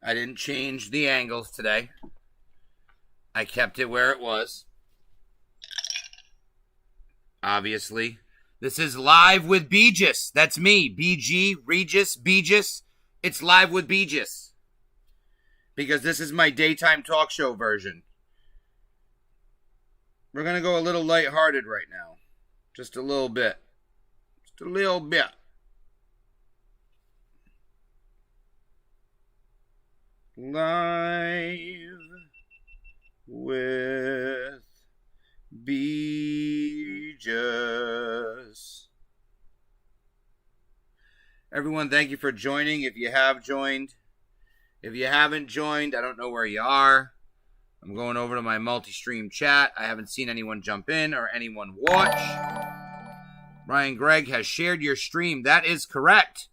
I didn't change the angles today. I kept it where it was. Obviously. This is Live with Beegis. That's me. BG, Regis, Beegis. It's Live with Beegis. Because this is my daytime talk show version. We're going to go a little lighthearted right now. Just a little bit. Just a little bit. Live with Beegis. Everyone, thank you for joining. If you have joined. If you haven't joined, I don't know where you are. I'm going over to my multi-stream chat. I haven't seen anyone jump in or anyone watch. Brian Gregg has shared your stream. That is correct.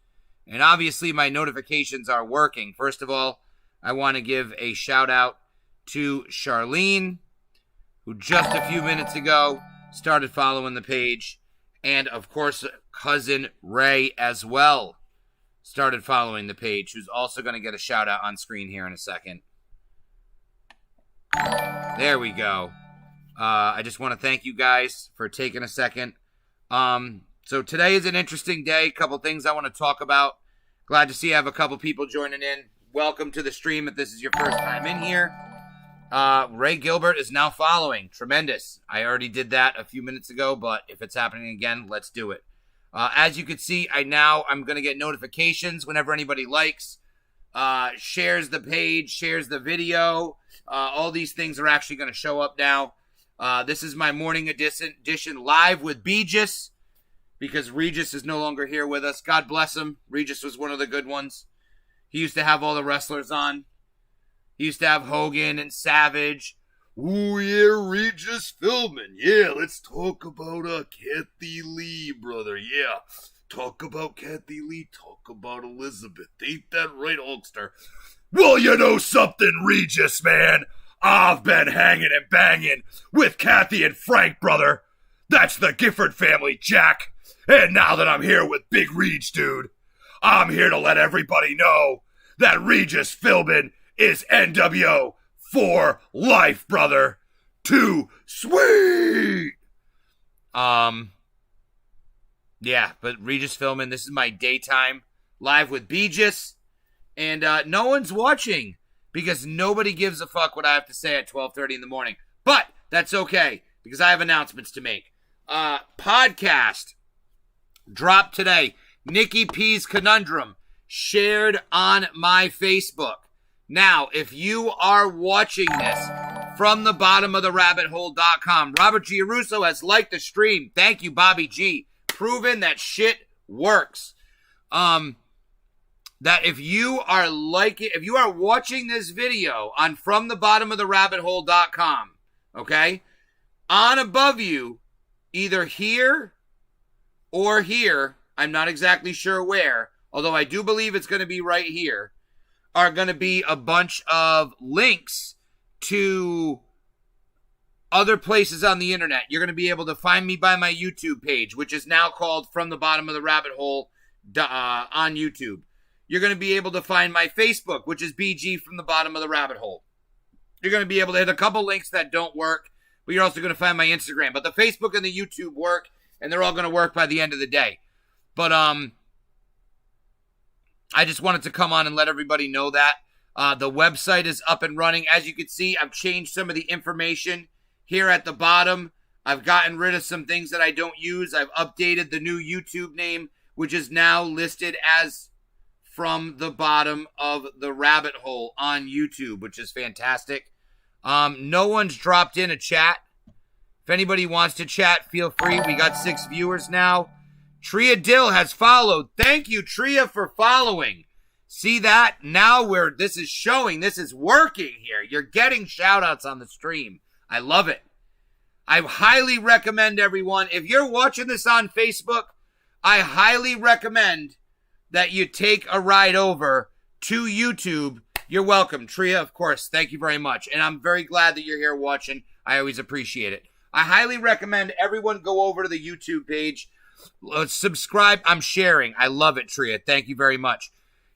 And obviously my notifications are working. First of all, I want to give a shout out to Charlene, who just a few minutes ago started following the page. And of course, cousin Ray as well started following the page, who's also going to get a shout out on screen here in a second. There we go. I just want to thank you guys for taking a second. So today is an interesting day. A couple things I want to talk about. Glad to see I have a couple people joining in. Welcome to the stream if this is your first time in here. Ray Gilbert is now following. Tremendous. I already did that a few minutes ago, but if it's happening again, let's do it. As you can see, I'm going to get notifications whenever anybody likes, shares the page, shares the video. All these things are actually going to show up now. This is my morning edition Live with Beegis, because Regis is no longer here with us. God bless him. Regis was one of the good ones. He used to have all the wrestlers on. He used to have Hogan and Savage. Ooh, yeah, Regis Philbin. Yeah, let's talk about Kathy Lee, brother. Yeah, talk about Kathy Lee. Talk about Elizabeth. Ain't that right, Hulkster? Well, you know something, Regis, man. I've been hanging and banging with Kathy and Frank, brother. That's the Gifford family, Jack. And now that I'm here with Big Reg, dude, I'm here to let everybody know that Regis Philbin is NWO for life, brother. Too sweet. Yeah, but Regis Philbin, this is my daytime Live with Beegis. And no one's watching because nobody gives a fuck what I have to say at 12:30 in the morning. But that's okay because I have announcements to make. Podcast dropped today. Nikki P's Conundrum shared on my Facebook. Now, if you are watching this from the bottom of the rabbithole.com, Robert G. Russo has liked the stream. Thank you, Bobby G. Proven that shit works. That if you are watching this video on from the bottom of the rabbithole.com, okay, on above you, either here or here, I'm not exactly sure where, although I do believe it's going to be right here, are going to be a bunch of links to other places on the internet. You're going to be able to find me by my YouTube page, which is now called From the Bottom of the Rabbit Hole on YouTube. You're going to be able to find my Facebook, which is BG From the Bottom of the Rabbit Hole. You're going to be able to hit a couple links that don't work, but you're also going to find my Instagram. But the Facebook and the YouTube work, and they're all going to work by the end of the day. But I just wanted to come on and let everybody know that. The website is up and running. As you can see, I've changed some of the information here at the bottom. I've gotten rid of some things that I don't use. I've updated the new YouTube name, which is now listed as From the Bottom of the Rabbit Hole on YouTube, which is fantastic. No one's dropped in a chat. If anybody wants to chat, feel free. We got 6 viewers now. Tria Dill has followed. Thank you, Tria, for following. See that? Now this is showing. This is working here. You're getting shout-outs on the stream. I love it. I highly recommend everyone, if you're watching this on Facebook, I highly recommend that you take a ride over to YouTube. You're welcome, Tria, of course. Thank you very much. And I'm very glad that you're here watching. I always appreciate it. I highly recommend everyone go over to the YouTube page. Subscribe. I'm sharing. I love it, Tria. Thank you very much.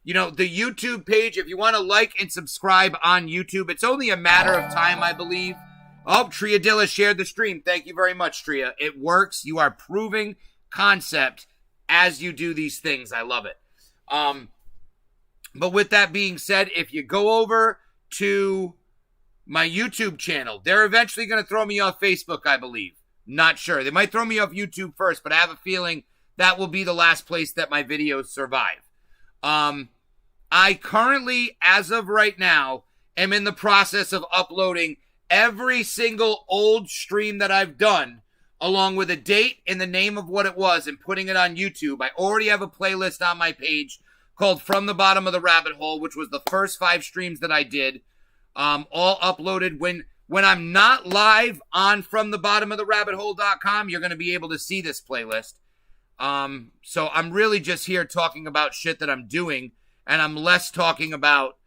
the YouTube page, if you want to like and subscribe on YouTube, it's only a matter of time, I believe. Oh, Triadilla shared the stream. Thank you very much, Tria. It works. You are proving concept as you do these things. I love it. But with that being said, if you go over to my YouTube channel, they're eventually going to throw me off Facebook, I believe. Not sure. They might throw me off YouTube first, but I have a feeling that will be the last place that my videos survive. I currently, as of right now, am in the process of uploading every single old stream that I've done, along with a date and the name of what it was, and putting it on YouTube. I already have a playlist on my page called From the Bottom of the Rabbit Hole, which was the first 5 streams that I did, all uploaded. When I'm not live on FromTheBottomOfTheRabbitHole.com, you're going to be able to see this playlist. So I'm really just here talking about shit that I'm doing, and I'm less talking about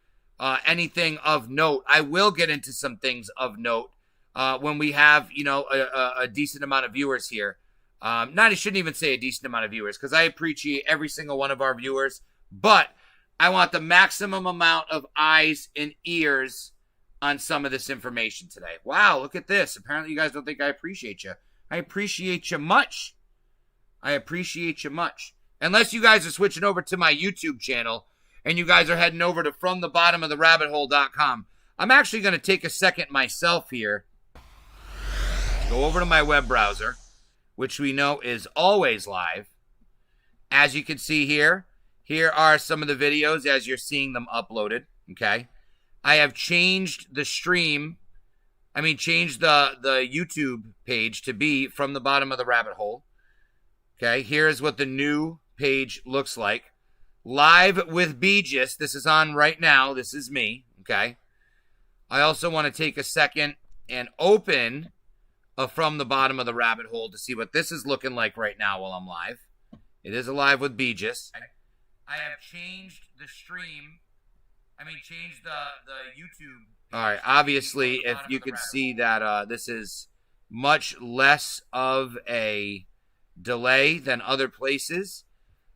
anything of note. I will get into some things of note when we have, a decent amount of viewers here. I shouldn't even say a decent amount of viewers, because I appreciate every single one of our viewers, but I want the maximum amount of eyes and ears on some of this information today. Wow, look at this. Apparently you guys don't think I appreciate you. I appreciate you much. I appreciate you much. Unless you guys are switching over to my YouTube channel and you guys are heading over to FromTheBottomOfTheRabbitHole.com. I'm actually going to take a second myself here to go over to my web browser, which we know is always live. As you can see here are some of the videos as you're seeing them uploaded, okay? I have changed the the YouTube page to be From the Bottom of the Rabbit Hole. Okay, here's what the new page looks like. Live with Beegis. This is on right now. This is me, okay? I also want to take a second and open a From the Bottom of the Rabbit Hole to see what this is looking like right now while I'm live. It is a Live with Beegis. I have changed the stream. Changed the YouTube. All right, obviously, if you can see that this is much less of a delay than other places.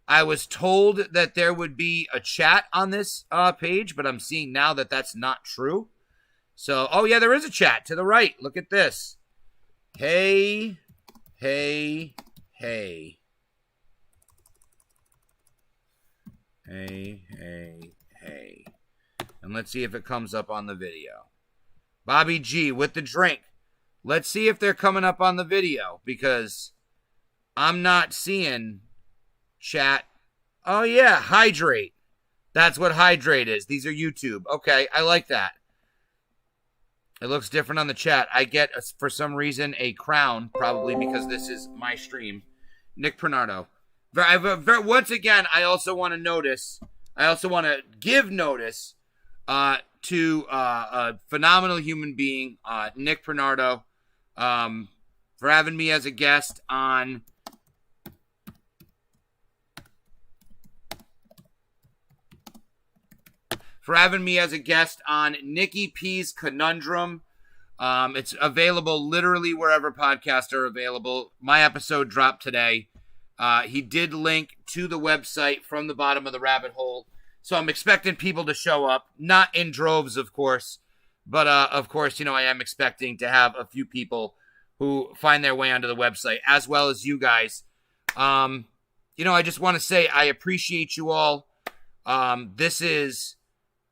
I was told that there would be a chat on this page, but I'm seeing now that that's not true. So, oh yeah, there is a chat to the right. Look at this. Hey, hey, hey. Hey, hey, hey. And let's see if it comes up on the video. Bobby G with the drink. Let's see if they're coming up on the video, because I'm not seeing chat. Oh, yeah, hydrate. That's what hydrate is. These are YouTube. Okay, I like that. It looks different on the chat. I get, for some reason, a crown, probably because this is my stream. Nick Pernardo. Once again, I also want to give notice to a phenomenal human being, Nick Pernardo, for having me as a guest on Nikki P's Conundrum. It's available literally wherever podcasts are available. My episode dropped today. He did link to the website From the Bottom of the Rabbit Hole. So I'm expecting people to show up, not in droves, of course, but of course, I am expecting to have a few people who find their way onto the website, as well as you guys. I just want to say I appreciate you all. This is,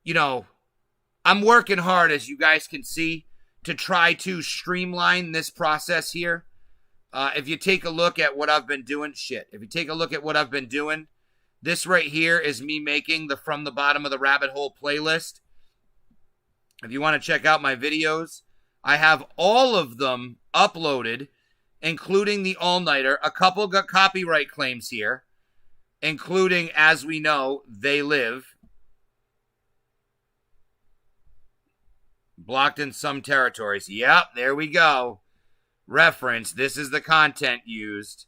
I'm working hard, as you guys can see, to try to streamline this process here. If you take a look at what I've been doing, this right here is me making the From the Bottom of the Rabbit Hole playlist. If you want to check out my videos, I have all of them uploaded, including the all-nighter. A couple got copyright claims here, including, as we know, They Live. Blocked in some territories. Yep, there we go. Reference, this is the content used.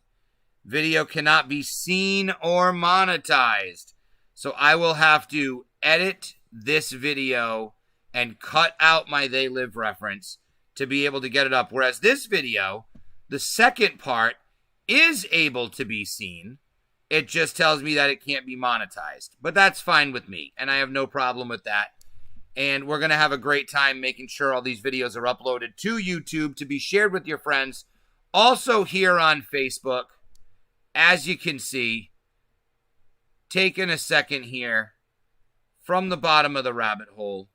Video cannot be seen or monetized. So I will have to edit this video and cut out my They Live reference to be able to get it up. Whereas this video, the second part, is able to be seen It just tells me that it can't be monetized. But that's fine with me, and I have no problem with that. And we're going to have a great time making sure all these videos are uploaded to YouTube to be shared with your friends. Also here on Facebook, as you can see, taking a second here from the bottom of the rabbit hole,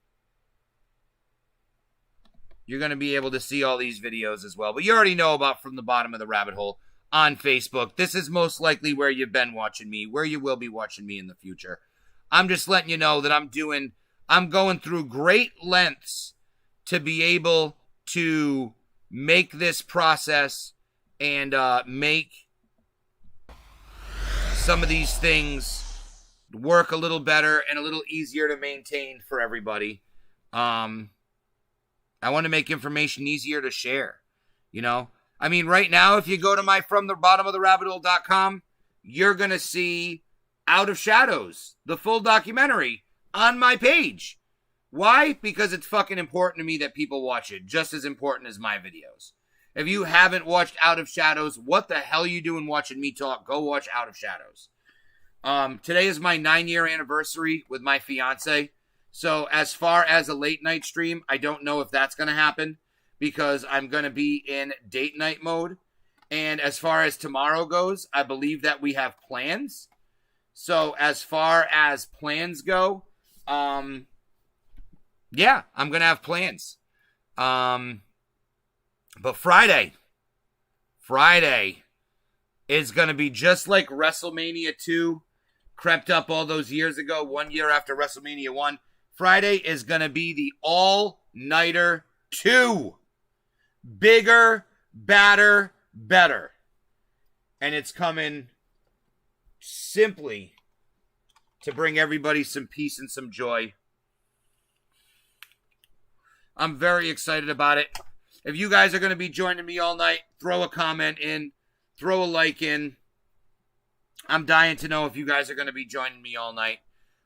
you're going to be able to see all these videos as well. But you already know about From the Bottom of the Rabbit Hole on Facebook. This is most likely where you've been watching me, where you will be watching me in the future. I'm just letting you know that I'm going through great lengths to be able to make this process and make some of these things work a little better and a little easier to maintain for everybody. I want to make information easier to share, you know? I mean, right now, if you go to my FromTheBottomOfTheRabbitHole.com, you're going to see Out of Shadows, the full documentary, on my page. Why? Because it's fucking important to me that people watch it, just as important as my videos. If you haven't watched Out of Shadows, what the hell are you doing watching me talk? Go watch Out of Shadows. Today is my 9-year anniversary with my fiance. So as far as a late night stream, I don't know if that's going to happen because I'm going to be in date night mode. And as far as tomorrow goes, I believe that we have plans. So as far as plans go, yeah, I'm going to have plans. But Friday is going to be just like WrestleMania 2 crept up all those years ago, 1 year after WrestleMania 1. Friday is going to be the All-Nighter 2. Bigger, badder, better. And it's coming simply to bring everybody some peace and some joy. I'm very excited about it. If you guys are going to be joining me all night, throw a comment in, throw a like in. I'm dying to know if you guys are going to be joining me all night.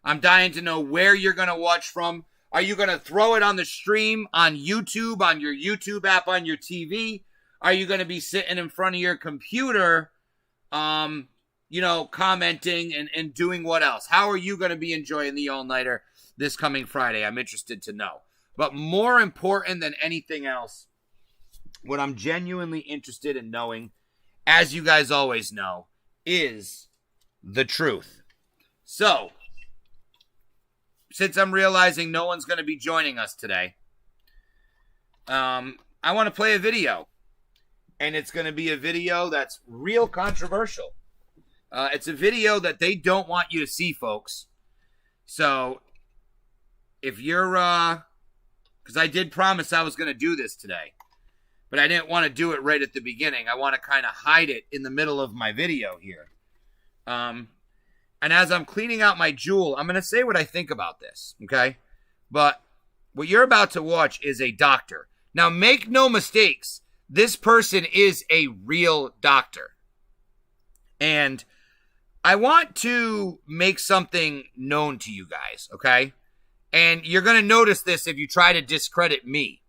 I'm dying to know where you're going to watch from. Are you going to throw it on the stream, on YouTube, on your YouTube app, on your TV? Are you going to be sitting in front of your computer, commenting and doing what else? How are you going to be enjoying the all-nighter this coming Friday? I'm interested to know. But more important than anything else, what I'm genuinely interested in knowing, as you guys always know, is the truth. So, since I'm realizing no one's going to be joining us today, I want to play a video. And it's going to be a video that's real controversial. It's a video that they don't want you to see, folks. So, if you're, because I did promise I was going to do this today. But I didn't want to do it right at the beginning. I want to kind of hide it in the middle of my video here. And as I'm cleaning out my Juul, I'm going to say what I think about this, okay? But what you're about to watch is a doctor. Now, make no mistakes. This person is a real doctor. And I want to make something known to you guys, okay? And you're going to notice this if you try to discredit me,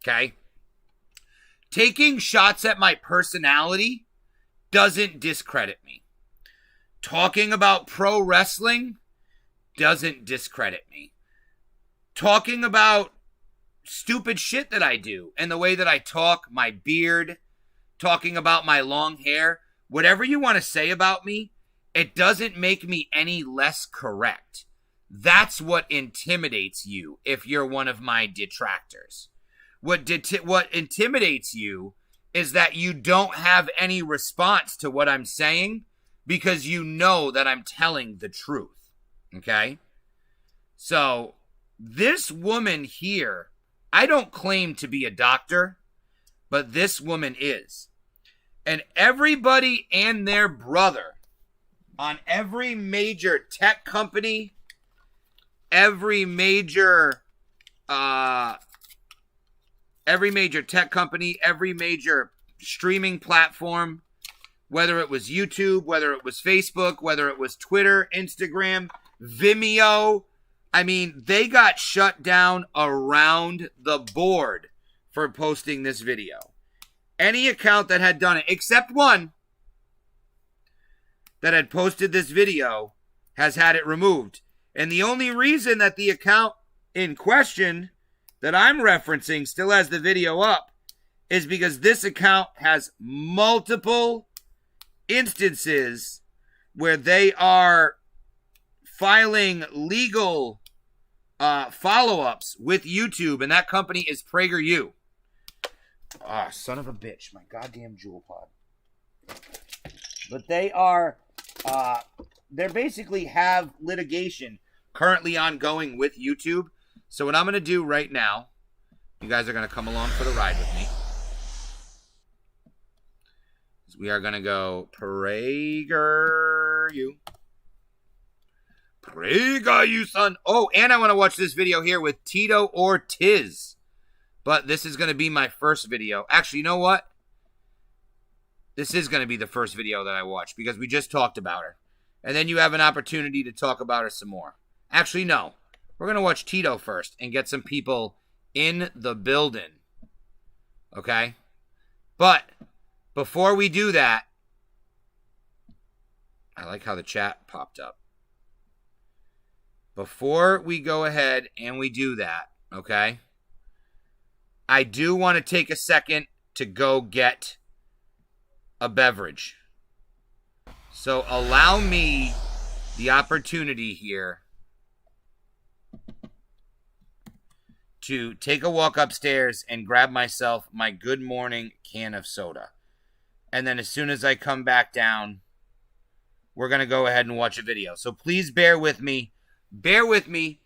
okay? Taking shots at my personality doesn't discredit me. Talking about pro wrestling doesn't discredit me. Talking about stupid shit that I do and the way that I talk, my beard, talking about my long hair, whatever you want to say about me, it doesn't make me any less correct. That's what intimidates you if you're one of my detractors. What intimidates you is that you don't have any response to what I'm saying because you know that I'm telling the truth, okay? So, this woman here, I don't claim to be a doctor, but this woman is. And everybody and their brother on every major tech company, every major streaming platform, whether it was YouTube, whether it was Facebook, whether it was Twitter, Instagram, Vimeo. I mean, they got shut down around the board for posting this video. Any account that had done it, except one that had posted this video has had it removed. And the only reason that the account in question that I'm referencing still has the video up is because this account has multiple instances where they are filing legal follow-ups with YouTube, and that company is PragerU. Ah, son of a bitch, my goddamn jewel pod. But they are, they basically have litigation currently ongoing with YouTube. So what I'm going to do right now, you guys are going to come along for the ride with me. We are going to go PragerU. PragerU, son. Oh, and I want to watch this video here with Tito Ortiz. But this is going to be my first video. Actually, you know what? This is going to be the first video that I watch because we just talked about her. And then you have an opportunity to talk about her some more. Actually, no. We're going to watch Tito first and get some people in the building. Okay? But before we do that, I like how the chat popped up. Before we go ahead and we do that, okay, I do want to take a second to go get a beverage. So allow me the opportunity here to take a walk upstairs and grab myself my Good Morning can of soda. And then as soon as I come back down, we're going to go ahead and watch a video. So please bear with me. Bear with me.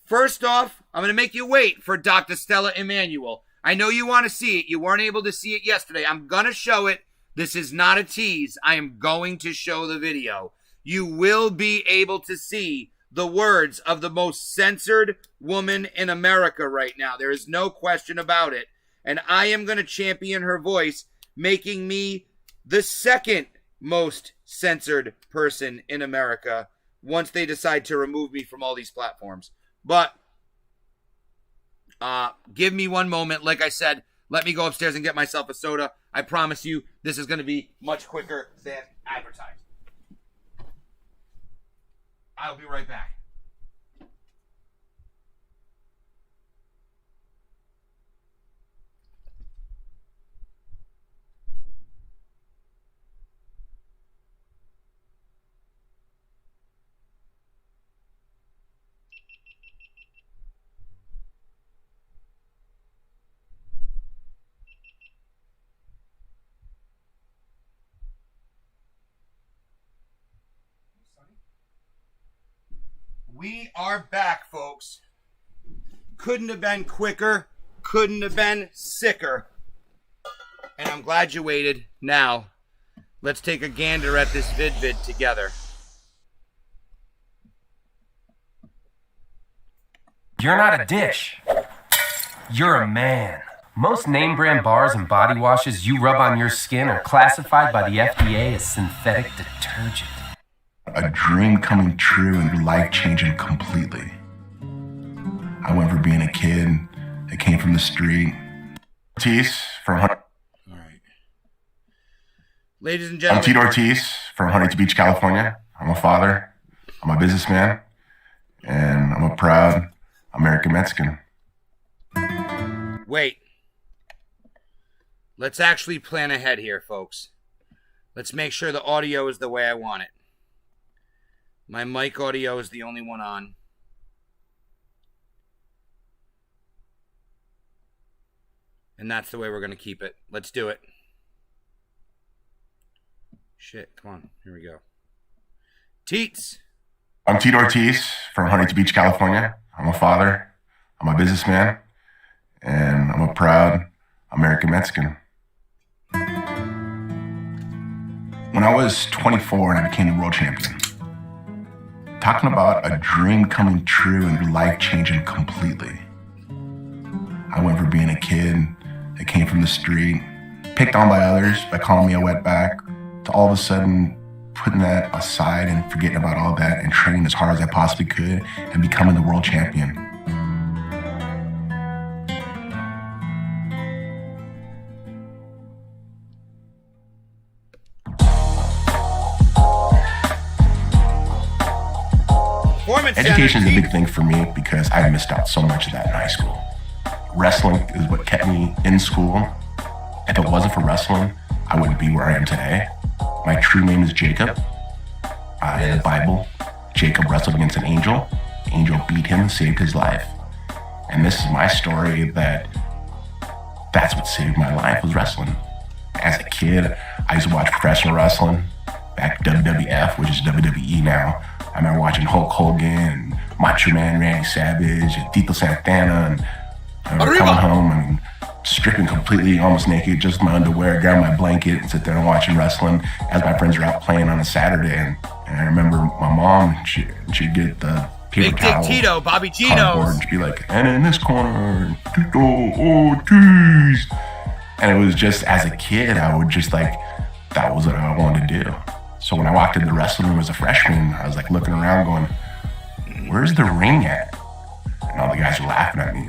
First off, I'm going to make you wait for Dr. Stella Emanuel. I know you want to see it. You weren't able to see it yesterday. I'm going to show it. This is not a tease. I am going to show the video. You will be able to see the words of the most censored woman in America right now. There is no question about it. And I am going to champion her voice, making me the second most censored person in America once they decide to remove me from all these platforms. But give me one moment. Like I said, let me go upstairs and get myself a soda. I promise you this is going to be much quicker than advertised. I'll be right back. We are back, folks. Couldn't have been quicker. Couldn't have been sicker. And I'm glad you waited. Now, let's take a gander at this vid together. You're not a dish. You're a man. Most name brand bars and body washes you rub on your skin are classified by the FDA as synthetic detergent. A dream coming true and life-changing completely. I went from being a kid that came from the street. Ortiz from All right. Ladies and I'm gentlemen. Tito Ortiz from Huntington Beach, California. I'm a father. I'm a businessman. And I'm a proud American Mexican. Wait. Let's actually plan ahead here, folks. Let's make sure the audio is the way I want it. My mic audio is the only one on. And that's the way we're going to keep it. Let's do it. Shit, come on. Here we go. Teats. I'm Tito Ortiz from Huntington Beach, California. I'm a father. I'm a businessman. And I'm a proud American Mexican. When I was 24 and I became the world champion, talking about a dream coming true and life-changing completely. I went from being a kid that came from the street, picked on by others by calling me a wetback, to all of a sudden putting that aside and forgetting about all that and training as hard as I possibly could and becoming the world champion. Performance Education is center, a big thing for me because I missed out so much of that in high school. Wrestling is what kept me in school. If it wasn't for wrestling, I wouldn't be where I am today. My true name is Jacob. In the Bible, Jacob wrestled against an angel. The angel beat him and saved his life. And this is my story that's what saved my life, was wrestling. As a kid, I used to watch professional wrestling, back WWF, which is WWE now. I remember watching Hulk Hogan and Macho Man Randy Savage and Tito Santana, and I remember coming home, stripping completely, almost naked, just my underwear, grab my blanket and sit there and watching wrestling as my friends were out playing on a Saturday. And I remember my mom, she'd get the paper Big towel, Dick Tito, Bobby cardboard, Geno's. and she'd be like, and in this corner, Tito Ortiz. And it was just, as a kid, I would just like, that was what I wanted to do. So when I walked into the wrestling room as a freshman, I was like looking around going, where's the ring at? And all the guys were laughing at me.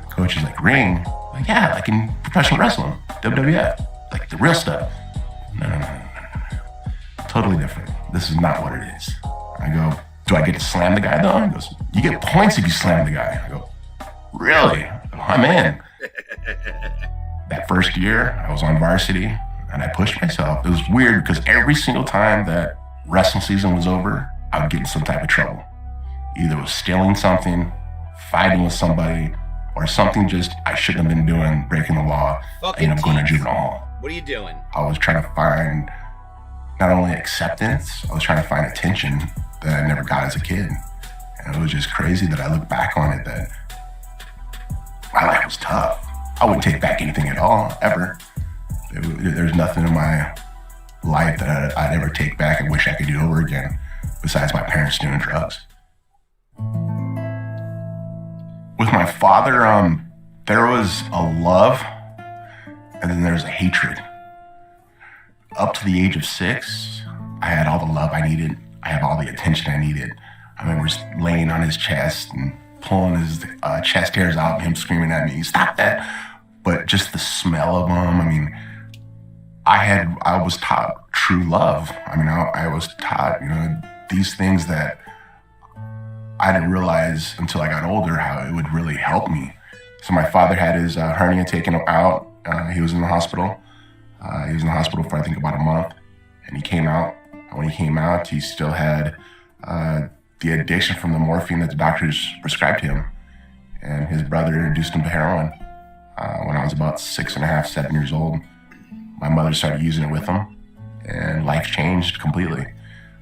Coach is like, ring? I'm like, yeah, like in professional wrestling, WWF, like the real stuff. No. Totally different. This is not what it is. I go, do I get to slam the guy though? He goes, you get points if you slam the guy. I go, really? I'm in. That first year, I was on varsity and I pushed myself. It was weird because every single time that wrestling season was over, I would get in some type of trouble. Either it was stealing something, fighting with somebody, or something just I shouldn't have been doing, breaking the law. I ended up going to juvenile hall. What are you doing? I was trying to find not only acceptance, I was trying to find attention that I never got as a kid. And it was just crazy that I look back on it that my life was tough. I wouldn't take back anything at all, ever. There's nothing in my life that I'd ever take back and wish I could do over again, besides my parents doing drugs. With my father, there was a love, and then there's a hatred. Up to the age of 6, I had all the love I needed. I had all the attention I needed. I remember laying on his chest and pulling his chest hairs out and him screaming at me, stop that. But just the smell of him, I was taught true love. I was taught, these things that I didn't realize until I got older how it would really help me. So my father had his hernia taken out. He was in the hospital. He was in the hospital for I think about a month, and he came out. And when he came out, he still had the addiction from the morphine that the doctors prescribed him. And his brother introduced him to heroin when I was about 6.5, 7 years old. My mother started using it with him, and life changed completely.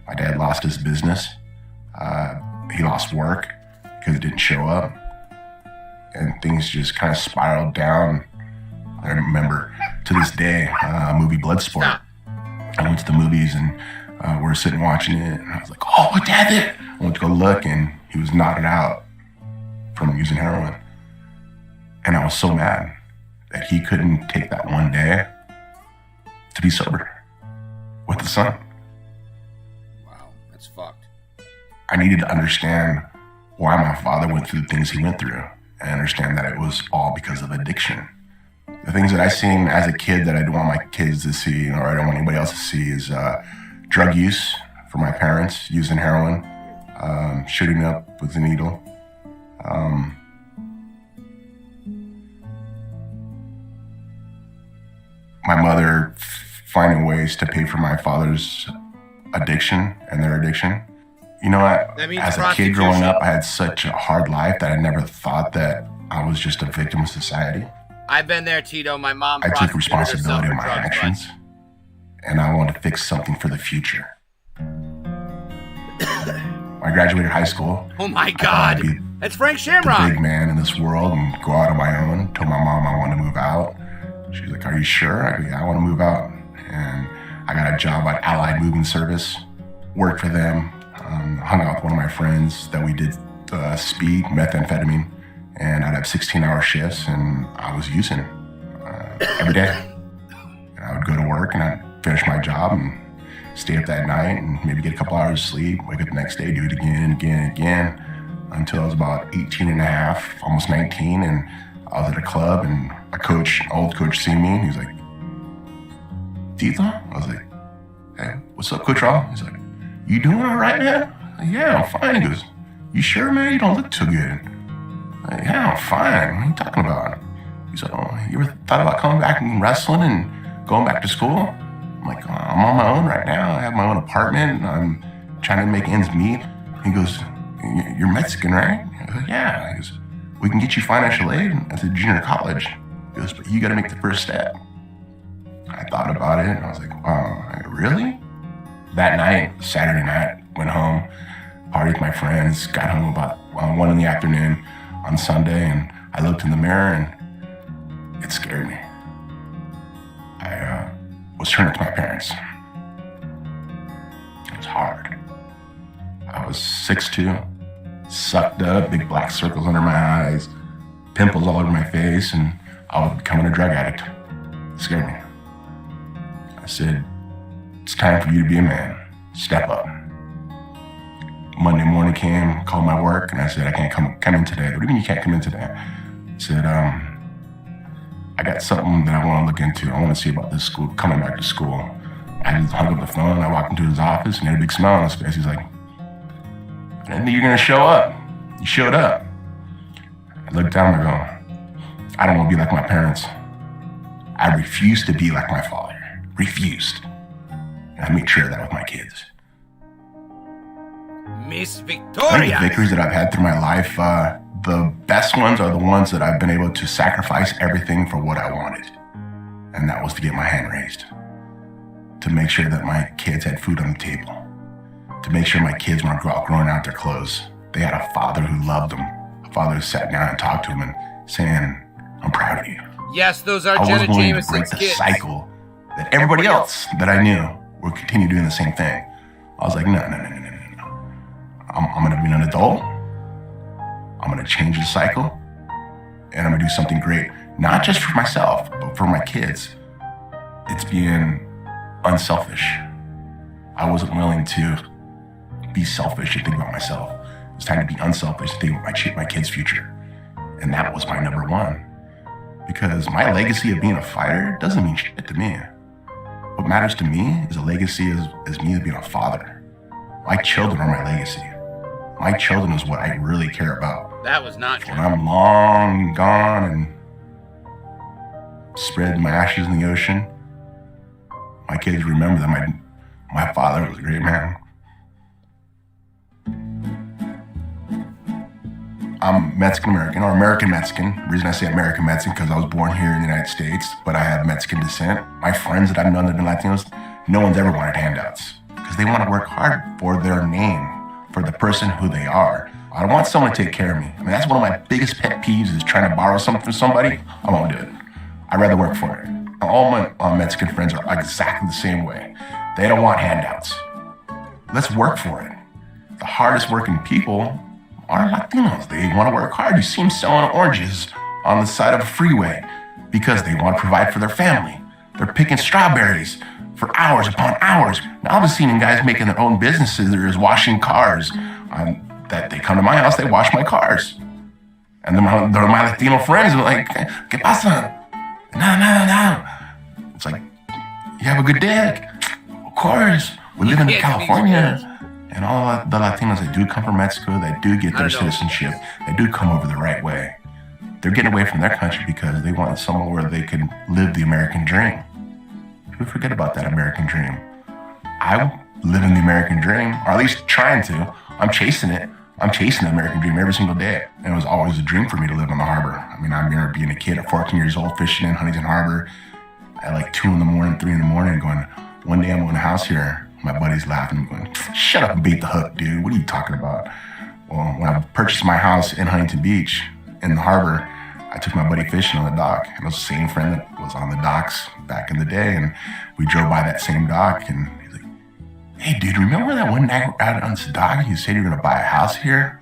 My dad lost his business. He lost work because it didn't show up. And things just kind of spiraled down. I remember to this day, movie Bloodsport. I went to the movies and we were sitting watching it, and I was like, oh, what Dad did? I went to go look, and he was knotted out from using heroin. And I was so mad that he couldn't take that one day to be sober with his son. Wow, that's fucked. I needed to understand why my father went through the things he went through, and understand that it was all because of addiction. The things that I seen as a kid that I don't want my kids to see, or I don't want anybody else to see, is drug use for my parents, using heroin, shooting up with a needle. My mother finding ways to pay for my father's addiction and their addiction. You know what? As a kid growing up, I had such a hard life that I never thought that I was just a victim of society. I've been there, Tito. My mom. I took responsibility of my actions, and I wanted to fix something for the future. I graduated high school. Oh my God! That's Frank Shamrock. The big man in this world and go out on my own. Told my mom I wanted to move out. She was like, "Are you sure?" I go, "Yeah, I want to move out." And I got a job at Allied Moving Service. Worked for them. Hung out with one of my friends that we did speed, methamphetamine. And I'd have 16-hour shifts, and I was using every day. And I would go to work, and I'd finish my job and stay up that night and maybe get a couple hours of sleep, wake up the next day, do it again and again and again, until I was about 18 and a half, almost 19, and I was at a club, and old coach seen me, and he was like, Tito? I was like, hey, what's up, Coach Raw? He's like, you doing all right, man? Like, yeah, I'm fine. He goes, You sure, man? You don't look too good. Like, yeah, I'm fine. What are you talking about? He said, oh, you ever thought about coming back and wrestling and going back to school? I'm like, oh, I'm on my own right now. I have my own apartment. I'm trying to make ends meet. He goes, you're Mexican, right? I go, yeah. He goes, we can get you financial aid at the junior college. He goes, but you got to make the first step. I thought about it, and I was like, wow, really? That night, Saturday night, went home, partied with my friends, got home about 1 in the afternoon on Sunday, and I looked in the mirror, and it scared me. I was turning to my parents. It was hard. I was 6'2", sucked up, big black circles under my eyes, pimples all over my face, and I was becoming a drug addict. It scared me. I said, it's time for you to be a man. Step up. Monday morning came, called my work, and I said, I can't come in today. What do you mean you can't come in today? I said, I got something that I want to look into. I want to see about this school, coming back to school. I just hung up the phone. I walked into his office, and he had a big smile on his face. He's like, I didn't think you're going to show up. You showed up. I looked down and I go, I don't want to be like my parents. I refuse to be like my father. Refused. And I made sure of that with my kids. Miss I Victoria. think the victories that I've had through my life, the best ones are the ones that I've been able to sacrifice everything for what I wanted. And that was to get my hand raised. To make sure that my kids had food on the table. To make sure my kids weren't growing out their clothes. They had a father who loved them. A father who sat down and talked to them and saying, I'm proud of you. Yes, those are I Jenna was willing to Jameson's break the kids. cycle that everybody else that I knew would continue doing the same thing. I was like, no. I'm going to be an adult. I'm going to change the cycle. And I'm going to do something great. Not just for myself, but for my kids. It's being unselfish. I wasn't willing to be selfish and think about myself. It's time to be unselfish and think about my kids' future. And that was my number one. Because my legacy of being a fighter doesn't mean shit to me. What matters to me is a legacy as me being a father. My children are my legacy. My children is what I really care about. That was not true. When I'm long gone and spread my ashes in the ocean, my kids remember that my father was a great man. I'm Mexican-American, or American-Mexican. The reason I say American-Mexican because I was born here in the United States, but I have Mexican descent. My friends that I've known that have been Latinos, no one's ever wanted handouts because they want to work hard for their name, for the person who they are. I don't want someone to take care of me. I mean, that's one of my biggest pet peeves is trying to borrow something from somebody. I won't do it. I'd rather work for it. All my Mexican friends are exactly the same way. They don't want handouts. Let's work for it. The hardest working people are Latinos. They want to work hard. You see them selling oranges on the side of a freeway because they want to provide for their family. They're picking strawberries for hours upon hours. Now I've seen guys making their own businesses. They're just washing cars. That they come to my house, they wash my cars. And they're my Latino friends are like, ¿Qué pasa? No. It's like, you have a good day? Of course. We live in California. And all the Latinos that do come from Mexico, that do get their citizenship, that do come over the right way, they're getting away from their country because they want somewhere where they can live the American dream. People forget about that American dream. I live in the American dream, or at least trying to. I'm chasing it. I'm chasing the American dream every single day. And it was always a dream for me to live on the harbor. I mean, I remember being a kid at 14 years old, fishing in Huntington Harbor at like 2 in the morning, 3 in the morning, going, one day I'm going to house here. My buddy's laughing, going, shut up and bait the hook, dude. What are you talking about? Well, when I purchased my house in Huntington Beach, in the harbor, I took my buddy fishing on the dock. And it was the same friend that was on the docks back in the day. And we drove by that same dock, and he's like, hey, dude, remember that one night out on the dock you said you were going to buy a house here?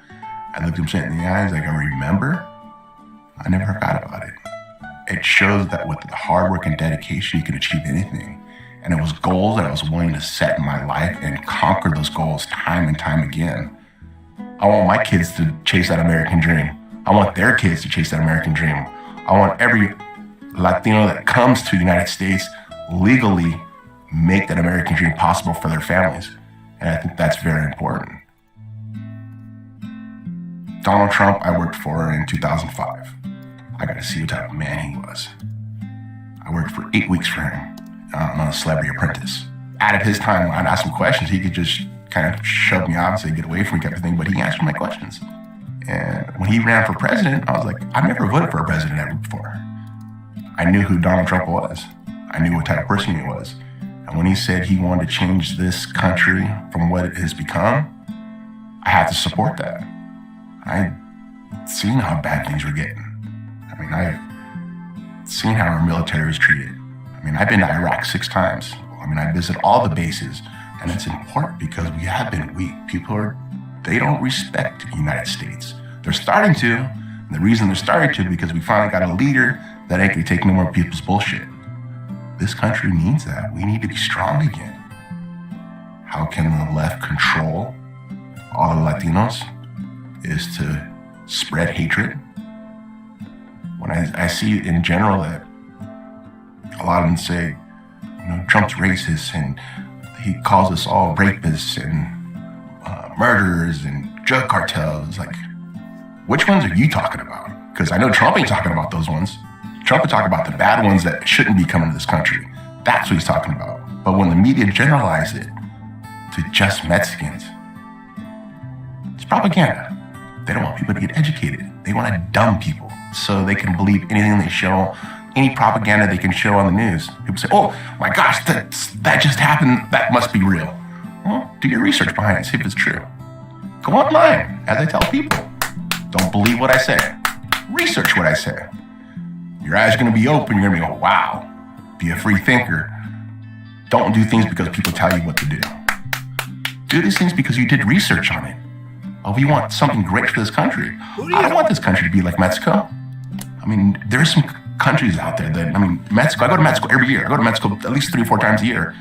I looked him straight in the eyes, like, I remember? I never forgot about it. It shows that with the hard work and dedication, you can achieve anything. And it was goals that I was willing to set in my life and conquer those goals time and time again. I want my kids to chase that American dream. I want their kids to chase that American dream. I want every Latino that comes to the United States legally make that American dream possible for their families. And I think that's very important. Donald Trump, I worked for in 2005. I got to see what type of man he was. I worked for 8 weeks for him on a Celebrity Apprentice. Out of his time, I'd ask him questions. He could just kind of shove me off and say, get away from me, type of thing, but he answered my questions. And when he ran for president, I was like, I've never voted for a president ever before. I knew who Donald Trump was. I knew what type of person he was. And when he said he wanted to change this country from what it has become, I had to support that. I'd seen how bad things were getting. I mean, I've seen how our military was treated. I mean, I've been to Iraq 6 times. I mean, I visit all the bases, and it's important because we have been weak. They don't respect the United States. They're starting to. And the reason they're starting to because we finally got a leader that ain't gonna take no more people's bullshit. This country needs that. We need to be strong again. How can the left control all the Latinos? Is to spread hatred. When I see in general that a lot of them say, Trump's racist and he calls us all rapists and murderers and drug cartels. Like, which ones are you talking about? Because I know Trump ain't talking about those ones. Trump is talking about the bad ones that shouldn't be coming to this country. That's what he's talking about. But when the media generalize it to just Mexicans, it's propaganda. They don't want people to get educated. They want to dumb people so they can believe anything they show, any propaganda they can show on the news. People say, oh my gosh, that just happened. That must be real. Well, do your research behind it, see if it's true. Go online, as I tell people. Don't believe what I say. Research what I say. Your eyes are going to be open. You're going to be go, wow. Be a free thinker. Don't do things because people tell you what to do. Do these things because you did research on it. Oh, we want something great for this country. I don't want this country to be like Mexico. I mean, there's some countries out there that, Mexico, I go to Mexico every year. I go to Mexico at least 3 or 4 times a year.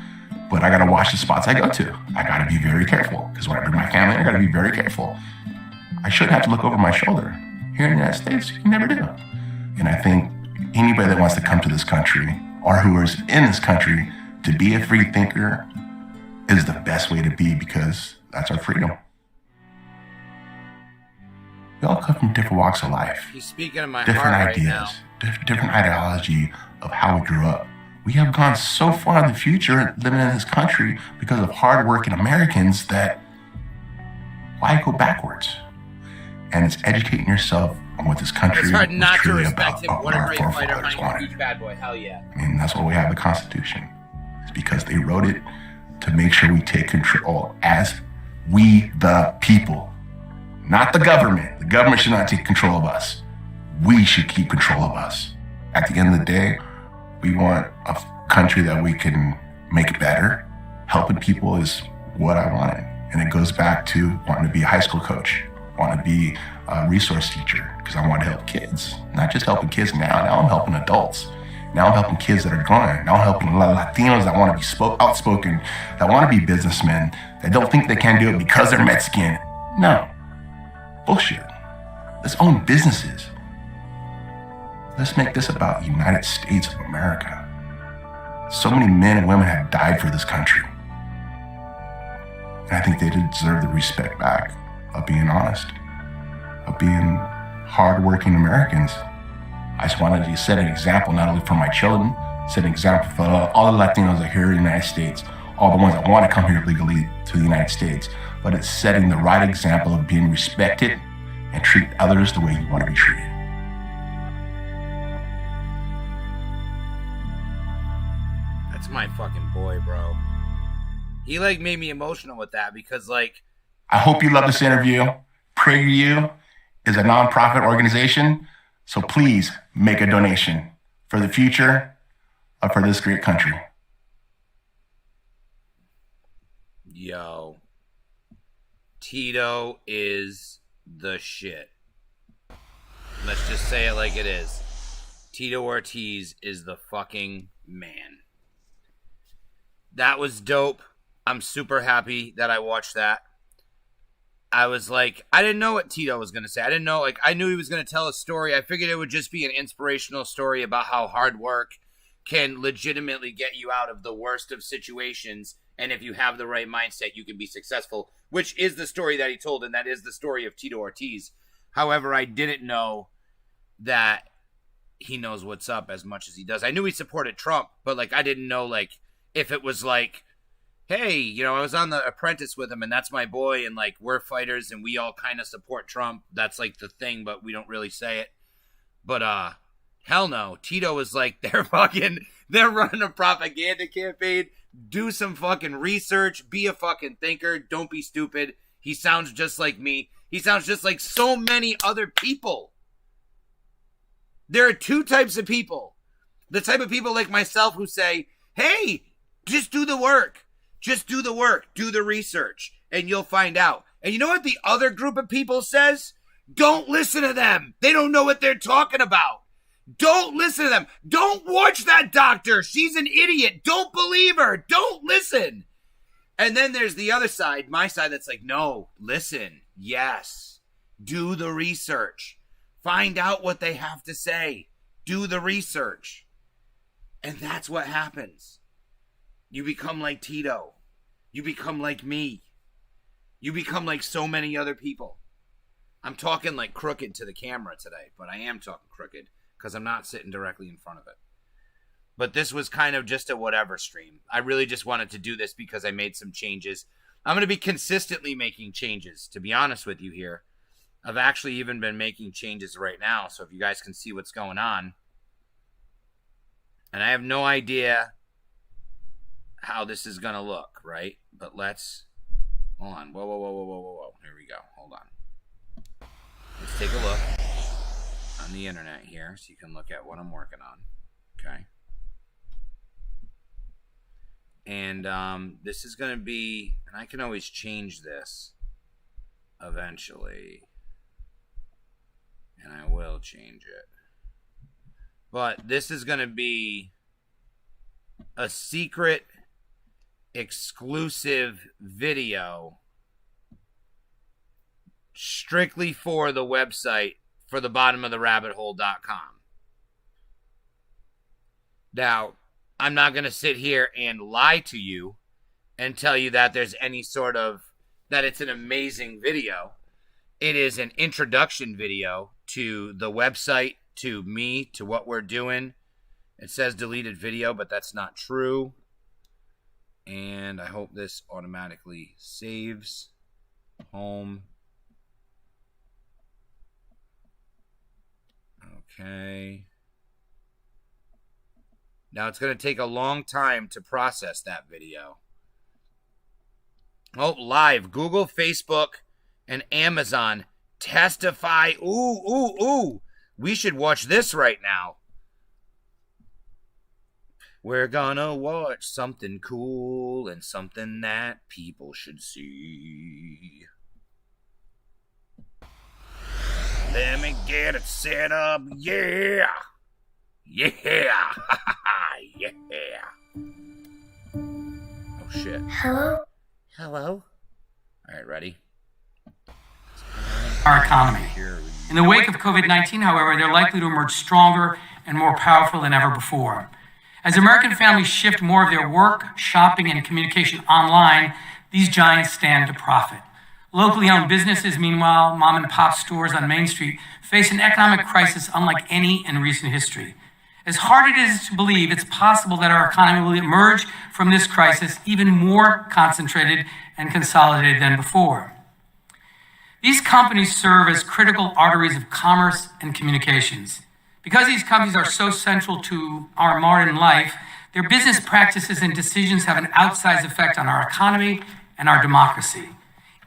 But I got to watch the spots I go to. I got to be very careful. Because when I bring my family, I got to be very careful. I shouldn't have to look over my shoulder. Here in the United States, you never do. And I think anybody that wants to come to this country or who is in this country to be a free thinker is the best way to be because that's our freedom. We all come from different walks of life. He's speaking of my different heart ideas, right now. Different ideology of how we grew up. We have gone so far in the future living in this country because of hardworking Americans that why go backwards? And it's educating yourself on what this country It's hard not to really respect him. about, What a our great fighter, forefathers honey. wanted. Huge bad boy. Hell yeah. That's why we have the Constitution. It's because they wrote it to make sure we take control as we the people. Not the government. The government should not take control of us. We should keep control of us. At the end of the day, we want a country that we can make better. Helping people is what I wanted. And it goes back to wanting to be a high school coach, wanting to be a resource teacher, because I want to help kids. Not just helping kids now I'm helping adults. Now I'm helping kids that are growing. Now I'm helping Latinos that want to be outspoken, that want to be businessmen, that don't think they can do it because they're Mexican. No. Bullshit. Let's own businesses. Let's make this about the United States of America. So many men and women have died for this country. And I think they deserve the respect back of being honest, of being hardworking Americans. I just wanted to set an example not only for my children, set an example for all the Latinos that are here in the United States, all the ones that want to come here legally to the United States, but it's setting the right example of being respected and treat others the way you want to be treated. That's my fucking boy, bro. He made me emotional with that because I hope you love this interview. PragerU is a nonprofit organization, so please make a donation for the future of for this great country. Yo, Tito is the shit. Let's just say it like it is. Tito Ortiz is the fucking man. That was dope. I'm super happy that I watched that. I was I didn't know what Tito was going to say. I didn't know, I knew he was going to tell a story. I figured it would just be an inspirational story about how hard work can legitimately get you out of the worst of situations. And if you have the right mindset, you can be successful, which is the story that he told. And that is the story of Tito Ortiz. However, I didn't know that he knows what's up as much as he does. I knew he supported Trump, but like I didn't know like if it was like, hey, you know, I was on The Apprentice with him and that's my boy and like we're fighters and we all kind of support Trump. That's like the thing, but we don't really say it. But hell no. Tito was like, they're running a propaganda campaign. Do some fucking research. Be a fucking thinker. Don't be stupid. He sounds just like me. He sounds just like so many other people. There are two types of people. The type of people like myself who say, hey, just do the work. Just do the work. Do the research. And you'll find out. And you know what the other group of people says? Don't listen to them. They don't know what they're talking about. Don't listen to them. Don't watch that doctor. She's an idiot. Don't believe her. Don't listen. And then there's the other side, my side, that's like, no, listen. Yes. Do the research. Find out what they have to say. Do the research. And that's what happens. You become like Tito. You become like me. You become like so many other people. I'm talking like crooked to the camera today, but I am talking crooked because I'm not sitting directly in front of it. But this was kind of just a whatever stream. I really just wanted to do this because I made some changes. I'm going to be consistently making changes, to be honest with you here. I've actually even been making changes right now, so if you guys can see what's going on. And I have no idea how this is going to look, right? But let's... Hold on. Whoa. Here we go. Hold on. Let's take a look on the internet here so you can look at what I'm working on. Okay. And this is going to be... And I can always change this eventually. And I will change it. But this is going to be a secret, exclusive video strictly for the website for thebottomoftherabbithole.com. Now, I'm not going to sit here and lie to you and tell you that there's any sort of, that it's an amazing video. It is an introduction video to the website, to me, to what we're doing. It says deleted video, but that's not true. And I hope this automatically saves. Home. Okay. Now it's going to take a long time to process that video. Oh, live. Google, Facebook, and Amazon testify. Ooh. We should watch this right now. We're gonna watch something cool and something that people should see. Let me get it set up. Yeah. Yeah. Oh, shit. Hello? Hello? All right, ready? Our economy. In the wake of COVID-19, however, they're likely to emerge stronger and more powerful than ever before. As American families shift more of their work, shopping, and communication online, these giants stand to profit. Locally owned businesses, meanwhile, mom and pop stores on Main Street, face an economic crisis unlike any in recent history. As hard it is to believe, it's possible that our economy will emerge from this crisis even more concentrated and consolidated than before. These companies serve as critical arteries of commerce and communications. Because these companies are so central to our modern life, their business practices and decisions have an outsized effect on our economy and our democracy.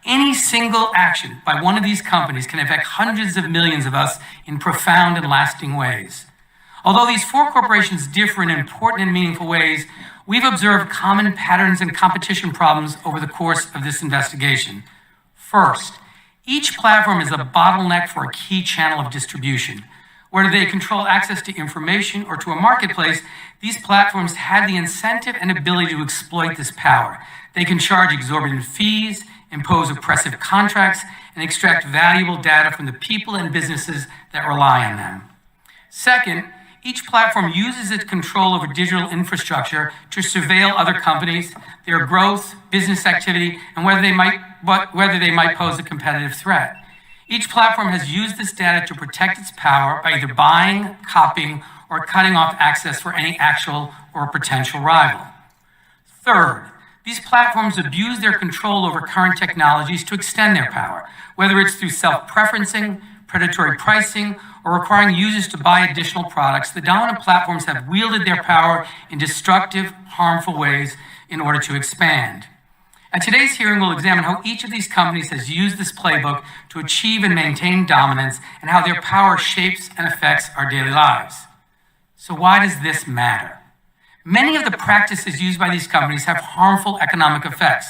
Any single action by one of these companies can affect hundreds of millions of us in profound and lasting ways. Although these four corporations differ in important and meaningful ways, we've observed common patterns and competition problems over the course of this investigation. First, each platform is a bottleneck for a key channel of distribution. Whether they control access to information or to a marketplace, these platforms have the incentive and ability to exploit this power. They can charge exorbitant fees, impose oppressive contracts, and extract valuable data from the people and businesses that rely on them. Second, each platform uses its control over digital infrastructure to surveil other companies, their growth, business activity, and whether they might pose a competitive threat. Each platform has used this data to protect its power by either buying, copying, or cutting off access for any actual or potential rival. Third, these platforms abuse their control over current technologies to extend their power, whether it's through self-preferencing, predatory pricing, or requiring users to buy additional products. The dominant platforms have wielded their power in destructive, harmful ways in order to expand. At today's hearing, we'll examine how each of these companies has used this playbook to achieve and maintain dominance and how their power shapes and affects our daily lives. So why does this matter? Many of the practices used by these companies have harmful economic effects.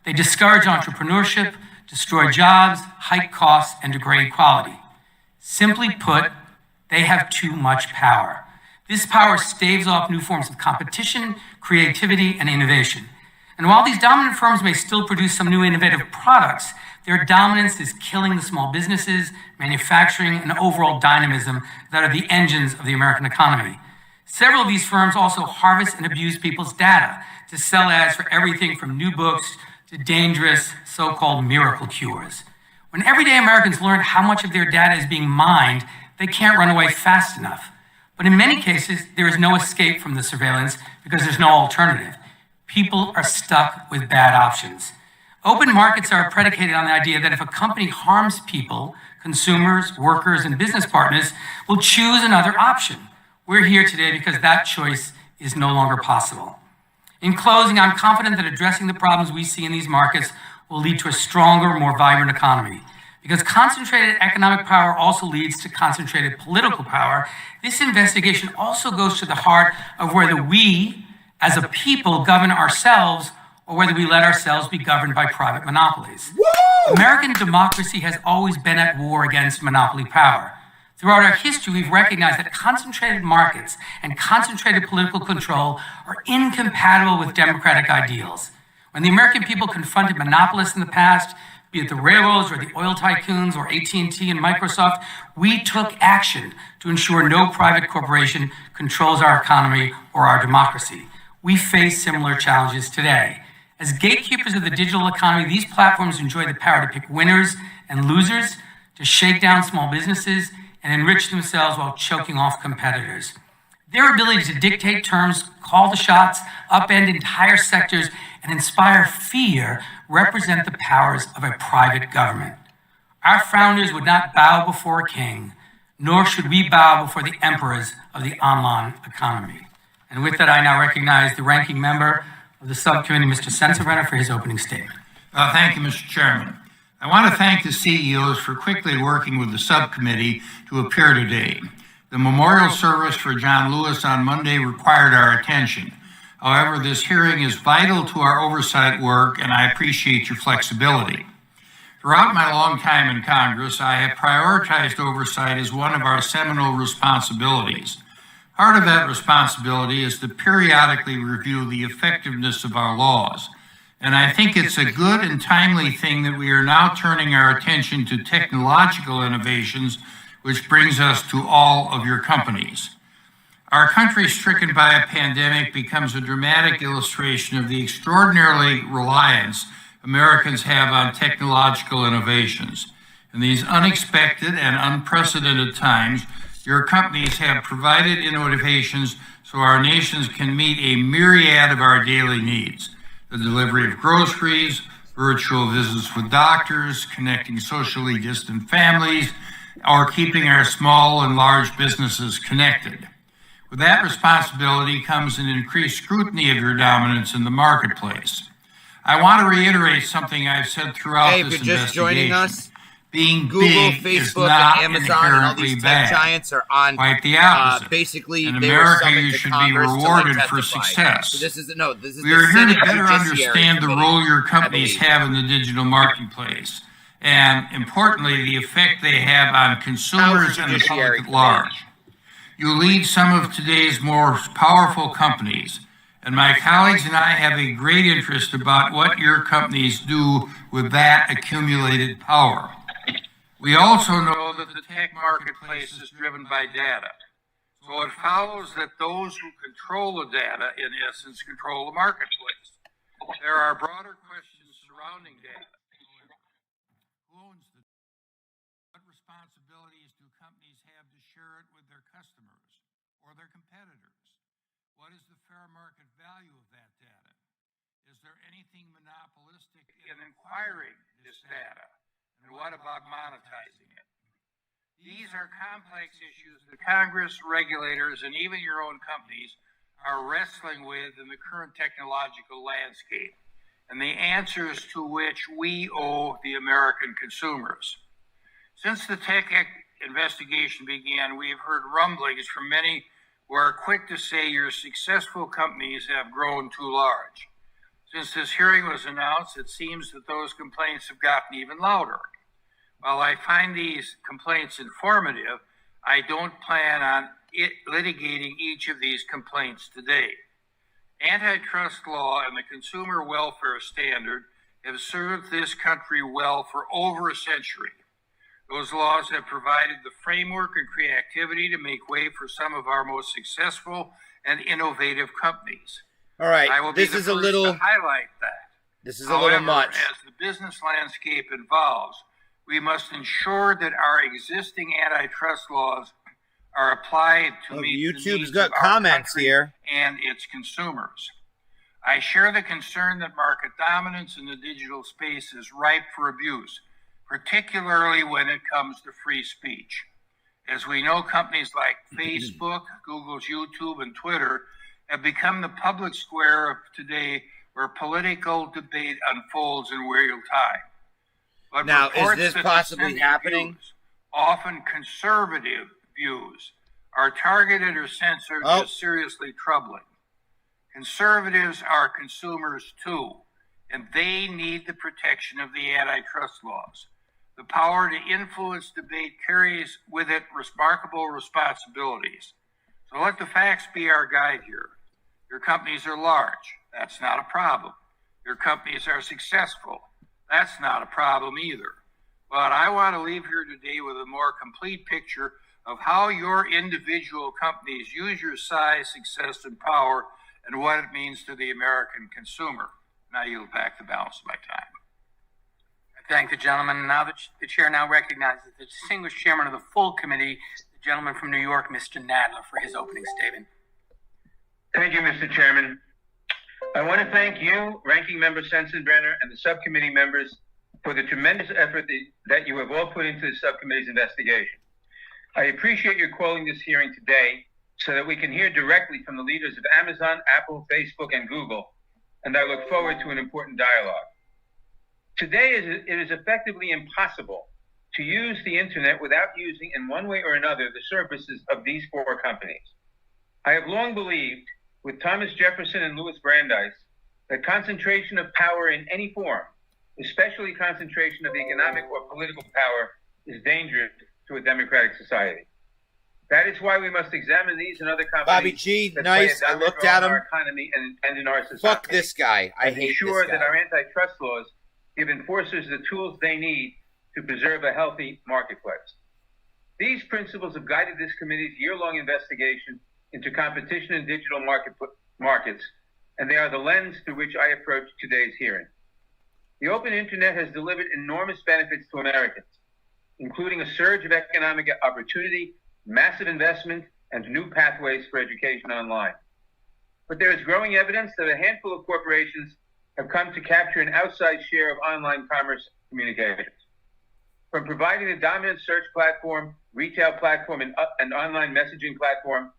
They discourage entrepreneurship, destroy jobs, hike costs, and degrade quality. Simply put, they have too much power. This power staves off new forms of competition, creativity, and innovation. And while these dominant firms may still produce some new innovative products, their dominance is killing the small businesses, manufacturing, and overall dynamism that are the engines of the American economy. Several of these firms also harvest and abuse people's data to sell ads for everything from new books to dangerous so-called miracle cures. When everyday Americans learn how much of their data is being mined, they can't run away fast enough. But in many cases, there is no escape from the surveillance because there's no alternative. People are stuck with bad options. Open markets are predicated on the idea that if a company harms people, consumers, workers, and business partners will choose another option. We're here today because that choice is no longer possible. In closing, I'm confident that addressing the problems we see in these markets will lead to a stronger, more vibrant economy. Because concentrated economic power also leads to concentrated political power, this investigation also goes to the heart of whether we, as a people, govern ourselves or whether we let ourselves be governed by private monopolies. Woo! American democracy has always been at war against monopoly power. Throughout our history, we've recognized that concentrated markets and concentrated political control are incompatible with democratic ideals. When the American people confronted monopolists in the past, be it the railroads or the oil tycoons or AT&T and Microsoft, we took action to ensure no private corporation controls our economy or our democracy. We face similar challenges today. As gatekeepers of the digital economy, these platforms enjoy the power to pick winners and losers, to shake down small businesses, and enrich themselves while choking off competitors. Their ability to dictate terms, call the shots, upend entire sectors, and inspire fear represent the powers of a private government. Our founders would not bow before a king, nor should we bow before the emperors of the online economy. And with that, I now recognize the ranking member of the subcommittee, Mr. Sensenbrenner, for his opening statement. Thank you, Mr. Chairman. I want to thank the CEOs for quickly working with the subcommittee to appear today. The memorial service for John Lewis on Monday required our attention. However, this hearing is vital to our oversight work, and I appreciate your flexibility. Throughout my long time in Congress, I have prioritized oversight as one of our seminal responsibilities. Part of that responsibility is to periodically review the effectiveness of our laws. And I think it's a good and timely thing that we are now turning our attention to technological innovations, which brings us to all of your companies. Our country stricken by a pandemic becomes a dramatic illustration of the extraordinary reliance Americans have on technological innovations. In these unexpected and unprecedented times, your companies have provided innovations so our nations can meet a myriad of our daily needs. The delivery of groceries, virtual visits with doctors, connecting socially distant families, or keeping our small and large businesses connected. With that responsibility comes an increased scrutiny of your dominance in the marketplace. I want to reiterate something I've said throughout this investigation. If you're just joining us, being Google, Facebook, and Amazon, and all these tech giants are on quite the opposite. Basically, in America, you should be rewarded for success. So this is we are here to better understand the role your companies have in the digital marketplace, and importantly, the effect they have on consumers and the public at large. You lead some of today's more powerful companies, and my colleagues and I have a great interest about what your companies do with that accumulated power. We also know that the tech marketplace is driven by data. So it follows that those who control the data, in essence, control the marketplace. There are broader questions surrounding data. Who owns the their competitors? What is the fair market value of that data? Is there anything monopolistic in acquiring this data? And what about monetizing it? These are complex issues that Congress, regulators, and even your own companies are wrestling with in the current technological landscape, and the answers to which we owe the American consumers. Since the tech investigation began, we have heard rumblings from many who are quick to say your successful companies have grown too large. Since this hearing was announced, it seems that those complaints have gotten even louder. While I find these complaints informative, I don't plan on litigating each of these complaints today. Antitrust law and the consumer welfare standard have served this country well for over a century. Those laws have provided the framework and creativity to make way for some of our most successful and innovative companies. All right, I will be the first to highlight that. This is a little much. As the business landscape evolves, we must ensure that our existing antitrust laws are applied to meet the YouTube's needs got of our comments country here. and its consumers. I share the concern that market dominance in the digital space is ripe for abuse, particularly when it comes to free speech. As we know, companies like Facebook, Google's YouTube, and Twitter have become the public square of today where political debate unfolds in real time. But Now, is reports this that possibly dissenting happening? views, often conservative views, are targeted or censored is seriously troubling. Conservatives are consumers too, and they need the protection of the antitrust laws. The power to influence debate carries with it remarkable responsibilities. So let the facts be our guide here. Your companies are large. That's not a problem. Your companies are successful. That's not a problem either. But I want to leave here today with a more complete picture of how your individual companies use your size, success, and power, and what it means to the American consumer. Now yield back the balance of my time. I thank the gentleman. Now the chair now recognizes the distinguished chairman of the full committee, the gentleman from New York, Mr. Nadler, for his opening statement. Thank you, Mr. Chairman. I want to thank you, Ranking Member Sensenbrenner, and the subcommittee members for the tremendous effort that you have all put into the subcommittee's investigation. I appreciate your calling this hearing today so that we can hear directly from the leaders of Amazon, Apple, Facebook, and Google, and I look forward to an important dialogue. Today, it is effectively impossible to use the internet without using, in one way or another, the services of these four companies. I have long believed, with Thomas Jefferson and Louis Brandeis, that concentration of power in any form, especially concentration of economic or political power, is dangerous to a democratic society. That is why we must examine these and other companies. Bobby G, that nice. play a I looked dominant at role in him. our economy and in our society. Fuck this guy. I hate ensure this guy. that our antitrust laws give enforcers the tools they need to preserve a healthy marketplace. These principles have guided this committee's year-long investigation into competition in digital markets, and they are the lens through which I approach today's hearing. The open internet has delivered enormous benefits to Americans, including a surge of economic opportunity, massive investment, and new pathways for education online. But there is growing evidence that a handful of corporations have come to capture an outsized share of online commerce communications. From providing the dominant search platform, retail platform, and online messaging platform,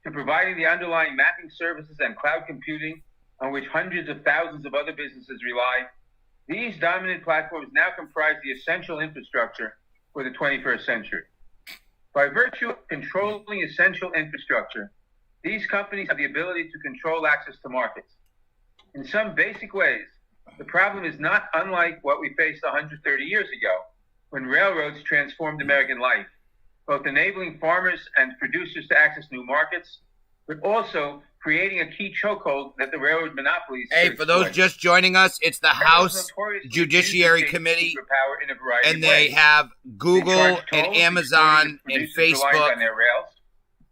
to providing the underlying mapping services and cloud computing on which hundreds of thousands of other businesses rely, these dominant platforms now comprise the essential infrastructure for the 21st century. By virtue of controlling essential infrastructure, these companies have the ability to control access to markets. In some basic ways, the problem is not unlike what we faced 130 years ago when railroads transformed American life, both enabling farmers and producers to access new markets, but also creating a key chokehold that the railroad monopolies. Hey, for those just joining us, it's the House Judiciary Committee, and they have Google and Amazon and Facebook.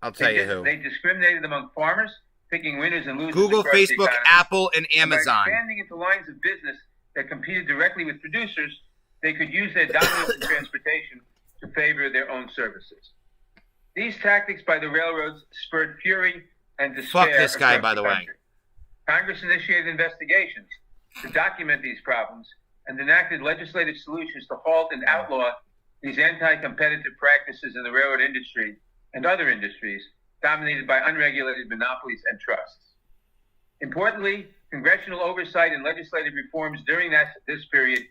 I'll tell you who. They discriminated among farmers, picking winners and losers. Google, Facebook, Apple, and By Amazon. expanding into lines of business that competed directly with producers, they could use their dominance in transportation to favor their own services. These tactics by the railroads spurred fury and despair. Fuck this guy, across by the way. country. Congress initiated investigations to document these problems and enacted legislative solutions to halt and outlaw these anti-competitive practices in the railroad industry and other industries dominated by unregulated monopolies and trusts. Importantly, congressional oversight and legislative reforms during this period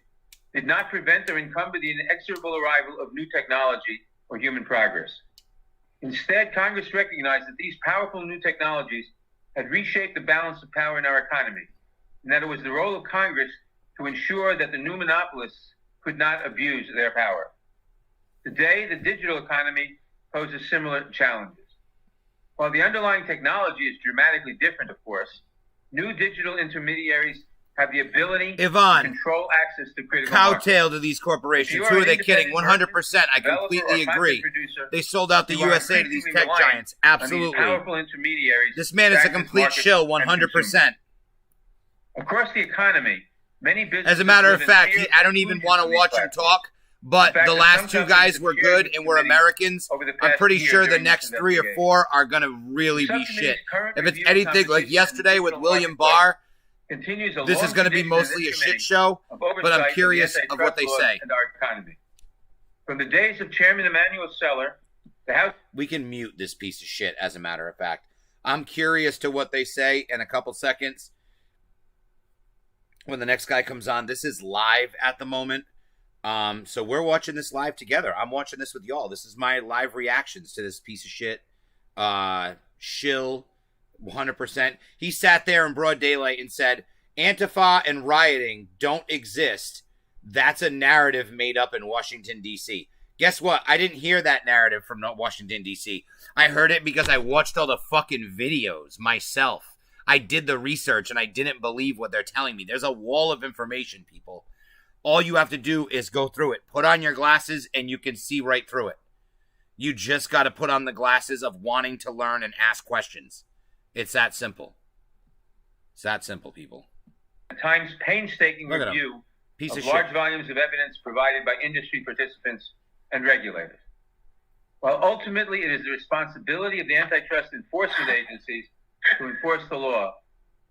did not prevent or encumber the inexorable arrival of new technology or human progress. Instead, Congress recognized that these powerful new technologies had reshaped the balance of power in our economy, and that it was the role of Congress to ensure that the new monopolists could not abuse their power. Today, the digital economy poses similar challenges. While the underlying technology is dramatically different, of course, new digital intermediaries have the ability Yvonne, to control access to critical markets. Cowtail to these corporations. Who are they kidding? 100%. I completely agree. They sold out the USA to these tech giants. Absolutely. Powerful intermediaries. This man is a complete shill, 100%. Across the economy, many businesses. As a matter of fact, I don't even want to watch him talk, but the last two guys were good and were Americans. I'm pretty sure the next 3 or 4 are going to really be shit. If it's anything like yesterday with William Barr, this is going to be mostly a shit show, but I'm curious of what they say. From the days of Chairman Emanuel Seller, the House. We can mute this piece of shit, as a matter of fact. I'm curious to what they say in a couple seconds when the next guy comes on. This is live at the moment. So we're watching this live together. I'm watching this with y'all. This is my live reactions to this piece of shit. Shill. 100%. He sat there in broad daylight and said, Antifa and rioting don't exist. That's a narrative made up in Washington, D.C. Guess what? I didn't hear that narrative from Washington, D.C. I heard it because I watched all the fucking videos myself. I did the research and I didn't believe what they're telling me. There's a wall of information, people. All you have to do is go through it. Put on your glasses and you can see right through it. You just got to put on the glasses of wanting to learn and ask questions. It's that simple. It's that simple, people. At times, painstaking review of large volumes of evidence provided by industry participants and regulators. While ultimately it is the responsibility of the antitrust enforcement agencies to enforce the law,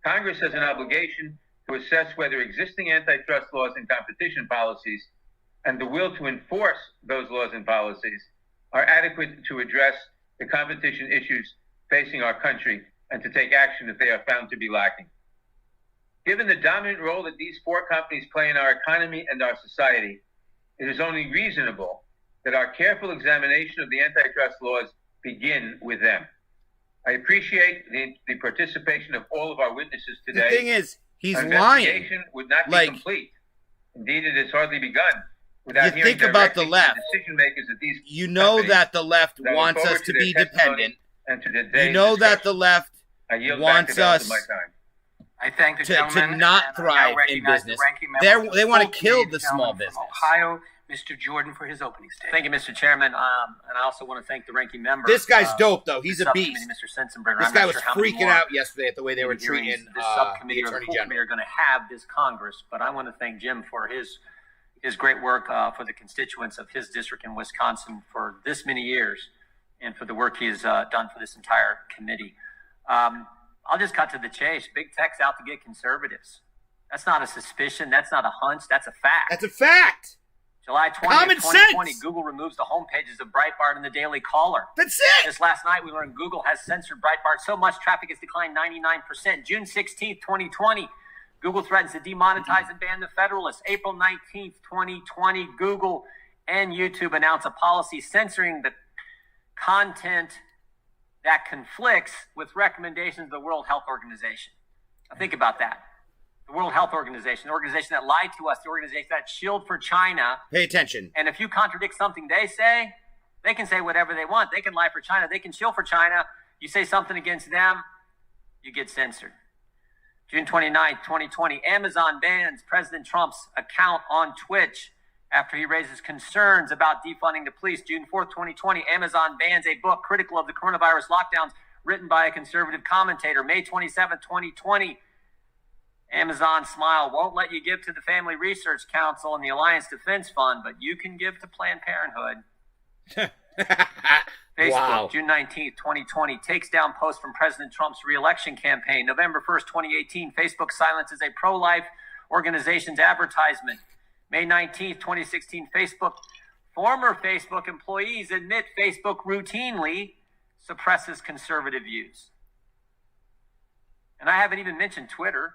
Congress has an obligation to assess whether existing antitrust laws and competition policies and the will to enforce those laws and policies are adequate to address the competition issues facing our country and to take action if they are found to be lacking. Given the dominant role that these 4 companies play in our economy and our society, it is only reasonable that our careful examination of the antitrust laws begin with them. I appreciate the participation of all of our witnesses today. The thing is, he's our lying. Investigation would not be complete. Indeed, it has hardly begun. Without you think about the left. Decision makers at these you know that the left wants us to be dependent. You know that the left wants us I thank the to not thrive in business. They want to kill the small business. Ohio, Mr. Jordan, for his opening statement. Thank you, Mr. Chairman. And I also want to thank the ranking member. This guy's dope, though. He's a beast. Mr. Sensenbrenner. This guy was freaking out yesterday at the way they were treating the subcommittee or the full committee are going to have this Congress. But I want to thank Jim for his great work for the constituents of his district in Wisconsin for this many years, and for the work he has done for this entire committee. I'll just cut to the chase. Big tech's out to get conservatives. That's not a suspicion. That's not a hunch. That's a fact. That's a fact. July 20th, 2020, Google removes the homepages of Breitbart and the Daily Caller. That's it. Just last night, we learned Google has censored Breitbart so much traffic has declined 99%. June 16th, 2020, Google threatens to demonetize and ban the Federalist. April 19th, 2020, Google and YouTube announce a policy censoring the content that conflicts with recommendations of the World Health Organization. Now think about that. The World Health Organization, the organization that lied to us, the organization that shilled for China. Pay attention. And if you contradict something they say, they can say whatever they want. They can lie for China. They can shill for China. You say something against them, you get censored. June 29th, 2020, Amazon bans President Trump's account on Twitch after he raises concerns about defunding the police. June 4th, 2020, Amazon bans a book critical of the coronavirus lockdowns written by a conservative commentator. May 27th, 2020, Amazon Smile won't let you give to the Family Research Council and the Alliance Defense Fund, but you can give to Planned Parenthood. Facebook, Wow. June 19th, 2020, takes down post from President Trump's re-election campaign. November 1st, 2018, Facebook silences a pro-life organization's advertisement. May 19th, 2016, former Facebook employees admit Facebook routinely suppresses conservative views. And I haven't even mentioned Twitter,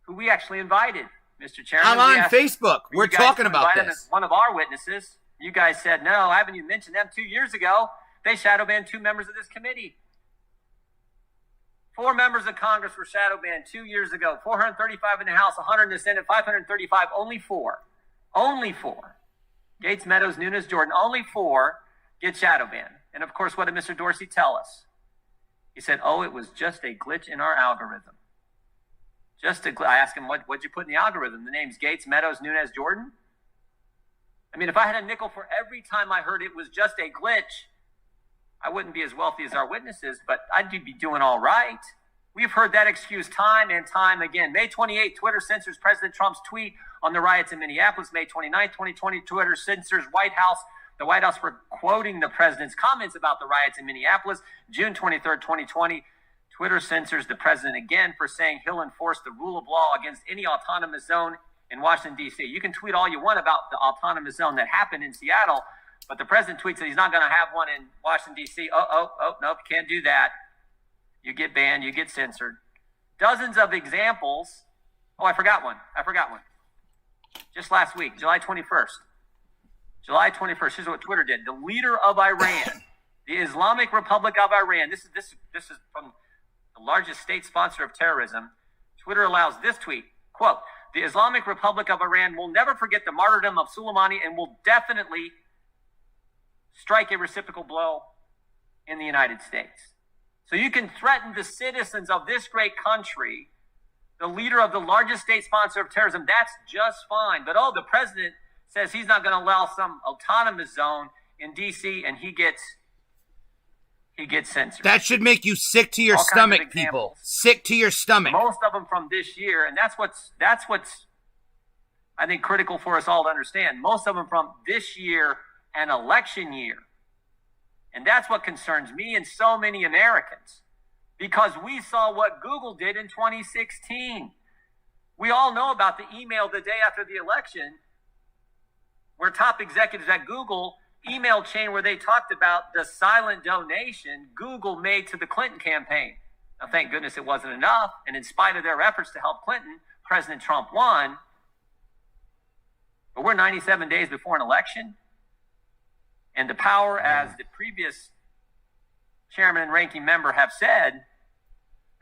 who we actually invited, Mr. Chairman. I'm on Facebook. We're you guys talking to about invite him this. as one of our witnesses. You guys said, no, I haven't even mentioned them. 2 years ago, they shadow banned 2 members of this committee. 4 members of Congress were shadow banned 2 years ago. 435 in the House, 100 in the Senate, 535, only 4. Only 4. Gates, Meadows, Nunes, Jordan, only 4 get shadow banned. And of course, what did Mr. Dorsey tell us? He said, oh, it was just a glitch in our algorithm. I asked him, what'd you put in the algorithm? The names Gates, Meadows, Nunes, Jordan? I mean, if I had a nickel for every time I heard it was just a glitch, I wouldn't be as wealthy as our witnesses, but I'd be doing all right. We've heard that excuse time and time again. May 28th, Twitter censors President Trump's tweet on the riots in Minneapolis. May 29th, 2020, Twitter censors the White House for quoting the president's comments about the riots in Minneapolis. June 23rd, 2020, Twitter censors the president again for saying he'll enforce the rule of law against any autonomous zone in Washington, D.C. You can tweet all you want about the autonomous zone that happened in Seattle, but the president tweets that he's not going to have one in Washington, D.C. Nope, can't do that. You get banned, you get censored. Dozens of examples. Oh, I forgot one. Just last week, July 21st. Here's what Twitter did. The leader of Iran, the Islamic Republic of Iran, this is from the largest state sponsor of terrorism. Twitter allows this tweet, quote, the Islamic Republic of Iran will never forget the martyrdom of Soleimani and will definitely strike a reciprocal blow in the United States. So you can threaten the citizens of this great country, the leader of the largest state sponsor of terrorism. That's just fine. But, the president says he's not going to allow some autonomous zone in D.C. and he gets censored. That should make you sick to your All kinds stomach, of people. examples. Sick to your stomach. Most of them from this year, and that's what's I think critical for us all to understand. Most of them from this year and election year. And that's what concerns me and so many Americans, because we saw what Google did in 2016. We all know about the email the day after the election where top executives at Google email chain where they talked about the silent donation Google made to the Clinton campaign. Now, thank goodness it wasn't enough. And in spite of their efforts to help Clinton, President Trump won. But we're 97 days before an election. And the power, as the previous chairman and ranking member have said,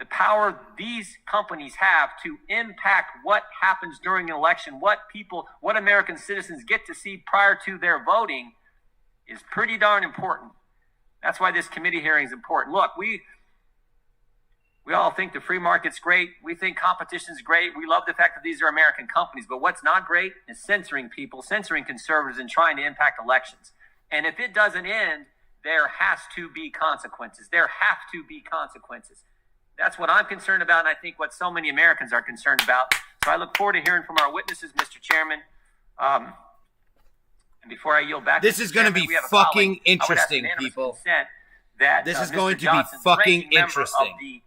the power these companies have to impact what happens during an election, what American citizens get to see prior to their voting is pretty darn important. That's why this committee hearing is important. Look, we all think the free market's great. We think competition's great. We love the fact that these are American companies. But what's not great is censoring people, censoring conservatives, and trying to impact elections. And if it doesn't end, there has to be consequences. There have to be consequences. That's what I'm concerned about, and I think what so many Americans are concerned about. So I look forward to hearing from our witnesses, Mr. Chairman. And before I yield back, This is going to be fucking interesting, people. This is going to be fucking interesting. Of the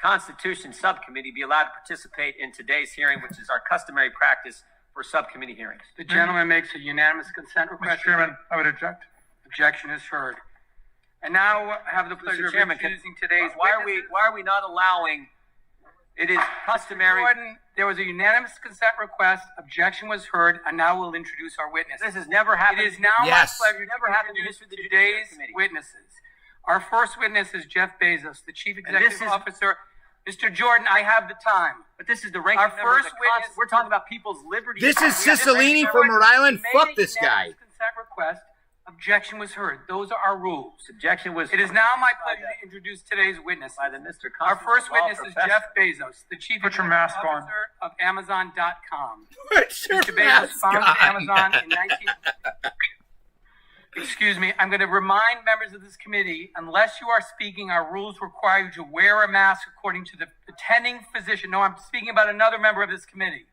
Constitution Subcommittee be allowed to participate in today's hearing, which is our customary practice for subcommittee hearings. The gentleman makes a unanimous consent request. Mr. Chairman, I would object. Objection is heard. And now I have the pleasure Mr. Chairman, of introducing today's why are we not allowing? It is customary. Jordan, there was a unanimous consent request. Objection was heard, and now we'll introduce our witnesses. This has never happened. It is now Yes. my pleasure Never to happened in the introduce history of the today's Judiciary Committee. witnesses. Our first witness is Jeff Bezos, the Chief Executive this is- Officer. Mr. Jordan, I have the time. But this is the ranking Our member of first the witness- We're talking about people's liberty. This is We have Cicilline ranking from member- Rhode Island. Made Fuck a this guy. unanimous consent request. Objection was heard. Those are our rules. Objection was. It is now my pleasure to introduce today's witnesses. by the Mr. Our first Constitutional law witness is professor. Jeff Bezos, the Chief Put your Executive mask on. Officer of Amazon.com. Put your Mr. Bezos mask founded on. Amazon in 19... Excuse me. I'm going to remind members of this committee, unless you are speaking, our rules require you to wear a mask according to the attending physician. No, I'm speaking about another member of this committee.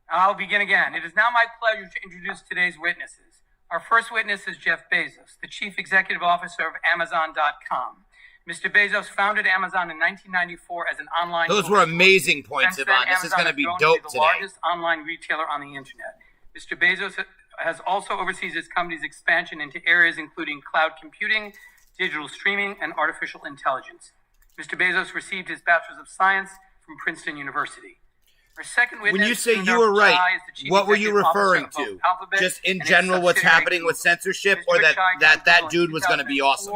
I'll begin again. It is now my pleasure to introduce today's witnesses. Our first witness is Jeff Bezos, the Chief Executive Officer of Amazon.com. Mr. Bezos founded Amazon in 1994 as an online. Those were amazing points, Yvonne. This is going to be dope today. The largest online retailer on the internet. Mr. Bezos has also oversees his company's expansion into areas including cloud computing, digital streaming, and artificial intelligence. Mr. Bezos received his Bachelor's of Science from Princeton University. Our second witness, when you say you were right, what were you referring to? Just in general, what's happening with censorship, or that dude was going to be awesome?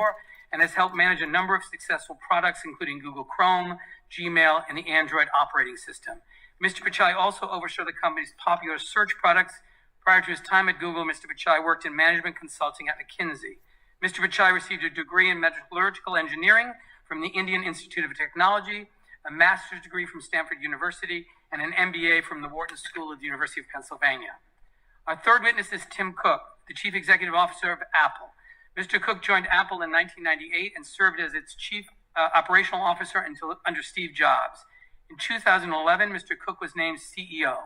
And has helped manage a number of successful products, including Google Chrome, Gmail, and the Android operating system. Mr. Pichai also oversaw the company's popular search products. Prior to his time at Google, Mr. Pichai worked in management consulting at McKinsey. Mr. Pichai received a degree in metallurgical engineering from the Indian Institute of Technology, a master's degree from Stanford University, and an MBA from the Wharton School of the University of Pennsylvania. Our third witness is Tim Cook, the Chief Executive Officer of Apple. Mr. Cook joined Apple in 1998 and served as its Chief Operational Officer until under Steve Jobs. In 2011, Mr. Cook was named CEO.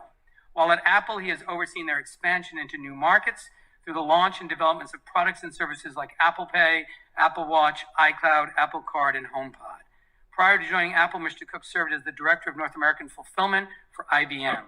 While at Apple, he has overseen their expansion into new markets through the launch and developments of products and services like Apple Pay, Apple Watch, iCloud, Apple Card, and HomePod. Prior to joining Apple, Mr. Cook served as the Director of North American Fulfillment for IBM.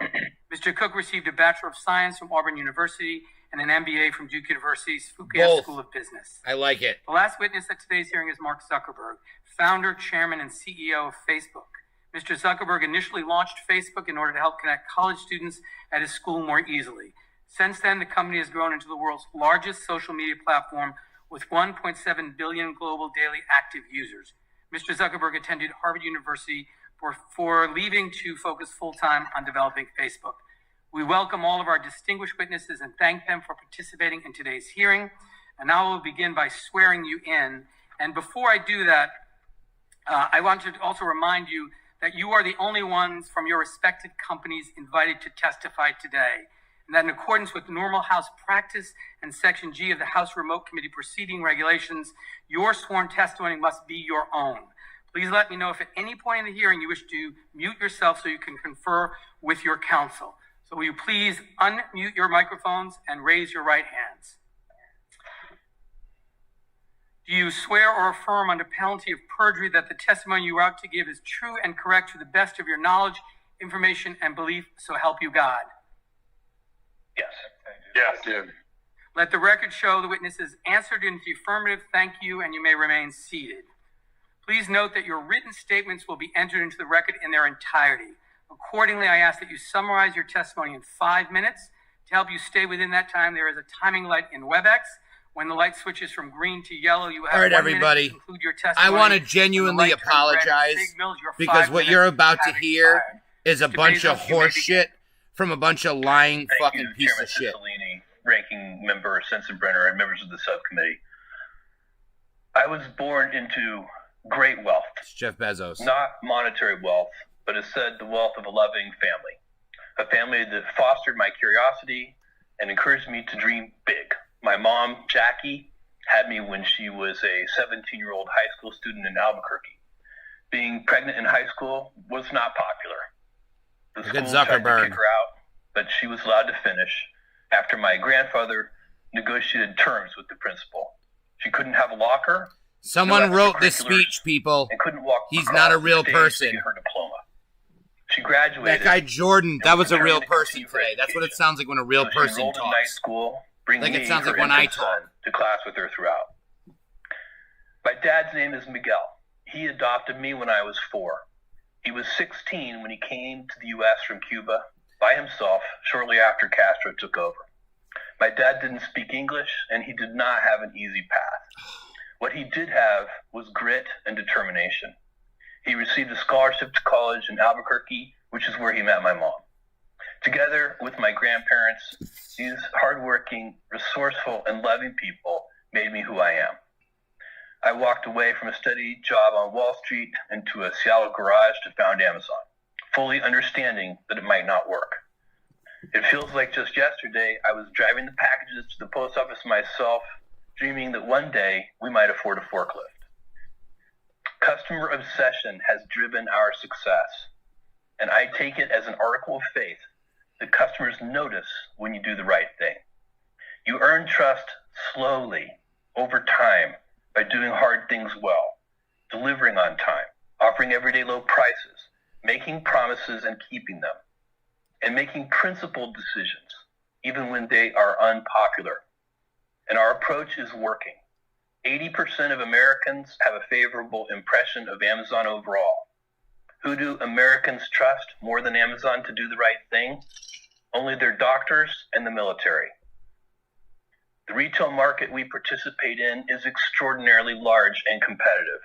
Mr. Cook received a Bachelor of Science from Auburn University and an MBA from Duke University's Fuqua School of Business. I like it. The last witness at today's hearing is Mark Zuckerberg, founder, chairman, and CEO of Facebook. Mr. Zuckerberg initially launched Facebook in order to help connect college students at his school more easily. Since then, the company has grown into the world's largest social media platform with 1.7 billion global daily active users. Mr. Zuckerberg attended Harvard University before leaving to focus full-time on developing Facebook. We welcome all of our distinguished witnesses and thank them for participating in today's hearing. And now we'll begin by swearing you in. And before I do that, I want to also remind you that you are the only ones from your respected companies invited to testify today. And that in accordance with normal House practice and Section G of the House Remote Committee Proceeding Regulations, your sworn testimony must be your own. Please let me know if at any point in the hearing you wish to mute yourself so you can confer with your counsel. So will you please unmute your microphones and raise your right hands? Do you swear or affirm under penalty of perjury that the testimony you are about to give is true and correct to the best of your knowledge, information, and belief, so help you God? Yes. Yes. Let the record show the witnesses answered in the affirmative. Thank you, and you may remain seated. Please note that your written statements will be entered into the record in their entirety. Accordingly, I ask that you summarize your testimony in 5 minutes. To help you stay within that time, there is a timing light in WebEx. When the light switches from green to yellow, you have all right, 1 everybody. minute to conclude your testimony. I want to genuinely apologize because what you're about to hear is a bunch of horse shit from a bunch of lying fucking piece of shit. Cicilline, ranking member Sensenbrenner, and members of the subcommittee. I was born into great wealth. It's Jeff Bezos. Not monetary wealth, but instead the wealth of a loving family. A family that fostered my curiosity and encouraged me to dream big. My mom, Jackie, had me when she was a 17-year-old high school student in Albuquerque. Being pregnant in high school was not popular. The Good school tried to Zuckerberg. kick her out, but she was allowed to finish after my grandfather negotiated terms with the principal. She couldn't have a locker. Someone wrote this speech, people. And couldn't walk He's across not a the real stage person. to get her diploma. She graduated. That guy Jordan, that was a real American person Consumer today. That's what it Education. sounds like when a real So person she enrolled in night talks. school, bringing Like it me, sounds like her when I infant talk. son, to class with her throughout. My dad's name is Miguel. He adopted me when I was 4. He was 16 when he came to the U.S. from Cuba by himself shortly after Castro took over. My dad didn't speak English, and he did not have an easy path. What he did have was grit and determination. He received a scholarship to college in Albuquerque, which is where he met my mom. Together with my grandparents, these hardworking, resourceful, and loving people made me who I am. I walked away from a steady job on Wall Street into a Seattle garage to found Amazon, fully understanding that it might not work. It feels like just yesterday I was driving the packages to the post office myself, dreaming that one day we might afford a forklift. Customer obsession has driven our success, and I take it as an article of faith that customers notice when you do the right thing. You earn trust slowly, over time, by doing hard things well, delivering on time, offering everyday low prices, making promises and keeping them, and making principled decisions, even when they are unpopular. And our approach is working. 80% of Americans have a favorable impression of Amazon overall. Who do Americans trust more than Amazon to do the right thing? Only their doctors and the military. The retail market we participate in is extraordinarily large and competitive.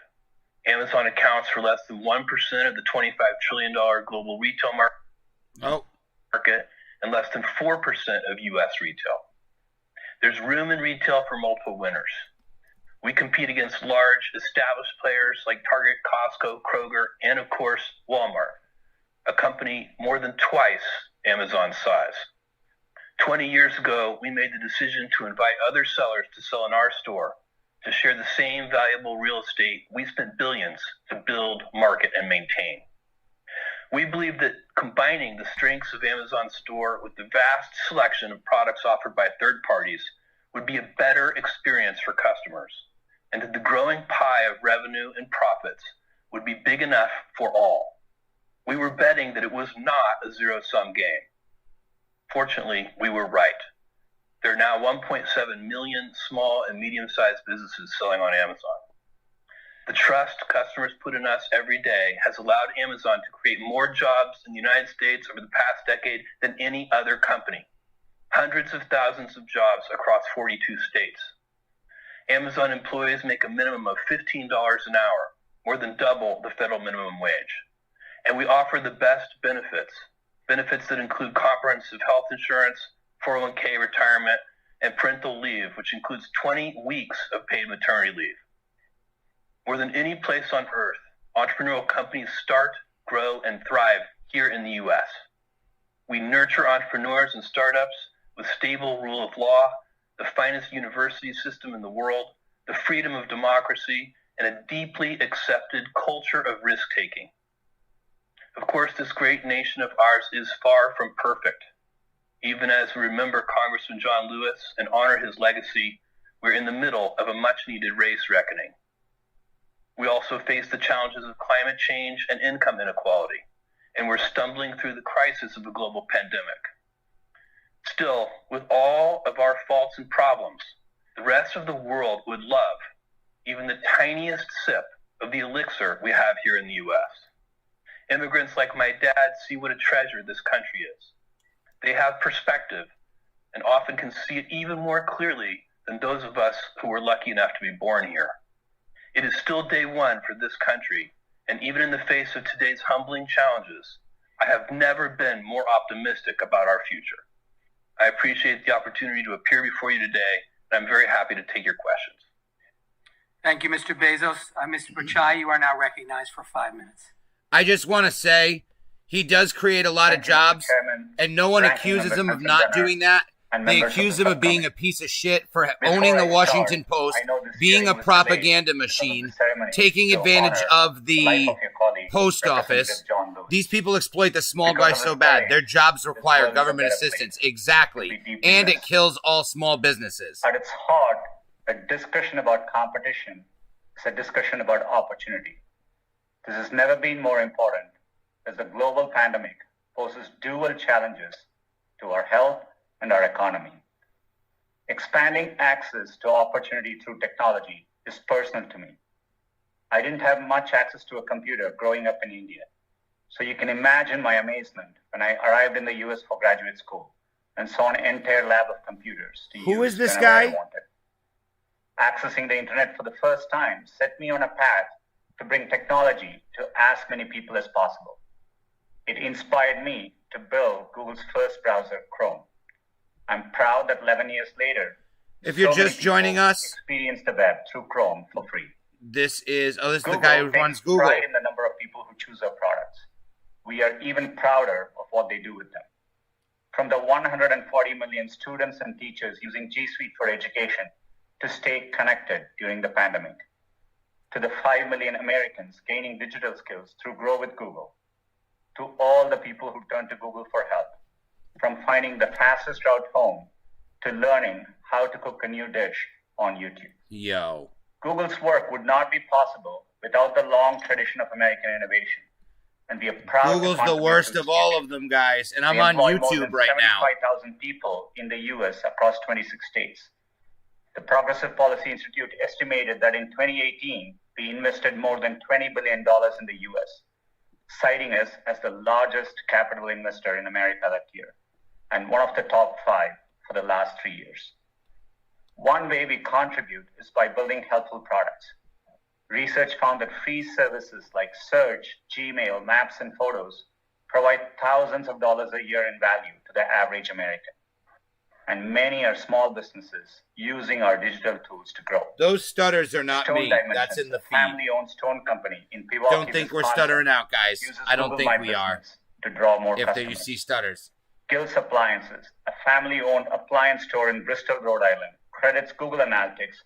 Amazon accounts for less than 1% of the $25 trillion global retail market and less than 4% of U.S. retail. There's room in retail for multiple winners. We compete against large, established players like Target, Costco, Kroger, and of course, Walmart, a company more than twice Amazon's size. 20 years ago, we made the decision to invite other sellers to sell in our store, to share the same valuable real estate we spent billions to build, market, and maintain. We believe that combining the strengths of Amazon's store with the vast selection of products offered by third parties would be a better experience for customers, and that the growing pie of revenue and profits would be big enough for all. We were betting that it was not a zero-sum game. Fortunately, we were right. There are now 1.7 million small and medium-sized businesses selling on Amazon. The trust customers put in us every day has allowed Amazon to create more jobs in the United States over the past decade than any other company. Hundreds of thousands of jobs across 42 states. Amazon employees make a minimum of $15 an hour, more than double the federal minimum wage. And we offer the best benefits that include comprehensive health insurance, 401k retirement, and parental leave, which includes 20 weeks of paid maternity leave. More than any place on earth, entrepreneurial companies start, grow, and thrive here in the U.S. We nurture entrepreneurs and startups with stable rule of law, the finest university system in the world, the freedom of democracy, and a deeply accepted culture of risk-taking. Of course, this great nation of ours is far from perfect. Even as we remember Congressman John Lewis and honor his legacy, we're in the middle of a much-needed race reckoning. We also face the challenges of climate change and income inequality, and we're stumbling through the crisis of a global pandemic. Still, with all of our faults and problems, the rest of the world would love even the tiniest sip of the elixir we have here in the U.S. Immigrants like my dad see what a treasure this country is. They have perspective and often can see it even more clearly than those of us who were lucky enough to be born here. It is still day one for this country, and even in the face of today's humbling challenges, I have never been more optimistic about our future. I appreciate the opportunity to appear before you today, and I'm very happy to take your questions. Thank you, Mr. Bezos. Mr. Pichai, you are now recognized for 5 minutes. I just want to say he does create a lot of jobs, and no one accuses him of not doing that. They accuse him of being a piece of shit for owning the Washington Post, being a propaganda machine, taking advantage of the post office. These people exploit the small guy so bad. Their jobs require government assistance. Exactly. And it kills all small businesses. At its heart, a discussion about competition is a discussion about opportunity. This has never been more important as the global pandemic poses dual challenges to our health and our economy. Expanding access to opportunity through technology is personal to me. I didn't have much access to a computer growing up in India, so you can imagine my amazement when I arrived in the US for graduate school and saw an entire lab of computers to use. Who is this whenever guy? I wanted. Accessing the internet for the first time set me on a path to bring technology to as many people as possible. It inspired me to build Google's first browser, Chrome. I'm proud that 11 years later, if you're just joining us, experience the web through Chrome for free. This is the guy who runs Google. Pride in the number of people who choose our products. We are even prouder of what they do with them. From the 140 million students and teachers using G Suite for education to stay connected during the pandemic, to the 5 million Americans gaining digital skills through Grow with Google, to all the people who turn to Google for help, from finding the fastest route home to learning how to cook a new dish on YouTube. Yo. Google's work would not be possible without the long tradition of American innovation. And we are proud to Google's the contribute worst to of its all mission. of them, guys, and I'm We on employ more YouTube than right now. 75,000 people in the U.S. across 26 states. The Progressive Policy Institute estimated that in 2018, we invested more than $20 billion in the U.S., citing us as the largest capital investor in America that year, and one of the top 5 for the last 3 years. One way we contribute is by building helpful products. Research found that free services like search, Gmail, Maps, and Photos provide thousands of dollars a year in value to the average American. And many are small businesses using our digital tools to grow. Those stutters are not Stone me. Dimensions, That's in the a feed. family-owned stone company in Pewaukee, Don't think we're Wisconsin, stuttering out, guys. uses I don't Google think My we are. Business to draw more If customers. you see stutters. Gills Appliances, a family-owned appliance store in Bristol, Rhode Island, credits Google Analytics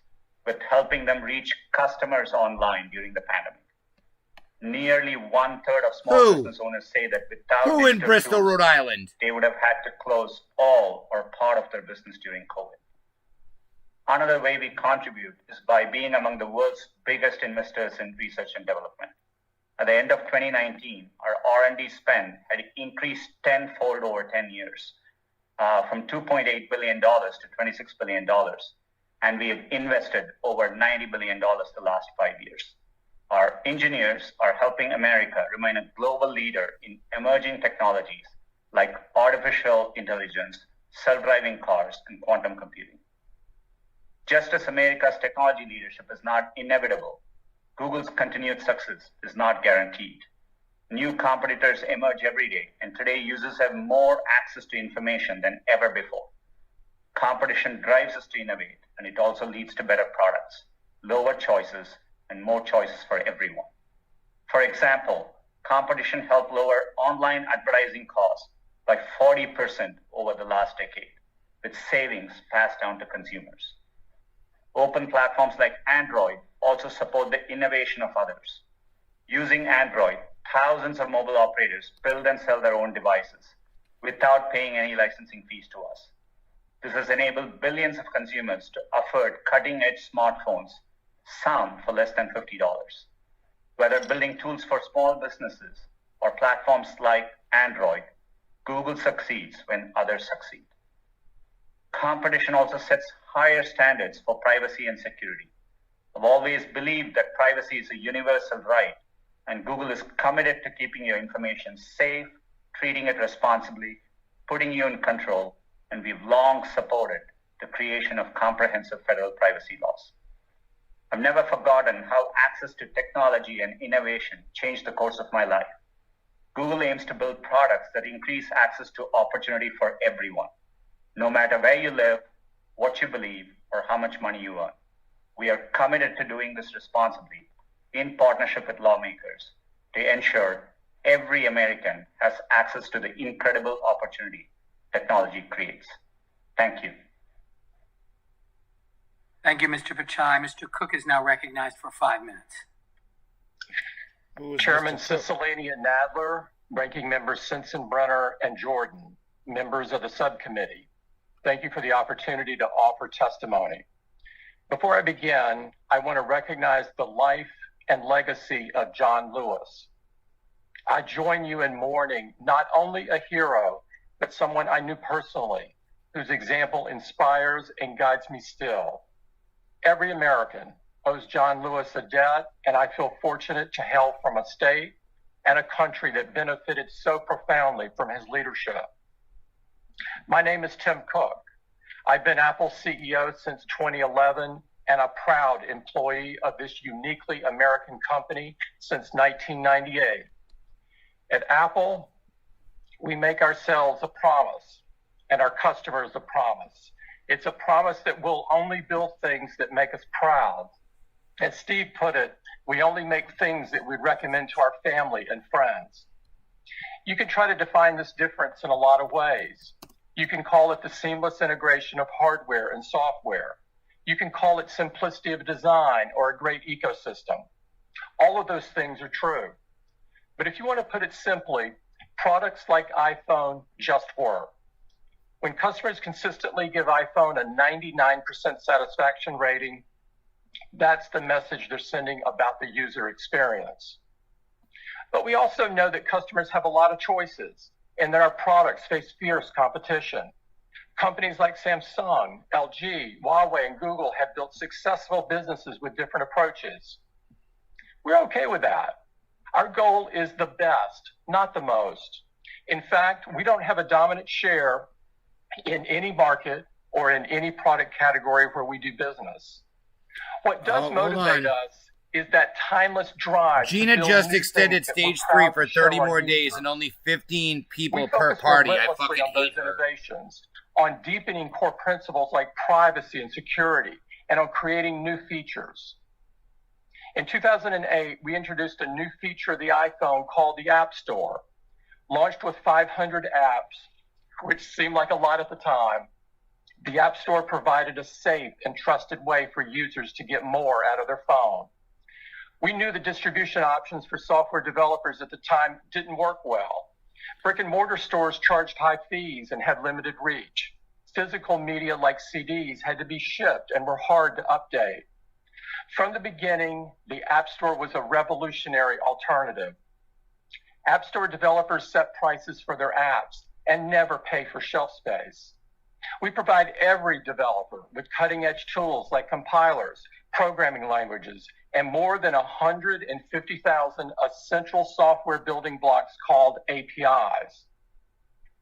with helping them reach customers online during the pandemic. Nearly 1/3 of small business owners say that without Who in digital Bristol, tools, Rhode Island? they would have had to close all or part of their business during COVID. Another way we contribute is by being among the world's biggest investors in research and development. At the end of 2019, our R&D spend had increased tenfold over 10 years, from $2.8 billion to $26 billion. And we have invested over $90 billion the last 5 years. Our engineers are helping America remain a global leader in emerging technologies like artificial intelligence, self-driving cars, and quantum computing. Just as America's technology leadership is not inevitable, Google's continued success is not guaranteed. New competitors emerge every day, and today users have more access to information than ever before. Competition drives us to innovate, and it also leads to better products, lower choices, and more choices for everyone. For example, competition helped lower online advertising costs by 40% over the last decade, with savings passed down to consumers. Open platforms like Android also support the innovation of others. Using Android, thousands of mobile operators build and sell their own devices without paying any licensing fees to us. This has enabled billions of consumers to afford cutting-edge smartphones, some for less than $50. Whether building tools for small businesses or platforms like Android, Google succeeds when others succeed. Competition also sets higher standards for privacy and security. I've always believed that privacy is a universal right, and Google is committed to keeping your information safe, treating it responsibly, putting you in control, and we've long supported the creation of comprehensive federal privacy laws. I've never forgotten how access to technology and innovation changed the course of my life. Google aims to build products that increase access to opportunity for everyone, no matter where you live, what you believe, or how much money you earn. We are committed to doing this responsibly in partnership with lawmakers to ensure every American has access to the incredible opportunity technology creates. Thank you. Thank you, Mr. Pichai. Mr. Cook is now recognized for 5 minutes. Chairman Cicilline and Nadler, Ranking Members Sensenbrenner and Jordan, members of the subcommittee, thank you for the opportunity to offer testimony. Before I begin, I want to recognize the life and legacy of John Lewis. I join you in mourning not only a hero, but someone I knew personally, whose example inspires and guides me still. Every American owes John Lewis a debt, and I feel fortunate to hail from a state and a country that benefited so profoundly from his leadership. My name is Tim Cook. I've been Apple CEO since 2011 and a proud employee of this uniquely American company since 1998. At Apple, we make ourselves a promise and our customers a promise. It's a promise that we'll only build things that make us proud. As Steve put it, we only make things that we recommend to our family and friends. You can try to define this difference in a lot of ways. You can call it the seamless integration of hardware and software. You can call it simplicity of design or a great ecosystem. All of those things are true. But if you want to put it simply, products like iPhone just work. When customers consistently give iPhone a 99% satisfaction rating, that's the message they're sending about the user experience. But we also know that customers have a lot of choices and that our products face fierce competition. Companies like Samsung, LG, Huawei, and Google have built successful businesses with different approaches. We're okay with that. Our goal is the best, not the most. In fact, we don't have a dominant share in any market or in any product category where we do business. What does motivate us is that timeless drive. Gina just extended stage 3 for 30 more days and only 15 people per party. I fucking hate her. Innovations, on deepening core principles like privacy and security, and on creating new features. In 2008, we introduced a new feature of the iPhone called the App Store. Launched with 500 apps, which seemed like a lot at the time, the App Store provided a safe and trusted way for users to get more out of their phone. We knew the distribution options for software developers at the time didn't work well. Brick and mortar stores charged high fees and had limited reach. Physical media like CDs had to be shipped and were hard to update. From the beginning, the App Store was a revolutionary alternative. App Store developers set prices for their apps and never pay for shelf space. We provide every developer with cutting-edge tools like compilers, programming languages, and more than 150,000 essential software building blocks called APIs.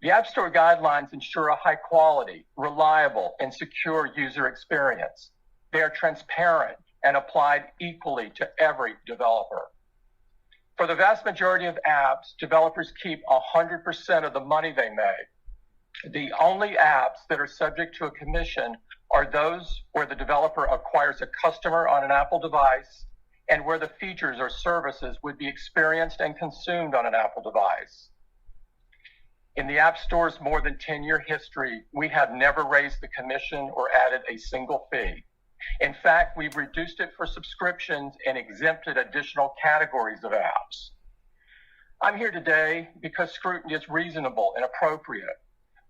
The App Store guidelines ensure a high-quality, reliable, and secure user experience. They are transparent and applied equally to every developer. For the vast majority of apps, developers keep 100% of the money they make. The only apps that are subject to a commission are those where the developer acquires a customer on an Apple device and where the features or services would be experienced and consumed on an Apple device. In the App Store's more than 10-year history, we have never raised the commission or added a single fee. In fact, we've reduced it for subscriptions and exempted additional categories of apps. I'm here today because scrutiny is reasonable and appropriate.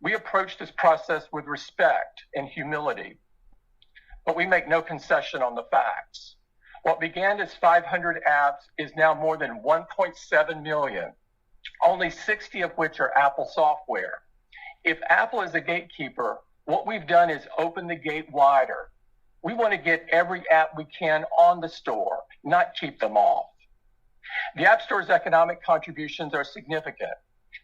We approach this process with respect and humility, but we make no concession on the facts. What began as 500 apps is now more than 1.7 million, only 60 of which are Apple software. If Apple is a gatekeeper, what we've done is open the gate wider. We want to get every app we can on the store, not keep them off. The App Store's economic contributions are significant.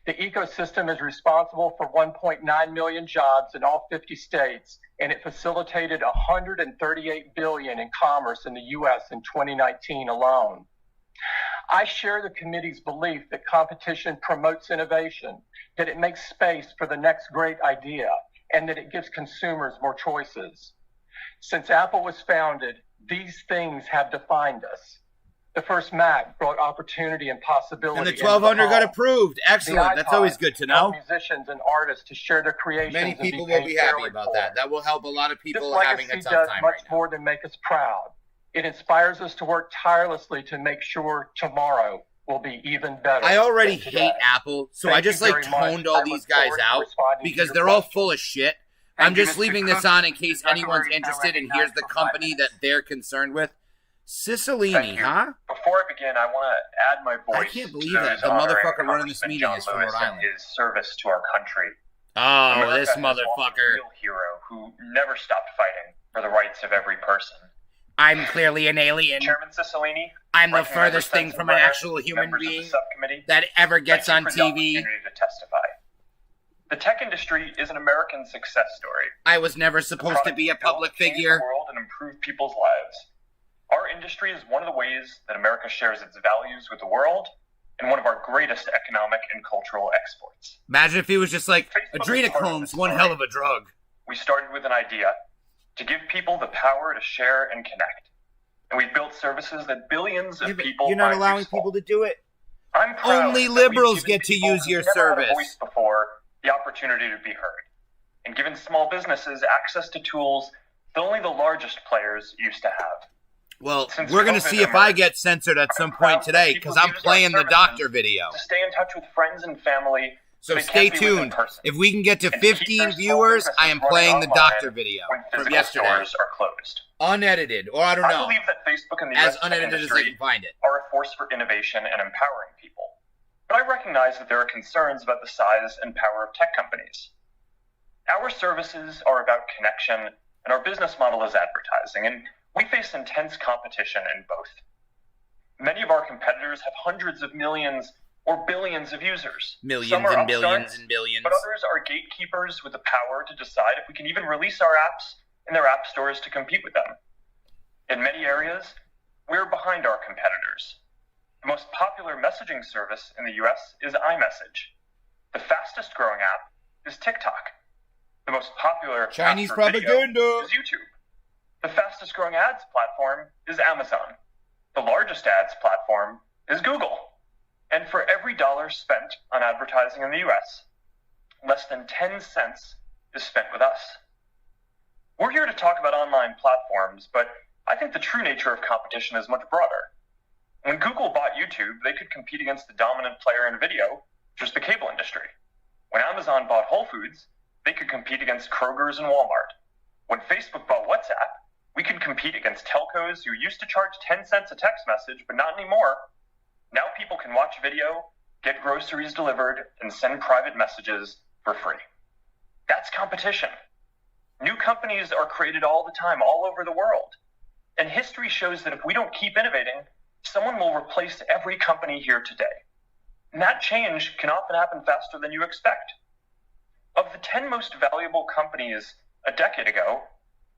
The ecosystem is responsible for 1.9 million jobs in all 50 states, and it facilitated $138 billion in commerce in the U.S. in 2019 alone. I share the committee's belief that competition promotes innovation, that it makes space for the next great idea, and that it gives consumers more choices. Since Apple was founded, these things have defined us. The first Mac brought opportunity and possibility. And the 1200 got approved. Excellent. That's always good to know. Musicians and artists to share their creations. Many people will be happy about that. That will help a lot of people having a tough time right now. This legacy does much more than make us proud. It inspires us to work tirelessly to make sure tomorrow will be even better. I already hate Apple, so I just toned all these guys out because they're all full of shit. I'm just leaving this on in case anyone's interested, and here's the company that they're concerned with. Cicilline, huh? Before I begin, I want to add my voice. I can't believe that. The motherfucker running this meeting is from Rhode Island. His service to our country. Oh, America this motherfucker. A real hero who never stopped fighting for the rights of every person. I'm clearly an alien. Chairman Cicilline. I'm the furthest thing from an actual human being that ever gets on TV. To testify. The tech industry is an American success story. I was never supposed to be a public figure. The world and improve people's lives. Our industry is one of the ways that America shares its values with the world and one of our greatest economic and cultural exports. Imagine if he was just like, adrenochrome's one hell of a drug. We started with an idea to give people the power to share and connect. And we've built services that billions of people You're not find allowing useful. people to do it. I'm proud Only that liberals we've given get to people use your who never had a service. voice before the opportunity to be heard, and given small businesses access to tools that only the largest players used to have. Well, Since we're going to COVID, see if I get censored at some point today, because I'm playing the doctor video. To stay in touch with friends and family So They stay can't be with in tuned. person. If we can get to And keep 15 their small viewers, I am businesses playing the running doctor online video when from physical yesterday. stores are closed. Unedited, or I don't I know. believe that Facebook and the As US tech unedited as they industry can find it. are a force for innovation and empowering people. But I recognize that there are concerns about the size and power of tech companies. Our services are about connection, and our business model is advertising, and we face intense competition in both. Many of our competitors have hundreds of millions or billions of users. Millions Some are and billions upstarts, and billions. but others are gatekeepers with the power to decide if we can even release our apps in their app stores to compete with them. In many areas, we're behind our competitors. The most popular messaging service in the US is iMessage. The fastest growing app is TikTok. The most popular Chinese app for video propaganda. is YouTube. The fastest growing ads platform is Amazon. The largest ads platform is Google. And for every dollar spent on advertising in the US, less than 10 cents is spent with us. We're here to talk about online platforms, but I think the true nature of competition is much broader. When Google bought YouTube, they could compete against the dominant player in video, which was the cable industry. When Amazon bought Whole Foods, they could compete against Kroger's and Walmart. When Facebook bought WhatsApp, we could compete against telcos who used to charge 10 cents a text message, but not anymore. Now people can watch video, get groceries delivered, and send private messages for free. That's competition. New companies are created all the time, all over the world. And history shows that if we don't keep innovating, someone will replace every company here today. And that change can often happen faster than you expect. Of the 10 most valuable companies a decade ago,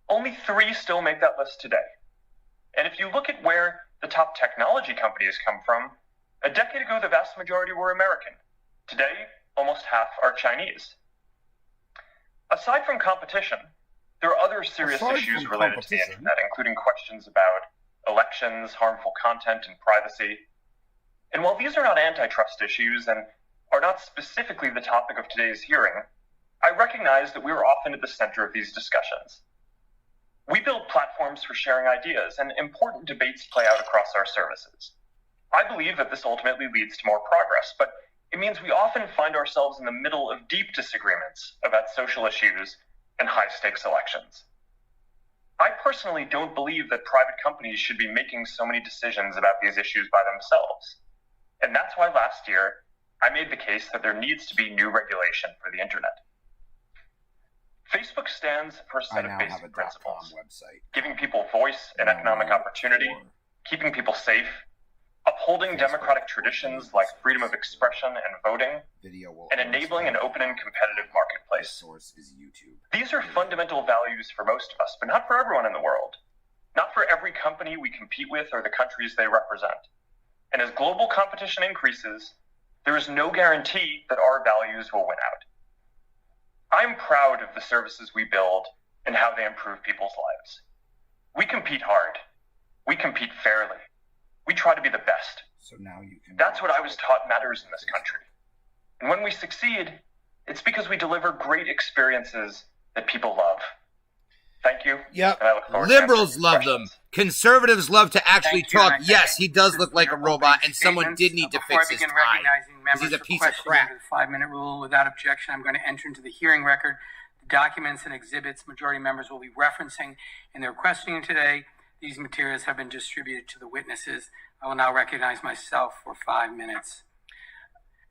only 3 still make that list today. And if you look at where the top technology companies come from, a decade ago the vast majority were American. Today, almost half are Chinese. Aside from competition, there are other serious issues related to the internet, including questions about elections, harmful content, and privacy. And while these are not antitrust issues and are not specifically the topic of today's hearing, I recognize that we are often at the center of these discussions. We build platforms for sharing ideas, and important debates play out across our services. I believe that this ultimately leads to more progress, but it means we often find ourselves in the middle of deep disagreements about social issues and high-stakes elections. I personally don't believe that private companies should be making so many decisions about these issues by themselves. And that's why last year, I made the case that there needs to be new regulation for the internet. Facebook stands for a set of basic principles, giving people voice and economic opportunity, keeping people safe, upholding democratic traditions like freedom of expression and voting, and enabling an open and competitive marketplace. These are fundamental values for most of us, but not for everyone in the world. Not for every company we compete with or the countries they represent. And as global competition increases, there is no guarantee that our values will win out. I'm proud of the services we build and how they improve people's lives. We compete hard. We compete fairly. We try to be the best. So now you can. That's what I was taught matters in this country. And when we succeed, it's because we deliver great experiences that people love. Thank you. Yep. And I look forward Liberals to love them. Conservatives love to actually Thank you, talk. and I Yes, think he does this look is like a your robot, opening and someone statements. did need to Before fix I his begin tie. recognizing 'Cause members he's a for piece of questions crap. under the 5-minute rule, without objection, I'm going to enter into the hearing record the documents and exhibits majority members will be referencing in their questioning today. These materials have been distributed to the witnesses. I will now recognize myself for 5 minutes.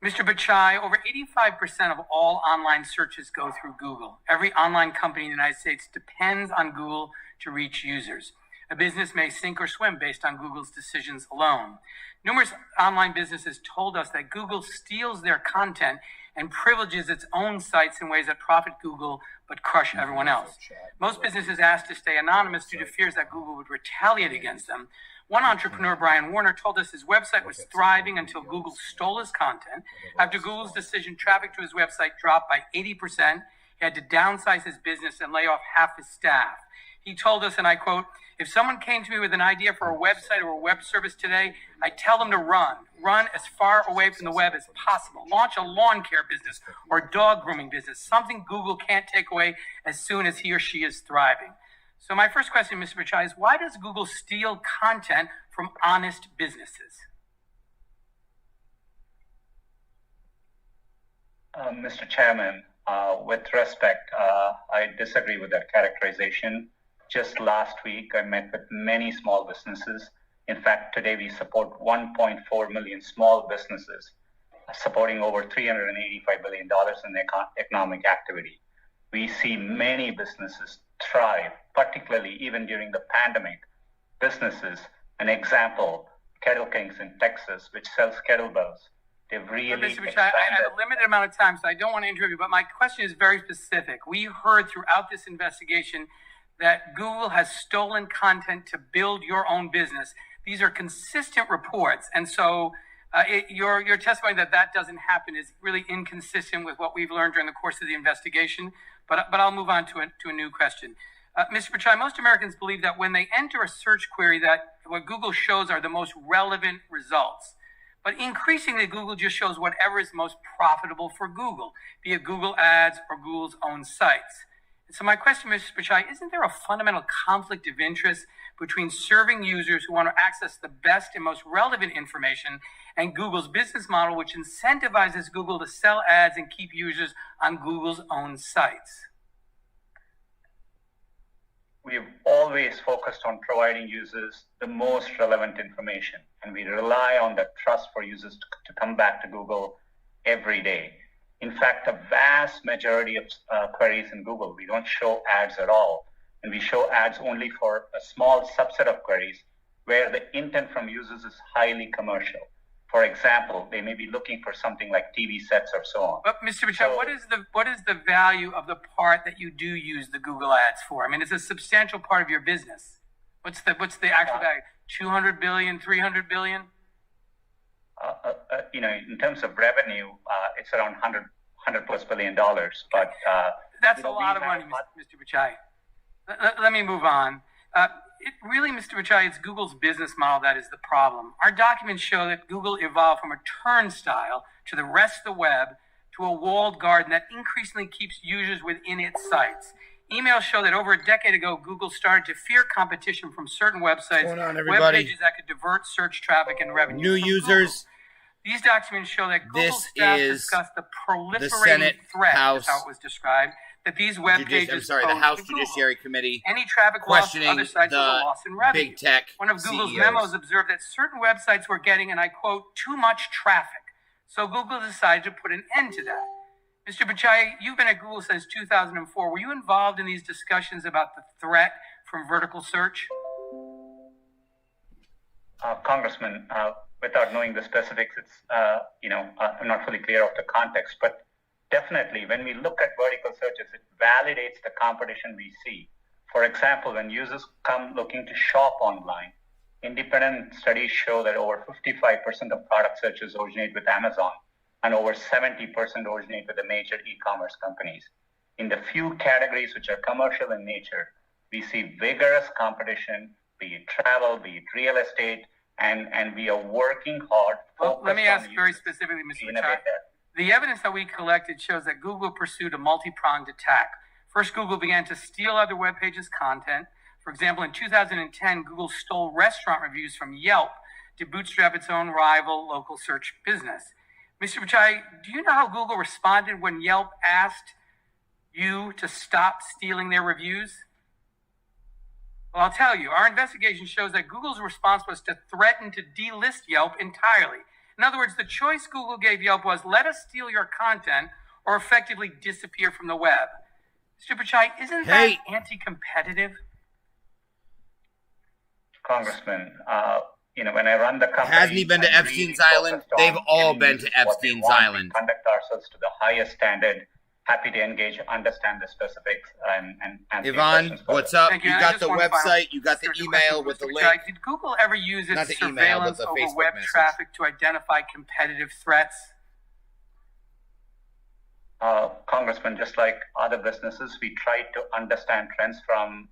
Mr. Bachai, over 85% of all online searches go through Google. Every online company in the United States depends on Google to reach users. A business may sink or swim based on Google's decisions alone. Numerous online businesses told us that Google steals their content and privileges its own sites in ways that profit Google but crush everyone else. Most businesses asked to stay anonymous due to fears that Google would retaliate against them. One entrepreneur, Brian Warner, told us his website was thriving until Google stole his content. After Google's decision, traffic to his website dropped by 80%. He had to downsize his business and lay off half his staff. He told us, and I quote, "If someone came to me with an idea for a website or a web service today, I tell them to run as far away from the web as possible. Launch a lawn care business or dog grooming business, something Google can't take away as soon as he or she is thriving." So my first question, Mr. Bachai, is why does Google steal content from honest businesses? Mr. Chairman, with respect, I disagree with that characterization. Just last week, I met with many small businesses. In fact, today we support 1.4 million small businesses, supporting over $385 billion in economic activity. We see many businesses thrive, particularly even during the pandemic. Businesses, an example, Kettle Kings in Texas, which sells kettlebells. They've really Mr. Pichai, I have a limited amount of time, so I don't want to interrupt you, but my question is very specific. We heard throughout this investigation that Google has stolen content to build your own business. These are consistent reports, and so your testimony that doesn't happen is really inconsistent with what we've learned during the course of the investigation. But I'll move on to a new question. Mr. Pichai, most Americans believe that when they enter a search query, that what Google shows are the most relevant results. But increasingly, Google just shows whatever is most profitable for Google, be it Google Ads or Google's own sites. And so my question, Mr. Pichai, isn't there a fundamental conflict of interest between serving users who want to access the best and most relevant information and Google's business model, which incentivizes Google to sell ads and keep users on Google's own sites? We've always focused on providing users the most relevant information, and we rely on the trust for users to come back to Google every day. In fact, the vast majority of queries in Google, we don't show ads at all, and we show ads only for a small subset of queries where the intent from users is highly commercial. For example, they may be looking for something like TV sets or so on. But Mr. Pichai, what is the value of the part that you do use the Google Ads for? I mean, it's a substantial part of your business. What's the actual value? 200 billion, 300 billion? In terms of revenue, it's around 100 plus $100 billion. But that's a lot of money, Mr. Pichai. Let me move on. Mr. Pichai, it's Google's business model that is the problem. Our documents show that Google evolved from a turnstile to the rest of the web to a walled garden that increasingly keeps users within its sites. Emails show that over a decade ago, Google started to fear competition from certain websites, web pages that could divert search traffic and revenue. New users. Google. These documents show that Google staff discussed the proliferating threat, that's how it was described, that these web pages the House Judiciary Committee any traffic loss to other sites was a loss in revenue. Big tech One of Google's CEOs. memos observed that certain websites were getting, and I quote, too much traffic. So Google decided to put an end to that. Mr. Pichai, you've been at Google since 2004. Were you involved in these discussions about the threat from vertical search? Congressman, without knowing the specifics, it's I'm not fully clear of the context, but definitely when we look at vertical searches, it validates the competition we see. For example, when users come looking to shop online, independent studies show that over 55% of product searches originate with Amazon and over 70% originate with the major e-commerce companies. In the few categories which are commercial in nature, we see vigorous competition, be it travel, be it real estate, and we are working hard. Well, let me ask very specifically, Mr. Pichai. The evidence that we collected shows that Google pursued a multi-pronged attack. First, Google began to steal other web pages' content. For example, in 2010, Google stole restaurant reviews from Yelp to bootstrap its own rival local search business. Mr. Pichai, do you know how Google responded when Yelp asked you to stop stealing their reviews? Well, I'll tell you, our investigation shows that Google's response was to threaten to delist Yelp entirely. In other words, the choice Google gave Yelp was let us steal your content or effectively disappear from the web. Mr. Pichai, isn't that anti-competitive? Congressman, when I run the company... Hasn't he been to Epstein's Island? They've all been to Epstein's Island. We conduct ourselves to the highest standard. Happy to engage, understand the specifics, and answer Yvonne, what's up? You got the website, you got the Search email question, with the Mr. link. Pichai, did Google ever use Not its the email, but surveillance the over Facebook web message. traffic to identify competitive threats? Congressman, just like other businesses, we try to understand trends from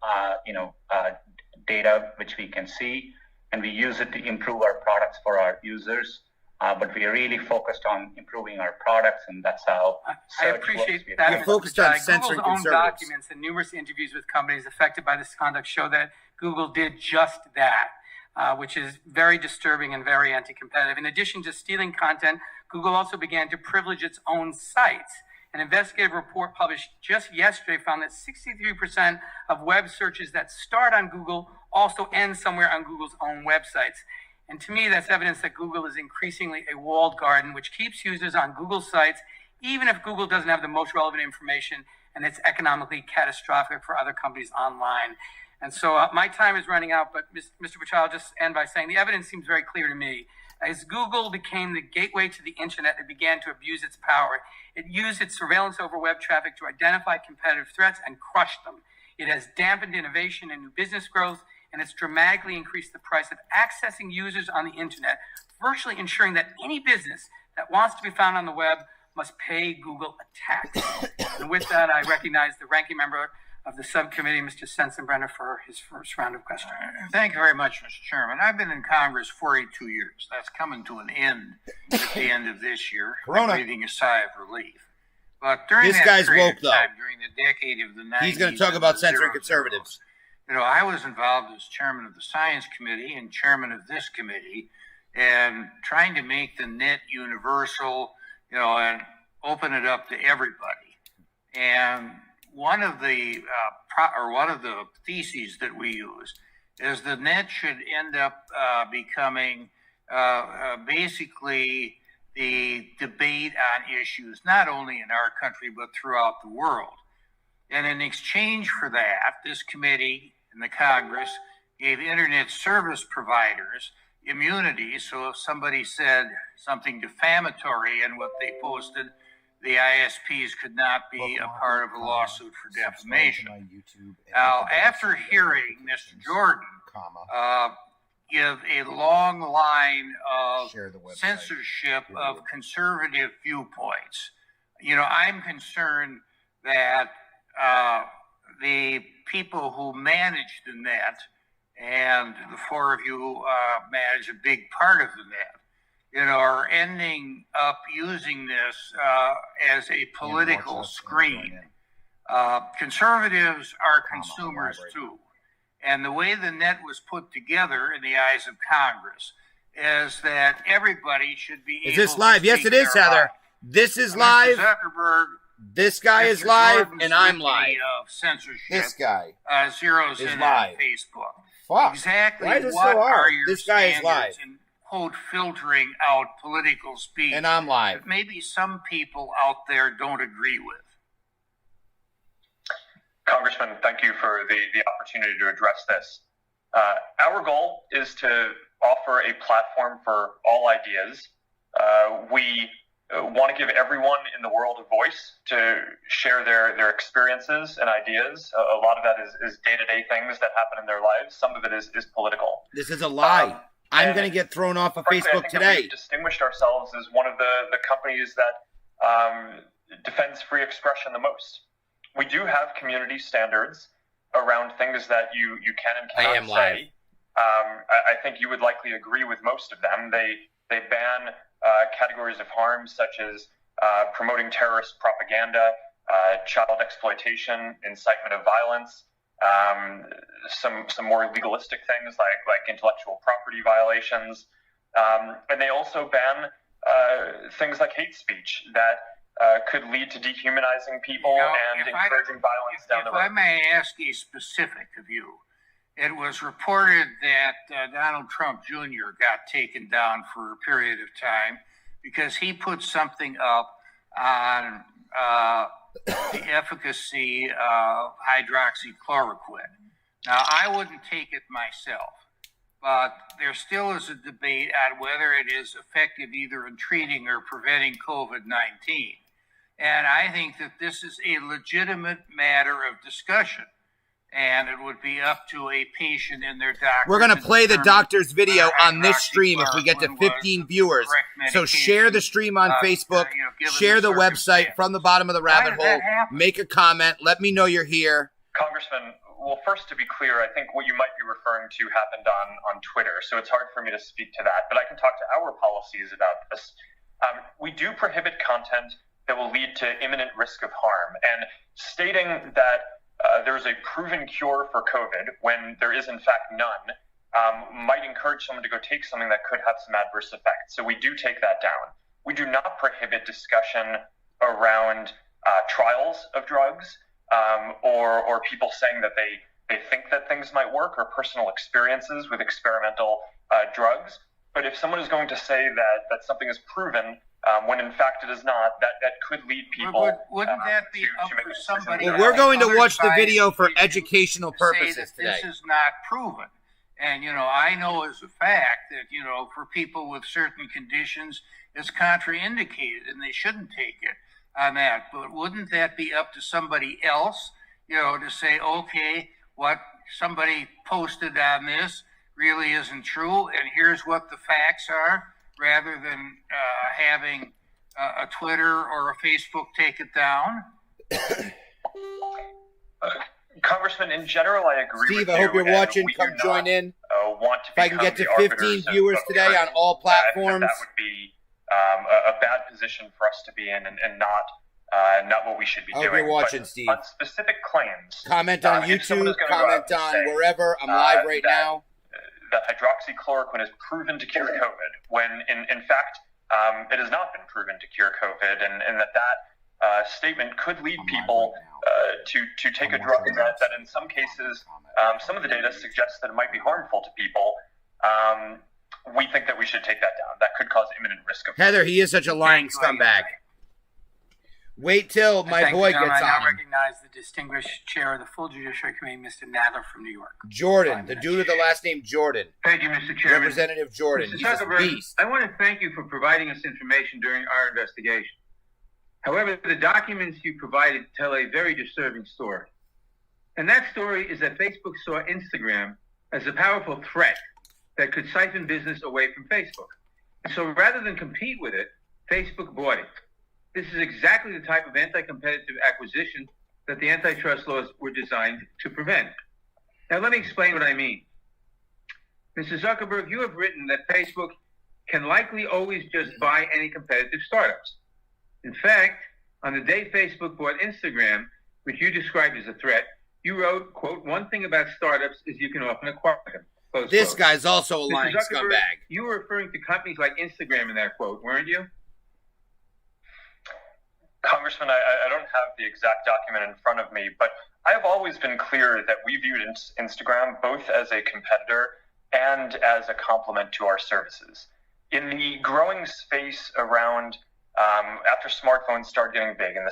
data which we can see, and we use it to improve our products for our users. But we are really focused on improving our products, and that's how I appreciate that. You're focused on censoring Google's own conservatives. documents and numerous interviews with companies affected by this conduct show that Google did just that. which is very disturbing and very anti-competitive. In addition to stealing content, Google also began to privilege its own sites. An investigative report published just yesterday found that 63% of web searches that start on Google also end somewhere on Google's own websites. And to me, that's evidence that Google is increasingly a walled garden, which keeps users on Google sites, even if Google doesn't have the most relevant information and it's economically catastrophic for other companies online. And so my time is running out, but Mr. Butch, I'll just end by saying the evidence seems very clear to me. As Google became the gateway to the internet, it began to abuse its power. It used its surveillance over web traffic to identify competitive threats and crush them. It has dampened innovation and new business growth, and it's dramatically increased the price of accessing users on the internet, virtually ensuring that any business that wants to be found on the web must pay Google a tax. And with that, I recognize the ranking member of the subcommittee, Mr. Sensenbrenner, for his first round of questions. Thank you very much, Mr. Chairman. I've been in Congress 42 years. That's coming to an end at the end of this year. Corona. I'm breathing a sigh of relief. But during This that guy's period woke, of though. time, during the decade of the 90s, He's going to talk and about the censoring zeros, conservatives. you know, I was involved as chairman of the Science Committee and chairman of this committee, and trying to make the net universal, you know, and open it up to everybody. And one of the theses that we use is the net should end up becoming basically the debate on issues not only in our country but throughout the world. And in exchange for that, this committee and the Congress gave internet service providers immunity. So if somebody said something defamatory in what they posted, the ISPs could not be a part of a lawsuit for defamation. Now, after hearing Mr. Jordan give a long line of censorship of conservative viewpoints, you know, I'm concerned that the people who manage the net, and the four of you manage a big part of the net, you know, are ending up using this as a political screen. Conservatives are consumers too. And the way the net was put together in the eyes of Congress is that everybody should be able to Is this live? Yes, it is, Heather. This is live. Zuckerberg, This guy is Mr. live, Jordan's and I'm litany live. Of censorship, This guy zeroes is in live. on Facebook. Fuck. Exactly Why is it what so hard? are your This guy is standards live. in, quote, filtering out political speech And I'm live. that maybe some people out there don't agree with? Congressman, thank you for the opportunity to address this. Our goal is to offer a platform for all ideas. We want to give everyone in the world a voice to share their experiences and ideas. A lot of that is day-to-day things that happen in their lives. Some of it is political. This is a lie. I'm going to get thrown off of Frankly, Facebook I think that today. we've distinguished ourselves as one of the companies that defends free expression the most. We do have community standards around things that you can and I cannot am live. say. I think you would likely agree with most of them. They ban categories of harm such as promoting terrorist propaganda, child exploitation, incitement of violence, some more legalistic things like intellectual property violations, and they also ban things like hate speech that could lead to dehumanizing people and encouraging violence down the road. If I may ask a specific of you, it was reported that Donald Trump Jr. got taken down for a period of time because he put something up on the efficacy of hydroxychloroquine. Now, I wouldn't take it myself, but there still is a debate on whether it is effective either in treating or preventing COVID-19. And I think that this is a legitimate matter of discussion. And it would be up to a patient and their doctor. We're going to play the doctor's video on this stream if we get to 15 viewers. So share the stream on Facebook, share the website from the bottom of the rabbit hole, make a comment, let me know you're here. Congressman, well, first, to be clear, I think what you might be referring to happened on Twitter, so it's hard for me to speak to that, but I can talk to our policies about this. We do prohibit content that will lead to imminent risk of harm, and stating that there's a proven cure for COVID when there is in fact none might encourage someone to go take something that could have some adverse effects. So we do take that down. We do not prohibit discussion around trials of drugs or people saying that they think that things might work, or personal experiences with experimental drugs. But if someone is going to say that something is proven when in fact it is not, that could lead people. Wouldn't that be up for somebody? Well, we're going to watch the video for educational purposes today. This is not proven. And, I know as a fact that, for people with certain conditions, it's contraindicated and they shouldn't take it on that. But wouldn't that be up to somebody else, to say, okay, what somebody posted on this really isn't true, and here's what the facts are, rather than having a Twitter or a Facebook take it down? Congressman, in general, I agree Steve, with I you. hope you're watching. Come join in. If I can get to 15 viewers today on all platforms. That would be a bad position for us to be in, and not what we should be doing. I hope you're watching, but Steve. On specific claims. Comment on YouTube, comment on wherever. I'm live right now. That hydroxychloroquine is proven to cure COVID, when in fact it has not been proven to cure COVID, and that statement could lead people to take a drug that in some cases, some of the data suggests that it might be harmful to people. We think that we should take that down. That could cause imminent risk of Heather, he is such a lying scumbag. Wait till my boy gets on. I now recognize the distinguished chair of the full Judiciary Committee, Mr. Nadler from New York. Jordan, the dude with the last name Jordan. Thank you, Mr. Chairman. Representative Jordan. Mr. He's a Zuckerberg, beast. I want to thank you for providing us information during our investigation. However, the documents you provided tell a very disturbing story. And that story is that Facebook saw Instagram as a powerful threat that could siphon business away from Facebook. And so rather than compete with it, Facebook bought it. This is exactly the type of anti-competitive acquisition that the antitrust laws were designed to prevent. Now, let me explain what I mean. Mr. Zuckerberg, you have written that Facebook can likely always just buy any competitive startups. In fact, on the day Facebook bought Instagram, which you described as a threat, you wrote, quote, "One thing about startups is you can often acquire them." Close This quote. guy's also a lying scumbag. You were referring to companies like Instagram in that quote, weren't you? Congressman, I don't have the exact document in front of me, but I have always been clear that we viewed Instagram both as a competitor and as a complement to our services. In the growing space around, after smartphones started getting big, and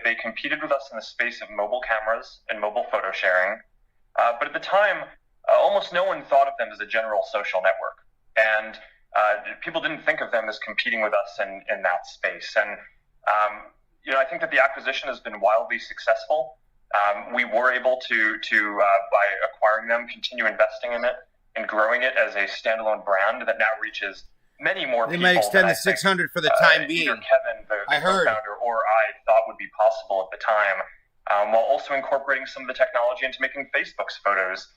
they competed with us in the space of mobile cameras and mobile photo sharing. But at the time, almost no one thought of them as a general social network. And people didn't think of them as competing with us in that space. And I think that the acquisition has been wildly successful. We were able to by acquiring them, continue investing in it and growing it as a standalone brand that now reaches many more people. They might extend the 600 for the time being. Either Kevin, the co-founder, or I thought would be possible at the time, while also incorporating some of the technology into making Facebook's photos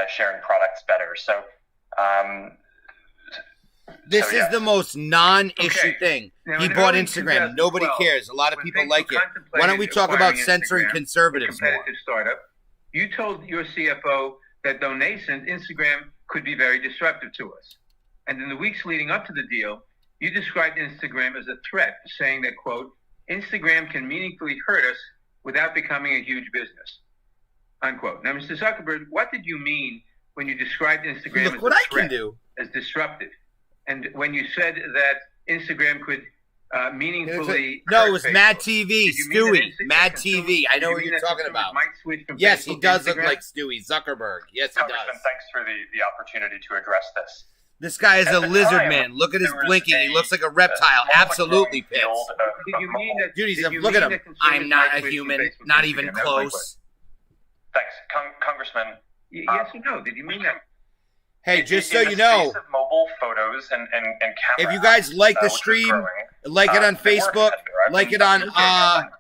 sharing products better. So this is the most non-issue thing. Now, he in bought early Instagram. Nobody 2012, cares. A lot of when people Facebook like it. Why don't we talk contemplated about censoring Instagram, conservatives a more? competitive startup, you told your CFO that though nascent, Instagram could be very disruptive to us. And in the weeks leading up to the deal, you described Instagram as a threat, saying that, quote, "Instagram can meaningfully hurt us without becoming a huge business," unquote. Now, Mr. Zuckerberg, what did you mean when you described Instagram Look as what a I threat, can do. as disruptive? And when you said that Instagram could meaningfully No, it was hurt Mad Facebook, TV, did you mean that Stewie. Instagram Mad consumers- TV. I did know you what mean you're that talking consumers about. might switch from Yes, Facebook he does to look Instagram? like Stewie Zuckerberg. Yes, he Congressman, does. thanks for the opportunity to address this. This guy is At a the lizard time, man. Look at his there was blinking. He a- looks like a reptile. small Absolutely but growing pissed. field of Did you mean that? Dude, he's did a, you look at mean him. that consumers I'm not might a switch from human. Facebook to Not Instagram? even That was my close. question. Thanks, Congressman. Yes or no? Did you mean that? Hey, In- just in so the you know, space of mobile photos and camera if you guys like the apps, which are stream, growing, like it on they were a Facebook, competitor. I've like been it on and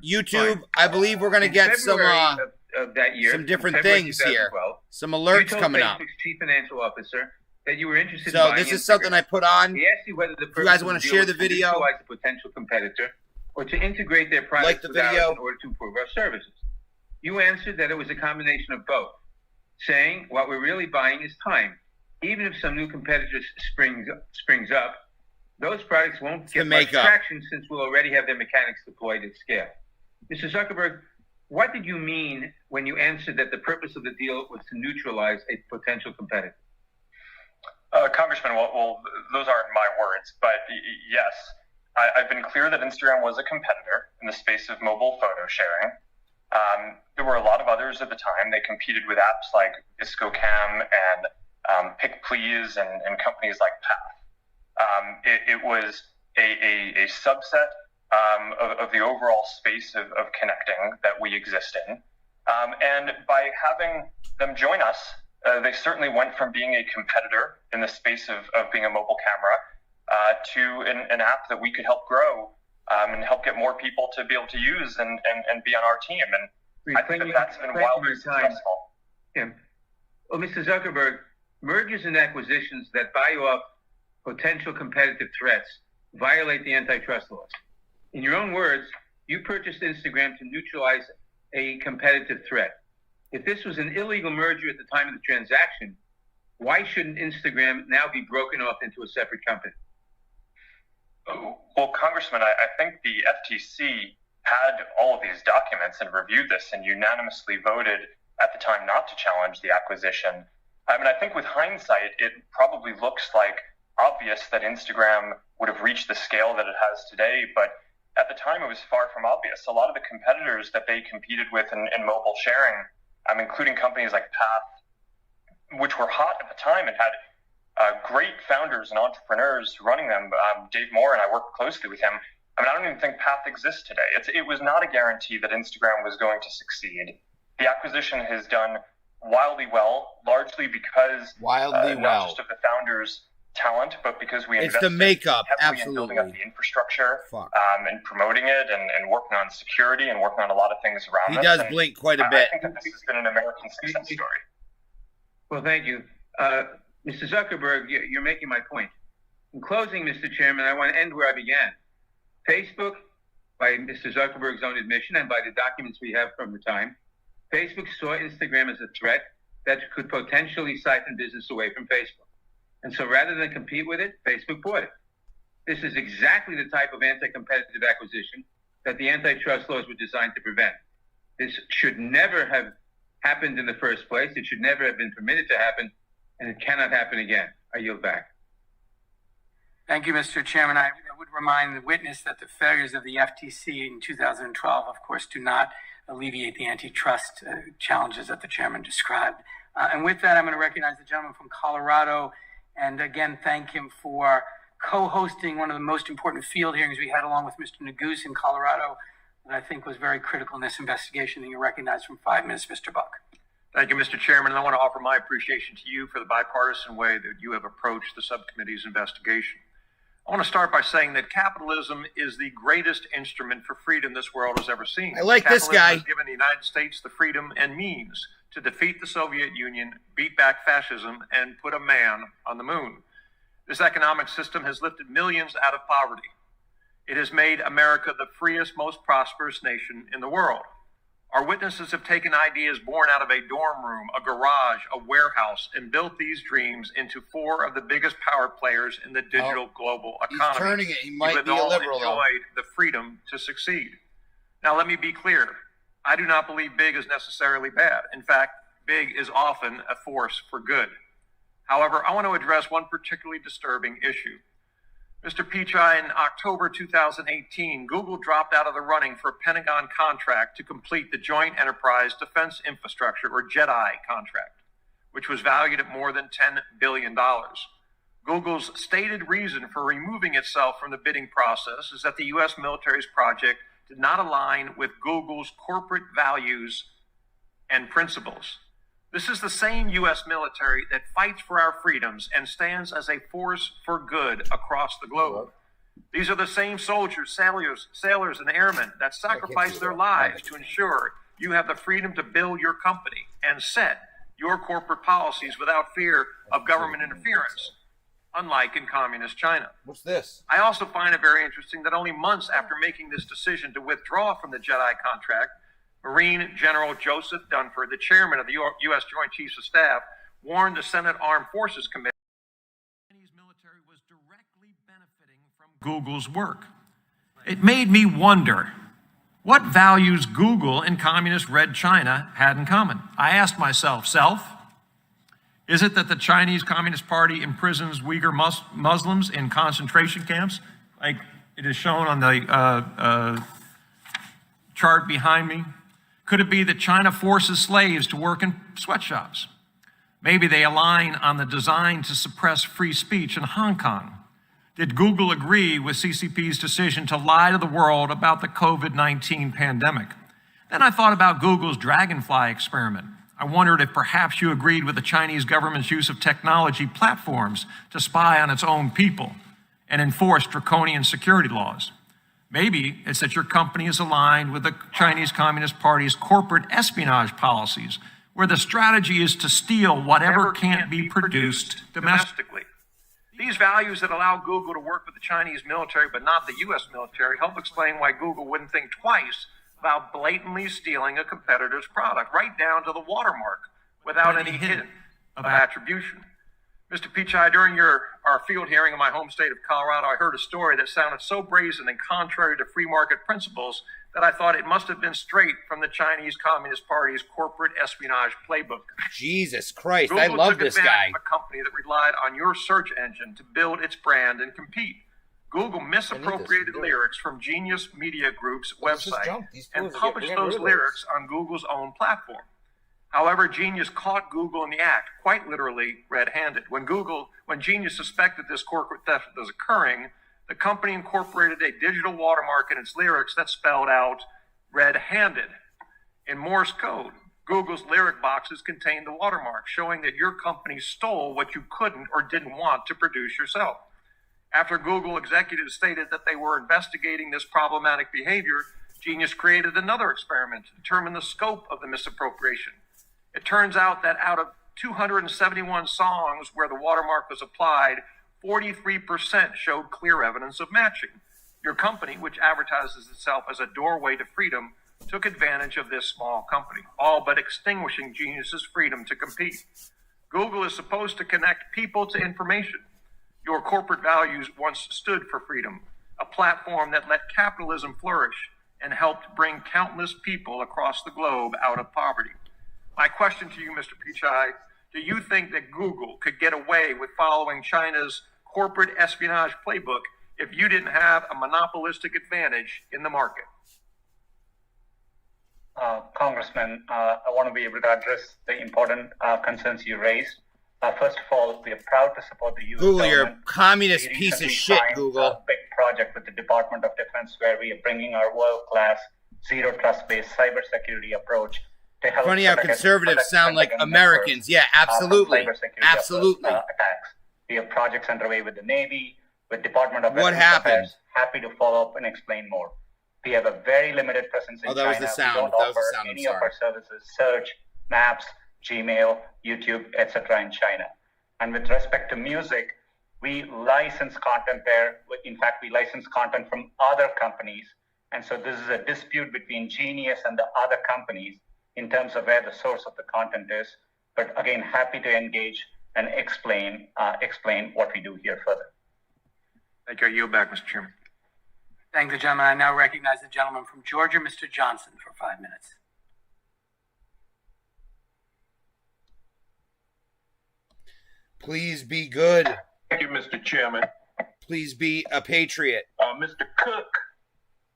YouTube. I believe we're gonna In get some February of that year, some different February things here. 2012, Some you alerts told coming up. Facebook's chief financial officer that you were interested in So buying this is Instagram. something I put on. He asked you whether the If you guys want wanna to share the video, neutralize a potential competitor or to integrate their products Like the with ours video. in order to improve our services. You answered that it was a combination of both. saying what we're really buying is time. Even if some new competitors springs up, those products won't get much traction since we'll already have their mechanics deployed at scale. Mr. Zuckerberg, what did you mean when you answered that the purpose of the deal was to neutralize a potential competitor? Congressman, well, those aren't my words, but yes, I've been clear that Instagram was a competitor in the space of mobile photo sharing. There were a lot of others at the time. They competed with apps like ViscoCam and PicPlease and companies like Path. It was a subset of the overall space of connecting that we exist in. And by having them join us, they certainly went from being a competitor in the space of being a mobile camera to an app that we could help grow and help get more people to be able to use and be on our team. And I think that's been wildly successful. Yeah. Well, Mr. Zuckerberg, mergers and acquisitions that buy off potential competitive threats violate the antitrust laws. In your own words, you purchased Instagram to neutralize a competitive threat. If this was an illegal merger at the time of the transaction, why shouldn't Instagram now be broken off into a separate company? Well, Congressman, I think the FTC had all of these documents and reviewed this and unanimously voted at the time not to challenge the acquisition. I mean, I think with hindsight, it probably looks like obvious that Instagram would have reached the scale that it has today, but at the time it was far from obvious. A lot of the competitors that they competed with in mobile sharing, including companies like Path, which were hot at the time and had great founders and entrepreneurs running them. Dave Moore and I worked closely with him. I don't even think Path exists today. It was not a guarantee that Instagram was going to succeed. The acquisition has done wildly well, largely because not just of the founders' talent, but because we invested heavily in building up the infrastructure and promoting it and working on security and working on a lot of things around it. He does blink quite a bit. I think that this has been an American success story. Well, thank you. Mr. Zuckerberg, you're making my point. In closing, Mr. Chairman, I want to end where I began. Facebook, by Mr. Zuckerberg's own admission and by the documents we have from the time, Facebook saw Instagram as a threat that could potentially siphon business away from Facebook. And so rather than compete with it, Facebook bought it. This is exactly the type of anti-competitive acquisition that the antitrust laws were designed to prevent. This should never have happened in the first place. It should never have been permitted to happen, and it cannot happen again. I yield back. Thank you, Mr. Chairman. I would remind the witness that the failures of the FTC in 2012, of course, do not alleviate the antitrust challenges that the chairman described. And with that, I'm going to recognize the gentleman from Colorado and again thank him for co-hosting one of the most important field hearings we had along with Mr. Neguse in Colorado that I think was very critical in this investigation. And you're recognized from 5 minutes, Mr. Buck. Thank you, Mr. Chairman. And I want to offer my appreciation to you for the bipartisan way that you have approached the subcommittee's investigation. I want to start by saying that capitalism is the greatest instrument for freedom this world has ever seen. I like this guy. Capitalism has given the United States the freedom and means to defeat the Soviet Union, beat back fascism, and put a man on the moon. This economic system has lifted millions out of poverty. It has made America the freest, most prosperous nation in the world. Our witnesses have taken ideas born out of a dorm room, a garage, a warehouse, and built these dreams into 4 of the biggest power players in the digital global economy. He's turning it. He might be a liberal, though. Enjoyed the freedom to succeed. Now, let me be clear. I do not believe big is necessarily bad. In fact, big is often a force for good. However, I want to address one particularly disturbing issue. Mr. Pichai, in October 2018, Google dropped out of the running for a Pentagon contract to complete the Joint Enterprise Defense Infrastructure, or JEDI contract, which was valued at more than $10 billion. Google's stated reason for removing itself from the bidding process is that the U.S. military's project did not align with Google's corporate values and principles. This is the same U.S. military that fights for our freedoms and stands as a force for good across the globe. These are the same soldiers, sailors, and airmen that sacrifice their lives to ensure you have the freedom to build your company and set your corporate policies without fear of government interference, unlike in communist China. What's this? I also find it very interesting that only months after making this decision to withdraw from the JEDI contract, Marine General Joseph Dunford, the chairman of the U.S. Joint Chiefs of Staff, warned the Senate Armed Forces Committee the Chinese military was directly benefiting from Google's work. It made me wonder what values Google and communist Red China had in common. I asked myself, is it that the Chinese Communist Party imprisons Uyghur Muslims in concentration camps, like it is shown on the chart behind me? Could it be that China forces slaves to work in sweatshops? Maybe they align on the design to suppress free speech in Hong Kong. Did Google agree with CCP's decision to lie to the world about the COVID-19 pandemic? Then I thought about Google's Dragonfly experiment. I wondered if perhaps you agreed with the Chinese government's use of technology platforms to spy on its own people and enforce draconian security laws. Maybe it's that your company is aligned with the Chinese Communist Party's corporate espionage policies, where the strategy is to steal whatever can't be produced domestically. These values that allow Google to work with the Chinese military but not the U.S. military help explain why Google wouldn't think twice about blatantly stealing a competitor's product, right down to the watermark, without any hint of attribution. Mr. Pichai, during our field hearing in my home state of Colorado, I heard a story that sounded so brazen and contrary to free market principles that I thought it must have been straight from the Chinese Communist Party's corporate espionage playbook. Jesus Christ, Google I love took this advantage guy. of a company that relied on your search engine to build its brand and compete. Google misappropriated lyrics from Genius Media Group's website and published those lyrics on Google's own platform. However, Genius caught Google in the act, quite literally red-handed. When Genius suspected this corporate theft was occurring, the company incorporated a digital watermark in its lyrics that spelled out red-handed. In Morse code, Google's lyric boxes contained the watermark, showing that your company stole what you couldn't or didn't want to produce yourself. After Google executives stated that they were investigating this problematic behavior, Genius created another experiment to determine the scope of the misappropriation. It turns out that out of 271 songs where the watermark was applied, 43% showed clear evidence of matching. Your company, which advertises itself as a doorway to freedom, took advantage of this small company, all but extinguishing Genius's freedom to compete. Google is supposed to connect people to information. Your corporate values once stood for freedom, a platform that let capitalism flourish and helped bring countless people across the globe out of poverty. My question to you, Mr. Pichai, do you think that Google could get away with following China's corporate espionage playbook if you didn't have a monopolistic advantage in the market? Congressman, I want to be able to address the important concerns you raised. First of all, we are proud to support the U.S. Google, government. you're a communist piece of shit, signed Google. A big project with the Department of Defense where we are bringing our world-class, zero trust-based cybersecurity approach to help. Funny how conservatives sound like Americans. Yeah, absolutely. Absolutely. Attacks. We have projects underway with the Navy, with Department of What Veterans happened? Affairs. Happy to follow up and explain more. We have a very limited presence in Oh, that China. was the sound. We don't That was the offer sound. I'm any of sorry. our services, search, maps, Gmail, YouTube, etc. in China. And with respect to music, we license content there. In fact, we license content from other companies. And so this is a dispute between Genius and the other companies in terms of where the source of the content is. But again, happy to engage and explain what we do here further. Thank you. I yield back, Mr. Chairman. Thank the gentleman. I now recognize the gentleman from Georgia, Mr. Johnson, for 5 minutes. Please be good. Thank you, Mr. Chairman. Please be a patriot. Mr. Cook,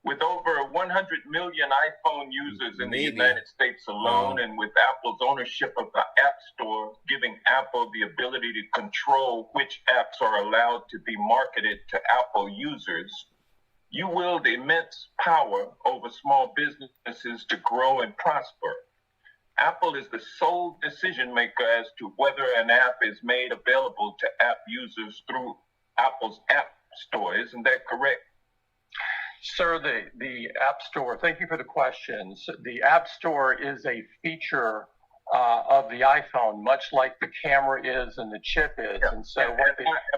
with over 100 million iPhone users in the United States alone, and with Apple's ownership of the App Store, giving Apple the ability to control which apps are allowed to be marketed to Apple users, you wield immense power over small businesses to grow and prosper. Apple is the sole decision maker as to whether an app is made available to app users through Apple's App Store. Isn't that correct? Sir, the App Store, thank you for the questions. The App Store is a feature of the iPhone, much like the camera is and the chip is. Yeah. And so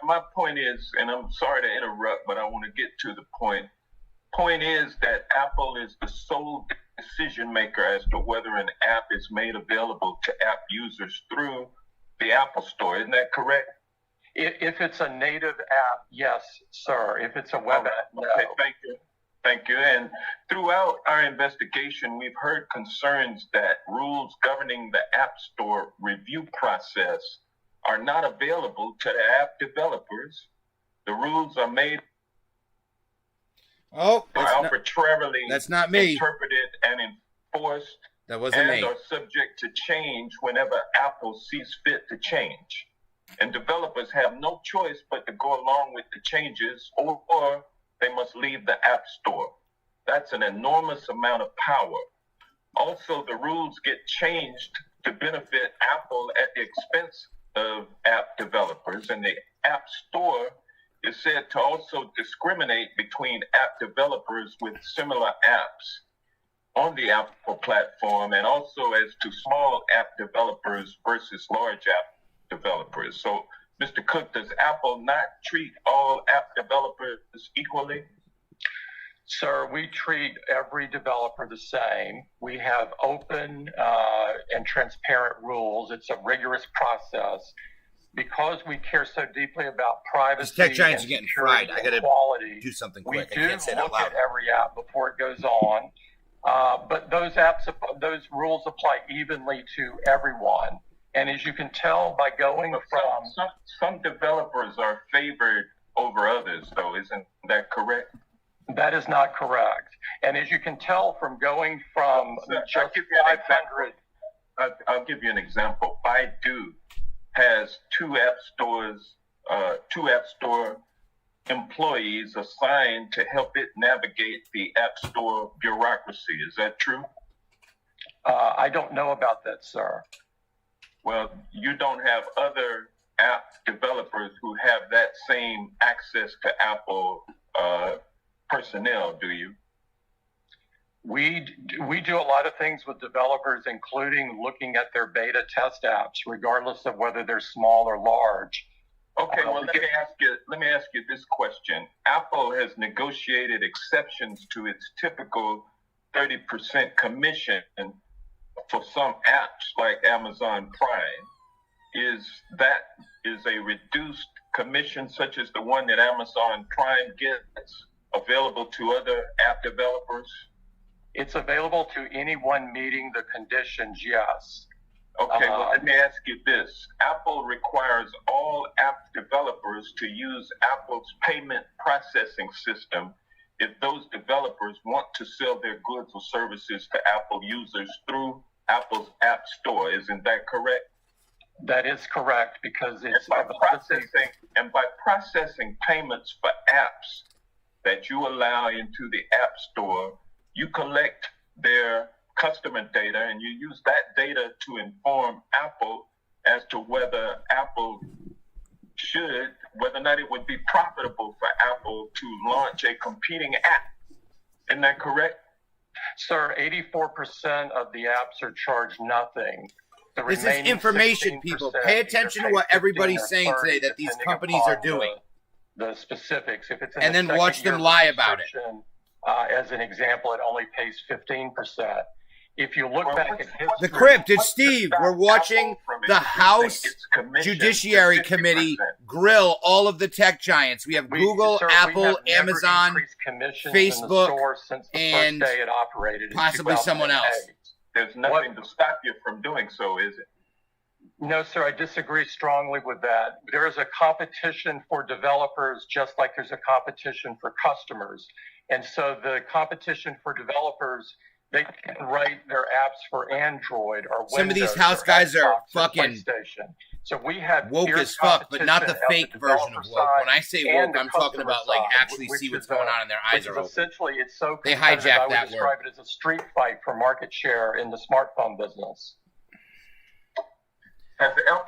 my point is, and I'm sorry to interrupt, but I want to get to the point. Point is that Apple is the sole decision maker as to whether an app is made available to app users through the Apple Store. Isn't that correct? If it's a native app, yes, sir. If it's a web app, no. Okay, thank you. Thank you. And throughout our investigation, we've heard concerns that rules governing the App Store review process are not available to the app developers. The rules are made arbitrarily that's not me. Interpreted and enforced. That wasn't me. And are subject to change whenever Apple sees fit to change. And developers have no choice but to go along with the changes, or they must leave the App Store. That's an enormous amount of power. Also, the rules get changed to benefit Apple at the expense of app developers, and the App Store is said to also discriminate between app developers with similar apps on the Apple platform, and also as to small app developers versus large app developers. So, Mr. Cook, does Apple not treat all app developers equally? Sir, we treat every developer the same. We have open and transparent rules. It's a rigorous process. Because we care so deeply about privacy, These tech giants are getting fried. I gotta quality, do something quick. We I can't say that look loud. at every app before it goes on. But those rules apply evenly to everyone. And as you can tell by going from... Some developers are favored over others, though. Isn't that correct? That is not correct. And as you can tell from going from just 500... I'll give you an example. Baidu has two App Store employees assigned to help it navigate the App Store bureaucracy. Is that true? I don't know about that, sir. Well, you don't have other app developers who have that same access to Apple personnel, do you? We do a lot of things with developers, including looking at their beta test apps, regardless of whether they're small or large. Okay, well, let me ask you this question. Apple has negotiated exceptions to its typical 30% commission for some apps like Amazon Prime. Is a reduced commission such as the one that Amazon Prime gets available to other app developers? It's available to anyone meeting the conditions, yes. Okay, well, let me ask you this. Apple requires all app developers to use Apple's payment processing system if those developers want to sell their goods or services to Apple users through Apple's App Store. Isn't that correct? That is correct, because it's... And by processing payments for apps that you allow into the App Store, you collect their customer data and you use that data to inform Apple as to whether or not it would be profitable for Apple to launch a competing app. Isn't that correct? Sir, 84% of the apps are charged nothing. This is information, people. Pay attention to what everybody's saying today that these companies are doing. The specifics. If it's in and then watch them lie about it. As an example, it only pays 15%. If you look back at history... The Crypt, it's Steve. We're watching the House Judiciary Committee grill all of the tech giants. We have Google, Apple, Amazon, Facebook, and possibly someone else. There's nothing to stop you from doing so, is it? No, sir, I disagree strongly with that. There is a competition for developers just like there's a competition for customers. And so the competition for developers, they can write their apps for Android or Windows. Some of these house guys are fucking so we have woke as fuck, but not the fake version of woke. When I say woke, I'm talking about like actually see what's going on and their eyes are open. Essentially, it's so they hijacked that word. I would describe it as a street fight for market share in the smartphone business.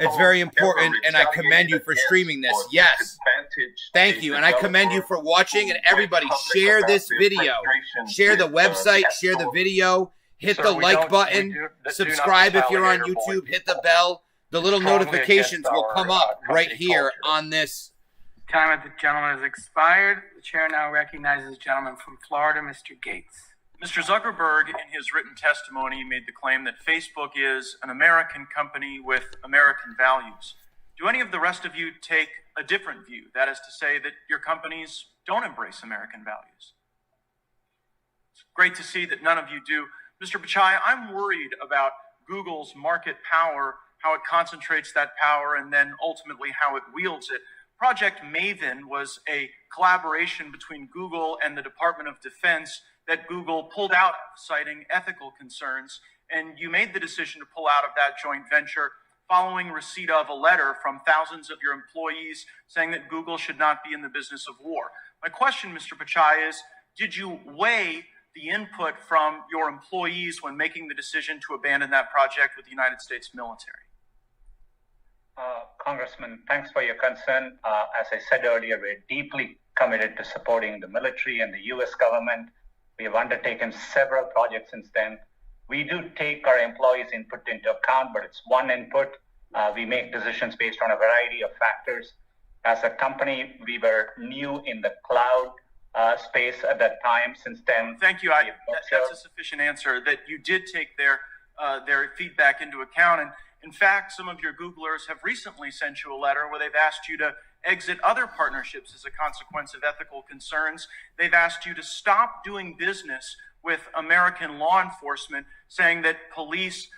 It's very important, and I commend you for streaming this. Yes. Thank you, and I commend you for watching, and everybody share this video. Share the website, share the video, hit the like button, subscribe if you're on YouTube, hit the bell. The little notifications will come up right here on this. Time of the gentleman has expired. The chair now recognizes the gentleman from Florida, Mr. Gates. Mr. Zuckerberg, in his written testimony, made the claim that Facebook is an American company with American values. Do any of the rest of you take a different view? That is to say that your companies don't embrace American values. It's great to see that none of you do. Mr. Pichai, I'm worried about Google's market power, how it concentrates that power, and then ultimately how it wields it. Project Maven was a collaboration between Google and the Department of Defense that Google pulled out of, citing ethical concerns, and you made the decision to pull out of that joint venture following receipt of a letter from thousands of your employees saying that Google should not be in the business of war. My question, Mr. Pichai, is did you weigh the input from your employees when making the decision to abandon that project with the United States military? Congressman, thanks for your concern. As I said earlier, we're deeply committed to supporting the military and the U.S. government. We have undertaken several projects since then. We do take our employees' input into account, but it's one input. We make decisions based on a variety of factors. As a company, we were new in the cloud space at that time. Since then, thank you. That's a sufficient answer. That you did take their feedback into account, and in fact, some of your Googlers have recently sent you a letter where they've asked you to exit other partnerships as a consequence of ethical concerns. They've asked you to stop doing business with American law enforcement, saying that police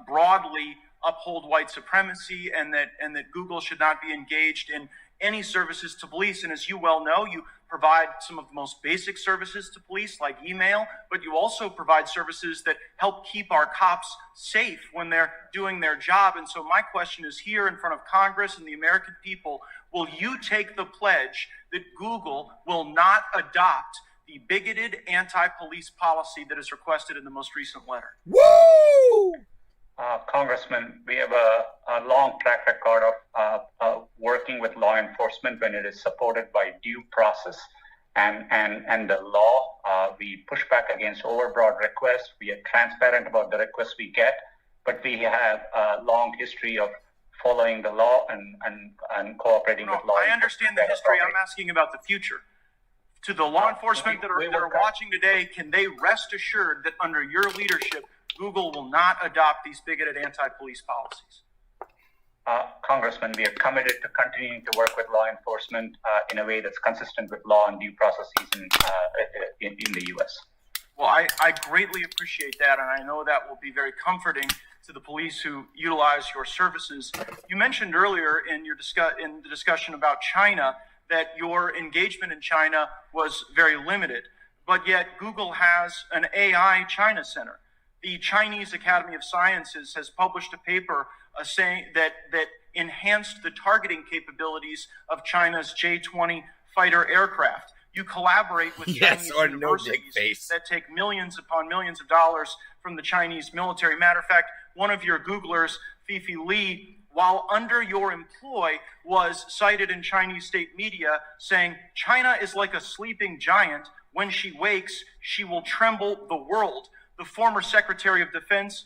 broadly uphold white supremacy and that Google should not be engaged in any services to police. And as you well know, you provide some of the most basic services to police like email, but you also provide services that help keep our cops safe when they're doing their job. And so my question is here in front of Congress and the American people, will you take the pledge that Google will not adopt the bigoted anti-police policy that is requested in the most recent letter? Woo! Congressman, we have a long track record of working with law enforcement when it is supported by due process and the law. We push back against overbroad requests. We are transparent about the requests we get, but we have a long history of following the law and cooperating with law. I understand the history. I'm asking about the future. To the law enforcement that are watching today, can they rest assured that under your leadership, Google will not adopt these bigoted anti-police policies? Congressman, we are committed to continuing to work with law enforcement in a way that's consistent with law and due processes in the U.S. Well, I greatly appreciate that, and I know that will be very comforting to the police who utilize your services. You mentioned earlier in the discussion about China that your engagement in China was very limited, but yet Google has an AI China Center. The Chinese Academy of Sciences has published a paper saying that enhanced the targeting capabilities of China's J-20 fighter aircraft. You collaborate with Chinese universities that take millions upon millions of dollars from the Chinese military. Matter of fact, one of your Googlers, Fifi Li, while under your employ, was cited in Chinese state media saying, China is like a sleeping giant. When she wakes, she will tremble the world. The former Secretary of Defense,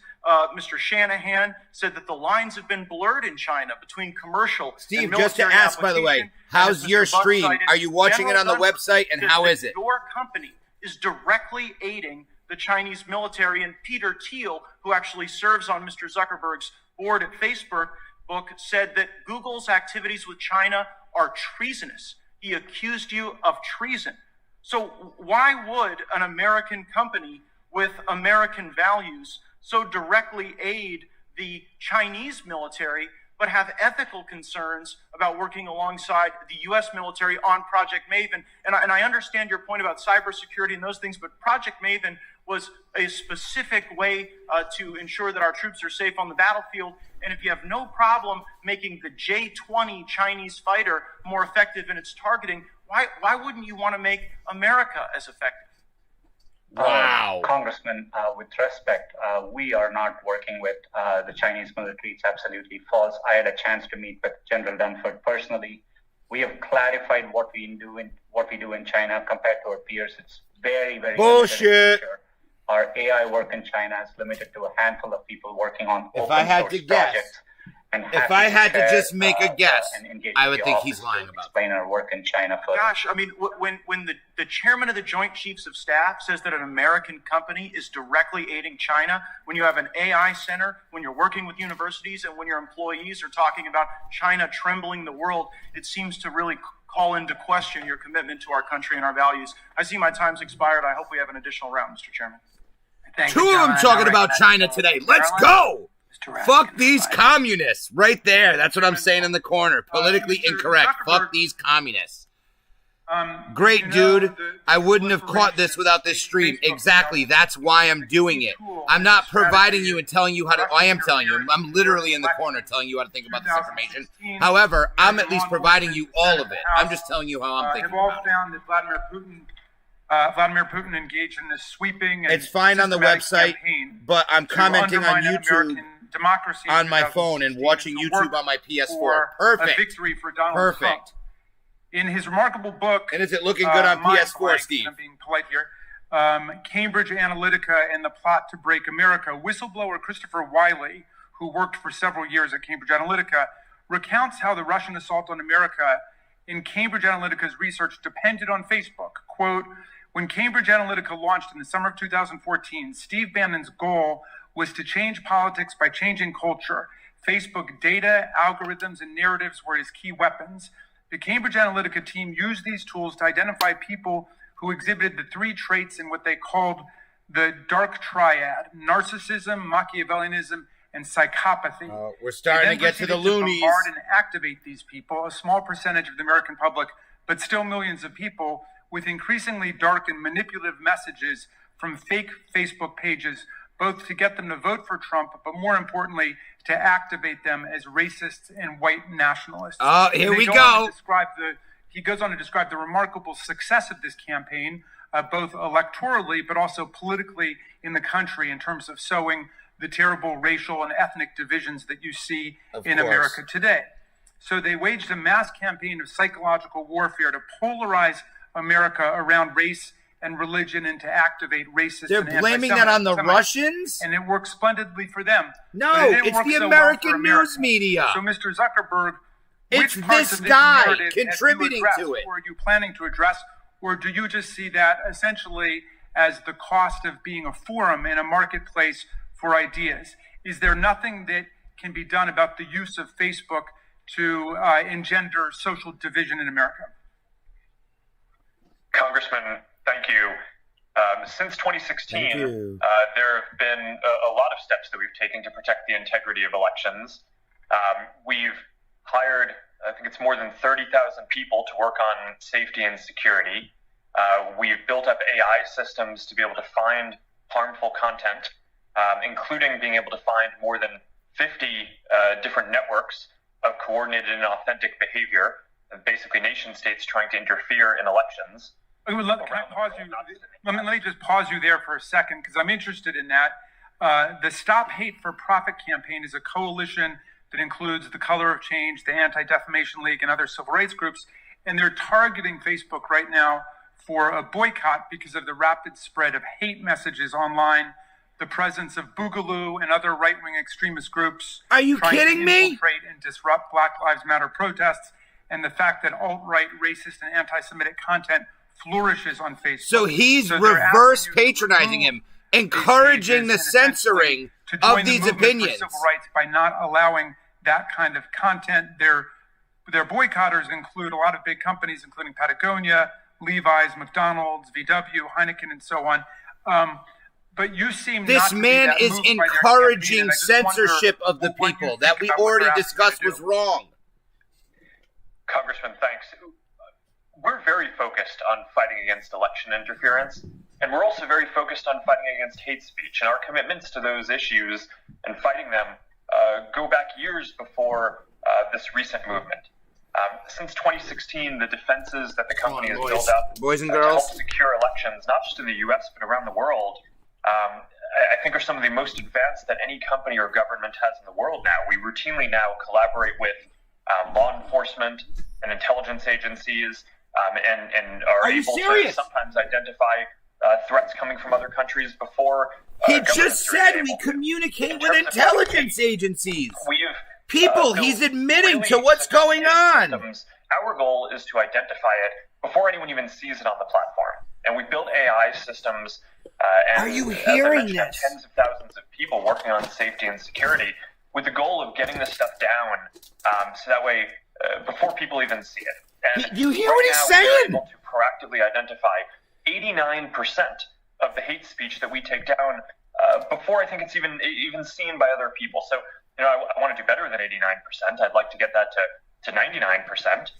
Mr. Shanahan, said that the lines have been blurred in China between commercial and military just to ask, by the way, how's your stream? Are you watching it on the website, and how is it? Your company is directly aiding the Chinese military, and Peter Thiel, who actually serves on Mr. Zuckerberg's board at Facebook, said that Google's activities with China are treasonous. He accused you of treason. So why would an American company with American values so directly aid the Chinese military, but have ethical concerns about working alongside the U.S. military on Project Maven? And I understand your point about cybersecurity and those things, but Project Maven was a specific way to ensure that our troops are safe on the battlefield. And if you have no problem making the J-20 Chinese fighter more effective in its targeting, why wouldn't you want to make America as effective? Wow. Congressman, with respect, we are not working with the Chinese military. It's absolutely false. I had a chance to meet with General Dunford personally. We have clarified what we do in China compared to our peers. It's very, very bullshit. Our AI work in China is limited to a handful of people working on open source projects. And If I had to just make a guess, I would think he's lying about explain our work in China further. Gosh, I mean, when the chairman of the Joint Chiefs of Staff says that an American company is directly aiding China, when you have an AI center, when you're working with universities, and when your employees are talking about China trembling the world, it seems to really call into question your commitment to our country and our values. I see my time's expired. I hope we have an additional round, Mr. Chairman. Two of them talking about China today. Let's go! Fuck these communists. Right there. That's what I'm saying in the corner. Politically incorrect. Fuck these communists. Great, dude. I wouldn't have caught this without this stream. Exactly. That's why I'm doing it. I'm not providing you and telling you how to... I am telling you. I'm literally in the corner telling you how to think about this information. However, I'm at least providing you all of it. I'm just telling you how I'm thinking Have all about it. found that Vladimir Putin engaged in this sweeping... It's fine on the website, but I'm commenting on YouTube democracy on my phone and watching YouTube on my PS4. Perfect. A victory for Donald Trump. Perfect. In his remarkable book, and is it looking good on PS4, Steve? I'm being polite here. Cambridge Analytica and the Plot to Break America. Whistleblower Christopher Wiley, who worked for several years at Cambridge Analytica, recounts how the Russian assault on America in Cambridge Analytica's research depended on Facebook. Quote, when Cambridge Analytica launched in the summer of 2014, Steve Bannon's goal was to change politics by changing culture. Facebook data, algorithms, and narratives were his key weapons. The Cambridge Analytica team used these tools to identify people who exhibited the three traits in what they called the dark triad: narcissism, Machiavellianism, and psychopathy. We're starting to get to the loonies. To bombard and activate these people, a small percentage of the American public, but still millions of people, with increasingly dark and manipulative messages from fake Facebook pages, both to get them to vote for Trump, but more importantly, to activate them as racists and white nationalists. Oh, here we go. He goes on to describe the remarkable success of this campaign, both electorally, but also politically in the country in terms of sowing the terrible racial and ethnic divisions that you see in America today. So they waged a mass campaign of psychological warfare to polarize America around race and religion and to activate racist They're and blaming that on the Russians? And it worked splendidly for them. No, it's the American news media. So, Mr. Zuckerberg, it's which parts this of guy narrative contributing have you to it. Or are you planning to address, or do you just see that essentially as the cost of being a forum and a marketplace for ideas? Is there nothing that can be done about the use of Facebook to engender social division in America? Congressman, thank you. Since 2016, there have been a lot of steps that we've taken to protect the integrity of elections. We've hired, I think it's more than 30,000 people to work on safety and security. We've built up AI systems to be able to find harmful content, including being able to find more than 50 different networks of coordinated and authentic behavior, basically nation states trying to interfere in elections. Can I pause you? Let me just pause you there for a second, because I'm interested in that. The Stop Hate for Profit campaign is a coalition that includes the Color of Change, the Anti-Defamation League, and other civil rights groups, and they're targeting Facebook right now for a boycott because of the rapid spread of hate messages online, the presence of Boogaloo and other right-wing extremist groups. Are you kidding me? Infiltrate and disrupt Black Lives Matter protests, and the fact that alt-right, racist, and anti-Semitic content flourishes on Facebook. So he's reverse patronizing him, encouraging the censoring of these opinions. Civil rights by not allowing that kind of content. Their boycotters include a lot of big companies, including Patagonia, Levi's, McDonald's, VW, Heineken, and so on. But you seem this not to man be that is moved by their encouraging campaign, censorship of the people that we already discussed was wrong. Congressman, thanks. We're very focused on fighting against election interference, and we're also very focused on fighting against hate speech. And our commitments to those issues and fighting them go back years before this recent movement. Since 2016, the defenses that the company has built up boys and to girls, help secure elections, not just in the U.S., but around the world, I think are some of the most advanced that any company or government has in the world now. We routinely now collaborate with law enforcement and intelligence agencies, and are able to sometimes identify threats coming from other countries before. He just said we communicate with intelligence agencies. people. He's admitting to what's going on. Systems, our goal is to identify it before anyone even sees it on the platform. And we build AI systems. And, are you as I hearing mentioned, this? Tens of thousands of people working on safety and security with the goal of getting this stuff down so that way before people even see it. And you hear right what he's now, saying? we're able to proactively identify 89% of the hate speech that we take down before I think it's even seen by other people. So, I want to do better than 89%. I'd like to get that to 99%.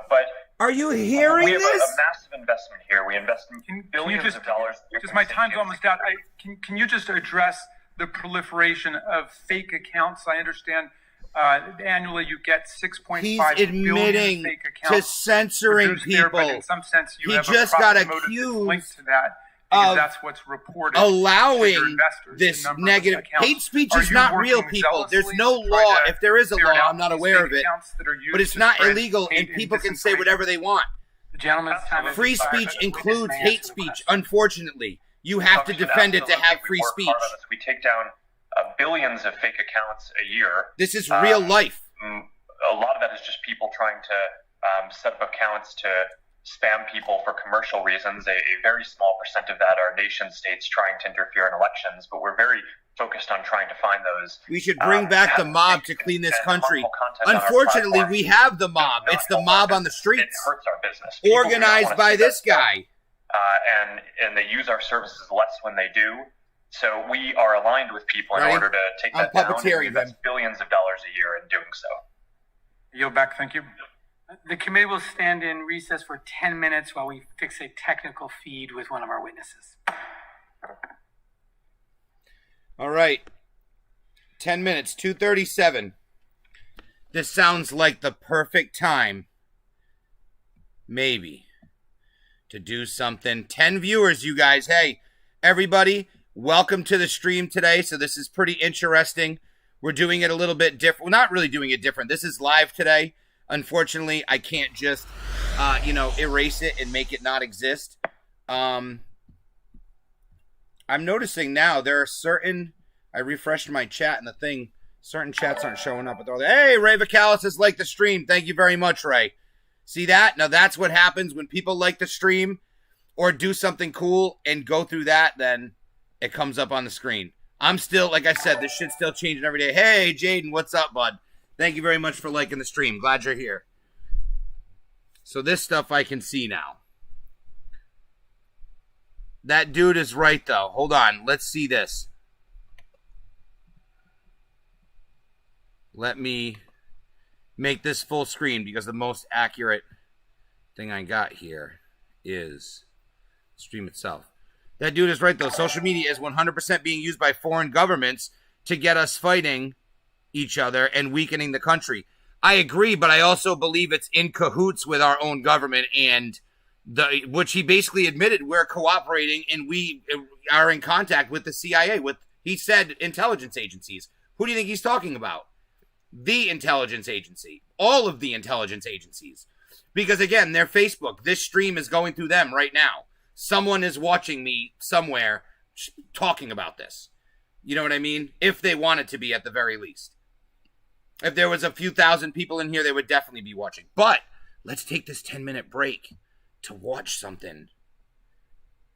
But are you hearing this? We have this? a massive investment here. We invest billions of dollars. Just my time's almost out. Can you just address the proliferation of fake accounts? I understand annually you get 6.5 billion fake accounts to censoring people. But in some sense, you have just a got accused linked to that. Because that's what's reported. Allowing this negative hate speech is not real, people. There's no law. If there is a law, I'm not aware of it. But it's not illegal, and people can say whatever they want. The gentleman's time. Free speech includes hate speech. Unfortunately, you have to defend it to have free speech. We take down billions of fake accounts a year. This is real life. A lot of that is just people trying to set up accounts to spam people for commercial reasons. A very small percent of that are nation states trying to interfere in elections, but we're very focused on trying to find those. We should bring back the mob to clean this country. Unfortunately, we have the mob. It's the mob on the streets. It hurts our business. Organized by this guy. And they use our services less when they do. So we are aligned with people in order to take that down. We invest billions of dollars a year in doing so. Yield back. Thank you. The committee will stand in recess for 10 minutes while we fix a technical feed with one of our witnesses. All right. 10 minutes, 2:37. This sounds like the perfect time, maybe, to do something. 10 viewers, you guys. Hey, everybody, welcome to the stream today. So this is pretty interesting. We're doing it a little bit different. We're not really doing it different. This is live today. Unfortunately, I can't just, erase it and make it not exist. I'm noticing now there are I refreshed my chat and the thing, certain chats aren't showing up. But they're like, hey, Ray Vacalis has liked the stream. Thank you very much, Ray. See that? Now that's what happens when people like the stream or do something cool and go through that, then it comes up on the screen. I'm still, like I said, this shit's still changing every day. Hey, Jaden, what's up, bud? Thank you very much for liking the stream. Glad you're here. So this stuff I can see now. That dude is right, though. Hold on. Let's see this. Let me make this full screen because the most accurate thing I got here is the stream itself. That dude is right, though. Social media is 100% being used by foreign governments to get us fighting each other and weakening the country. I agree, but I also believe it's in cahoots with our own government, and which he basically admitted we're cooperating and we are in contact with the CIA. He said intelligence agencies. Who do you think he's talking about? The intelligence agency. All of the intelligence agencies. Because again, they're Facebook. This stream is going through them right now. Someone is watching me somewhere talking about this. You know what I mean? If they want it to be, at the very least. If there was a few thousand people in here, they would definitely be watching. But let's take this 10-minute break to watch something.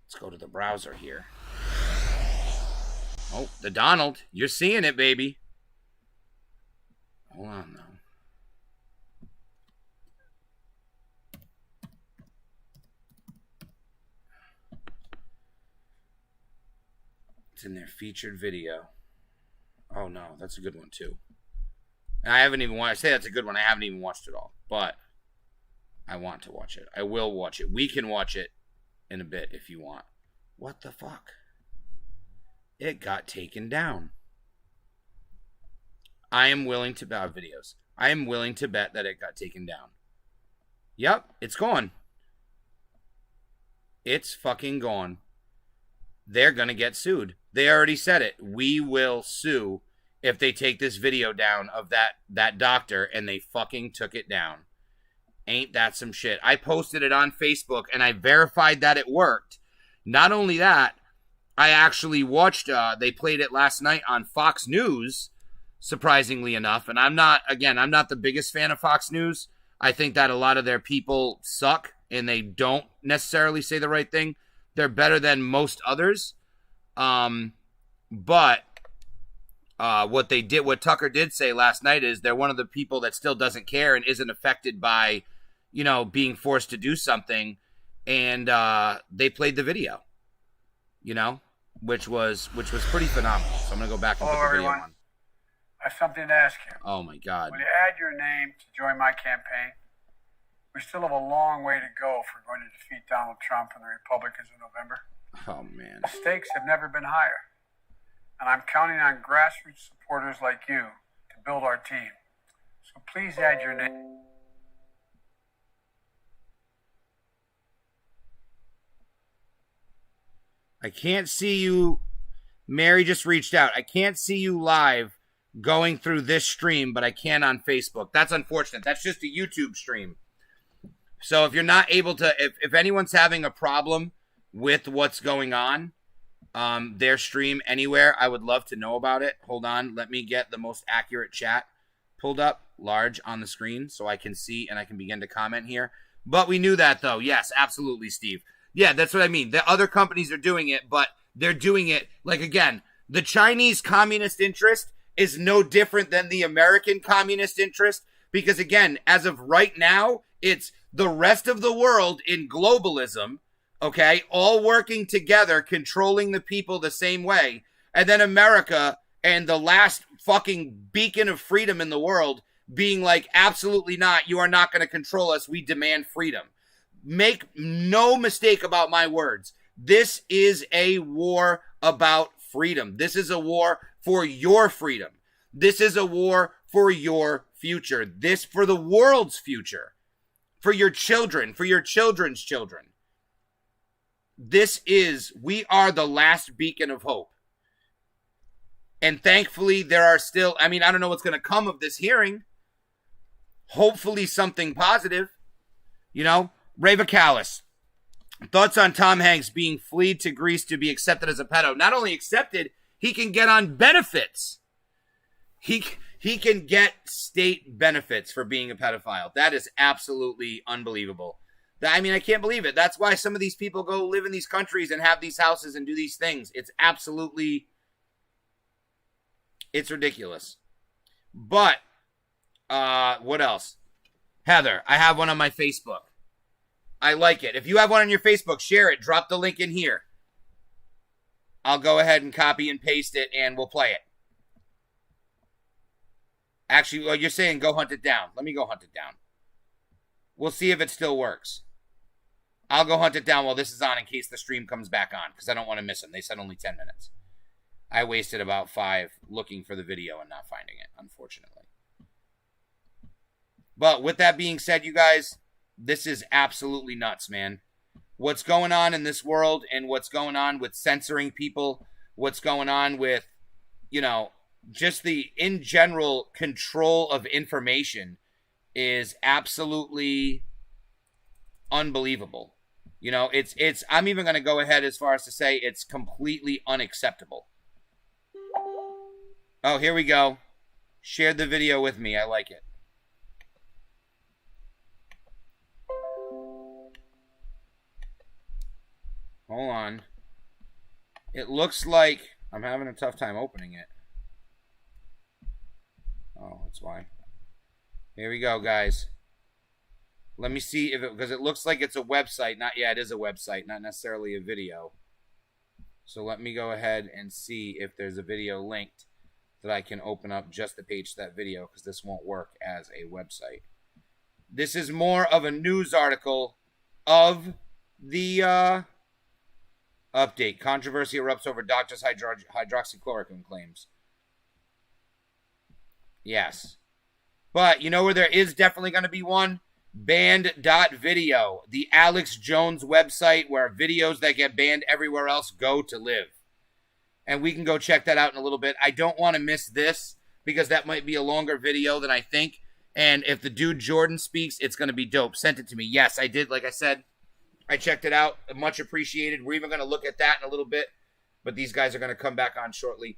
Let's go to the browser here. Oh, the Donald. You're seeing it, baby. Hold on, though. It's in their featured video. Oh, no. That's a good one, too. I haven't even watched. I say that's a good one. I haven't even watched it all, but I want to watch it. I will watch it. We can watch it in a bit if you want. What the fuck? It got taken down. I am willing to bet videos. I am willing to bet that it got taken down. Yep, it's gone. It's fucking gone. They're gonna get sued. They already said it. We will sue if they take this video down of that doctor, and they fucking took it down. Ain't that some shit? I posted it on Facebook, and I verified that it worked. Not only that, I actually watched, they played it last night on Fox News, surprisingly enough. And I'm not the biggest fan of Fox News. I think that a lot of their people suck and they don't necessarily say the right thing. They're better than most others. But what Tucker did say last night is they're one of the people that still doesn't care and isn't affected by, being forced to do something. And they played the video, which was pretty phenomenal. So I'm going to go back and put the video on. I have something to ask you. Oh, my God. Will you add your name to join my campaign? We still have a long way to go if we're going to defeat Donald Trump and the Republicans in November. Oh, man. The stakes have never been higher. And I'm counting on grassroots supporters like you to build our team. So please add your name. I can't see you. Mary just reached out. I can't see you live going through this stream, but I can on Facebook. That's unfortunate. That's just a YouTube stream. So if you're not able to, if anyone's having a problem with what's going on, their stream anywhere, I would love to know about it. Hold on. Let me get the most accurate chat pulled up large on the screen so I can see and I can begin to comment here. But we knew that though. Yes, absolutely, Steve. Yeah, that's what I mean. The other companies are doing it, but they're doing it like, again, the Chinese communist interest is no different than the American communist interest because, again, as of right now, it's the rest of the world in globalism, okay, all working together, controlling the people the same way, and then America and the last fucking beacon of freedom in the world being like, absolutely not, you are not going to control us, we demand freedom. Make no mistake about my words. This is a war about freedom. This is a war for your freedom. This is a war for your future. This for the world's future. For your children, for your children's children. We are the last beacon of hope. And thankfully there are still, I don't know what's going to come of this hearing. Hopefully something positive. Ray Vacalis. Thoughts on Tom Hanks being fleed to Greece to be accepted as a pedo. Not only accepted, he can get on benefits. He can get state benefits for being a pedophile. That is absolutely unbelievable. I can't believe it. That's why some of these people go live in these countries and have these houses and do these things. It's ridiculous. But, what else? Heather, I have one on my Facebook. I like it. If you have one on your Facebook, share it. Drop the link in here. I'll go ahead and copy and paste it, and we'll play it. Actually, well, you're saying go hunt it down. Let me go hunt it down. We'll see if it still works. I'll go hunt it down while this is on in case the stream comes back on, because I don't want to miss them. They said only 10 minutes. I wasted about 5 looking for the video and not finding it, unfortunately. But with that being said, you guys, this is absolutely nuts, man. What's going on in this world and what's going on with censoring people, what's going on with, just the in general control of information is absolutely unbelievable. I'm even going to go ahead as far as to say it's completely unacceptable. Oh, here we go. Share the video with me. I like it. Hold on. It looks like I'm having a tough time opening it. Oh, that's why. Here we go, guys. Let me see if because it looks like it's a website. It is a website, not necessarily a video. So let me go ahead and see if there's a video linked that I can open up just the page to that video, because this won't work as a website. This is more of a news article of the update. Controversy erupts over doctors' hydroxychloroquine claims. Yes. But you know where there is definitely going to be one? Banned.video, the Alex Jones website where videos that get banned everywhere else go to live. And we can go check that out in a little bit. I don't want to miss this because that might be a longer video than I think. And if the dude Jordan speaks, it's going to be dope. Sent it to me. Yes, I did. Like I said, I checked it out. Much appreciated. We're even going to look at that in a little bit. But these guys are going to come back on shortly.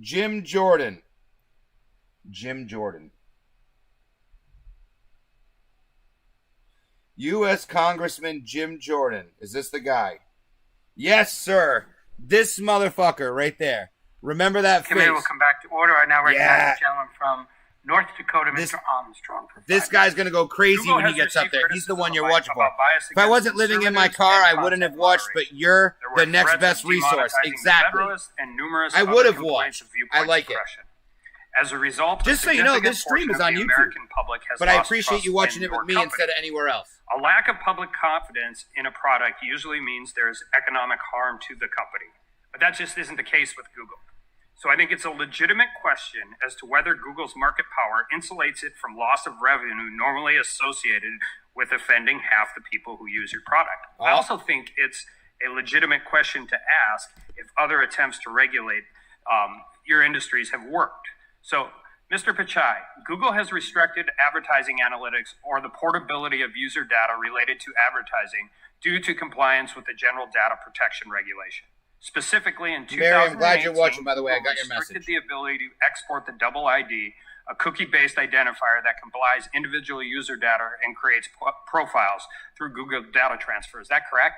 Jim Jordan. U.S. Congressman Jim Jordan. Is this the guy? Yes, sir. This motherfucker right there. Remember that face? Committee will come back to order. I now recognize the gentleman from North Dakota, Mr. Armstrong. This guy's going to go crazy Google when he has gets up received there. He's the one you're watching for. about bias If I against wasn't living in my car, I wouldn't have watched, but you're There were the next threats best of resource. demonetizing Exactly. Federalists and numerous I other would have complaints watched. of viewpoint I like it. suppression. As a result, Just so you know, this stream is on YouTube. But I appreciate you watching it with me instead of anywhere else. A lack of public confidence in a product usually means there's economic harm to the company. But that just isn't the case with Google. So I think it's a legitimate question as to whether Google's market power insulates it from loss of revenue normally associated with offending half the people who use your product. I also think it's a legitimate question to ask if other attempts to regulate your industries have worked. So, Mr. Pichai, Google has restricted advertising analytics or the portability of user data related to advertising due to compliance with the General Data Protection Regulation. Specifically in 2018, Mary, I'm glad you're watching, by the way. I got your restricted message. the ability to export the double ID, a cookie-based identifier that combines individual user data and creates profiles through Google data transfer. Is that correct?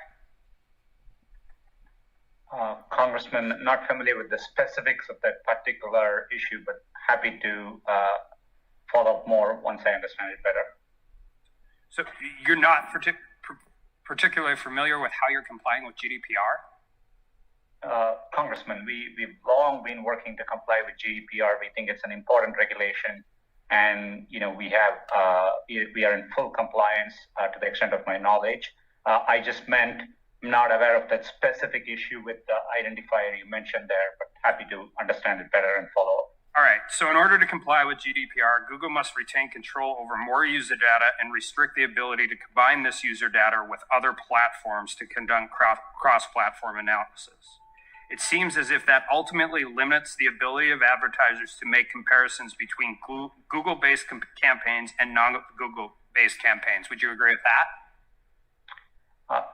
Congressman, not familiar with the specifics of that particular issue, but happy to follow up more once I understand it better. So you're not particularly familiar with how you're complying with GDPR? Congressman, we've long been working to comply with GDPR. We think it's an important regulation, and we are in full compliance to the extent of my knowledge. I just meant I'm not aware of that specific issue with the identifier you mentioned there, but happy to understand it better and follow up. All right, so in order to comply with GDPR, Google must retain control over more user data and restrict the ability to combine this user data with other platforms to conduct cross-platform analysis. It seems as if that ultimately limits the ability of advertisers to make comparisons between Google-based campaigns and non-Google-based campaigns. Would you agree with that?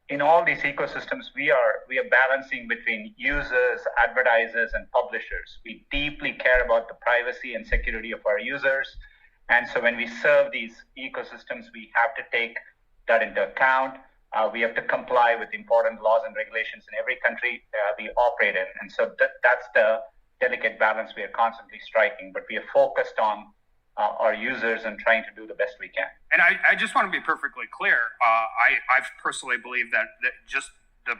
In all these ecosystems, we are balancing between users, advertisers, and publishers. We deeply care about the privacy and security of our users. And so when we serve these ecosystems, we have to take that into account. We have to comply with important laws and regulations in every country we operate in. And so that's the delicate balance we are constantly striking. But we are focused on our users and trying to do the best we can. And I just want to be perfectly clear. I personally believe that just the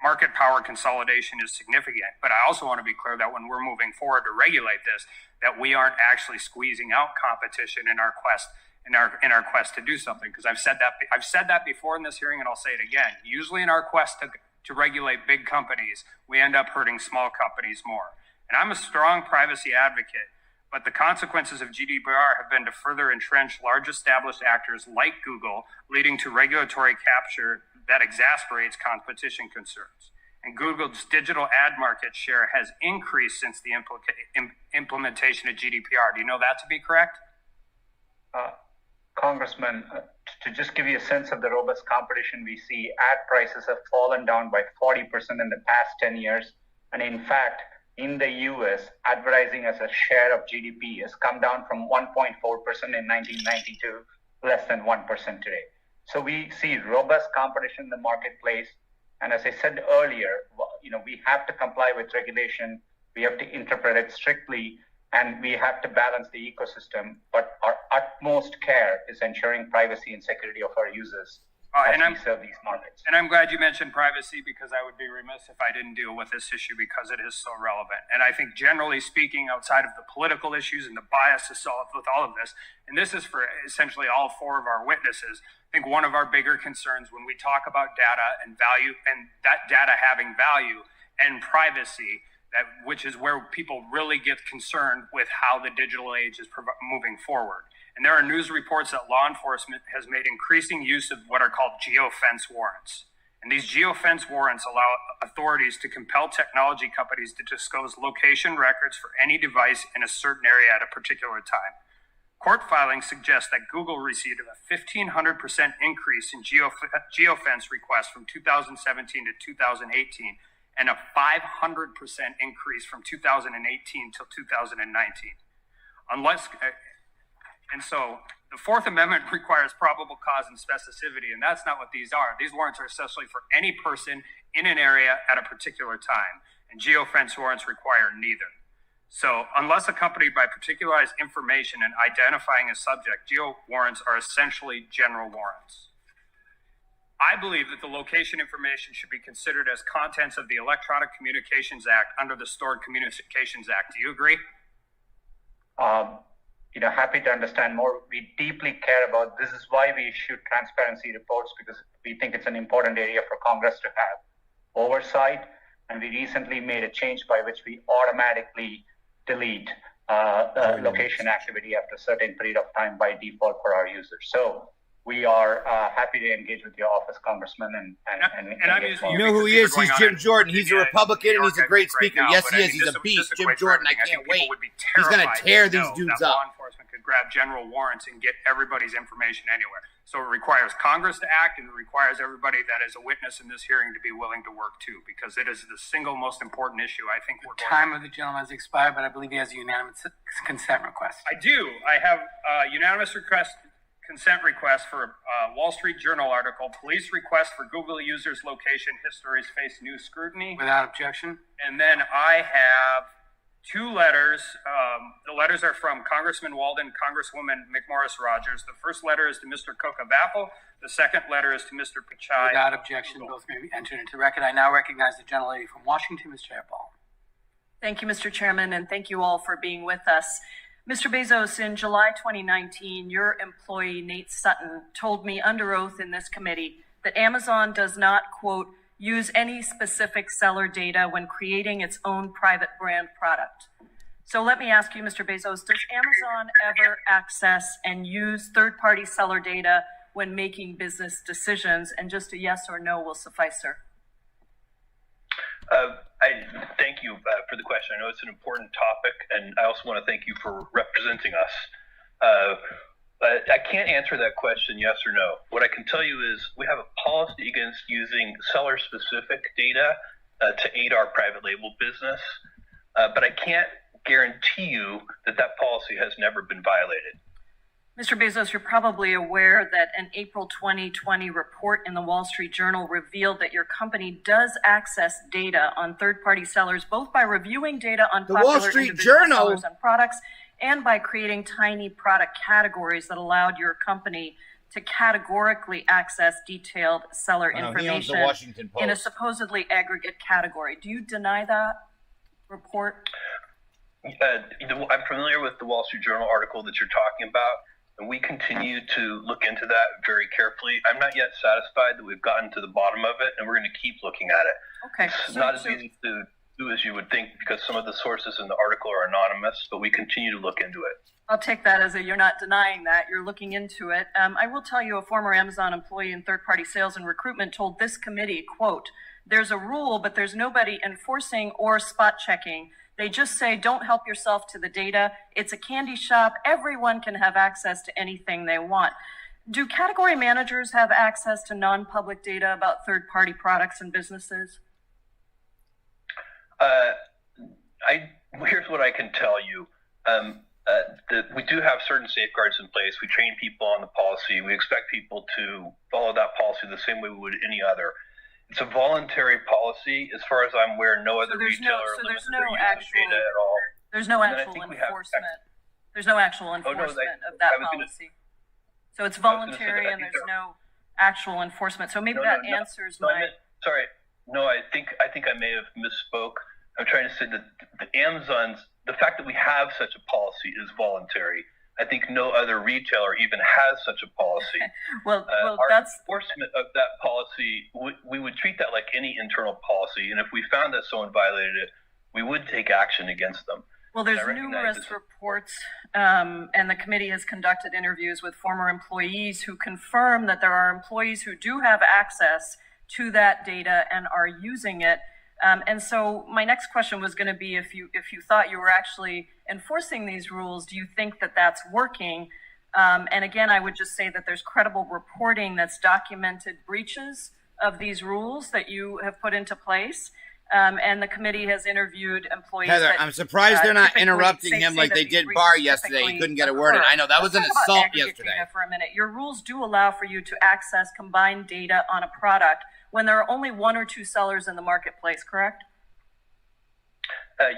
market power consolidation is significant. But I also want to be clear that when we're moving forward to regulate this, that we aren't actually squeezing out competition in our quest to do something. Because I've said that before in this hearing, and I'll say it again. Usually in our quest to regulate big companies, we end up hurting small companies more. And I'm a strong privacy advocate. But the consequences of GDPR have been to further entrench large established actors like Google, leading to regulatory capture that exasperates competition concerns. And Google's digital ad market share has increased since the implementation of GDPR. Do you know that to be correct? Congressman, to just give you a sense of the robust competition we see, ad prices have fallen down by 40% in the past 10 years. And in fact, in the US, advertising as a share of GDP has come down from 1.4% in 1990 to less than 1% today. So we see robust competition in the marketplace. And as I said earlier, we have to comply with regulation. We have to interpret it strictly, and we have to balance the ecosystem. But our utmost care is ensuring privacy and security of our users as we serve these markets. And I'm glad you mentioned privacy, because I would be remiss if I didn't deal with this issue, because it is so relevant. And I think generally speaking, outside of the political issues and the bias associated with all of this, and this is for essentially all four of our witnesses, I think one of our bigger concerns when we talk about data and value, and that data having value and privacy, which is where people really get concerned with how the digital age is moving forward. And there are news reports that law enforcement has made increasing use of what are called geofence warrants. And these geofence warrants allow authorities to compel technology companies to disclose location records for any device in a certain area at a particular time. Court filings suggest that Google received a 1,500% increase in geofence requests from 2017 to 2018, and a 500% increase from 2018 till 2019. And so the Fourth Amendment requires probable cause and specificity, and that's not what these are. These warrants are essentially for any person in an area at a particular time, and geofence warrants require neither. So unless accompanied by particularized information and identifying a subject, geo warrants are essentially general warrants. I believe that the location information should be considered as contents of the Electronic Communications Act under the Stored Communications Act. Do you agree? Happy to understand more. We deeply care about this. Is why we issue transparency reports, because we think it's an important area for Congress to have oversight. And we recently made a change by which we automatically delete location activity after a certain period of time by default for our users. So we are happy to engage with your office, Congressman, and you know who he is? He's Jim Jordan. He's a Republican and he's a great speaker. Yes, he is. He's a beast. Jim Jordan. I can't wait. He's going to tear these dudes up. Law enforcement could grab general warrants and get everybody's information anywhere. So it requires Congress to act, and it requires everybody that is a witness in this hearing to be willing to work too, because it is the single most important issue I think we're going to. Time of the gentleman has expired, but I believe he has a unanimous consent request. I do. I have a unanimous consent request for a Wall Street Journal article. Police request for Google users' location histories face new scrutiny. Without objection. And then I have two letters. The letters are from Congressman Walden, Congresswoman McMorris Rogers. The first letter is to Mr. Cook of Apple. The second letter is to Mr. Pichai. Without objection, both may be entered into record. I now recognize the gentlelady from Washington, Ms. Jayapal. Thank you, Mr. Chairman, and thank you all for being with us. Mr. Bezos, in July 2019, your employee, Nate Sutton, told me under oath in this committee that Amazon does not, quote, use any specific seller data when creating its own private brand product. So let me ask you, Mr. Bezos, does Amazon ever access and use third-party seller data when making business decisions? And just a yes or no will suffice, sir. I thank you for the question. I know it's an important topic, and I also want to thank you for representing us. I can't answer that question yes or no. What I can tell you is we have a policy against using seller-specific data to aid our private label business, but I can't guarantee you that that policy has never been violated. Mr. Bezos, you're probably aware that an April 2020 report in the Wall Street Journal revealed that your company does access data on third-party sellers, both by reviewing data on popular individual sellers and products and by creating tiny product categories that allowed your company to categorically access detailed seller information in a supposedly aggregate category. Do you deny that report? I'm familiar with the Wall Street Journal article that you're talking about, and we continue to look into that very carefully. I'm not yet satisfied that we've gotten to the bottom of it, and we're going to keep looking at it. Okay. It's not as easy to do as you would think, because some of the sources in the article are anonymous, but we continue to look into it. I'll take that as you're not denying that, you're looking into it. I will tell you, a former Amazon employee in third-party sales and recruitment told this committee, quote, "There's a rule, but there's nobody enforcing or spot checking. They just say, don't help yourself to the data. It's a candy shop. Everyone can have access to anything they want." Do category managers have access to non-public data about third-party products and businesses? Here's what I can tell you. That we do have certain safeguards in place. We train people on the policy. We expect people to follow that policy the same way we would any other. It's a voluntary policy. As far as I'm aware, no other retailer limits their use of data at all. There's no actual enforcement. There's no actual enforcement of that policy. So it's voluntary and there's no actual enforcement. So maybe that answers my... Sorry. No, I think I may have misspoke. I'm trying to say that the fact that we have such a policy is voluntary. I think no other retailer even has such a policy. Well, that's enforcement of that policy. We would treat that like any internal policy, and if we found that someone violated it, we would take action against them. Well, there's numerous reports, and the committee has conducted interviews with former employees who confirm that there are employees who do have access to that data and are using it. And so my next question was going to be, if you thought you were actually enforcing these rules, do you think that that's working? And again, I would just say that there's credible reporting that's documented breaches of these rules that you have put into place. And the committee has interviewed employees. Heather, that, I'm surprised they're not typically interrupting say him like that they these did breaches Barr yesterday. He typically couldn't get a word in. occur. I know that was an Let's talk about assault aggregate yesterday. data for a minute. Your rules do allow for you to access combined data on a product when there are only one or two sellers in the marketplace, correct?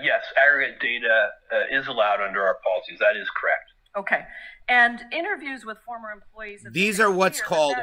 Yes, aggregate data is allowed under our policies. That is correct. Okay. And interviews with former employees. These are what's called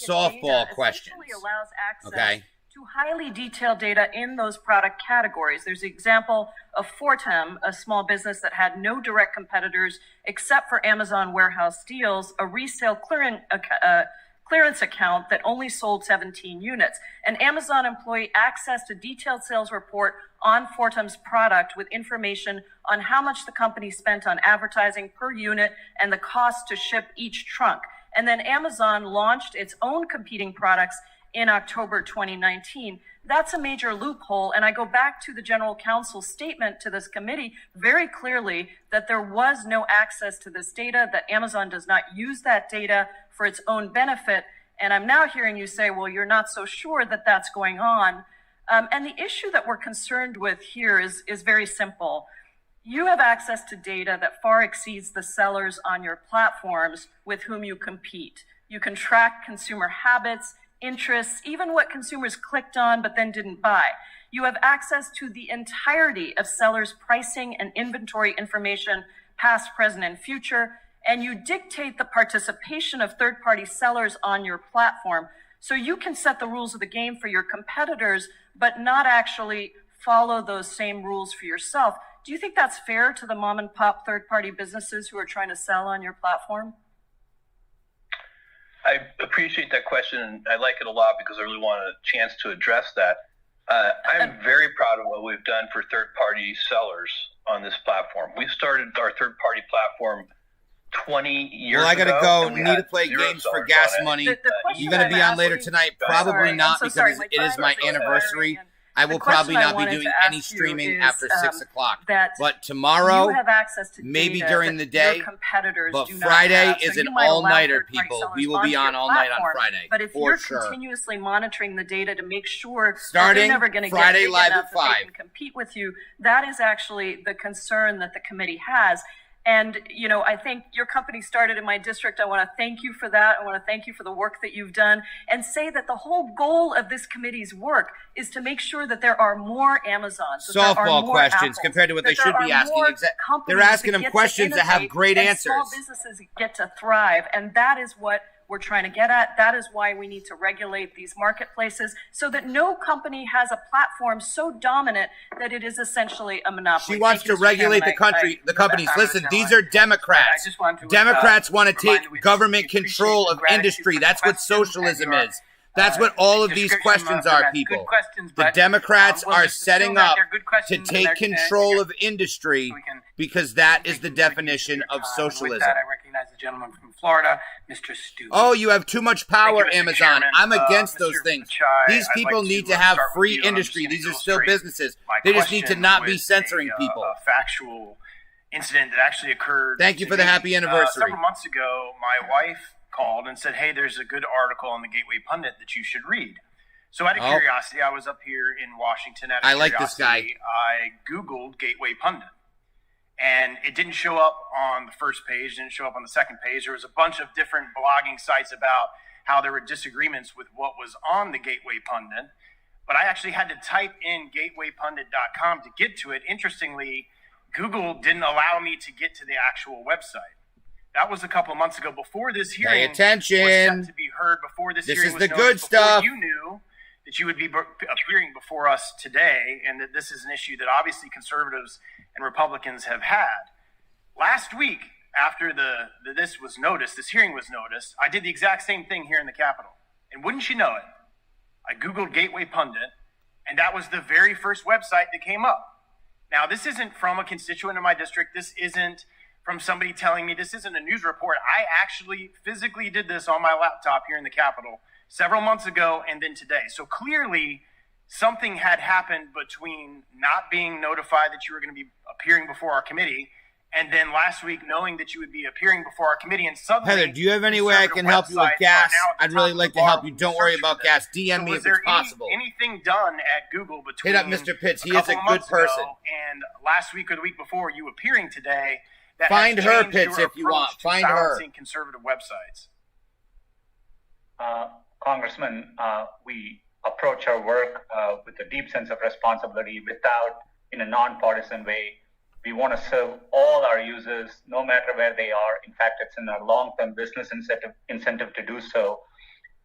softball questions. Allows access Okay. to highly detailed data in those product categories. There's the example of Fortem, a small business that had no direct competitors except for Amazon Warehouse Deals, a resale clearance account that only sold 17 units. An Amazon employee accessed a detailed sales report on Fortem's product with information on how much the company spent on advertising per unit and the cost to ship each trunk. And then Amazon launched its own competing products in October 2019. That's a major loophole. And I go back to the general counsel's statement to this committee very clearly that there was no access to this data, that Amazon does not use that data for its own benefit. And I'm now hearing you say, well, you're not so sure that that's going on. And the issue that we're concerned with here is very simple. You have access to data that far exceeds the sellers on your platforms with whom you compete. You can track consumer habits, interests, even what consumers clicked on but then didn't buy. You have access to the entirety of sellers' pricing and inventory information, past, present, and future, and you dictate the participation of third-party sellers on your platform. So you can set the rules of the game for your competitors, but not actually follow those same rules for yourself. Do you think that's fair to the mom and pop third-party businesses who are trying to sell on your platform? I appreciate that question, and I like it a lot because I really want a chance to address that. I'm very proud of what we've done for third-party sellers on this platform. We started our third-party platform 20 years ago. Well, I got to go. and we Need had to play 0 games for sellers gas on it. money. question You're going to I'm be on later asking- tonight. Sorry, Probably I'm not so because sorry. it is my anniversary. I will The question probably I not be wanted doing to any ask you streaming is, after 6 o'clock. that But tomorrow, you have access to maybe data during that the day, your competitors but do not Friday have. So is an you might allow all-nighter, third-party people. sellers We will be onto on your all night on platform. Friday, But if for you're sure. continuously monitoring the data to make sure that Starting they're never going to Friday get big live enough at that they 5. can compete with you, that is actually the concern that the committee has. And, you know, I think your company started in my district. I want to thank you for that. I want to thank you for the work that you've done and say that the whole goal of this committee's work is to make sure that there are more Amazons. that there are Softball more questions Apples, compared to what that they should there be are asking. more They're companies asking that them get to questions that have innovate great and answers. Small businesses get to thrive. And that is what we're trying to get at. That is why we need to regulate these marketplaces so that no company has a platform so dominant that it is essentially a monopoly. She wants Thank you, to Mr. regulate the Chairman. country, the companies. I'm Listen, gonna these are Democrats. I just wanted to, Democrats want to remind take you, we government appreciate control the of gratitude industry. for the That's what questions socialism and your, is. That's what all of these description questions of them are, as people. good questions, The but, Democrats we'll are just assume setting that up they're good to questions and take they're- control of industry because that is the definition of With socialism. that, I recognize the gentleman from Florida, Mr. Stu. Oh, you have too much power, Thank you, Mr. Amazon. Chairman. I'm against Mr. those things. Chai, These I'd people like need to, to have start with free you, and I'm industry. just These gonna are still illustrate businesses. my They just need to question not be with censoring a people. factual incident that actually occurred. Thank you for to the me. happy anniversary. Several months ago, my wife called and said, "Hey, there's a good article on the Gateway Pundit that you should read." So out of Oh. curiosity, I was up here in Washington. Out of I like this curiosity, I Googled Gateway Pundit. And it didn't show up on the first page, didn't show up on the second page. There was a bunch of different blogging sites about how there were disagreements with what was on the Gateway Pundit. But I actually had to type in gatewaypundit.com to get to it. Interestingly, Google didn't allow me to get to the actual website. That was a couple of months ago before this hearing Pay attention. was set to be heard, before this This hearing is was the noticed, good before stuff. you knew that you would be appearing before us today, and that this is an issue that obviously conservatives and Republicans have had. Last week, after this was noticed, this hearing was noticed, I did the exact same thing here in the Capitol. And wouldn't you know it, I Googled Gateway Pundit, and that was the very first website that came up. Now, this isn't from a constituent in my district. This isn't from somebody telling me. This isn't a news report. I actually physically did this on my laptop here in the Capitol several months ago and then today. So clearly, something had happened between not being notified that you were going to be appearing before our committee And then last week, knowing that you would be appearing before our committee, and suddenly, Heather, do you have any way I can help you with gas? I'd really like to help you. Don't worry about gas. DM me if it's possible. Anything done at Google between hit up Mr. Pitts? He is a good person. And last week or the week before, you appearing today. That find her, Pitts, if you want. Find her. Conservative websites. Congressman, we approach our work with a deep sense of responsibility, in a nonpartisan way. We want to serve all our users, no matter where they are. In fact, it's in our long-term business incentive to do so.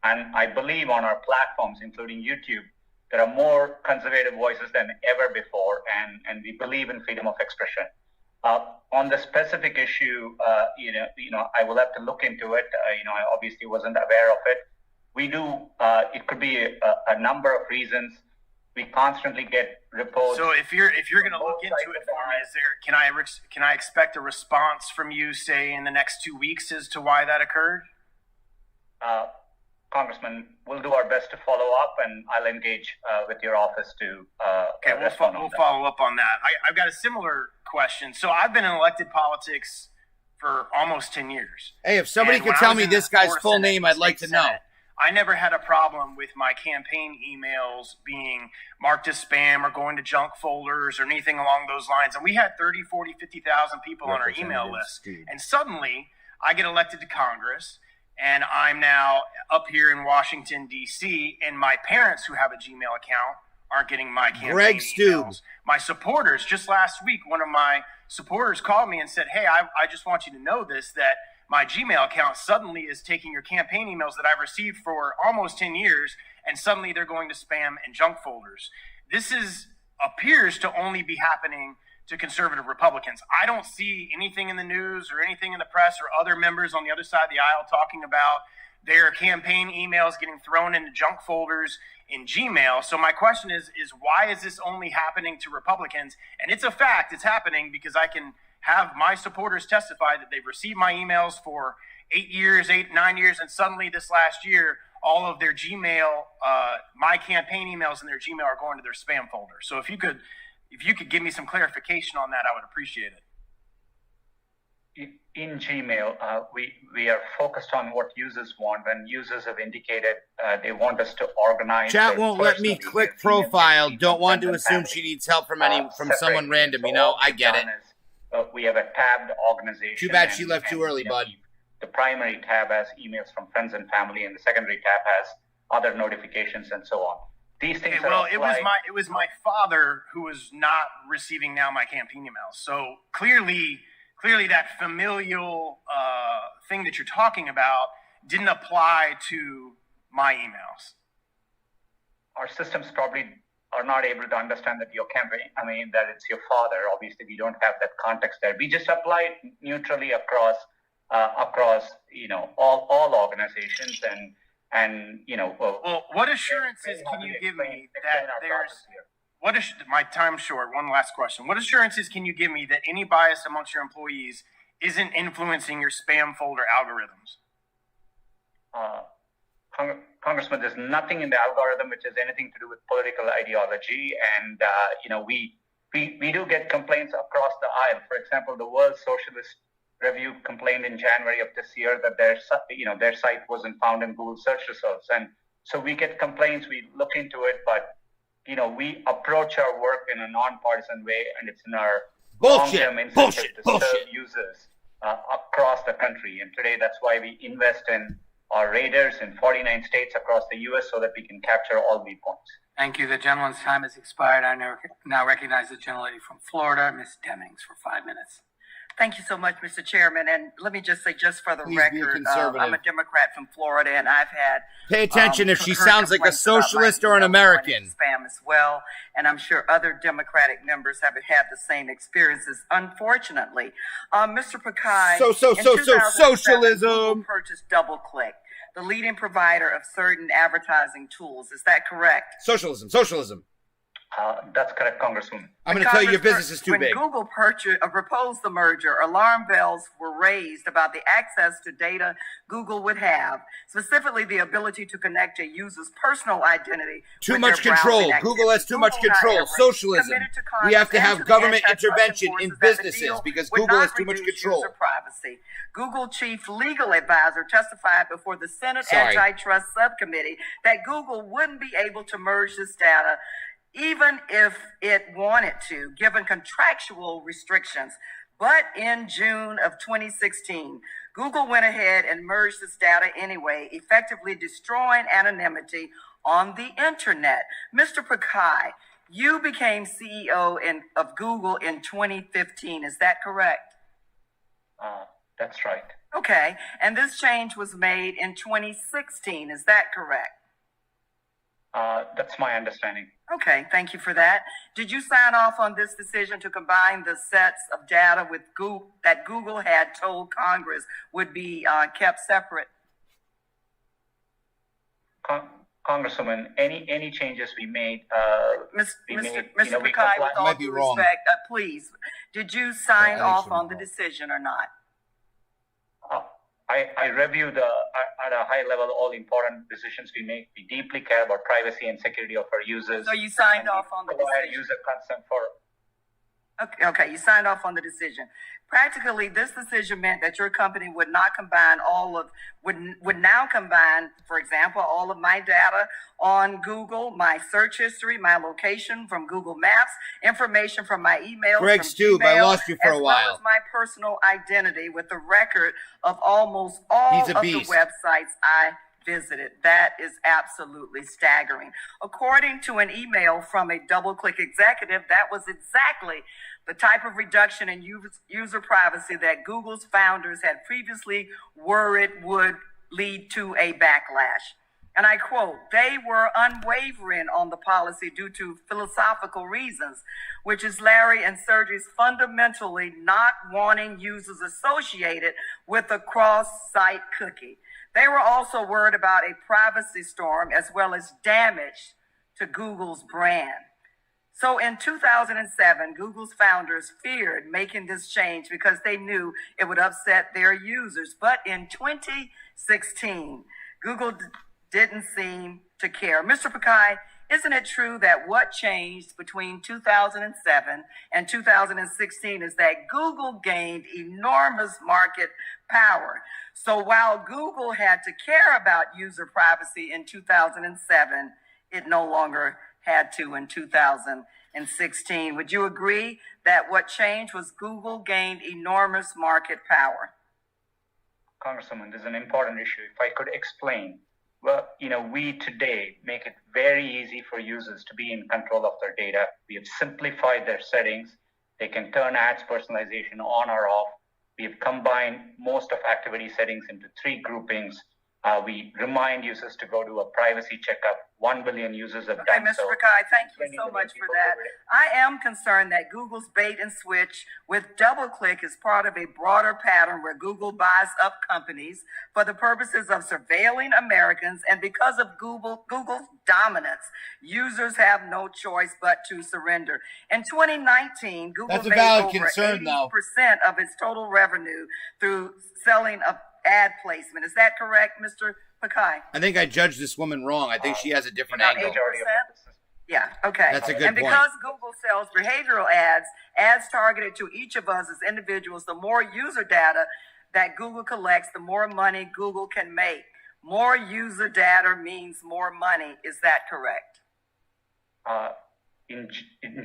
And I believe on our platforms, including YouTube, there are more conservative voices than ever before, and we believe in freedom of expression. On the specific issue, I will have to look into it. I obviously wasn't aware of it. We do. It could be a number of reasons. We constantly get reports. So if you're going to look into it for me, can I expect a response from you, say, in the next 2 weeks as to why that occurred? Congressman, we'll do our best to follow up, and I'll engage with your office to. Okay, we'll follow up on that. I've got a similar question. So I've been in elected politics for almost 10 years. Hey, if somebody could tell me this guy's full name, I'd like to know. I never had a problem with my campaign emails being marked as spam or going to junk folders or anything along those lines. And we had 30, 40, 50,000 people on our email list. And suddenly I get elected to Congress, and I'm now up here in Washington, D.C., and my parents who have a Gmail account aren't getting my campaign emails. My supporters, just last week, one of my supporters called me and said, hey, I just want you to know this, that my Gmail account suddenly is taking your campaign emails that I've received for almost 10 years, and suddenly they're going to spam and junk folders. This appears to only be happening to conservative Republicans. I don't see anything in the news or anything in the press or other members on the other side of the aisle talking about their campaign emails getting thrown into junk folders in Gmail. So my question is why is this only happening to Republicans? And it's a fact, it's happening because I can have my supporters testify that they've received my emails for 9 years, and suddenly this last year, all of their Gmail, my campaign emails in their Gmail are going to their spam folder. So if you could give me some clarification on that, I would appreciate it. In Gmail, we are focused on what users want. When users have indicated they want us to organize. Chat won't let me click profile. Don't want to assume she needs help from someone random. I get it. We have a tabbed organization. Too bad she left too early, bud. The primary tab has emails from friends and family, and the secondary tab has other notifications and so on. These things it was my father who was not receiving now my campaign emails. So clearly that familial thing that you're talking about didn't apply to my emails. Our systems probably are not able to understand that your campaign, that it's your father. Obviously, we don't have that context there. We just apply it neutrally across all organizations and. Well, what assurances can you give me that there's my time's short? One last question. What assurances can you give me that any bias amongst your employees isn't influencing your spam folder algorithms? Congressman, there's nothing in the algorithm which has anything to do with political ideology, and we do get complaints across the aisle. For example, the World Socialist Review complained in January of this year that their site wasn't found in Google search results, and so we get complaints. We look into it, but we approach our work in a nonpartisan way, and it's in our long-term incentive to serve users across the country. And today, that's why we invest in our radars in 49 states across the U.S. so that we can capture all viewpoints. Thank you. The gentleman's time has expired. I now recognize the gentlelady from Florida, Ms. Demings, for 5 minutes. Thank you so much, Mr. Chairman. And let me just say, just for the record, I'm a Democrat from Florida, and I've had... Pay attention if she sounds like a socialist or an American. Spam as well, and I'm sure other Democratic members have had the same experiences, unfortunately. Mr. Pakai, socialism. Google purchased DoubleClick, the leading provider of certain advertising tools. Is that correct? Socialism. That's correct, Congresswoman. I'm going to tell you your business is too when big. Google proposed the merger, alarm bells were raised about the access to data Google would have, specifically the ability to connect a user's personal identity. Too much control. Google has too much control. Socialism. We have to have government intervention in businesses because Google has too much control. Privacy. Google chief legal advisor testified before the Senate Antitrust Subcommittee that Google wouldn't be able to merge this data even if it wanted to, given contractual restrictions. But in June of 2016, Google went ahead and merged this data anyway, effectively destroying anonymity on the internet. Mr. Pichai, you became CEO of Google in 2015. Is that correct? That's right. Okay. And this change was made in 2016. Is that correct? That's my understanding. Okay, thank you for that. Did you sign off on this decision to combine the sets of data with Google that Google had told Congress would be kept separate? Congresswoman, any changes we made, Mr. Pichai, with all due respect, please, did you sign off on the decision or not? I reviewed at a high level all important decisions we make. We deeply care about privacy and security of our users. So you signed off on the decision? User consent for. Okay, you signed off on the decision. Practically, this decision meant that your company would not combine would now combine, for example, all of my data on Google, my search history, my location from Google Maps, information from my emails. Greg Stube, I lost you for a while. As well as my personal identity with the record of almost all of the websites I visited. That is absolutely staggering. According to an email from a DoubleClick executive, that was exactly the type of reduction in user privacy that Google's founders had previously worried would lead to a backlash. And I quote, "They were unwavering on the policy due to philosophical reasons, which is Larry and Sergey's fundamentally not wanting users associated with a cross-site cookie. They were also worried about a privacy storm as well as damage to Google's brand." So in 2007, Google's founders feared making this change because they knew it would upset their users. But in 2016, Google didn't seem to care. Mr. Pichai, isn't it true that what changed between 2007 and 2016 is that Google gained enormous market power? So while Google had to care about user privacy in 2007, it no longer had to in 2016. Would you agree that what changed was Google gained enormous market power? Congresswoman, this is an important issue. If I could explain, well, we today make it very easy for users to be in control of their data. We have simplified their settings. They can turn ads personalization on or off. We have combined most of activity settings into 3 groupings. We remind users to go to a privacy checkup. 1 billion users have done so. Mr. Pichai, thank you so much for that. I am concerned that Google's bait and switch with DoubleClick is part of a broader pattern where Google buys up companies for the purposes of surveilling Americans, and because of Google's dominance, users have no choice but to surrender. In 2019, Google made over 80% of its total revenue through selling of ad placement. Is that correct, Mr. Pichai? I think I judged this woman wrong. I think she has a different angle. 80%? Yeah, okay. That's a good point. And because Google sells behavioral ads targeted to each of us as individuals, the more user data that Google collects, the more money Google can make. More user data means more money. Is that correct? In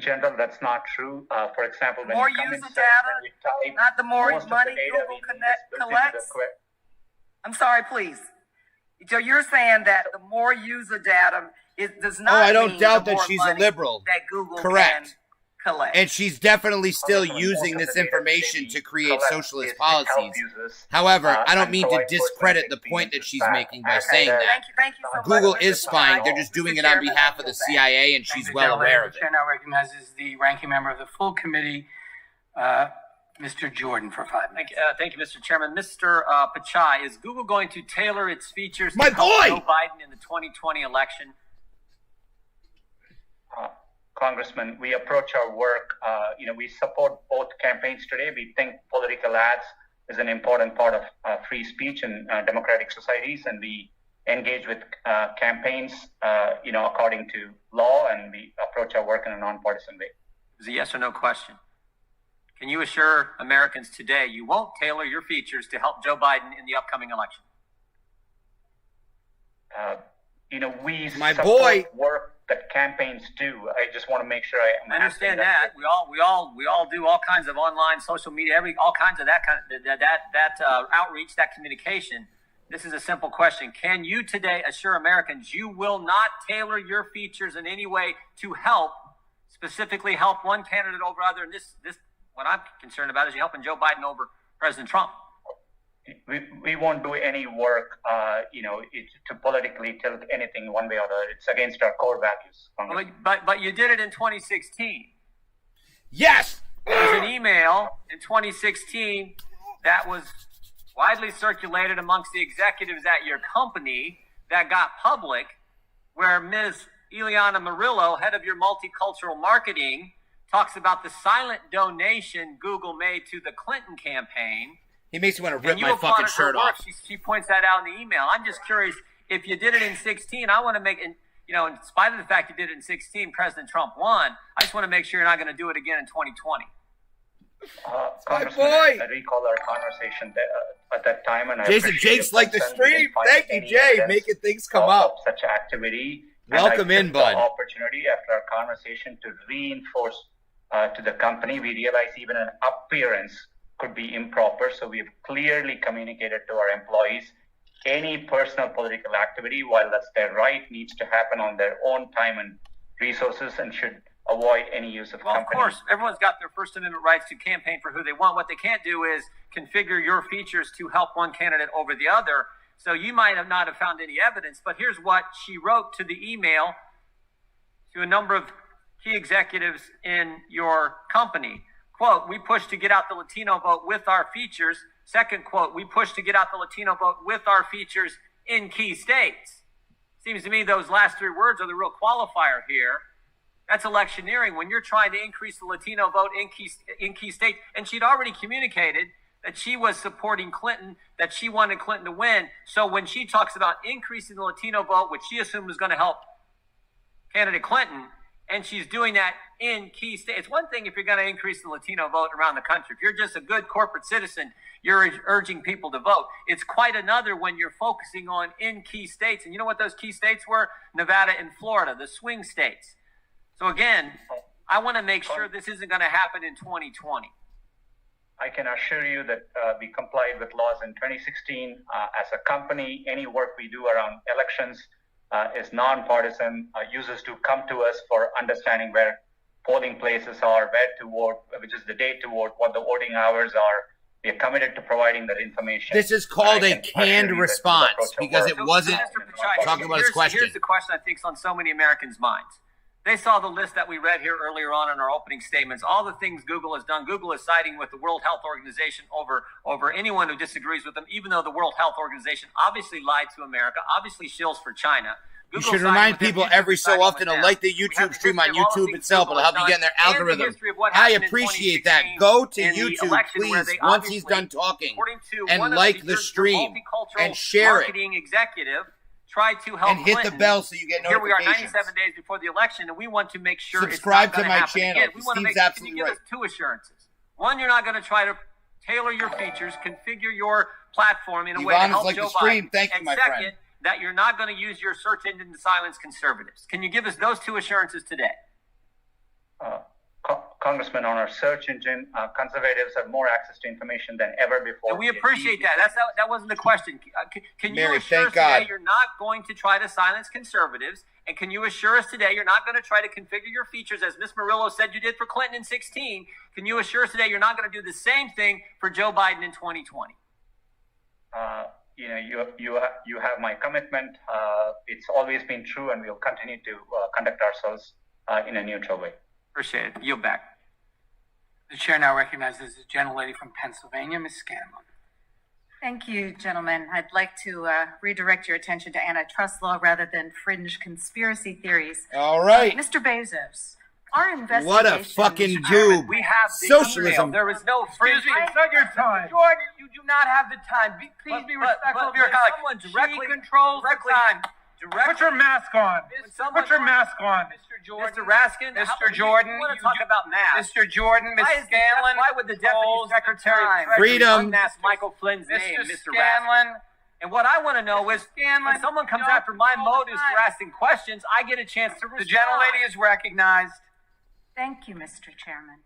general, that's not true. For example, when more you come user in data, not the more money Google collects? I'm sorry, please. So you're saying that the more user data, it does not. Oh, I don't mean doubt the that more she's a money liberal. That Google Correct. Can collect. And she's definitely still using this information to create socialist policies. However, I don't mean to discredit the point that she's making by saying that. Thank you so much. Google is spying. They're just doing it on behalf of the CIA, and she's well aware of The it. chair now recognizes the ranking member of the full committee, Mr. Jordan, for 5 minutes. Thank you, Mr. Chairman. Mr. Pichai, is Google going to tailor its features My to help boy! Joe Biden in the 2020 election? Congressman, we approach our work, we support both campaigns today. We think political ads is an important part of free speech in democratic societies, and we engage with campaigns, according to law, and we approach our work in a nonpartisan way. It's a yes or no question. Can you assure Americans today you won't tailor your features to help Joe Biden in the upcoming election? We My support boy. work that campaigns do. I just want to make sure I understand that. We all do all kinds of online, social media, all kinds of that outreach, that communication. This is a simple question. Can you today assure Americans you will not tailor your features in any way to specifically help one candidate over other? And this what I'm concerned about is you helping Joe Biden over President Trump. We won't do any work, to politically tilt anything one way or the other. It's against our core values. But you did it in 2016. Yes! There's an email in 2016 that was widely circulated amongst the executives at your company that got public, where Ms. Ileana Murillo, head of your multicultural marketing, talks about the silent donation Google made to the Clinton campaign. He makes me want to rip my fucking shirt off. She points that out in the email. I'm just curious, if you did it in 16, I want to make it, in spite of the fact you did it in 16, President Trump won, I just want to make sure you're not going to do it again in 2020. Congressman, I recall our conversation at that time. And Jason Jakes like the stream. Thank you, Jay. Making things come up. Such activity. Welcome in, bud. Opportunity after our conversation to reinforce to the company. We realized even an appearance could be improper, so we have clearly communicated to our employees any personal political activity, while that's their right, needs to happen on their own time and resources and should avoid any use of company. Of course, everyone's got their First Amendment rights to campaign for who they want. What they can't do is configure your features to help one candidate over the other. So you might have not have found any evidence, but here's what she wrote to the email to a number of key executives in your company. Quote, we push to get out the Latino vote with our features. Second quote, we push to get out the Latino vote with our features in key states. Seems to me those last three words are the real qualifier here. That's electioneering when you're trying to increase the Latino vote in key states. And she'd already communicated that she was supporting Clinton, that she wanted Clinton to win. So when she talks about increasing the Latino vote, which she assumed was going to help candidate Clinton, and she's doing that in key states. It's one thing if you're going to increase the Latino vote around the country. If you're just a good corporate citizen, you're urging people to vote. It's quite another when you're focusing on in key states. And you know what those key states were? Nevada and Florida, the swing states. So again, I want to make sure this isn't going to happen in 2020. I can assure you that we complied with laws in 2016. As a company, any work we do around elections is nonpartisan. Users do come to us for understanding where polling places are, where to vote, which is the date to vote, what the voting hours are. We are committed to providing that information. This is called a canned response because it wasn't talking about his question. Here's the question I think is on so many Americans' minds. They saw the list that we read here earlier on in our opening statements, all the things Google has done. Google is siding with the World Health Organization over anyone who disagrees with them, even though the World Health Organization obviously lied to America, obviously shills for China. You should remind people every so often to like the YouTube stream on YouTube itself. It'll help you get in their algorithm. I appreciate that. Go to YouTube, please, once he's done talking, and like the stream, and share it. Executive tried to help and hit Clinton. The bell so you get notifications. Here we are 97 days before the election, and we want to make sure subscribe it's not to my happen channel. Again. We want to make sure you give us two assurances. One, you're not going to try to tailor your features, configure your platform in a way to help like Joe the stream. Biden. Thank you, and my second, friend. that you're not going to use your search engine to silence conservatives. Can you give us those two assurances today? Congressman, on our search engine, conservatives have more access to information than ever before. And we appreciate that. That wasn't the question. Can you Mary, assure us thank today God. you're not going to try to silence conservatives? And can you assure us today you're not going to try to configure your features as Ms. Murillo said you did for Clinton in 2016? Can you assure us today you're not going to do the same thing for Joe Biden in 2020? You have my commitment. It's always been true, and we'll continue to conduct ourselves in a neutral way. Appreciate it. Yield back. The chair now recognizes the gentlelady from Pennsylvania, Ms. Scanlon. Thank you, gentlemen. I'd like to redirect your attention to antitrust law rather than fringe conspiracy theories. All right. Mr. Bezos, Our investigation. What a fucking goob. We have the Socialism. email. There is no free. Excuse me, it's not your time. Jordan, you do not have the time. Please be respectful of your colleague. Someone directly controls the time. Put your mask on. Put your mask on. Mr. Jordan. Mr. Raskin. Mr. Jordan. You want to talk about masks? Mr. Jordan, Ms. Scanlon. Why would the Deputy Secretary of Treasury Freedom. unmask Michael Flynn's name, Mr. Scanlon. Raskin? And what I want to know is, when someone comes after my motives for asking questions, I get a chance to respond. The gentlelady is recognized. Thank you, Mr. Chairman.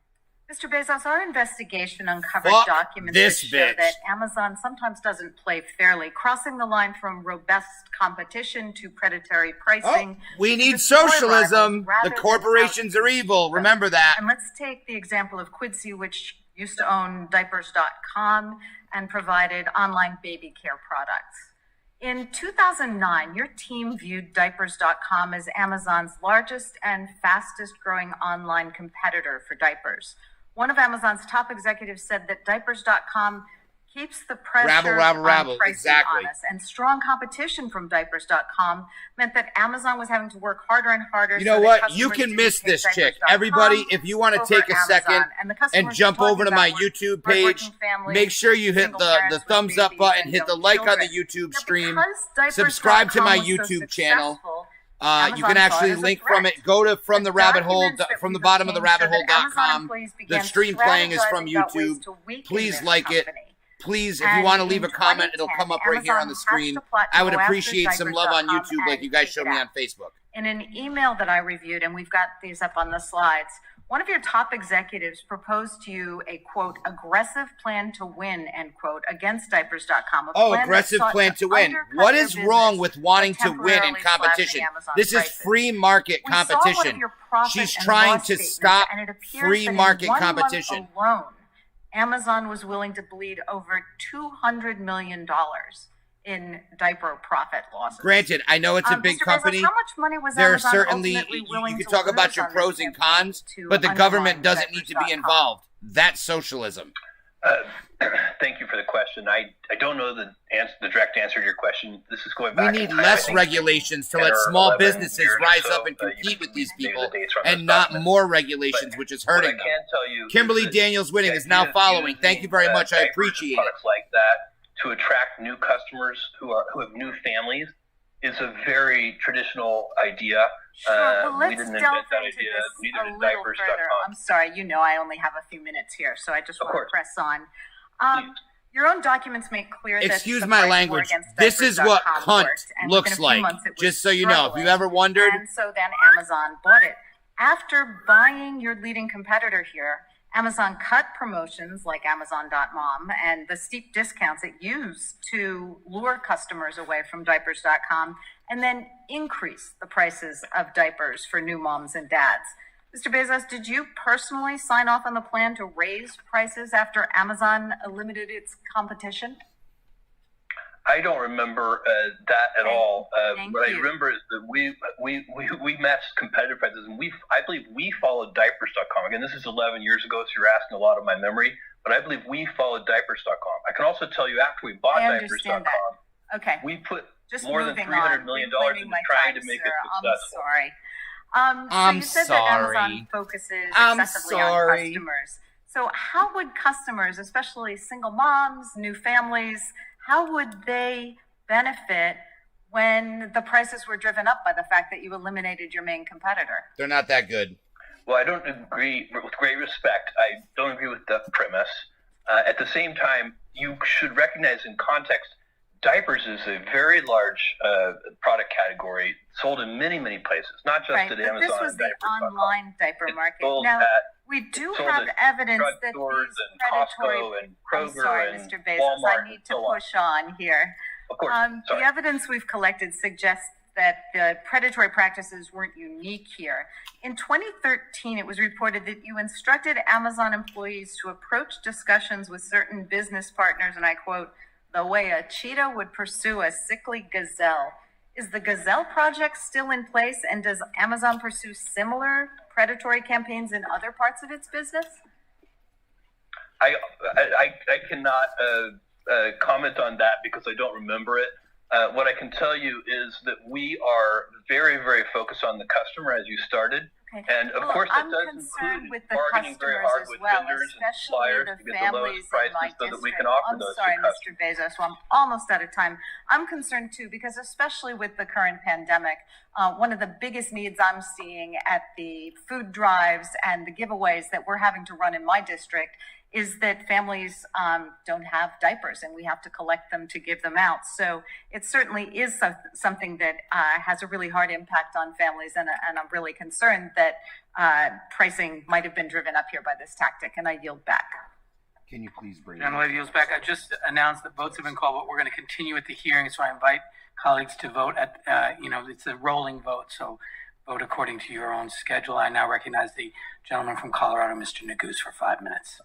Mr. Bezos, our investigation uncovered Fuck documents this that show bitch. that Amazon sometimes doesn't play fairly, crossing the line from robust competition to predatory pricing. We need Destroy socialism. rivals rather The than corporations are evil. Remember that. And let's take the example of Quidsi, which used to own diapers.com and provided online baby care products. In 2009, your team viewed diapers.com as Amazon's largest and fastest growing online competitor for diapers. One of Amazon's top executives said that diapers.com keeps the pressure on pricing exactly. on us. And strong competition from diapers.com meant that Amazon was having to work harder and harder. You know what? You can miss this chick. Everybody, if you want to take a second and jump over to my YouTube page, make sure you hit the thumbs up button, hit the like on the YouTube stream, subscribe to my YouTube channel. You can actually link from it. Go to from the bottom of the rabbithole.com. The stream playing is from YouTube. Please like it. Please, if you want to leave a comment, it'll come up right here on the screen. I would appreciate some love on YouTube like you guys showed me on Facebook. In an email that I reviewed, and we've got these up on the slides, one of your top executives proposed to you a, quote, aggressive plan to win, end quote, against diapers.com. Aggressive plan to win. What is wrong with wanting to win in competition? This is free market competition. She's trying to stop free market competition. Alone, Amazon was willing to bleed over $200 million in diaper profit losses. Granted, I know it's a big company. Bezos, how much money was there are Amazon certainly ultimately willing you can to talk about lose your on pros this and cons, to but the government doesn't need to be diapers.com? involved. That's socialism. Thank you for the question. I don't know the direct answer to your question. This is going back. We need less regulations to let small businesses rise up and compete with these people, and not more regulations, which is hurting them. Kimberly Daniels Winning is now following. Thank you very much. I appreciate it. Products like that to attract new customers who have new families is a very traditional idea. Sure, well, let's we didn't delve invent that into idea. this Neither a did little diapers.com. further. I'm sorry, I only have a few minutes here, so I just want to press on. Your own documents make clear that Excuse the my price war language. against This is what diapers.com cunt worked, and looks within a few like. months it was Just so you know, if you've ever struggling, wondered. And so then Amazon bought it. After buying your leading competitor here, Amazon cut promotions like Amazon.mom and the steep discounts it used to lure customers away from diapers.com, and then increase the prices of diapers for new moms and dads. Mr. Bezos, did you personally sign off on the plan to raise prices after Amazon limited its competition? I don't remember that at all. What I you. remember is that we matched competitive prices, and I believe we followed diapers.com. Again, this is 11 years ago, so you're asking a lot of my memory, but I believe we followed diapers.com. I can also tell you after we bought diapers.com, okay, we put just more than $300 million into trying to make it successful. I'm sorry. So you said that Amazon focuses excessively on customers. So how would customers, especially single moms, new families, how would they benefit when the prices were driven up by the fact that you eliminated your main competitor? They're not that good. Well, I don't agree. With great respect, I don't agree with the premise. At the same time, you should recognize in context, diapers is a very large product category sold in many, many places, not just at Amazon. This was the online diaper market. Now, we do have evidence that these predatory... and Kroger I'm sorry, and Mr. Bezos, Walmart I need to push on here. Of course. The evidence we've collected suggests that the predatory practices weren't unique here. In 2013, it was reported that you instructed Amazon employees to approach discussions with certain business partners, and I quote, the way a cheetah would pursue a sickly gazelle. Is the Gazelle Project still in place, and does Amazon pursue similar predatory campaigns in other parts of its business? I cannot comment on that because I don't remember it. What I can tell you is that we are very, very focused on the customer as you started. And of course, that does include bargaining very hard with vendors and suppliers to get the lowest prices so that we can offer those to customers. Mr. Bezos, so I'm almost out of time. I'm concerned too, because especially with the current pandemic, one of the biggest needs I'm seeing at the food drives and the giveaways that we're having to run in my district is that families don't have diapers and we have to collect them to give them out. So it certainly is something that has a really hard impact on families, and I'm really concerned that pricing might have been driven up here by this tactic, and I yield back. Can you please bring John Levy yields back. I just announced that votes have been called, but we're going to continue with the hearing, so I invite colleagues to vote at, it's a rolling vote, so vote according to your own schedule. I now recognize the gentleman from Colorado, Mr. Neguse, for 5 minutes.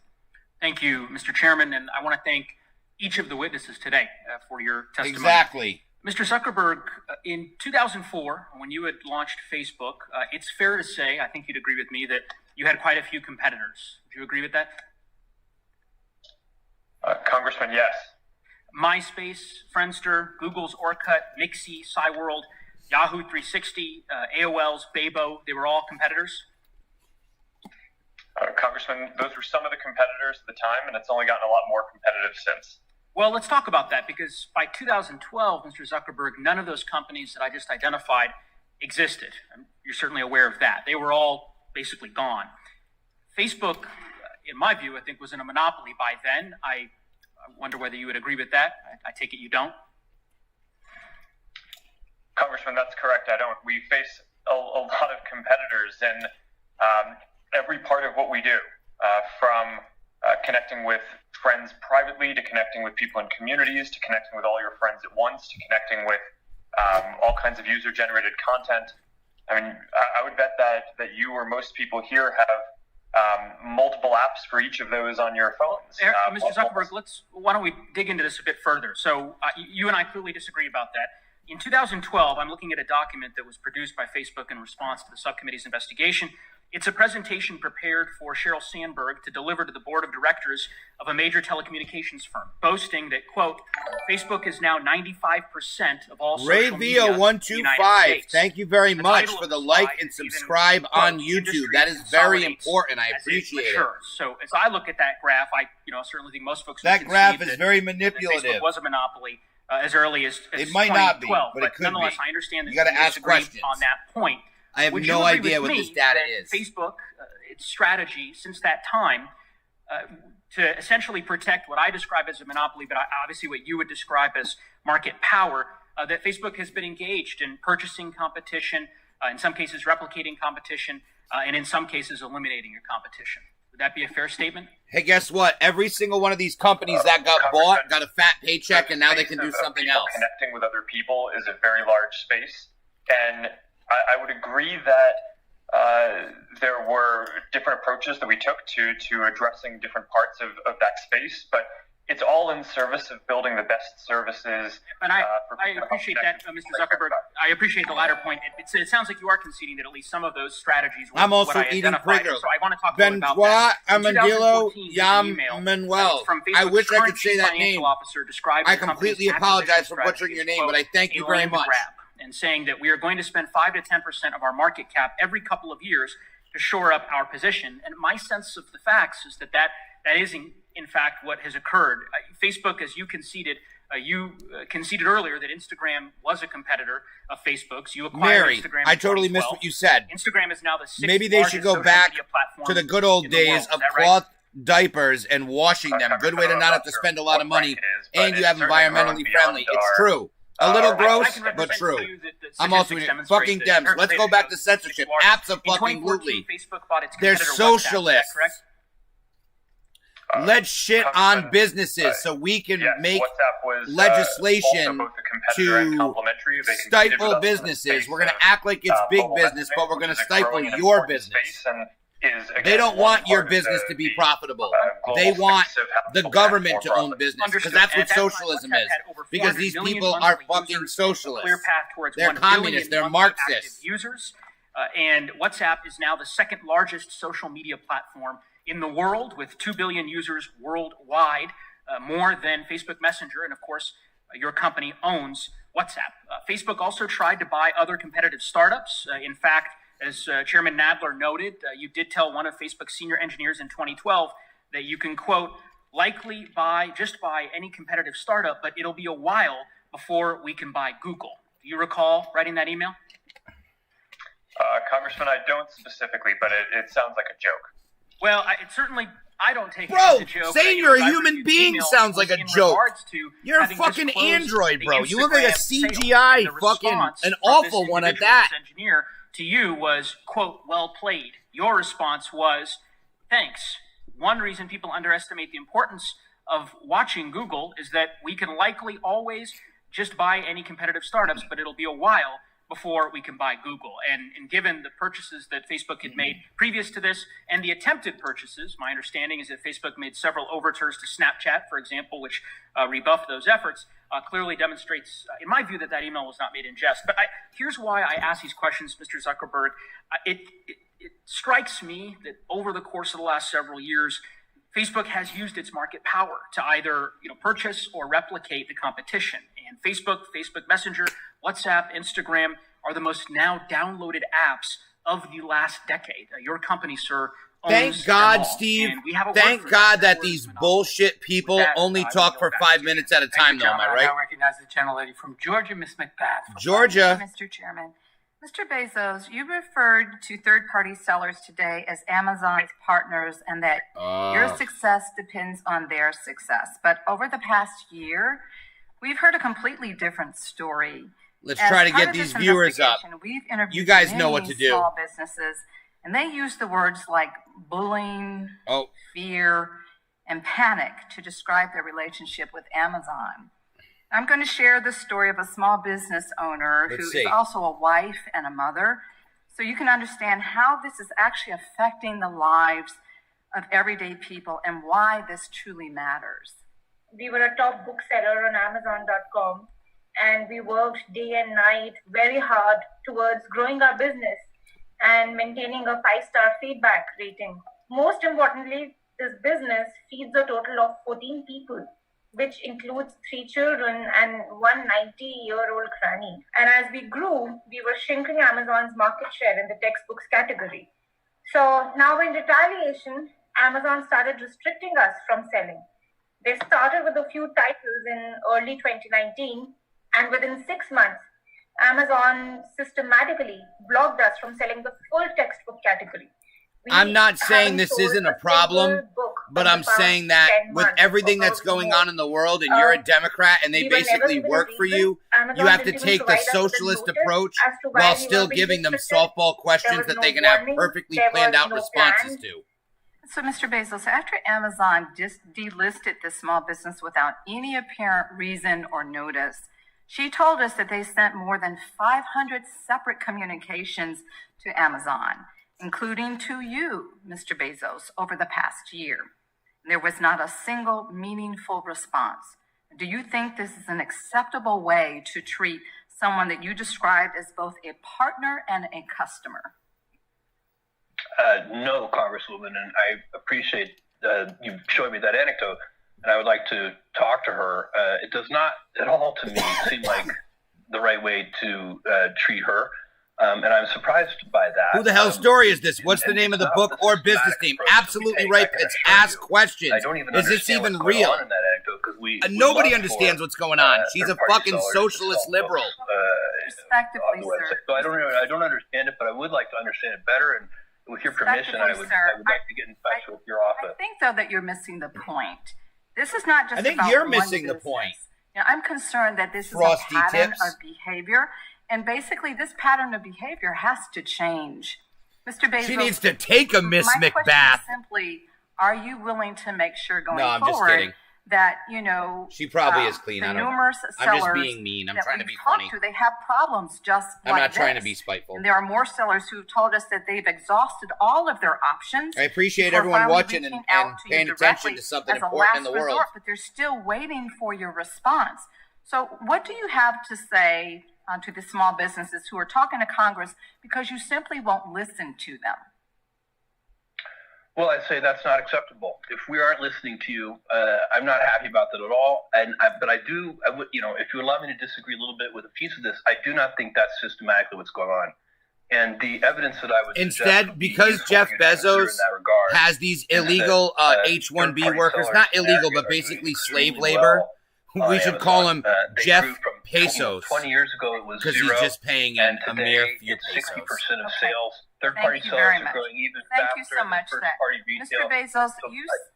Thank you, Mr. Chairman, and I want to thank each of the witnesses today for your testimony. Exactly. Mr. Zuckerberg, in 2004, when you had launched Facebook, it's fair to say, I think you'd agree with me, that you had quite a few competitors. Would you agree with that? Congressman, yes. MySpace, Friendster, Google's Orkut, Mixi, Cyworld, Yahoo 360, AOL's Bebo, they were all competitors? Congressman, those were some of the competitors at the time, and it's only gotten a lot more competitive since. Well, let's talk about that, because by 2012, Mr. Zuckerberg, none of those companies that I just identified existed. You're certainly aware of that. They were all basically gone. Facebook, in my view, I think was in a monopoly by then. I wonder whether you would agree with that. I take it you don't. Congressman, that's correct. I don't. We face a lot of competitors in every part of what we do, from connecting with friends privately, to connecting with people in communities, to connecting with all your friends at once, to connecting with all kinds of user-generated content. I mean, I would bet that you or most people here have multiple apps for each of those on your phones. Mr. Zuckerberg, why don't we dig into this a bit further? So you and I clearly disagree about that. In 2012, I'm looking at a document that was produced by Facebook in response to the subcommittee's investigation. It's a presentation prepared for Sheryl Sandberg to deliver to the board of directors of a major telecommunications firm, boasting that, quote, Facebook is now 95% of all social media in the United States. Thank you very much for the like and subscribe on YouTube. That is very important. I appreciate it. So as I look at that graph, I certainly think most folks that graph is very manipulative. Facebook was a monopoly as early as it might not be, but it could nonetheless, be. I understand that you got to ask questions on that point. I have no idea what this data is. Facebook, its strategy since that time to essentially protect what I describe as a monopoly, but obviously what you would describe as market power, that Facebook has been engaged in purchasing competition, in some cases replicating competition, and in some cases eliminating your competition. Would that be a fair statement? Hey, guess what? Every single one of these companies that got bought got a fat paycheck, and now they can do something else. Connecting with other people is a very large space, and I would agree that there were different approaches that we took to addressing different parts of that space, but it's all in service of building the best services. And I appreciate that, Mr. Zuckerberg. I appreciate the latter point. It sounds like you are conceding that at least some of those strategies were I'm also what I eating identified. So I want to talk a little about that. Amandillo Manuel. I wish I could say that name. I completely apologize for butchering your name, but I thank you very much. And saying that we are going to spend 5 to 10% of our market cap every couple of years to shore up our position. And my sense of the facts is that is in fact what has occurred. Facebook, as you conceded earlier that Instagram was a competitor of Facebook's. You acquired Instagram. I totally missed what you said. Instagram is now the 6th Maybe they should go back to the good old days of cloth diapers and washing them. Good way to not have to spend a lot of money, and you have environmentally friendly. It's true. A little gross, but true. I'm also fucking Dems. Let's go back to censorship. Absolutely. They're socialists. Let's shit on businesses so we can make legislation to stifle businesses. We're going to act like it's big business, but we're going to stifle your business. They don't want your business to be profitable. They want the government to own business, because that's what socialism is. Because these people are fucking socialists. They're communists. They're Marxists. Users, and WhatsApp is now the second largest social media platform in the world, with 2 billion users worldwide, more than Facebook Messenger. And of course, your company owns WhatsApp. Facebook also tried to buy other competitive startups. In fact, As Chairman Nadler noted, you did tell one of Facebook's senior engineers in 2012 that you can, quote, likely buy any competitive startup, but it'll be a while before we can buy Google. Do you recall writing that email? Congressman, I don't specifically, but it sounds like a joke. Well, I don't take it as a joke. Saying you're a human being sounds like a joke. You're a fucking android, bro. You look like a CGI fucking, an awful one at that. Engineer to you was, quote, well played. Your response was, thanks. One reason people underestimate the importance of watching Google is that we can likely always just buy any competitive startups, but it'll be a while before we can buy Google. And given the purchases that Facebook had made previous to this and the attempted purchases, my understanding is that Facebook made several overtures to Snapchat, for example, which rebuffed those efforts, clearly demonstrates, in my view, that email was not made in jest. But here's why I ask these questions, Mr. Zuckerberg. It strikes me that over the course of the last several years, Facebook has used its market power to either purchase or replicate the competition. And Facebook Messenger, WhatsApp, Instagram are the most now downloaded apps of the last decade. Your company, sir, owns Thank God, them all. Steve. And we have a Thank word for God this. that these bullshit people only talk for 5 minutes at a time, though. Am I right? I recognize the gentlelady from Georgia, Ms. McBath. Georgia. Mr. Chairman. Mr. Bezos, you referred to third-party sellers today as Amazon's partners and that your success depends on their success. But over the past year, we've heard a completely different story. Let's try to get these viewers up. We've interviewed You guys know what to do. small businesses, and they use the words like bullying, fear, and panic to describe their relationship with Amazon. I'm going to share the story of a small business owner who is also a wife and a mother, so you can understand how this is actually affecting the lives of everyday people and why this truly matters. We were a top bookseller on Amazon.com, and we worked day and night very hard towards growing our business and maintaining a 5-star feedback rating. Most importantly, this business feeds a total of 14 people, which includes 3 children and one 90-year-old granny. And as we grew, we were shrinking Amazon's market share in the textbooks category. So now in retaliation, Amazon started restricting us from selling. They started with a few titles in early 2019, and within 6 months, Amazon systematically blocked us from selling the full textbook category. I'm not saying this isn't a problem, but I'm saying that with everything that's going on in the world and you're a Democrat and they basically work for you, you have to take the socialist approach while still giving them softball questions that they can have perfectly planned out responses to. So, Mr. Bezos, after Amazon just delisted this small business without any apparent reason or notice, she told us that they sent more than 500 separate communications to Amazon, including to you, Mr. Bezos, over the past year. There was not a single meaningful response. Do you think this is an acceptable way to treat someone that you described as both a partner and a customer? No, Congresswoman, and I appreciate you showing me that anecdote, and I would like to talk to her. It does not at all to me seem like the right way to treat her. And I'm surprised by that. Who the hell's story is this? What's the name of the book or business name? Absolutely right. It's Ask Questions. Is this even real? Nobody understands what's going on. She's a fucking socialist liberal. Respectively, sir. So I don't understand it, but I would like to understand it better. And with your permission, I would like to get in touch with your office. I think, though, that you're missing the point. This is not just I think about you're one missing the business. point. Now, I'm concerned that this Frosty is a pattern tips. of behavior, and basically this pattern of behavior has to change. Mr. Bezos, She needs to take a Miss my question McBath. is simply, are you willing to make sure going No, I'm forward just kidding. that, She probably is clean. the I don't know. numerous I'm just sellers being mean. I'm that trying to we've be talked funny. to, they have problems just I'm like not trying to this. be spiteful. And there are more sellers who've told us that they've exhausted all of their options. I appreciate before everyone finally watching and reaching out to you paying directly attention to something as a important in the last world. resort, but they're still waiting for your response. So what do you have to say to the small businesses who are talking to Congress because you simply won't listen to them? Well, I'd say that's not acceptable. If we aren't listening to you, I'm not happy about that at all. But I would, if you allow me to disagree a little bit with a piece of this, I do not think that's systematically what's going on. And the evidence that I would instead, because Jeff Bezos has these illegal H-1B workers, not illegal, but basically slave labor, we should call him Jeff Pesos. 20 years ago, it was because zero, he's just paying and a today mere few it's pesos. 60% of sales. Third-party Thank you sellers very are much. growing even Thank faster you so than much. first-party retail. Mr. Bezos,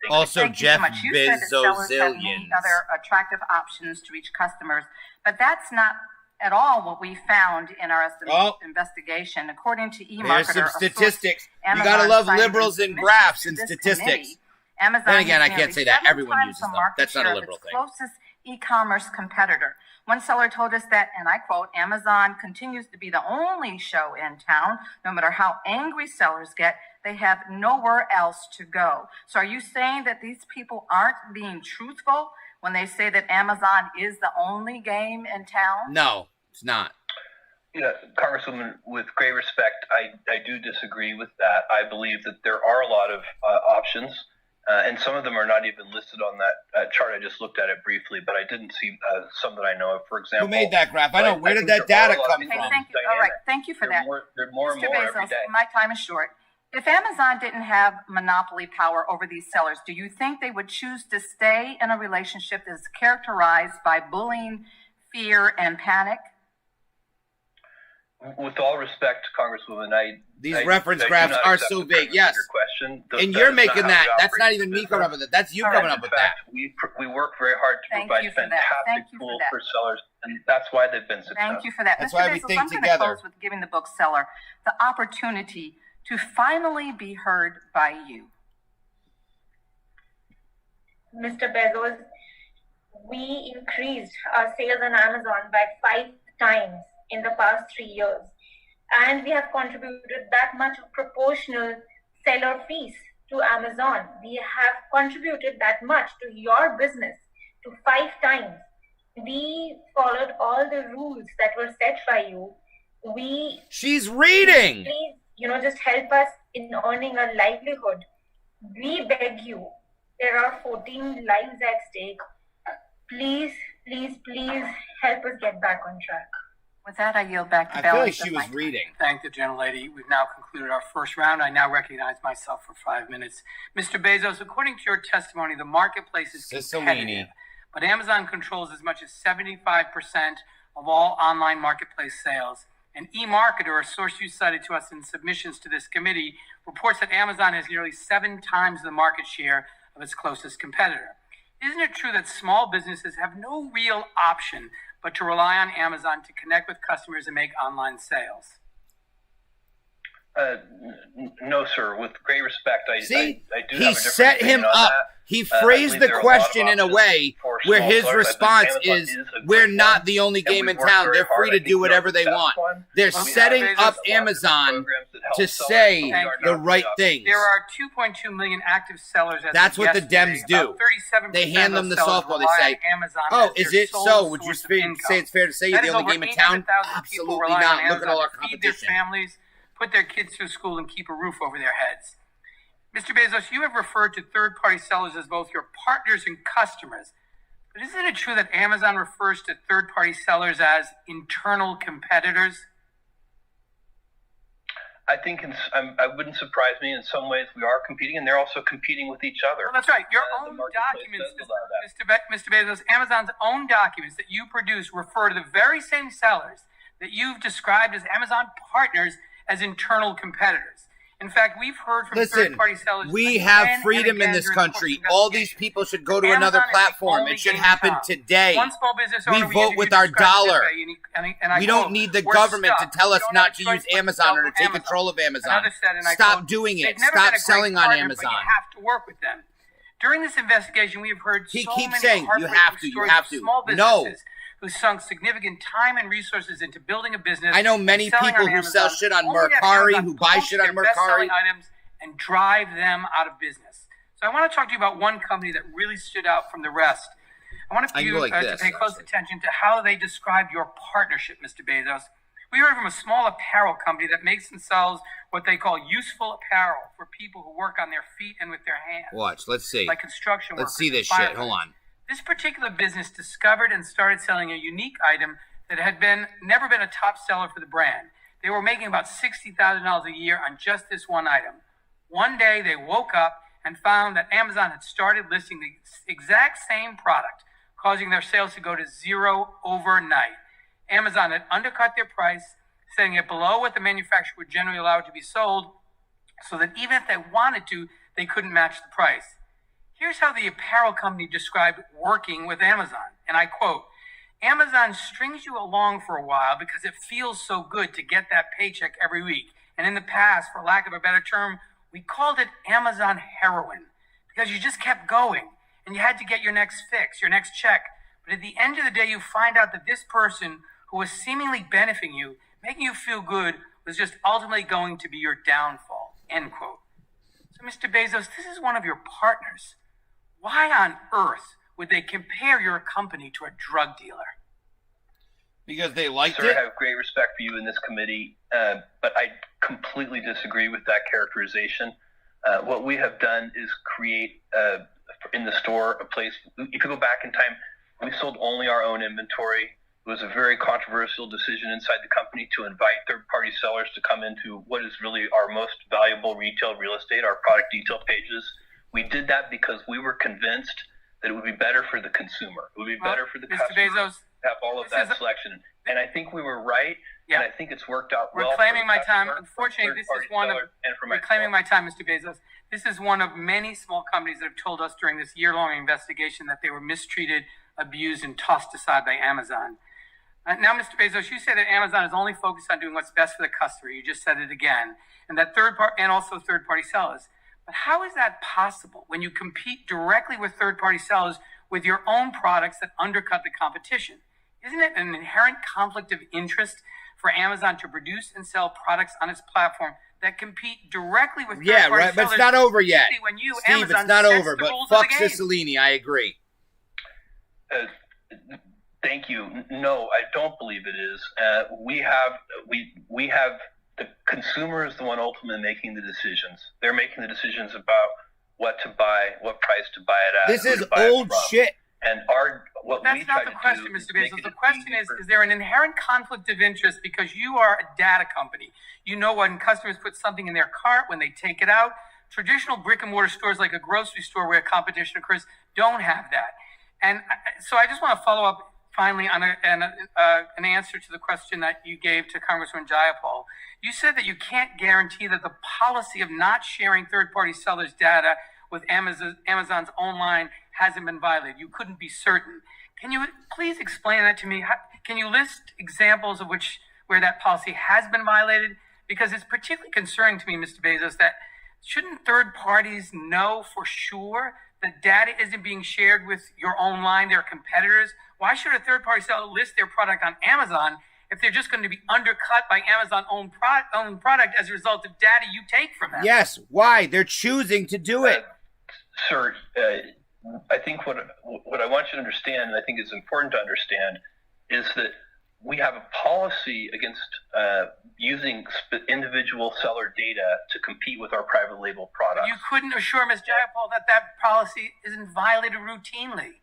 Also, thank you Jeff so much. You said that sellers have many Bezos-zillions. other attractive options to reach customers, but that's not at all what we found in our investigation. According to eMarketer, There's some a source statistics. You Amazon gotta love cited liberals in and graphs and this statistics. committee, Amazon Then again, has I can't nearly say that 7 everyone times uses the them. market That's not a share of liberal its thing. closest e-commerce competitor. One seller told us that, and I quote, Amazon continues to be the only show in town. No matter how angry sellers get, they have nowhere else to go. So are you saying that these people aren't being truthful when they say that Amazon is the only game in town? No, it's not. Yeah, Congresswoman, with great respect, I do disagree with that. I believe that there are a lot of options, and some of them are not even listed on that chart. I just looked at it briefly, but I didn't see some that I know of. For example, Who made that graph? I know. Where did that data come from? Thank you. All right, thank you for that. There are more and Mr. more Bezos, every day. my time is short. If Amazon didn't have monopoly power over these sellers, do you think they would choose to stay in a relationship that is characterized by bullying, fear, and panic? With all respect, Congresswoman, These I reference do graphs not are accept so the vague. premise of Yes. your question. And That you're is making not that. how we That's not operate even the me coming up business. with it. That's you All coming right, up with in that. fact, we work very hard to Thank provide you for that. fantastic Thank you for tools that. for sellers, and that's why they've been successful. Thank you for that. That's Mr. why we Bezos, think I'm going to together. close with giving the bookseller the opportunity to finally be heard by you. Mr. Bezos, we increased our sales on Amazon by 5 times in the past 3 years. And we have contributed that much of proportional seller fees to Amazon. We have contributed that much to your business to 5 times. We followed all the rules that were set by you. She's reading. Please, just help us in earning a livelihood. We beg you. There are 14 lives at stake. Please, please, please help us get back on track. With that, I yield back to I feel Bella. like she was reading. Thank the gentlelady. We've now concluded our first round. I now recognize myself for 5 minutes. Mr. Bezos, according to your testimony, the marketplace is competitive, but Amazon controls as much as 75% of all online marketplace sales. And eMarketer, a source you cited to us in submissions to this committee, reports that Amazon has nearly 7 times the market share of its closest competitor. Isn't it true that small businesses have no real option but to rely on Amazon to connect with customers and make online sales? No, sir. With great respect, I do See, have a he different set him opinion on up. that. He I phrased believe the there are a lot of question in a options way for where small his sellers. I think response Amazon is, a we're great not one, the only and game we in work town. very They're hard. free I to think do we are whatever the they best want. one. They're We have setting Bezos, up a lot of different Amazon programs that help to sellers, say but we are the not right the things. There are 2.2 million active sellers as That's of what the yesterday. Dems do. About 37% They hand of them the those sellers softball. They rely say, on Amazon oh, as is their it sole so? Would you source of say income. it's fair to say That you're is the only over game in town? 800,000 people Absolutely rely not. on Look at all our Amazon to feed their competition. families, put their kids through school, and keep a roof over their heads. Mr. Bezos, you have referred to third-party sellers as both your partners and customers. But isn't it true that Amazon refers to third-party sellers as internal competitors? I think I wouldn't surprise me. In some ways, we are competing, and they're also competing with each other. Well, that's right. Your own documents, Mr. Bezos, Amazon's own documents that you produce refer to the very same sellers that you've described as Amazon partners as internal competitors. In fact, we've heard from Listen, third-party sellers. we again have and freedom in again this during the course country. of All these people should go to Amazon another is the platform. only It should game in happen town. today. One small business We owner vote with interviewed our described it this dollar. way, and I We quote, don't need the "We're government stuck. to tell us We don't not have to choice use but to Amazon sell or to from take Amazon." control of Amazon. Another said, and I Stop quote, doing it. "They've never Stop been a great selling on partner, Amazon." But you have to work with them. During this investigation, we have heard He so keeps many saying, you heartbreaking have to, you stories have of to. small No. businesses who sunk significant time and resources into building a business. I know many and selling people on who Amazon, sell shit on only to have Mercari, Amazon who buy poach shit on their best-selling Mercari. items and drive them out of business. So I want to talk to you about one company that really stood out from the rest. I want I can you go like to this, pay close attention to how they described your partnership, Mr. Bezos. We heard from a small apparel company that makes and sells what they call useful apparel for people who work on their feet and with their hands. Watch. Let's see. Like construction Let's workers see and this shit. firefighters. Hold on. This particular business discovered and started selling a unique item that had never been a top seller for the brand. They were making about $60,000 a year on just this one item. One day they woke up and found that Amazon had started listing the exact same product, causing their sales to go to zero overnight. Amazon had undercut their price, setting it below what the manufacturer would generally allow it to be sold, so that even if they wanted to, they couldn't match the price. Here's how the apparel company described working with Amazon, and I quote, "Amazon strings you along for a while because it feels so good to get that paycheck every week. And in the past, for lack of a better term, we called it Amazon heroin because you just kept going and you had to get your next fix, your next check. But at the end of the day, you find out that this person who was seemingly benefiting you, making you feel good, was just ultimately going to be your downfall," end quote. So, Mr. Bezos, this is one of your partners. Why on earth would they compare your company to a drug dealer? Because they liked Sir, it? I have great respect for you in this committee, but I completely disagree with that characterization. What we have done is create in the store a place. If you go back in time, we sold only our own inventory. It was a very controversial decision inside the company to invite third-party sellers to come into what is really our most valuable retail real estate, our product detail pages. We did that because we were convinced that it would be better for the consumer. It would be better for the Mr. customer Bezos, to have all of that selection. And I think we were right, and I think it's worked out well. We're claiming my time. Unfortunately, this is one of reclaiming my time, Mr. Bezos. This is one of many small companies that have told us during this year-long investigation that they were mistreated, abused, and tossed aside by Amazon. Now, Mr. Bezos, you say that Amazon is only focused on doing what's best for the customer. You just said it again, and that third-party sellers. But how is that possible when you compete directly with third-party sellers with your own products that undercut the competition? Isn't it an inherent conflict of interest for Amazon to produce and sell products on its platform that compete directly with third-party sellers? Yeah, right, but it's not over yet. When you, Steve, Amazon, it's not sets over, the but rules of fuck the game. Cicilline, I agree. Thank you. No, I don't believe it is. We have the consumer is the one ultimately making the decisions. They're making the decisions about what to buy, what price to buy it at. This is old shit. And that's not the question, Mr. Bezos. The question is there an inherent conflict of interest because you are a data company? You know when customers put something in their cart, when they take it out. Traditional brick and mortar stores like a grocery store where competition occurs don't have that. And so I just want to follow up finally on an answer to the question that you gave to Congressman Jayapal. You said that you can't guarantee that the policy of not sharing third-party sellers' data with Amazon's online hasn't been violated. You couldn't be certain. Can you please explain that to me? Can you list examples of where that policy has been violated? Because it's particularly concerning to me, Mr. Bezos, that shouldn't third parties know for sure that data isn't being shared with your own line, their competitors? Why should a third-party seller list their product on Amazon if they're just going to be undercut by Amazon's own product as a result of data you take from them? Yes, why? They're choosing to do it. Sir, I think what I want you to understand, and I think is important to understand, is that we have a policy against using individual seller data to compete with our private label products. You couldn't assure Ms. Jayapal that policy isn't violated routinely.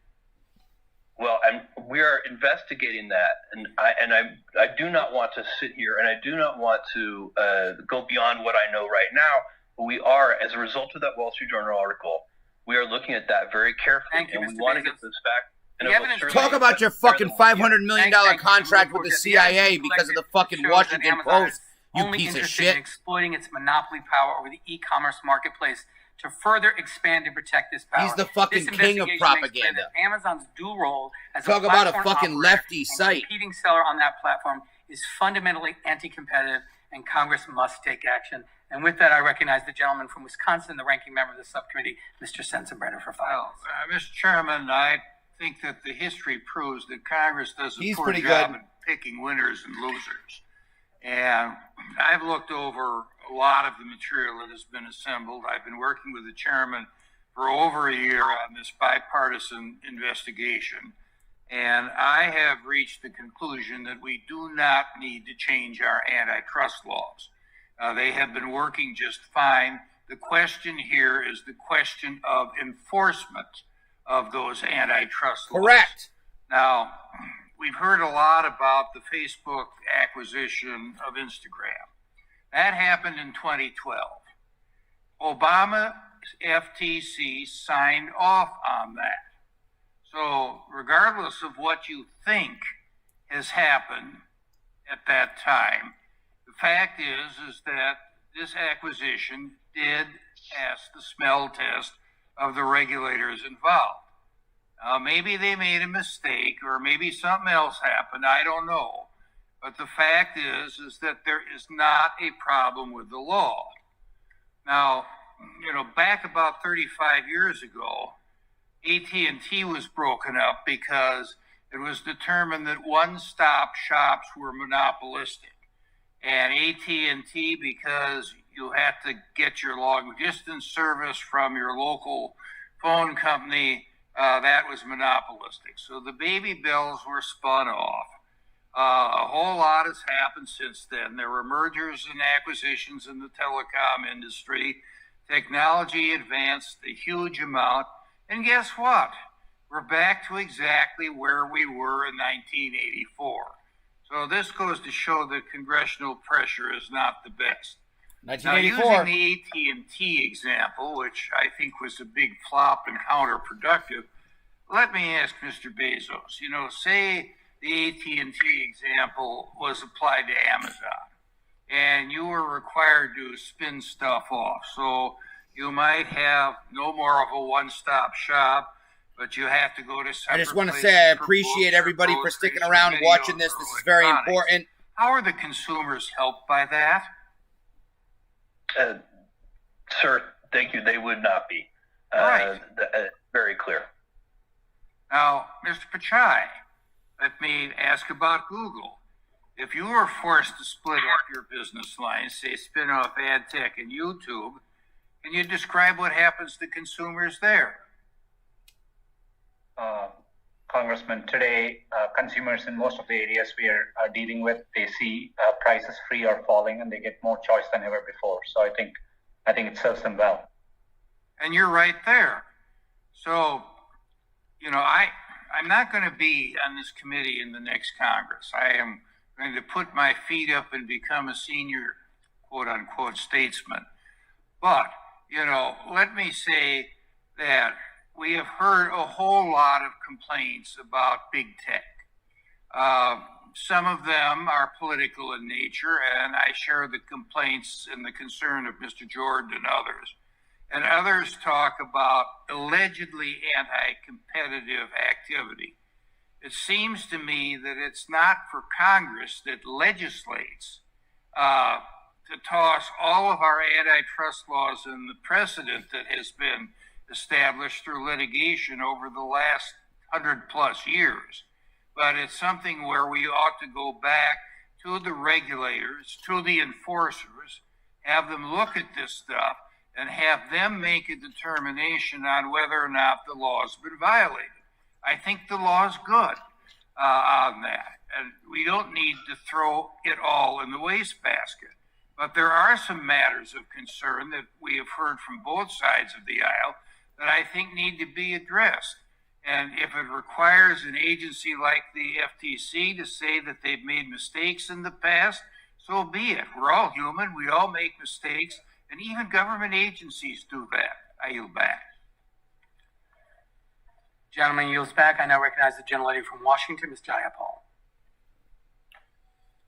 Well, we are investigating that, and I do not want to sit here, and I do not want to go beyond what I know right now. But we are, as a result of that Wall Street Journal article, we are looking at that very carefully, and we want to get this back. Talk about your fucking $500 million contract with the CIA because of the fucking Washington Post, you piece of shit. In exploiting its monopoly power over the e-commerce marketplace to further expand and protect this power. He's the fucking king of propaganda. Amazon's dual role as Talk a about a platform fucking operator lefty and site. competing seller on that platform is fundamentally anti-competitive, and Congress must take action. And with that, I recognize the gentleman from Wisconsin, the ranking member of the subcommittee, Mr. Sensenbrenner, for 5 minutes. Mr. Chairman, I think that the history proves that Congress does a poor pretty job good. in picking winners and losers. And I've looked over a lot of the material that has been assembled. I've been working with the chairman for over a year on this bipartisan investigation. And I have reached the conclusion that we do not need to change our antitrust laws. They have been working just fine. The question here is the question of enforcement of those antitrust laws. Correct. Now, we've heard a lot about the Facebook acquisition of Instagram. That happened in 2012. Obama's FTC signed off on that. So regardless of what you think has happened at that time, the fact is that this acquisition did pass the smell test of the regulators involved. Maybe they made a mistake or maybe something else happened, I don't know. But the fact is that there is not a problem with the law. Now, back about 35 years ago, AT&T was broken up because it was determined that one-stop shops were monopolistic. And AT&T, because you had to get your long-distance service from your local phone company, that was monopolistic. So the baby bells were spun off. A whole lot has happened since then. There were mergers and acquisitions in the telecom industry. Technology advanced a huge amount. And guess what? We're back to exactly where we were in 1984. So this goes to show that congressional pressure is not the best. 1984. Now, using the AT&T example, which I think was a big flop and counterproductive, let me ask Mr. Bezos, say the AT&T example was applied to Amazon, and you were required to spin stuff off. So you might have no more of a one-stop shop, but you have to go to separate I just want to places say I for appreciate books or everybody for groceries sticking or around videos watching this. or This is very electronics. important. How are the consumers helped by that? Sir, thank you. They would not be. Right. Very clear. Now, Mr. Pichai, let me ask about Google. If you were forced to split up your business lines, say spin off AdTech and YouTube, can you describe what happens to consumers there? Congressman, today, consumers in most of the areas we are dealing with, they see prices free or falling, and they get more choice than ever before. So I think it serves them well. And you're right there. So, I'm not going to be on this committee in the next Congress. I am going to put my feet up and become a senior, quote unquote, statesman. But, let me say that we have heard a whole lot of complaints about big tech. Some of them are political in nature, and I share the complaints and the concern of Mr. Jordan and others. And others talk about allegedly anti-competitive activity. It seems to me that it's not for Congress that legislates to toss all of our antitrust laws and the precedent that has been established through litigation over the last 100+ years. But it's something where we ought to go back to the regulators, to the enforcers, have them look at this stuff, and have them make a determination on whether or not the law's been violated. I think the law's good on that, and we don't need to throw it all in the wastebasket. But there are some matters of concern that we have heard from both sides of the aisle that I think need to be addressed. And if it requires an agency like the FTC to say that they've made mistakes in the past, so be it. We're all human. We all make mistakes. And even government agencies do that. I yield back. Gentleman yields back. I now recognize the gentlelady from Washington, Ms. Jayapal.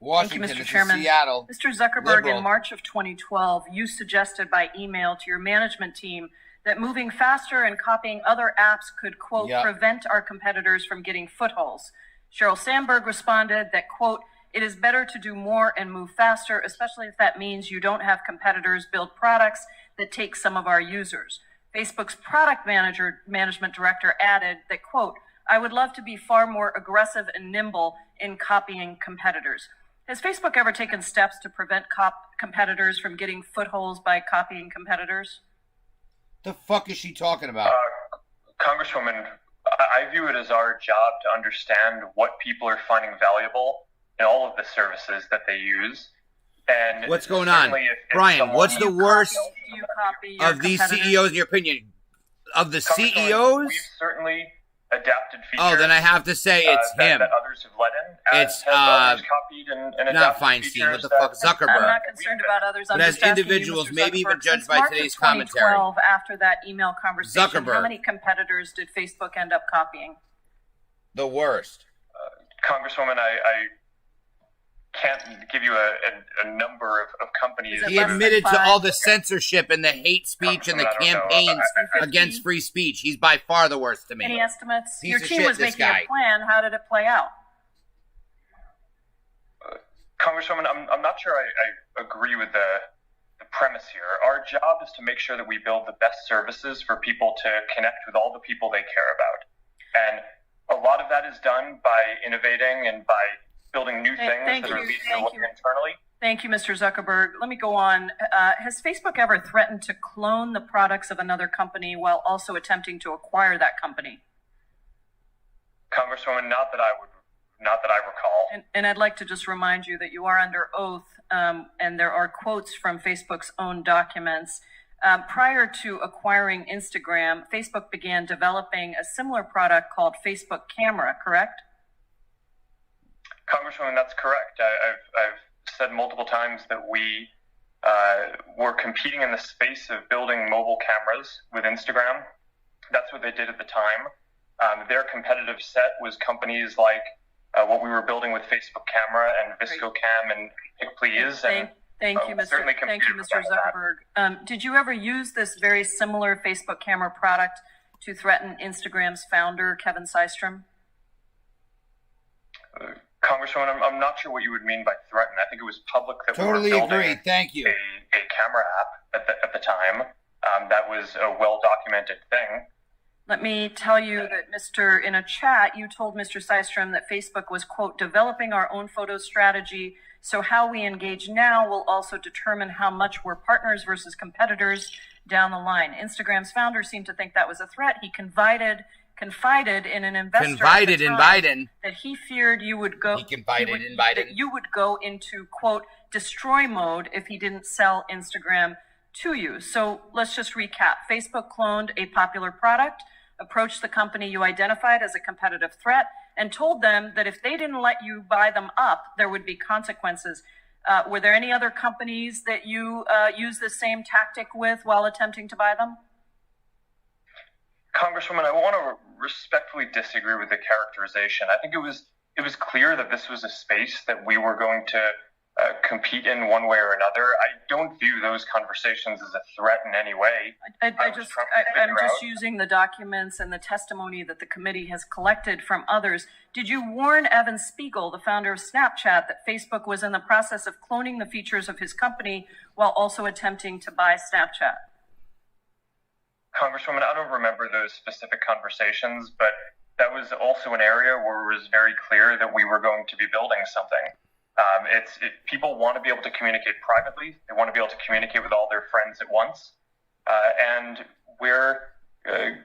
Washington, Thank you, Mr. this Chairman. is Seattle. Mr. Zuckerberg, Liberal. in March of 2012, you suggested by email to your management team that moving faster and copying other apps could, quote, Yep. prevent our competitors from getting footholds. Sheryl Sandberg responded that, quote, it is better to do more and move faster, especially if that means you don't have competitors build products that take some of our users. Facebook's product management director added that, quote, I would love to be far more aggressive and nimble in copying competitors. Has Facebook ever taken steps to prevent competitors from getting footholds by copying competitors? The fuck is she talking about? Congresswoman, I view it as our job to understand what people are finding valuable in all of the services that they use. And What's going on? certainly if Brian, someone- what's the worst Do you copy your of these competitors? CEOs, in your opinion? Of the Congresswoman, CEOs? We've certainly adapted features. Oh, then I have to say it's him. That others have let in. It's others copied and not adapted Feinstein. What the features fuck, that- Zuckerberg? I'm not concerned about others. I'm But as just asking individuals, you, Mr. maybe even Zuckerberg, judged since by March today's of commentary. 2012, after that email conversation, Zuckerberg. how many competitors did Facebook end up copying? The worst. Congresswoman, I can't give you a number of companies. He admitted to all the censorship and the hate speech and the I don't know. campaigns I- against free speech. He's by far the worst to me. Any estimates? Piece Your of team shit, was this making guy. a plan. How did it play out? Congresswoman, I'm not sure I agree with the premise here. Our job is to make sure that we build the best services for people to connect with all the people they care about. And a lot of that is done by innovating and by building new things thank that are you, leading thank to you. internally. Thank you, Mr. Zuckerberg. Let me go on. Has Facebook ever threatened to clone the products of another company while also attempting to acquire that company? Congresswoman, not that I recall. And I'd like to just remind you that you are under oath, and there are quotes from Facebook's own documents. Prior to acquiring Instagram, Facebook began developing a similar product called Facebook Camera, correct? Congresswoman, that's correct. I've said multiple times that we were competing in the space of building mobile cameras with Instagram. That's what they did at the time. Their competitive set was companies like what we were building with Facebook Camera and ViscoCam and PicPlease. Thank you, Mr. Zuckerberg. Did you ever use this very similar Facebook Camera product to threaten Instagram's founder, Kevin Systrom? Congresswoman, I'm not sure what you would mean by threaten. I think it was public that Totally we were building agree. Thank you. a camera app at the time. That was a well-documented thing. Let me tell you that in a chat, you told Mr. Systrom that Facebook was, quote, developing our own photo strategy. So how we engage now will also determine how much we're partners versus competitors down the line. Instagram's founder seemed to think that was a threat. He confided in an investor Confided in Biden. that he feared you would go. He confided in Biden. That you would go into, quote, destroy mode if he didn't sell Instagram to you. So let's just recap. Facebook cloned a popular product, approached the company you identified as a competitive threat, and told them that if they didn't let you buy them up, there would be consequences. Were there any other companies that you used the same tactic with while attempting to buy them? Congresswoman, I want to respectfully disagree with the characterization. I think it was clear that this was a space that we were going to compete in one way or another. I don't view those conversations as a threat in any way. I'm just using the documents and the testimony that the committee has collected from others. Did you warn Evan Spiegel, the founder of Snapchat, that Facebook was in the process of cloning the features of his company while also attempting to buy Snapchat? Congresswoman, I don't remember those specific conversations, but that was also an area where it was very clear that we were going to be building something. People want to be able to communicate privately. They want to be able to communicate with all their friends at once. And we're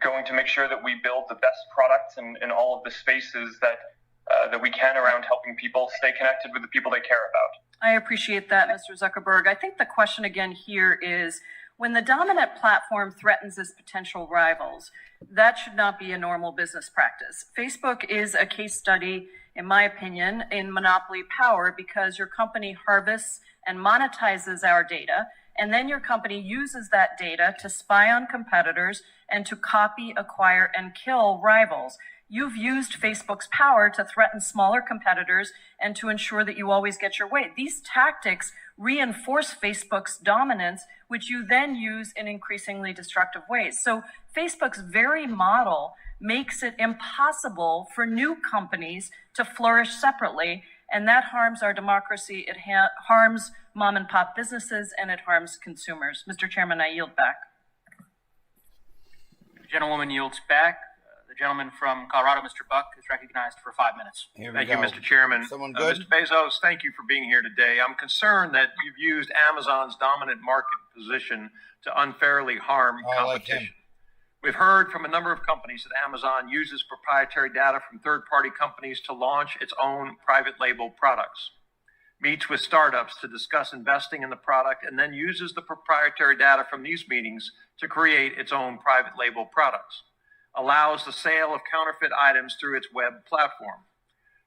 going to make sure that we build the best products in all of the spaces that we can around helping people stay connected with the people they care about. I appreciate that, Mr. Zuckerberg. I think the question again here is, when the dominant platform threatens its potential rivals, that should not be a normal business practice. Facebook is a case study, in my opinion, in monopoly power because your company harvests and monetizes our data, and then your company uses that data to spy on competitors and to copy, acquire, and kill rivals. You've used Facebook's power to threaten smaller competitors and to ensure that you always get your way. These tactics reinforce Facebook's dominance, which you then use in increasingly destructive ways. So Facebook's very model makes it impossible for new companies to flourish separately, and that harms our democracy. It harms mom and pop businesses, and it harms consumers. Mr. Chairman, I yield back. The gentlewoman yields back. The gentleman from Colorado, Mr. Buck, is recognized for 5 minutes. Thank you, Mr. Chairman. Someone good? Mr. Bezos, thank you for being here today. I'm concerned that you've used Amazon's dominant market position to unfairly harm competition. We've heard from a number of companies that Amazon uses proprietary data from third-party companies to launch its own private label products, meets with startups to discuss investing in the product, and then uses the proprietary data from these meetings to create its own private label products. allows the sale of counterfeit items through its web platform.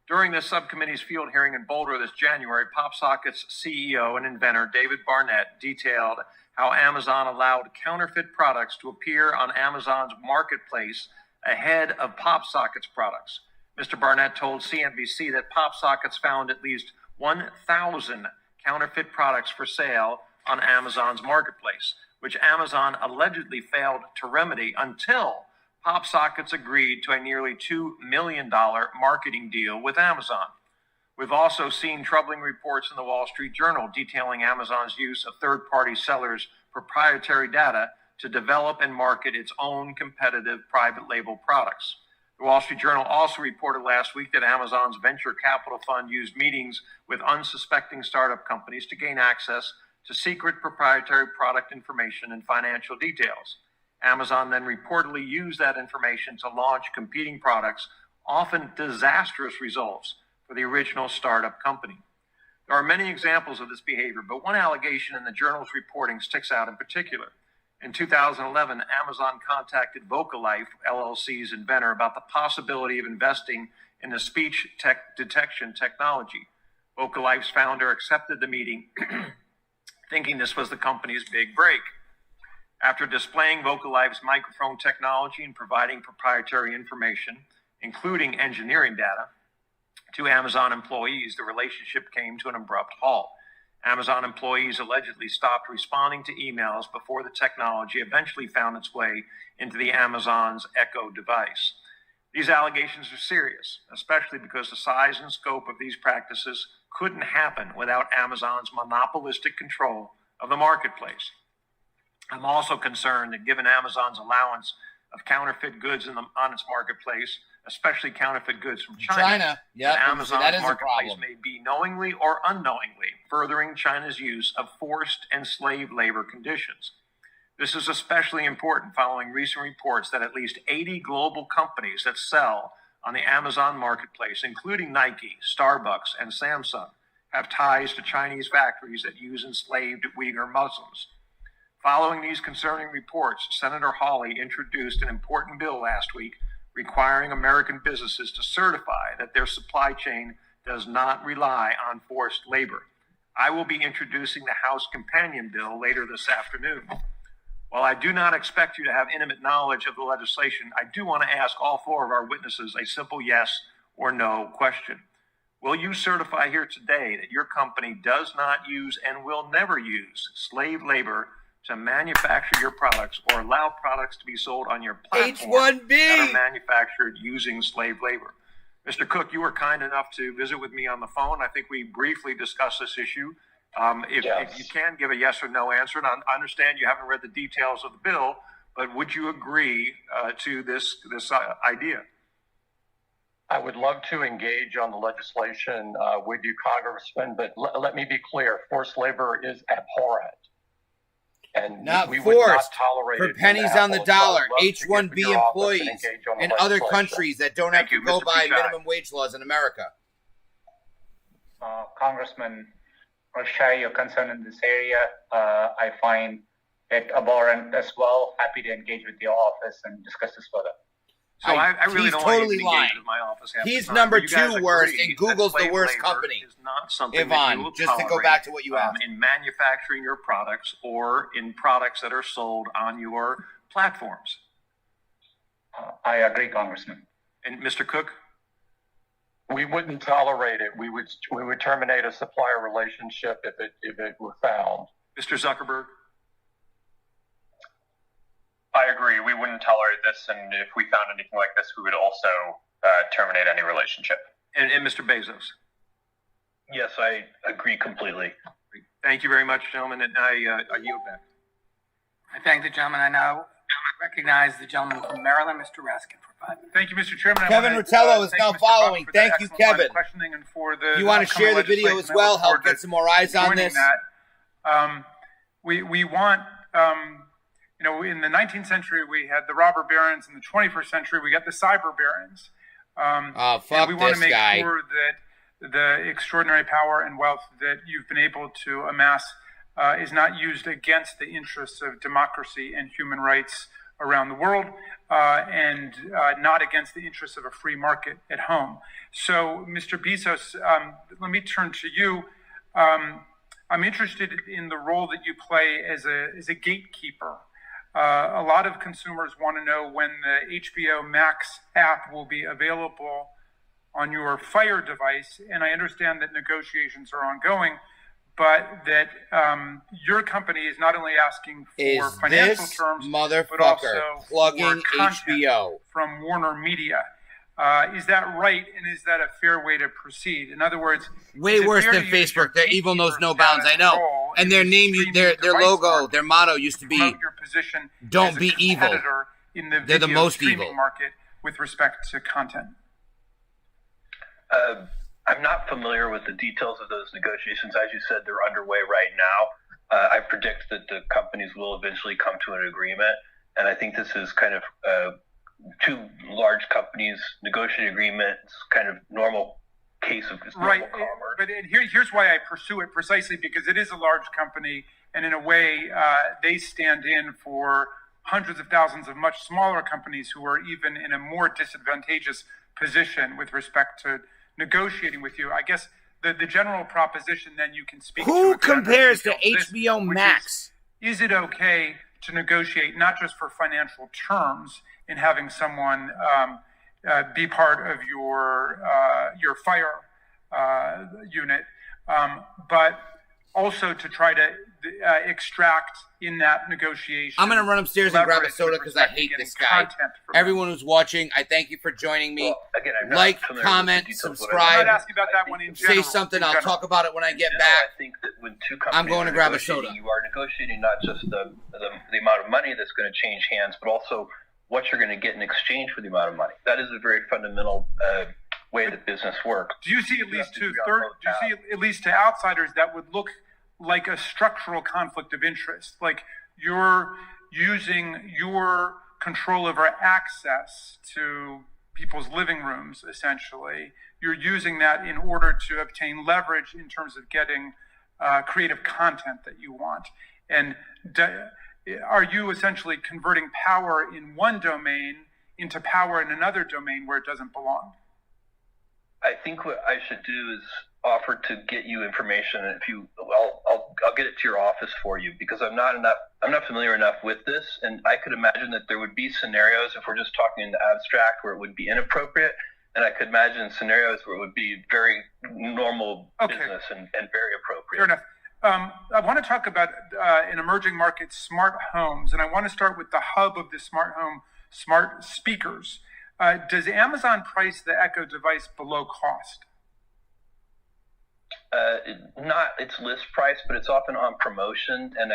During this subcommittee's field hearing in Boulder this January, PopSocket's CEO and inventor David Barnett detailed how Amazon allowed counterfeit products to appear on Amazon's marketplace ahead of PopSocket's products. Mr. Barnett told CNBC that PopSockets found at least 1,000 counterfeit products for sale on Amazon's marketplace, which Amazon allegedly failed to remedy until PopSockets agreed to a nearly $2 million marketing deal with Amazon. We've also seen troubling reports in the Wall Street Journal detailing Amazon's use of third-party sellers' proprietary data to develop and market its own competitive private label products. The Wall Street Journal also reported last week that Amazon's venture capital fund used meetings with unsuspecting startup companies to gain access to secret proprietary product information and financial details. Amazon then reportedly used that information to launch competing products, often disastrous results for the original startup company. There are many examples of this behavior, but one allegation in the journal's reporting sticks out in particular. In 2011, Amazon contacted Vocalife, LLC's inventor, about the possibility of investing in the speech detection technology. Vocalife's founder accepted the meeting, thinking this was the company's big break. After displaying Vocalife's microphone technology and providing proprietary information, including engineering data, to Amazon employees, the relationship came to an abrupt halt. Amazon employees allegedly stopped responding to emails before the technology eventually found its way into the Amazon's Echo device. These allegations are serious, especially because the size and scope of these practices couldn't happen without Amazon's monopolistic control of the marketplace. I'm also concerned that given Amazon's allowance of counterfeit goods on its marketplace, especially counterfeit goods from China, that Amazon's marketplace may be knowingly or unknowingly furthering China's use of forced and slave labor conditions. This is especially important following recent reports that at least 80 global companies that sell on the Amazon marketplace, including Nike, Starbucks, and Samsung, have ties to Chinese factories that use enslaved Uyghur Muslims. Following these concerning reports, Senator Hawley introduced an important bill last week requiring American businesses to certify that their supply chain does not rely on forced labor. I will be introducing the House companion bill later this afternoon. While I do not expect you to have intimate knowledge of the legislation, I do want to ask all four of our witnesses a simple yes or no question. Will you certify here today that your company does not use and will never use slave labor to manufacture your products or allow products to be sold on your platform H1B that are manufactured using slave labor? Mr. Cook, you were kind enough to visit with me on the phone. I think we briefly discussed this issue. If you can give a yes or no answer, and I understand you haven't read the details of the bill, but would you agree to this idea? I would love to engage on the legislation with you, Congressman, but let me be clear. Forced labor is abhorrent. And not we forced, would not tolerate for it pennies on the dollar, H-1B employees in other countries that don't have to go by minimum wage laws in America. Congressman Rashai, your concern in this area, I find it abhorrent as well. Happy to engage with your office and discuss this further. So I really he's don't totally want lying. With my office He's number 2 worst, and Google's the worst company. Is not something Yvonne, just to go back to what you asked. In manufacturing your products or in products that are sold on your platforms. I agree, Congressman. And Mr. Cook? We wouldn't tolerate it. We would terminate a supplier relationship if it were found. Mr. Zuckerberg? I agree. We wouldn't tolerate this, and if we found anything like this, we would also terminate any relationship. And Mr. Bezos? Yes, I agree completely. Thank you very much, gentlemen, and I yield back. I thank the gentleman. I now recognize the gentleman from Maryland, Mr. Raskin, for 5 minutes. Thank you, Mr. Chairman. Kevin Rotello is now following. Thank you, Kevin. And for the you want to share the video as well? Help get some more eyes on this. We want. In the 19th century, we had the robber barons. In the 21st century, we got the cyber barons. Fuck we want this to make guy. sure that the extraordinary power and wealth that you've been able to amass is not used against the interests of democracy and human rights around the world, and not against the interests of a free market at home. So, Mr. Bezos, let me turn to you. I'm interested in the role that you play as a gatekeeper. A lot of consumers want to know when the HBO Max app will be available on your Fire device, and I understand that negotiations are ongoing, but that your company is not only asking for financial terms, but also plugging for content HBO from Warner Media. Is that right, and is that a fair way to proceed? In other words, way worse than Facebook. Their evil knows no bounds. I know, and their name, their logo, their motto used to be your position "Don't be evil." In the They're the video most streaming evil market with respect to content. I'm not familiar with the details of those negotiations. As you said, they're underway right now. I predict that the companies will eventually come to an agreement, and I think this is kind of two large companies negotiating agreements, kind of normal case of normal commerce. But here's why I pursue it precisely, because it is a large company, and in a way, they stand in for hundreds of thousands of much smaller companies who are even in a more disadvantageous position with respect to negotiating with you. I guess the general proposition then you can speak to. Who compares to HBO Max? Is it okay to negotiate not just for financial terms in having someone be part of your Fire unit, but also to try to extract in that negotiation? I'm going to run upstairs and grab a soda because I hate this guy. Everyone who's watching, I thank you for joining me. Again, I'm not like, familiar comment, with the details, subscribe. I'm not asking about that one in general. Say something. I'll talk about it when I get back. I think that when two companies I'm going to grab a soda. You are negotiating not just the amount of money that's going to change hands, but also what you're going to get in exchange for the amount of money. That is a very fundamental way that business works. Do you see at least to outsiders that would look like a structural conflict of interest? Like you're using your control over access to people's living rooms, essentially. You're using that in order to obtain leverage in terms of getting creative content that you want. And are you essentially converting power in one domain into power in another domain where it doesn't belong? I think what I should do is offer to get you information. If you, I'll get it to your office for you, because I'm not familiar enough with this, and I could imagine that there would be scenarios, if we're just talking in the abstract, where it would be inappropriate, and I could imagine scenarios where it would be very normal business and very appropriate. Fair enough. I want to talk about an emerging market, smart homes, and I want to start with the hub of the smart home, smart speakers. Does Amazon price the Echo device below cost? Not its list price, but it's often on promotion, and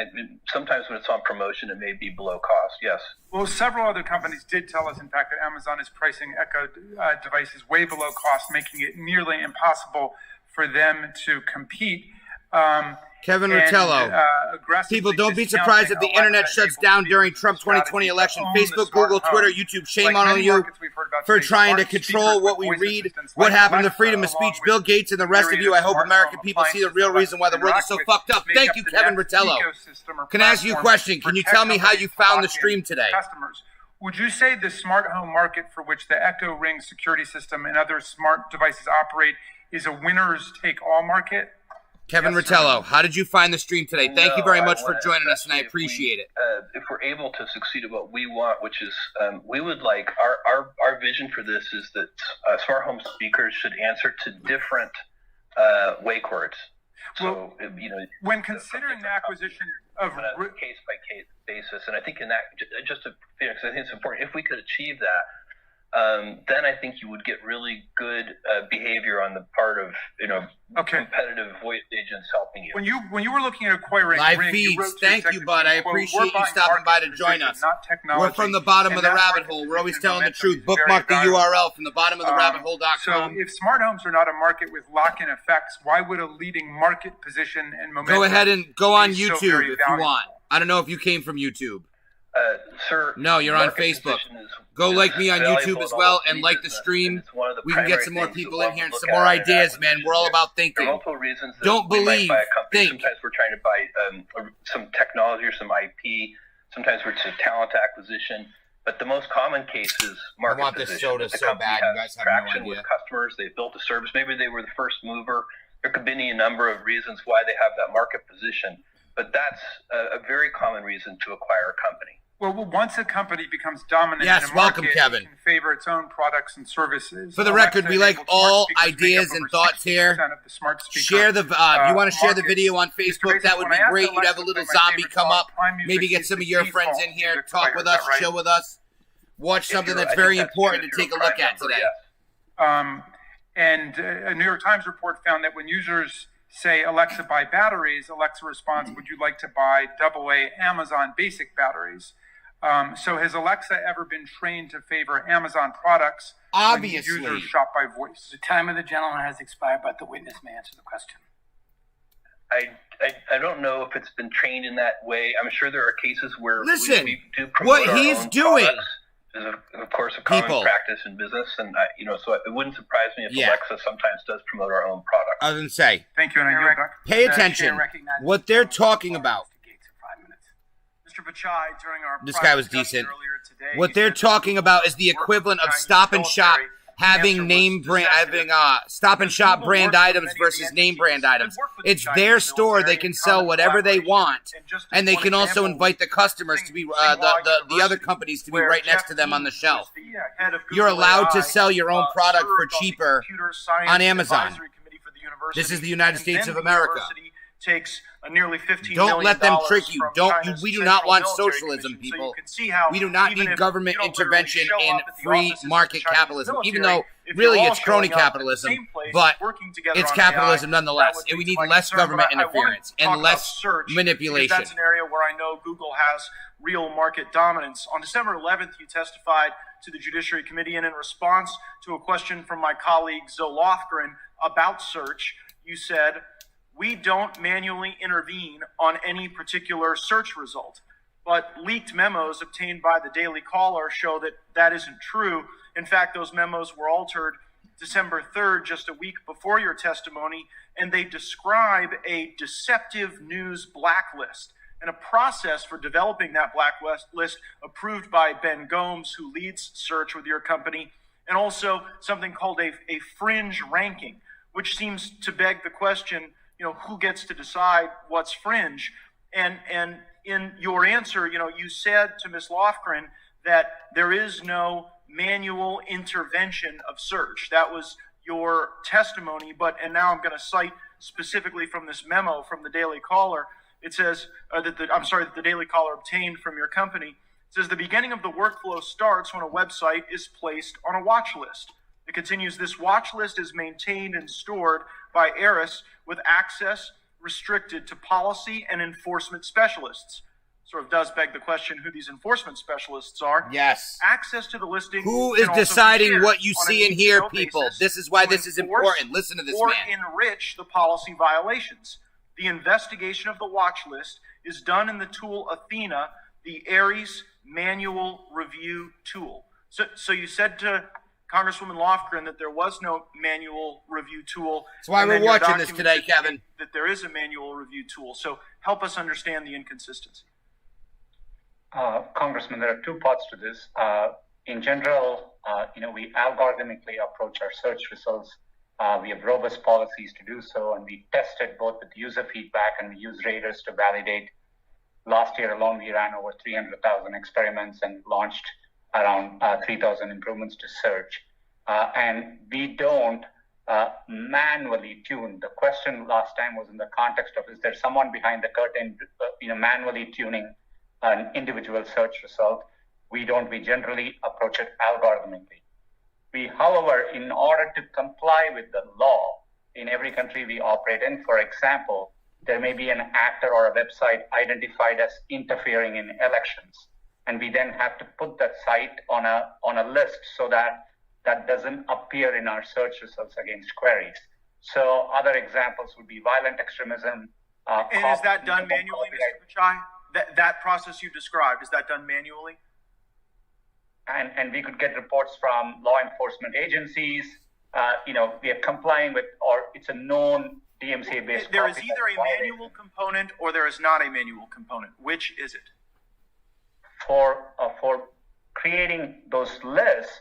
sometimes when it's on promotion, it may be below cost. Yes. Well, several other companies did tell us, in fact, that Amazon is pricing Echo devices way below cost, making it nearly impossible for them to compete. Kevin Rottello. People, don't be surprised if the internet shuts down during Trump 2020 election. Facebook, Google, Twitter, YouTube, shame on you for trying to control what we read. What happened to freedom of speech? Bill Gates and the rest of you, I hope American people see the real reason why the world is so fucked up. Thank you, Kevin Rottello. Can I ask you a question? Can you tell me how you found the stream today? Would you say the smart home market for which the Echo Ring security system and other smart devices operate is a winners take all market? Kevin Rottello, how did you find the stream today? Thank you very much for joining us, and I appreciate it. If we're able to succeed at what we want, which is we would like, our vision for this is that smart home speakers should answer to different wake words. So, when considering the acquisition of on a case-by-case basis, and I think in that, just to finish, I think it's important, if we could achieve that, then I think you would get really good behavior on the part of competitive voice agents helping you. When you were looking at acquiring live Ring, feeds, thank you, bud. I appreciate you stopping by to join us. We're from the bottom of the rabbit hole. We're always telling the truth. Bookmark the URL from the bottom of the rabbithole.com. So if smart homes are not a market with lock-in effects, why would a leading market position and momentum? Go ahead and go on YouTube if you want. I don't know if you came from YouTube. Sir, no, you're on Facebook. Go like me on YouTube as well and like the stream. We can get some more people in here and some more ideas, man. We're all about thinking. There are multiple reasons that don't believe, buy a company. think. Sometimes we're trying to buy some technology or some IP. Sometimes it's a talent acquisition, but the most common case is market I want this position. soda The so company bad. You has guys have no traction idea. with customers. They've built a service. Maybe they were the first mover. There could be any number of reasons why they have that market position, but that's a very common reason to acquire a company. Well, once a company becomes dominant Yes, in a market, welcome, Kevin. it can favor its own products and services. For the record, we like all ideas and thoughts here. Share the if you want to share the video on Facebook, that would be great. You'd have a little zombie come up, maybe get some of your friends in here, talk with us, chill with us, watch something that's very important to take a look at today. And a New York Times report found that when users say, Alexa, buy batteries, Alexa responds, would you like to buy AA Amazon basic batteries? So has Alexa ever been trained to favor Amazon products? Obviously. When users shop by voice? The time of the gentleman has expired, but the witness may answer the question. I don't know if it's been trained in that way. I'm sure there are cases where Listen, we do promote what our he's own doing. products. Is of course a common People. practice in business, and so it wouldn't surprise me if Alexa sometimes does promote our own products. I was going to say, Thank you, and I yield back. pay attention. What they're talking about. Mr. Bachai, during our This guy was decent. What they're talking about is the equivalent of Stop and Shop having Stop and Shop brand items versus name brand items. It's their store. They can sell whatever they want, and they can also invite the customers to be the other companies to be right next to them on the shelf. You're allowed to sell your own product for cheaper on Amazon. This is the United States of America. Takes a nearly $15 Don't million let them trick you. from China's We do not Central want Military socialism, Commission. people. So you can see how We do not even need if government you don't intervention literally show in up at the free offices of market the Chinese capitalism, even military, though if really you're all it's crony showing up at the capitalism, same place, but working together it's on capitalism AI, nonetheless. that would And we lead need to my less concern. government But I wanna interference talk and about less search, because manipulation. that's an area where I know Google has real market dominance. On December 11th, you testified to the Judiciary Committee, and in response to a question from my colleague Zoe Lofgren about search, you said, we don't manually intervene on any particular search result. But leaked memos obtained by the Daily Caller show that that isn't true. In fact, those memos were altered December 3rd, just a week before your testimony, and they describe a deceptive news blacklist and a process for developing that blacklist approved by Ben Gomes, who leads search with your company, and also something called a fringe ranking, which seems to beg the question, who gets to decide what's fringe? And in your answer, you said to Ms. Lofgren that there is no manual intervention of search. That was your testimony, and now I'm going to cite specifically from this memo from the Daily Caller. It says, that the Daily Caller obtained from your company. It says, the beginning of the workflow starts when a website is placed on a watch list. It continues, this watch list is maintained and stored by Eris with access restricted to policy and enforcement specialists. Sort of does beg the question who these enforcement specialists are. Yes. Access to the listing. Who is deciding what you see and hear, people? This is why this is important. Listen to this or man. Enrich the policy violations. The investigation of the watch list is done in the tool Athena, the Ares manual review tool. So you said to Congresswoman Lofgren that there was no manual review tool. That's why we're watching this document today, Kevin. That there is a manual review tool. So help us understand the inconsistency. Congressman, there are two parts to this. In general, we algorithmically approach our search results. We have robust policies to do so, and we tested both with user feedback and we use raters to validate. Last year alone, we ran over 300,000 experiments and launched around 3,000 improvements to search. And we don't manually tune. The question last time was in the context of, is there someone behind the curtain, manually tuning an individual search result? We don't. We generally approach it algorithmically. We, however, in order to comply with the law in every country we operate in, for example, there may be an actor or a website identified as interfering in elections. And we then have to put that site on a list so that doesn't appear in our search results against queries. So other examples would be violent extremism. And is that done manually, Mr. Bachai? That process you described, is that done manually? And we could get reports from law enforcement agencies. We are complying with, or it's a known DMCA-based. There is either a manual component or there is not a manual component. Which is it? for creating those lists,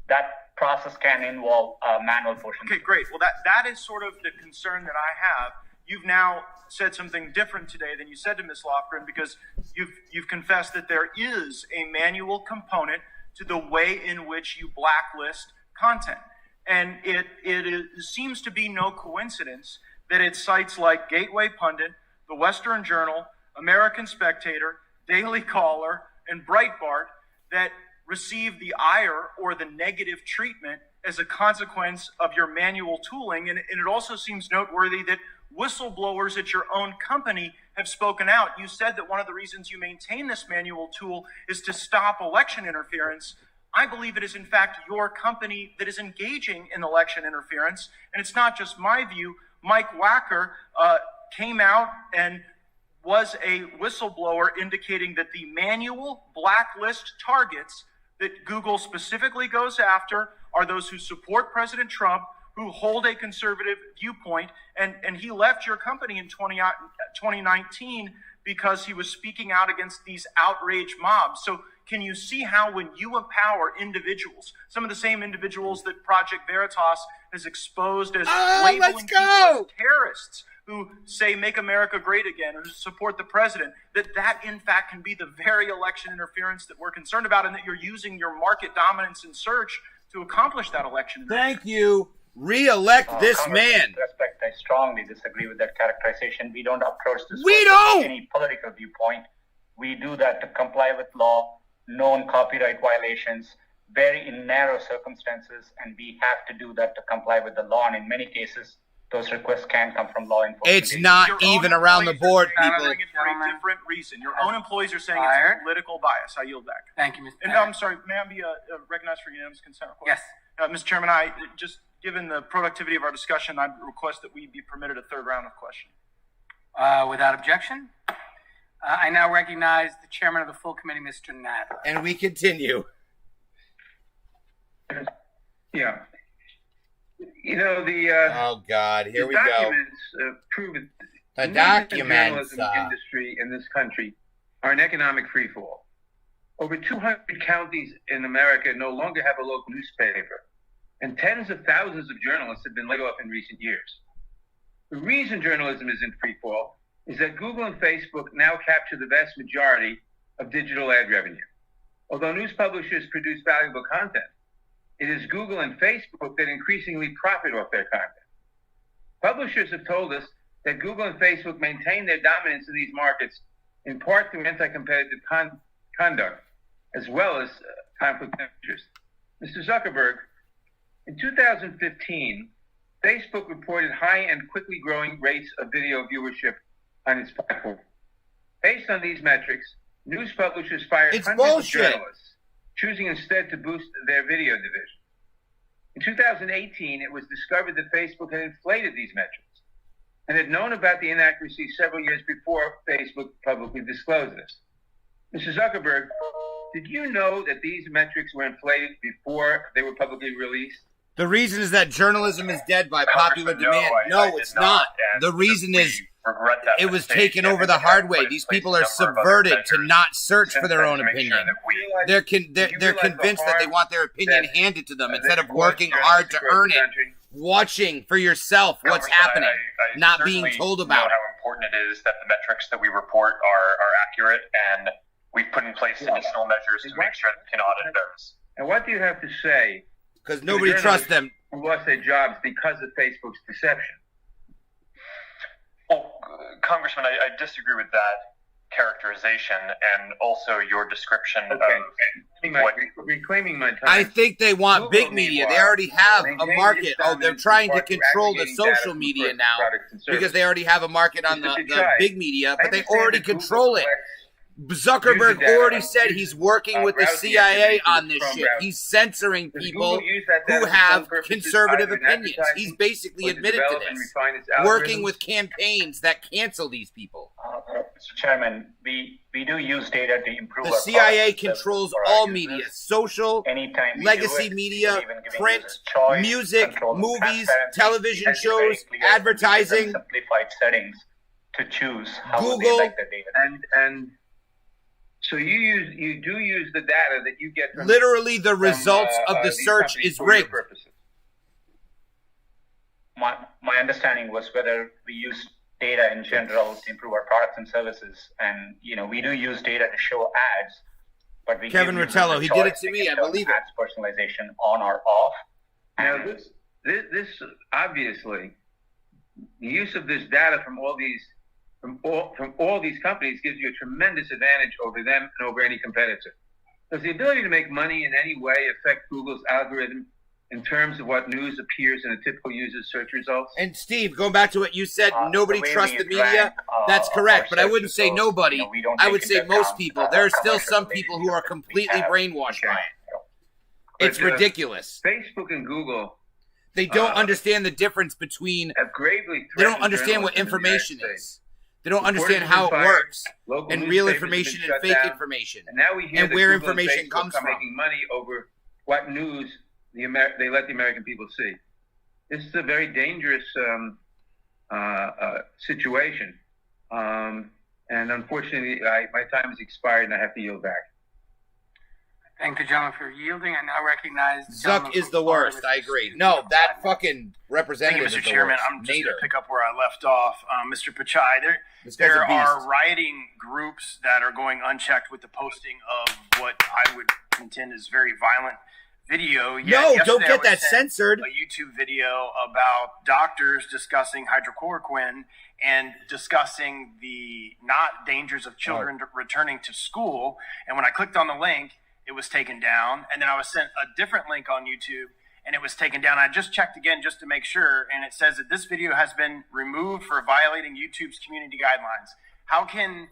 that process can involve manual portion. Okay, great. Well, that is sort of the concern that I have. You've now said something different today than you said to Ms. Lofgren, because you've confessed that there is a manual component to the way in which you blacklist content. And it seems to be no coincidence that it's sites like Gateway Pundit, The Western Journal, American Spectator, Daily Caller, and Breitbart that receive the ire or the negative treatment as a consequence of your manual tooling. And it also seems noteworthy that whistleblowers at your own company have spoken out. You said that one of the reasons you maintain this manual tool is to stop election interference. I believe it is, in fact, your company that is engaging in election interference. And it's not just my view. Mike Wacker came out and was a whistleblower indicating that the manual blacklist targets that Google specifically goes after are those who support President Trump, who hold a conservative viewpoint, and he left your company in 2019 because he was speaking out against these outrage mobs. So can you see how when you empower individuals, some of the same individuals that Project Veritas has exposed as labeling people as terrorists, who say make America great again, or support the president, that in fact can be the very election interference that we're concerned about, and that you're using your market dominance in search to accomplish that election interference? Thank you. Re-elect this man. Respect, I strongly disagree with that characterization. We don't approach this We with don't! any political viewpoint. We do that to comply with law, known copyright violations, very in narrow circumstances, and we have to do that to comply with the law. And in many cases, those requests can come from law enforcement. It's not even around the board, people. For a different reason. Your own employees are saying it's political bias. I yield back. Thank you, Mr. And I'm sorry, may I be recognized for unanimous consent request? Yes. Mr. Chairman, I just, given the productivity of our discussion, I request that we be permitted a third round of questioning. Without objection. I now recognize the chairman of the full committee, Mr. Nadler. And we continue. Yeah. You know, oh, God, here we go. Documents prove it. The documents. The journalism industry in this country are an economic freefall. Over 200 counties in America no longer have a local newspaper, and tens of thousands of journalists have been laid off in recent years. The reason journalism is in freefall is that Google and Facebook now capture the vast majority of digital ad revenue. Although news publishers produce valuable content, it is Google and Facebook that increasingly profit off their content. Publishers have told us that Google and Facebook maintain their dominance in these markets in part through anti-competitive conduct, as well as conflict of interest. Mr. Zuckerberg, in 2015, Facebook reported high and quickly growing rates of video viewership on its platform. Based on these metrics, news publishers fired hundreds of journalists, choosing instead to boost their video division. In 2018, it was discovered that Facebook had inflated these metrics and had known about the inaccuracies several years before Facebook publicly disclosed this. Mr. Zuckerberg, did you know that these metrics were inflated before they were publicly released? The reason is that journalism is dead by popular demand. No, it's not. The reason is it was taken over the hard way. These people are subverted to not search for their own opinion. They're convinced that they want their opinion handed to them instead of working hard to earn it, watching for yourself what's happening, not being told about it. How important it is that the metrics that we report are accurate, and we've put in place additional measures to make sure that we can audit those. And what do you have to say? Because nobody trusts them. Who lost their jobs because of Facebook's deception? Well, Congressman, I disagree with that characterization and also your description of what... Reclaiming my time. I think they want big media. They already have a market. Oh, they're trying to control the social media now because they already have a market on the big media, but they already control it. Zuckerberg already said he's working with the CIA on this shit. He's censoring people who have conservative opinions. He's basically admitted to this. Working with campaigns that cancel these people. Mr. Chairman, we do use data to improve the CIA controls all media, social, legacy media, print, music, movies, television shows, advertising. Simplified settings to choose how Google, they like the data. And So you do use the data that you get from literally the results of the search is rigged. My understanding was whether we use data in general to improve our products and services, and we do use data to show ads, but we Kevin Rotello, he did it to me. I believe it. Ads personalization on or off. Now this obviously the use of this data from all these companies gives you a tremendous advantage over them and over any competitor. Does the ability to make money in any way affect Google's algorithm in terms of what news appears in a typical user's search results? And Steve, going back to what you said, nobody trusts the media. That's correct, but I wouldn't say nobody. I would say most people. There are still some people who are completely brainwashed by it. It's ridiculous. Facebook and Google, they don't understand the difference between. They don't understand what information is. They don't understand how it works, and real information and fake information, and now we hear that where Google and information Facebook comes are from. making money over what news they let the American people see. This is a very dangerous situation, and unfortunately, my time has expired, and I have to yield back. Thank the gentleman for yielding. I now recognize Zuck is the worst. I agree. No, that fucking representative Thank you, Mr. is the Chairman. worst. I'm just going to pick up where I left off. Mr. Pichai, there are rioting groups that are going unchecked with the posting of what I would contend is very violent video. No, don't get that censored. A YouTube video about doctors discussing hydrochloroquine and discussing the not dangers of children returning to school. And when I clicked on the link, it was taken down. And then I was sent a different link on YouTube, and it was taken down. I just checked again just to make sure, and it says that this video has been removed for violating YouTube's community guidelines. How can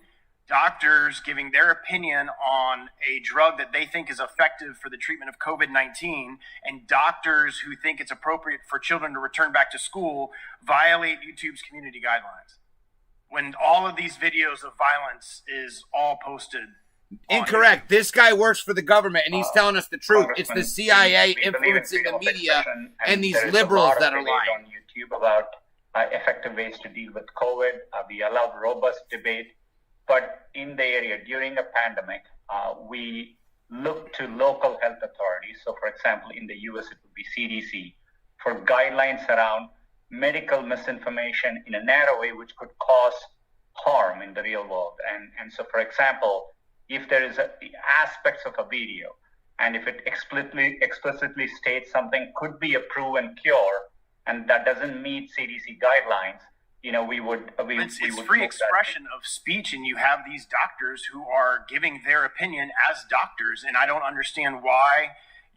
doctors giving their opinion on a drug that they think is effective for the treatment of COVID-19 and doctors who think it's appropriate for children to return back to school violate YouTube's community guidelines when all of these videos of violence is all posted? Incorrect. This guy works for the government, and he's telling us the truth. It's the CIA influencing the media and these liberals that are lying. On YouTube about effective ways to deal with COVID. We allowed robust debate, but in the area during a pandemic, we look to local health authorities. So, for example, in the U.S., it would be CDC for guidelines around medical misinformation in a narrow way, which could cause harm in the real world. And so, for example, if there is aspects of a video, and if it explicitly states something could be a proven cure, and that doesn't meet CDC guidelines, It's free expression of speech, and you have these doctors who are giving their opinion as doctors, and I don't understand why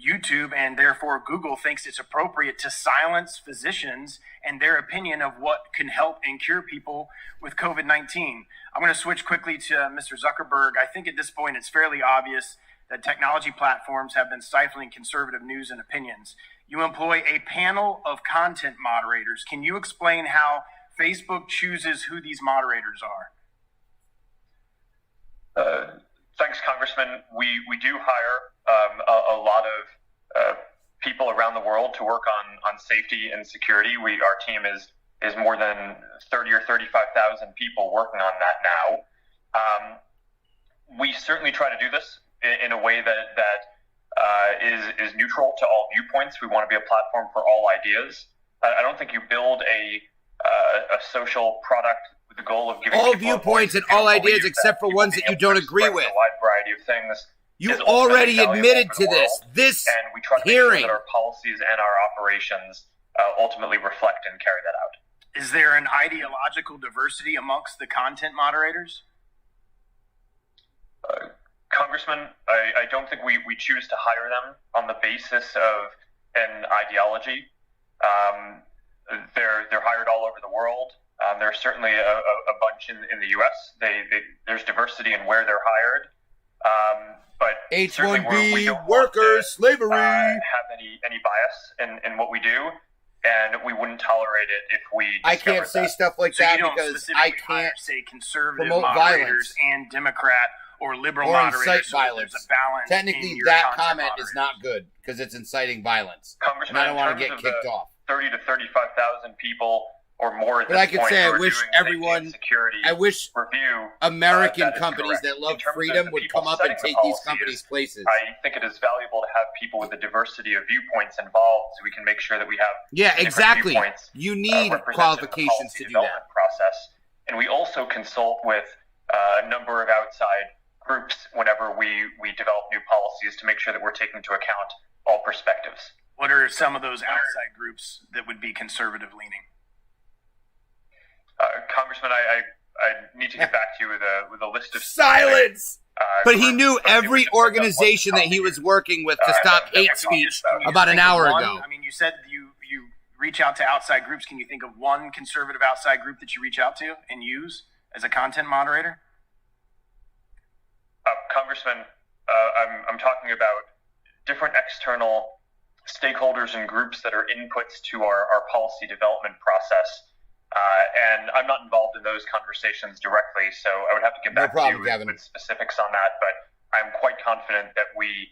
YouTube and therefore Google thinks it's appropriate to silence physicians and their opinion of what can help and cure people with COVID-19. I'm going to switch quickly to Mr. Zuckerberg. I think at this point it's fairly obvious that technology platforms have been stifling conservative news and opinions. You employ a panel of content moderators. Can you explain how Facebook chooses who these moderators are? Thanks, Congressman. We do hire a lot of people around the world to work on safety and security. Our team is more than 30 or 35,000 people working on that now. We certainly try to do this in a way that is neutral to all viewpoints. We want to be a platform for all ideas. I don't think you build a social product with the goal of giving all viewpoints and all ideas except for ones that you don't agree with. A wide variety of things. You already admitted to this. This and we try to make sure that our policies and our operations ultimately reflect and carry that out. Is there an ideological diversity amongst the content moderators? Congressman, I don't think we choose to hire them on the basis of an ideology. They're hired all over the world. There's certainly a bunch in the U.S. There's diversity in where they're hired. But H-1B workers, slavery. Have any bias in what we do, and we wouldn't tolerate it if we. I can't say stuff like that because I can't say conservative promote moderators violence and Democrat or liberal or moderators. incite So violence. there's a balance. Technically, that comment is not good because it's inciting violence, and I don't want to get kicked off. 30 to 35,000 people or more at But this I could point, say who I are wish doing an everyone, security I wish review American that is companies correct. that love In terms of freedom the would people come up and setting the take these policies, companies' places. I think it is valuable to have people with a diversity of viewpoints involved, so we can make sure that we have Yeah, different exactly. viewpoints, You need represented in the qualifications policy to do that. development process. And we also consult with a number of outside groups whenever we develop new policies to make sure that we're taking into account all perspectives. What are some of those outside groups that would be conservative leaning? Congressman, I need to get back to you with a list of Silence! But he groups, knew but every it was organization that he was working with to stop that hate we speech talked about an Think of hour one? ago. I mean, you said you reach out to outside groups. Can you think of one conservative outside group that you reach out to and use as a content moderator? Congressman, I'm talking about different external stakeholders and groups that are inputs to our policy development process. And I'm not involved in those conversations directly, so I would have to get back to you with specifics on that. But I'm quite confident that we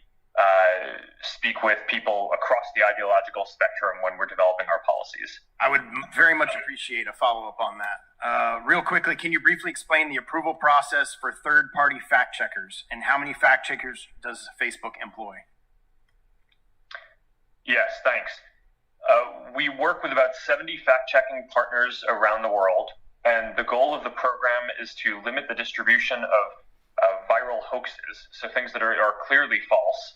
speak with people across the ideological spectrum when we're developing our policies. I would very much appreciate a follow-up on that. Real quickly, can you briefly explain the approval process for third-party fact checkers, and how many fact checkers does Facebook employ? Yes, thanks. We work with about 70 fact-checking partners around the world, and the goal of the program is to limit the distribution of viral hoaxes, so things that are clearly false,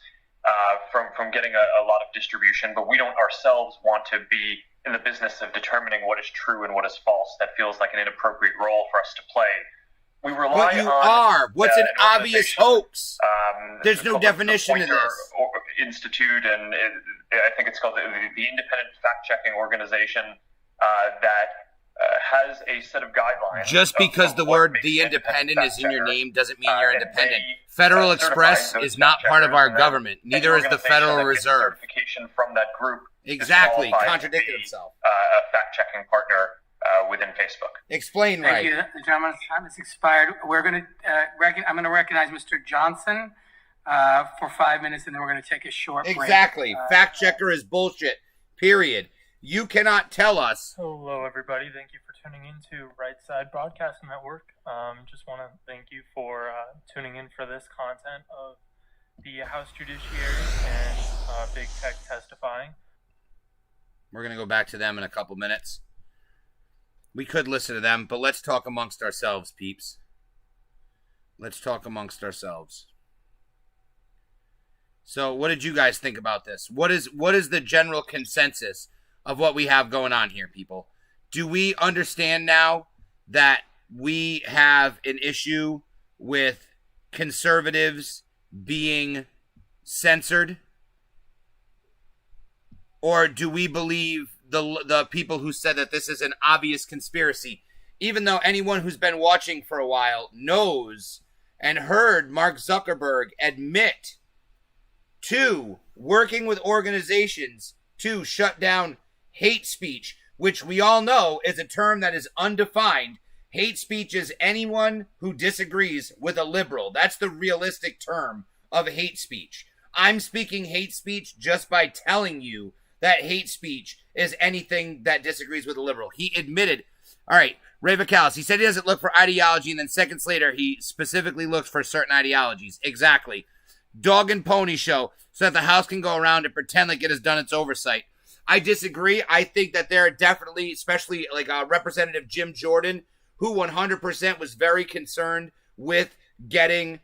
from getting a lot of distribution. But we don't ourselves want to be in the business of determining what is true and what is false. That feels like an inappropriate role for us to play. We rely But you on are. What's an obvious organization, hoax? There's no called definition the to this. Poynter Institute, and I think it's called the Independent Fact-Checking Organization that has a set of guidelines. Just because the word "the Independent" is in your name doesn't mean you're independent. Federal Express is not part of our government. Neither is the Federal Reserve. Certification from that group. Exactly. Contradicted himself. A fact-checking partner within Facebook. Explain Thank right. you, gentlemen. Time has expired. We're going to. I'm going to recognize Mr. Johnson for 5 minutes, and then we're going to take a short break. Exactly. Fact checker is bullshit. Period. You cannot tell us. Hello, everybody. Thank you for tuning in to Right Side Broadcast Network. Just want to thank you for tuning in for this content of the House Judiciary and Big Tech testifying. We're going to go back to them in a couple minutes. We could listen to them, but let's talk amongst ourselves, peeps. Let's talk amongst ourselves. So, what did you guys think about this? What is the general consensus of what we have going on here, people? Do we understand now that we have an issue with conservatives being censored? Or do we believe the people who said that this is an obvious conspiracy, even though anyone who's been watching for a while knows and heard Mark Zuckerberg admit to working with organizations to shut down hate speech, which we all know is a term that is undefined. Hate speech is anyone who disagrees with a liberal. That's the realistic term of hate speech. I'm speaking hate speech just by telling you that hate speech is anything that disagrees with a liberal. He admitted, all right, Ray Vacalis, he said he doesn't look for ideology, and then seconds later, he specifically looks for certain ideologies. Exactly. Dog and pony show, so that the House can go around and pretend like it has done its oversight. I disagree. I think that there are definitely, especially like Representative Jim Jordan, who 100% was very concerned with getting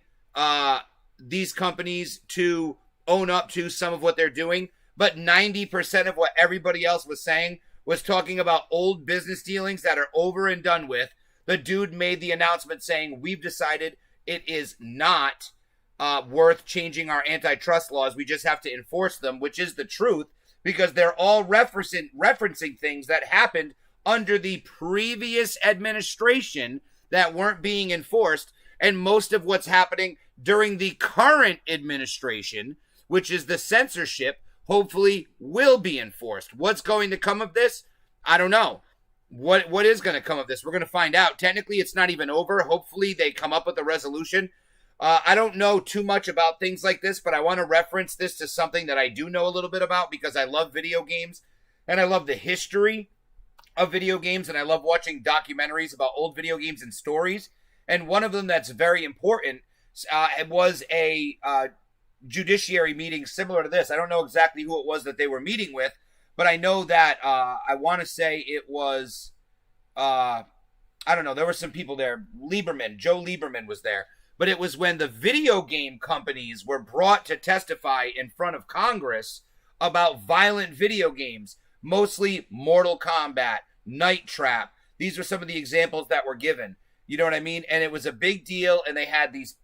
these companies to own up to some of what they're doing. But 90% of what everybody else was saying was talking about old business dealings that are over and done with. The dude made the announcement saying, we've decided it is not worth changing our antitrust laws. We just have to enforce them, which is the truth, because they're all referencing things that happened under the previous administration that weren't being enforced. And most of what's happening during the current administration, which is the censorship, hopefully will be enforced. What's going to come of this? I don't know. What is going to come of this? We're going to find out. Technically, it's not even over. Hopefully, they come up with a resolution. I don't know too much about things like this, but I want to reference this to something that I do know a little bit about because I love video games and I love the history of video games, and I love watching documentaries about old video games and stories. And one of them that's very important was a judiciary meeting similar to this. I don't know exactly who it was that they were meeting with, but I know that I want to say it was, I don't know, there were some people there. Joe Lieberman was there. But it was when the video game companies were brought to testify in front of Congress about violent video games, mostly Mortal Kombat, Night Trap. These were some of the examples that were given. You know what I mean? And it was a big deal, and they had these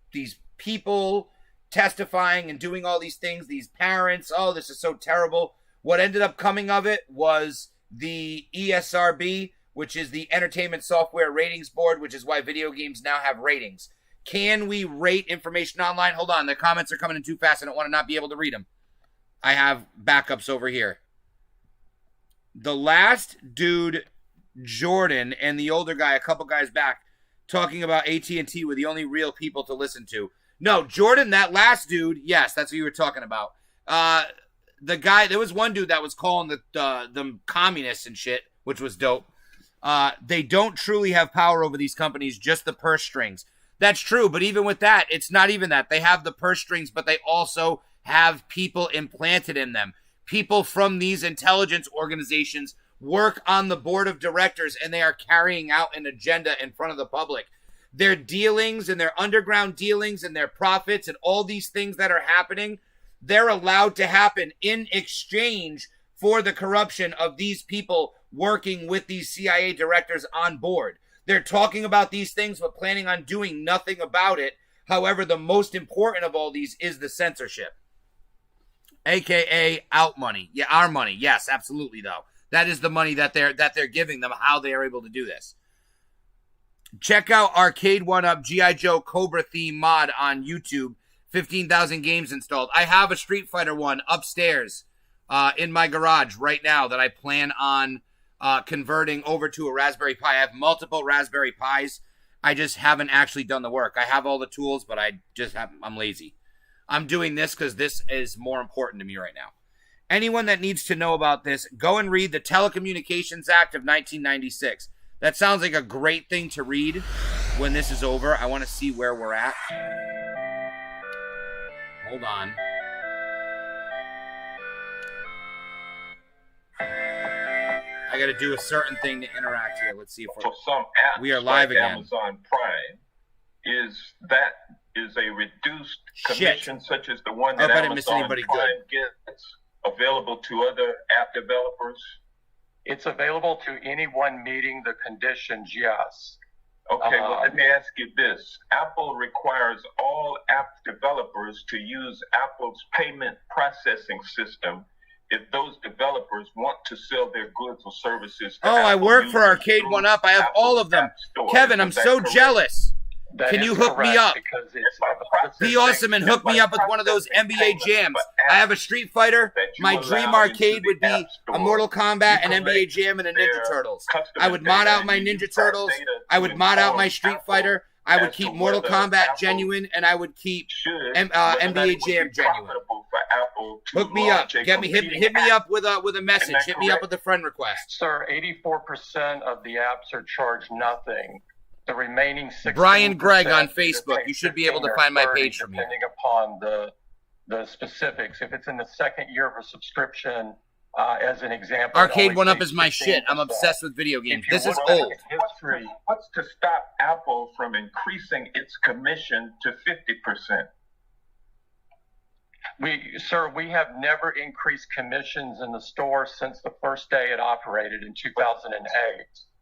people testifying and doing all these things, these parents. Oh, this is so terrible. What ended up coming of it was the ESRB, which is the Entertainment Software Ratings Board, which is why video games now have ratings. Can we rate information online? Hold on, the comments are coming in too fast. I don't want to not be able to read them. I have backups over here. The last dude, Jordan, and the older guy, a couple guys back, talking about AT&T were the only real people to listen to. No, Jordan, that last dude, yes, that's who you were talking about. The guy, there was one dude that was calling the communists and shit, which was dope. They don't truly have power over these companies, just the purse strings. That's true, but even with that, it's not even that. They have the purse strings, but they also have people implanted in them. People from these intelligence organizations work on the board of directors, and they are carrying out an agenda in front of the public. Their dealings and their underground dealings and their profits and all these things that are happening, they're allowed to happen in exchange for the corruption of these people working with these CIA directors on board. They're talking about these things but planning on doing nothing about it. However, the most important of all these is the censorship, aka out money. Yeah, our money. Yes, absolutely though. That is the money that they're giving them, how they are able to do this. Check out Arcade 1-Up G.I. Joe Cobra theme mod on YouTube. 15,000 games installed. I have a Street Fighter one upstairs in my garage right now that I plan on converting over to a Raspberry Pi. I have multiple Raspberry Pis. I just haven't actually done the work. I have all the tools, but I'm lazy. I'm doing this because this is more important to me right now. Anyone that needs to know about this, go and read the Telecommunications Act of 1996. That sounds like a great thing to read when this is over. I want to see where we're at. Hold on. I got to do a certain thing to interact here. Let's see if for some apps we are live like again. Amazon Prime is a reduced commission such as the one that Amazon Prime gets available to other app developers? It's available to anyone meeting the conditions, yes. Okay, well, let me ask you this. Apple requires all app developers to use Apple's payment processing system if those developers want to sell their goods or services to I work for Arcade 1-Up. I have all of them. Kevin, I'm so jealous. Can you hook me up? Be awesome and hook me up with one of those NBA jams. I have a Street Fighter. My dream arcade would be a Mortal Kombat, an NBA Jam, and a Ninja Turtles. I would mod out my Ninja Turtles. I would mod out my Street Fighter. I would keep Mortal Kombat genuine, and I would keep NBA Jam genuine. Hook me up. Hit me up with a message. Hit me up with a friend request. Sir, 84% of the apps are charged nothing. The remaining 16%. Brian Gregg on Facebook. You should be able to find my page from me. Depending upon the specifics. If it's in the second year of a subscription, as an example. Arcade 1-Up is my shit. I'm obsessed with video games. This is old. What's to stop Apple from increasing its commission to 50%? Sir, we have never increased commissions in the store since the first day it operated in 2008.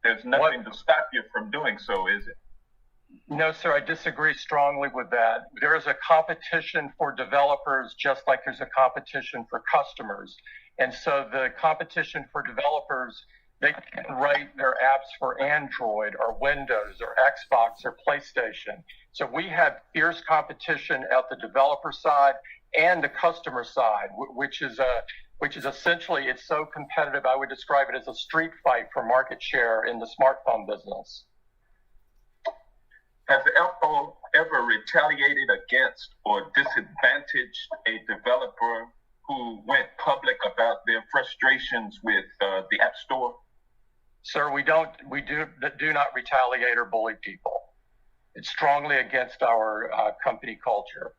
There's nothing to stop you from doing so, is it? No, sir, I disagree strongly with that. There is a competition for developers just like there's a competition for customers. And so the competition for developers, they can write their apps for Android or Windows or Xbox or PlayStation. So we have fierce competition at the developer side and the customer side, which is essentially, it's so competitive, I would describe it as a street fight for market share in the smartphone business. Has Apple ever retaliated against or disadvantaged a developer who went public about their frustrations with the App Store? Sir, we do not retaliate or bully people. It's strongly against our company culture.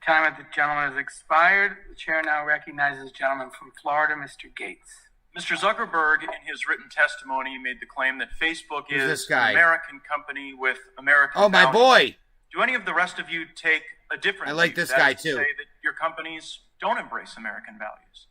Time of the gentleman has expired. The chair now recognizes the gentleman from Florida, Mr. Gates. Mr. Zuckerberg, in his written testimony, made the claim that Facebook Who's this is guy? an American company with American Oh, my values. boy. Do any of the rest of you take a different I like view? this That guy, is to too. say that your companies don't embrace American values.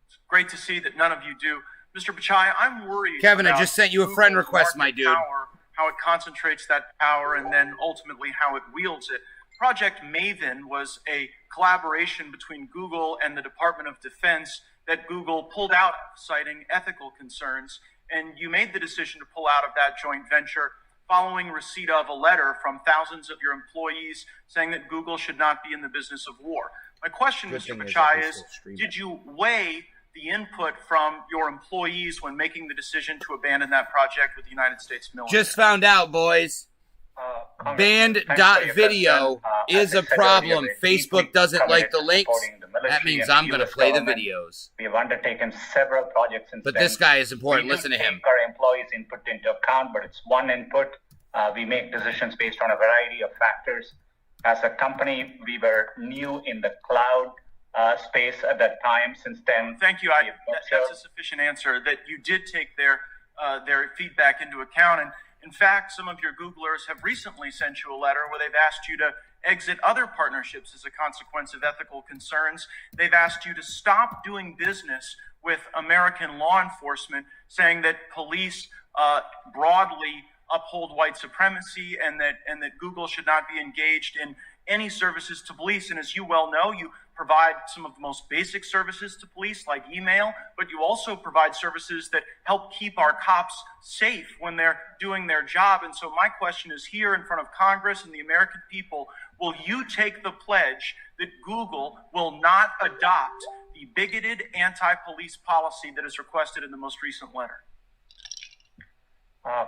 It's great to see that none of you do. Mr. Pichai, I'm worried. Kevin, I about just sent you a friend Google's request, my market dude. Power, how it concentrates that power, and then ultimately how it wields it. Project Maven was a collaboration between Google and the Department of Defense that Google pulled out, citing ethical concerns, and you made the decision to pull out of that joint venture following receipt of a letter from thousands of your employees saying that Google should not be in the business of war. My question, Good Mr. thing is I Pichai, can is still stream did it. you weigh the input from your employees when making the decision to abandon that project with the United States military? Just found out, boys. Banned.video is a problem. Facebook doesn't like the links. That means I'm going to play the videos. We have undertaken several projects since But then. this guy is important. We do Listen to him. take our employees' input into account, but it's one input. We make decisions based on a variety of factors. As a company, we were new in the cloud space at that time. Since then, Thank you. That's a sufficient answer, that you did take their feedback into account. And in fact, some of your Googlers have recently sent you a letter where they've asked you to exit other partnerships as a consequence of ethical concerns. They've asked you to stop doing business with American law enforcement, saying that police broadly uphold white supremacy and that Google should not be engaged in any services to police. And as you well know, you provide some of the most basic services to police like email, but you also provide services that help keep our cops safe when they're doing their job. And so my question is here in front of Congress and the American people, will you take the pledge that Google will not adopt the bigoted anti-police policy that is requested in the most recent letter?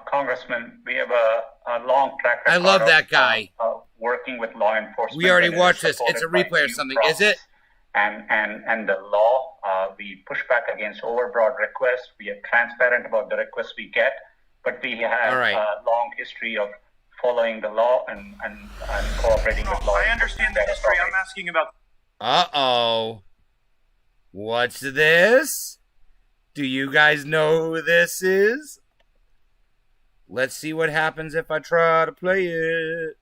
Congressman, we have a long track record. I love that guy. Of working with law enforcement. We already and it is watched this. It's a supported by replay or due something. process Is it? And the law, we push back against overbroad requests. We are transparent about the requests we get, but we have All right. a long history of following the law and cooperating with law. I understand the history. I'm asking about. Uh-oh. What's this? Do you guys know who this is? Let's see what happens if I try to play it.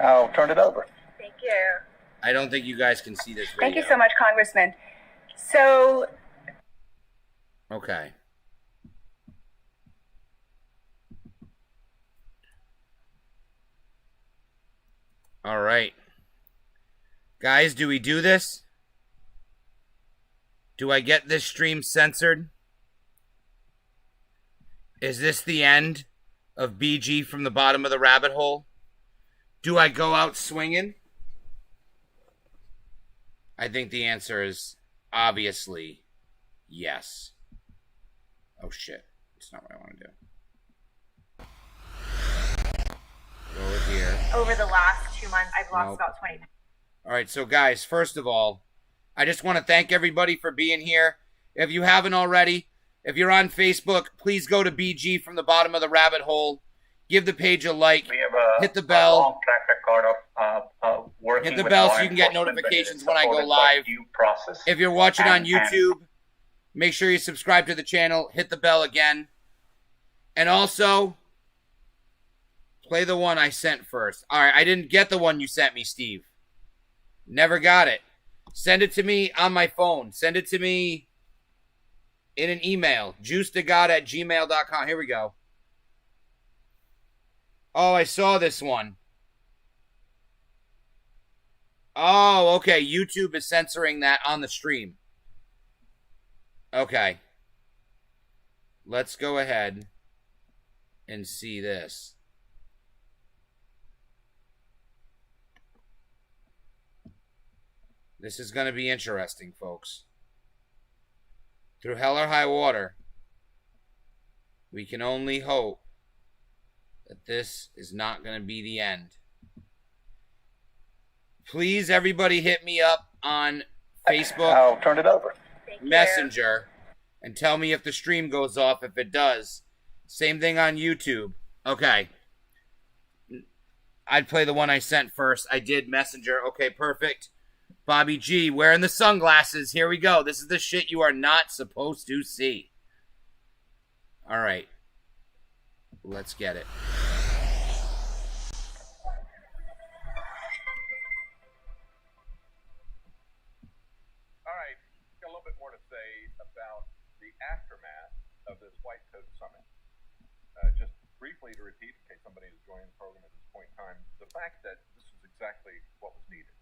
I'll turn it over. Thank you. I don't think you guys can see this video. Thank you so much, Congressman. So, Okay. All right. Guys, do we do this? Do I get this stream censored? Is this the end of BG from the bottom of the rabbit hole? Do I go out swinging? I think the answer is obviously yes. Oh shit. That's not what I want to do. Go over here. over the last 2 months, I've lost Nope. about 20 pounds. All right, so guys, first of all, I just want to thank everybody for being here. If you haven't already, if you're on Facebook, please go to BG from the bottom of the rabbit hole. Give the page a like. We have a hit the bell. long track record of working Hit the with bell law so you can get enforcement, but it is notifications when I go supported by live. due process. If you're watching on And- YouTube, make sure you subscribe to the channel. Hit the bell again. And also, play the one I sent first. All right, I didn't get the one you sent me, Steve. Never got it. Send it to me on my phone. Send it to me in an email. juicetogod@gmail.com. Here we go. Oh, I saw this one. Oh, okay. YouTube is censoring that on the stream. Okay. Let's go ahead and see this. This is going to be interesting, folks. Through hell or high water, we can only hope that this is not going to be the end. Please, everybody, hit me up on Facebook. I'll turn it over. Messenger And tell me if the stream goes off. If it does, same thing on YouTube. Okay. I'd play the one I sent first. I did Messenger. Okay, perfect. Bobby G, wearing the sunglasses. Here we go. This is the shit you are not supposed to see. All right. Let's get it. All right. Got a little bit more to say about the aftermath of this White Coat Summit. Just briefly to repeat, in case somebody is joining the program at this point in time, the fact that this is exactly what was needed.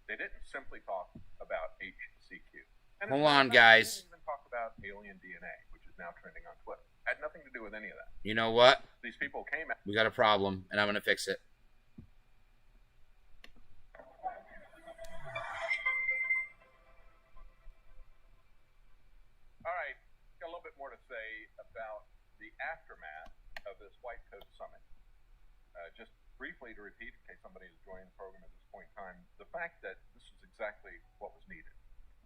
They didn't simply talk about HCQ. And Hold on, guys. They didn't even talk about alien DNA, which is now trending on Twitter. Had nothing to do with any of that. You know what? These people came out. We got a problem, and I'm going to fix it. All right. Got a little bit more to say about the aftermath of this White Coat Summit. Just briefly to repeat, in case somebody is joining the program at this point in time, the fact that this is exactly what was needed.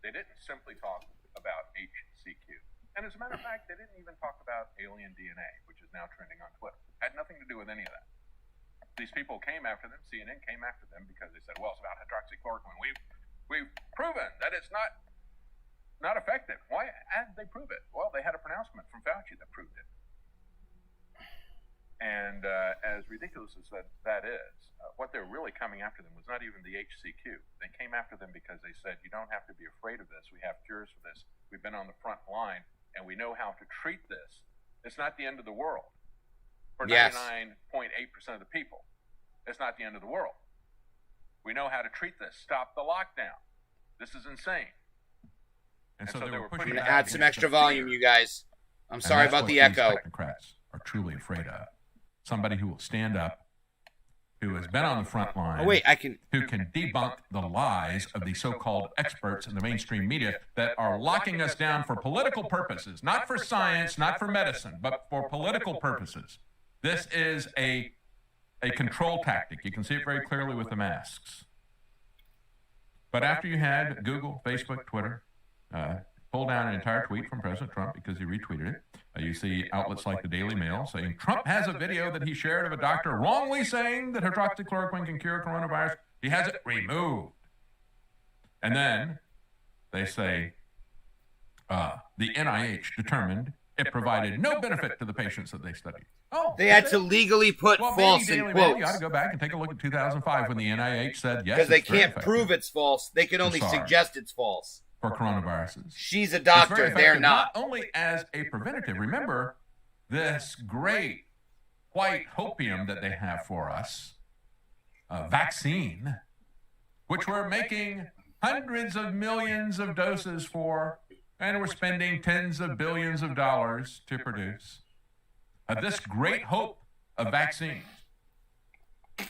They didn't simply talk about HCQ. And as a matter of fact, they didn't even talk about alien DNA, which is now trending on Twitter. Had nothing to do with any of that. These people came after them, CNN came after them because they said, well, it's about hydroxychloroquine. We've proven that it's not effective. Why did they prove it? Well, they had a pronouncement from Fauci that proved it. And as ridiculous as that is, what they're really coming after them was not even the HCQ. They came after them because they said, you don't have to be afraid of this. We have cures for this. We've been on the front line, and we know how to treat this. It's not the end of the world. For 99.8% of the people, it's not the end of the world. We know how to treat this. Stop the lockdown. This is insane. And so they were pushing. I'm going to add some extra volume, you guys. I'm sorry about the echo. Technocrats are truly afraid of somebody who will stand up, who has been on the front line. Oh, wait, who can debunk the lies of the so-called experts in the mainstream media that are locking us down for political purposes, not for science, not for medicine, but for political purposes. This is a control tactic. You can see it very clearly with the masks. But after you had Google, Facebook, Twitter, pull down an entire tweet from President Trump because he retweeted it. You see outlets like the Daily Mail saying Trump has a video that he shared of a doctor wrongly saying that hydroxychloroquine can cure coronavirus. He has it removed. And then they say the NIH determined it provided no benefit to the patients that they studied. Oh, they had to legally put false in quotes. You ought to go back and take a look at 2005 when the NIH said yes. Because they can't prove it's false. They can only suggest it's false. For coronaviruses. She's a doctor. They're not. Not only as a preventative. Remember this great white hopium that they have for us, vaccine, which we're making hundreds of millions of doses for, and we're spending tens of billions of dollars to produce. This great hope of vaccines.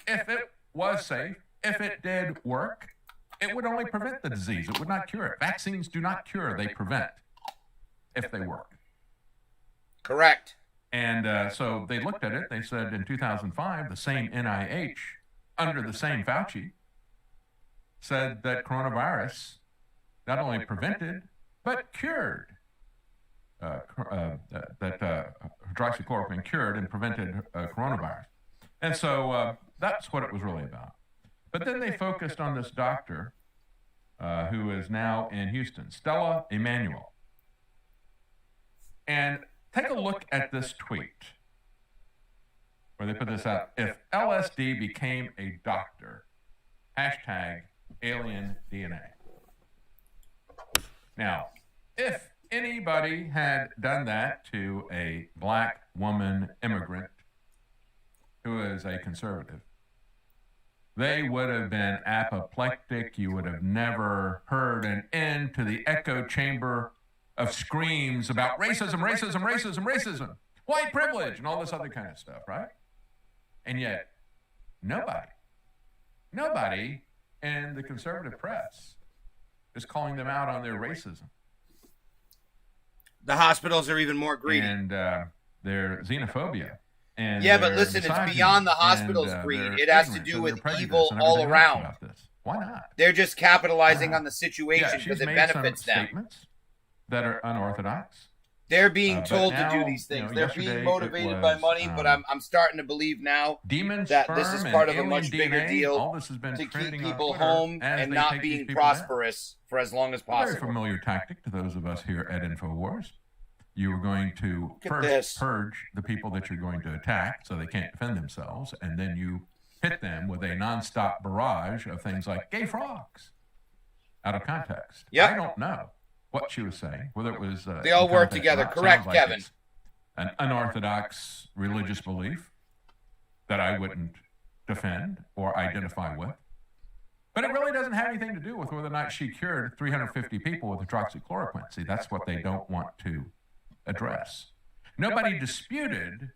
If it was safe, if it did work, it would only prevent the disease. It would not cure it. Vaccines do not cure, they prevent if they work. Correct. And so they looked at it. They said in 2005, the same NIH, under the same Fauci, said that coronavirus not only prevented, but cured. That hydroxychloroquine cured and prevented coronavirus. And so that's what it was really about. But then they focused on this doctor who is now in Houston, Stella Emanuel. And take a look at this tweet where they put this out. If LSD became a doctor, hashtag alien DNA. Now, if anybody had done that to a black woman immigrant who is a conservative, they would have been apoplectic. You would have never heard an end to the echo chamber of screams about racism, racism, racism, racism, white privilege, and all this other kind of stuff, right? And yet, nobody in the conservative press is calling them out on their racism. The hospitals are even more greedy. And their xenophobia. And yeah, but listen, it's beyond the hospital's greed. It has to do with evil all around. Why not? They're just capitalizing on the situation because it benefits them. Statements that are unorthodox. They're being But told now, to do these things. you know, They're yesterday being it motivated by was, money, but I'm starting to believe now demon that sperm this is and part of a alien much bigger DNA, deal all this has been to keep trending on people Twitter home as and they not take these being people down. prosperous for as long as A very possible. familiar tactic to those of us here at InfoWars. You are going to at first this. purge the people that you're going to attack so they can't defend themselves, and then you hit them with a nonstop barrage of things like gay frogs out of context. Yep. I don't know what she was saying, whether it was They all in work context or together. not. Correct, Sounds like Kevin. it's an unorthodox religious belief that I wouldn't defend or identify with. But it really doesn't have anything to do with whether or not she cured 350 people with hydroxychloroquine. See, that's what they don't want to address. Nobody disputed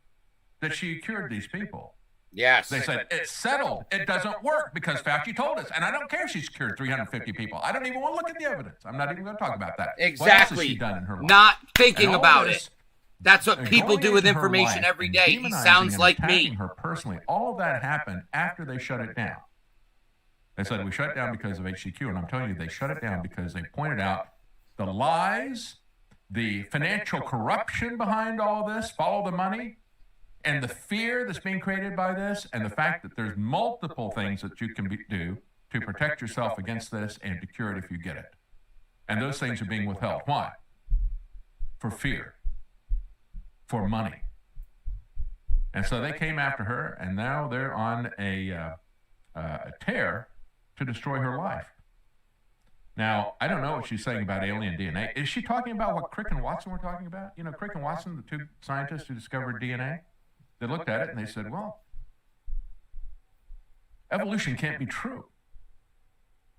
that she cured these people. Yes. They said, it's settled. It doesn't work because Fauci told us. And I don't care if she's cured 350 people. I don't even want to look at the evidence. I'm not even going to talk about that. What else Exactly. has she done in her life? Not thinking And all about this- it. That's what and people going do with into her information life every and day. He demonizing sounds and like attacking me. her personally. All of that happened after they shut it down. They said we shut it down because of HCQ, and I'm telling you, they shut it down because they pointed out the lies, the financial corruption behind all this, follow the money, and the fear that's being created by this, and the fact that there's multiple things that you can do to protect yourself against this and to cure it if you get it. And those things are being withheld. Why? For fear. For money. And so they came after her, and now they're on a tear to destroy her life. Now, I don't know what she's saying about alien DNA. Is she talking about what Crick and Watson were talking about? You know, Crick and Watson, the two scientists who discovered DNA, they looked at it and they said, well, evolution can't be true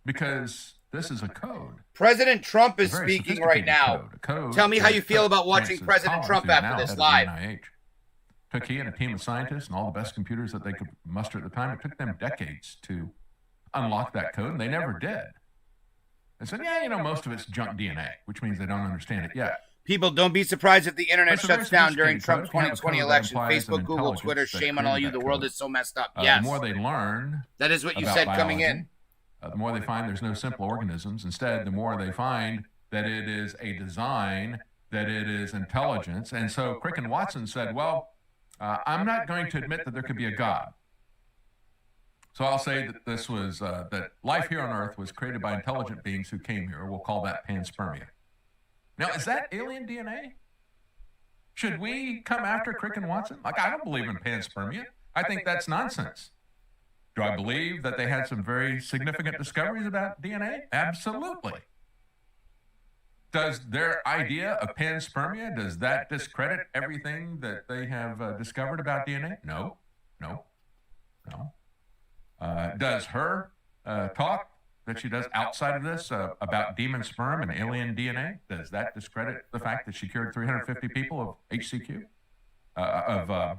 because this is a code. President Trump is A very speaking right sophisticated now. code. A code Tell me how that you feel about watching Francis President Collins, Trump who's after now this head of live. the NIH, took he and a team of scientists and all the best computers that they could muster at the time. It took them decades to unlock that code, and they never did. They said, yeah, you know, most of it's junk DNA, which means they don't understand it yet. People, don't be surprised if the internet It's a very shuts down during sophisticated Trump's code. 2020 If you have a code that election. implies an Facebook, Google, intelligence Twitter, that shame on all created you. The that world code. is so messed up. Yes. The more they learn That is what you about said coming biology, in. the more they find there's no simple organisms. Instead, the more they find that it is a design, that it is intelligence. And so Crick and Watson said, well, I'm not going to admit that there could be a God. So I'll say that this was, that life here on Earth was created by intelligent beings who came here. We'll call that panspermia. Now, is that alien DNA? Should we come after Crick and Watson? Like, I don't believe in panspermia. I think that's nonsense. Do I believe that they had some very significant discoveries about DNA? Absolutely. Does their idea of panspermia, does that discredit everything that they have discovered about DNA? No, no, no. Does her talk that she does outside of this about demon sperm and alien DNA, does that discredit the fact that she cured 350 people of HCQ?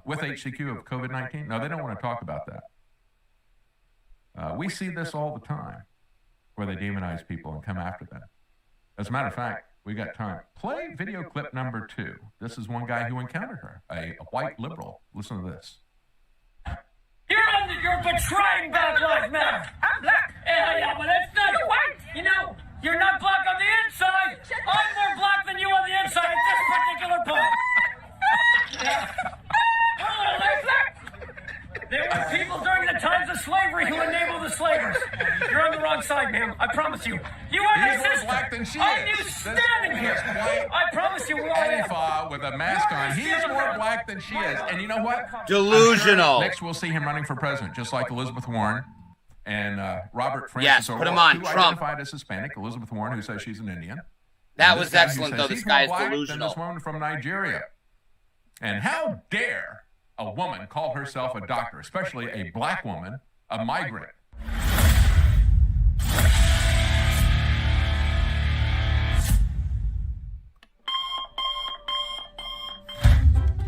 With HCQ of COVID-19? No, they don't want to talk about that. We see this all the time, where they demonize people and come after them. As a matter of fact, we got time. Play video clip number 2. This is one guy who encountered her, a white liberal. Listen to this. You're betraying Black Lives Matter. I'm black. Yeah, but that's not. You're white. You know, you're not black on the inside. I'm more black than you on the inside at this particular point. Yeah. Oh, there were people during the times of slavery who enabled the slavers. You're on the wrong side, man. I promise you. You are He's more racist. black than she I'm is. you standing here. White I promise you, we all am. Antifa with a mask on. He's more black than she is. And you know what? Delusional. Next, we'll see him running for president, just like Elizabeth Warren and Robert Francis Yes, put him on, who Trump. identified as Hispanic. Elizabeth Warren, who says she's an Indian. That And was this guy who excellent, says though. he's This guy more is black than delusional. this woman from Nigeria. And how dare a woman call herself a doctor, especially a black woman, a migrant?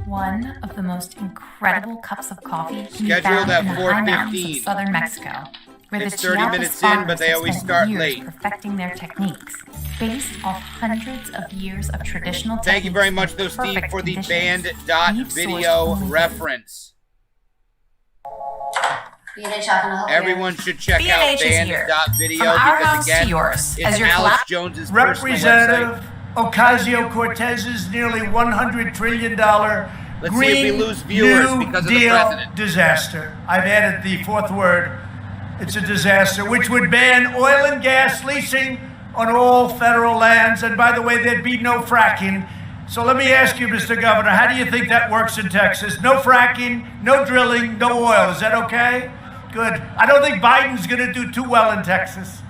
One of the most incredible cups of coffee can be Scheduled found at in the high mountains 4:15. of southern Mexico, where It's the 30 Chiapas minutes in, but farmers they have always spent start years late. perfecting their techniques based off hundreds of years of traditional Thank you very much, techniques though, in Steve, perfect for the conditions. We've band.video sourced only reference. B&H, how can I help you? Everyone should check out B&H is here. band.video From our because, house again, to yours. it's As your Alex collab- Jones's personal Representative website. Ocasio-Cortez's nearly $100 trillion Let's see if we Green lose viewers New because of the Deal president. disaster. I've added the fourth word. It's a disaster, which would ban oil and gas leasing on all federal lands. And by the way, there'd be no fracking. So let me ask you, Mr. Governor, how do you think that works in Texas? No fracking, no drilling, no oil. Is that okay? Good. I don't think Biden's going to do too well in Texas.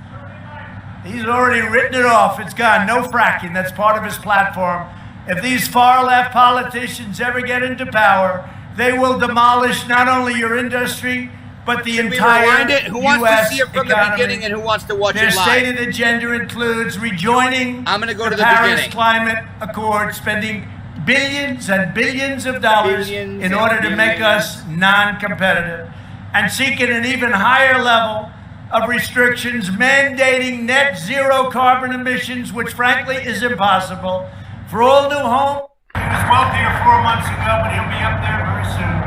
He's already written it off. It's gone. No fracking. That's part of his platform. If these far-left politicians ever get into power, they will demolish not only your industry, but the entire Who wants U.S. to see it from economy. the beginning and who wants to watch Their it live? stated agenda includes rejoining I'm going to go to the the Paris beginning. Climate Accord, spending billions and billions of dollars in order to make us non-competitive, and seeking an even higher level of restrictions mandating net zero carbon emissions, which frankly is impossible, for all new homes. He was wealthier 4 months ago, but he'll be up there very soon.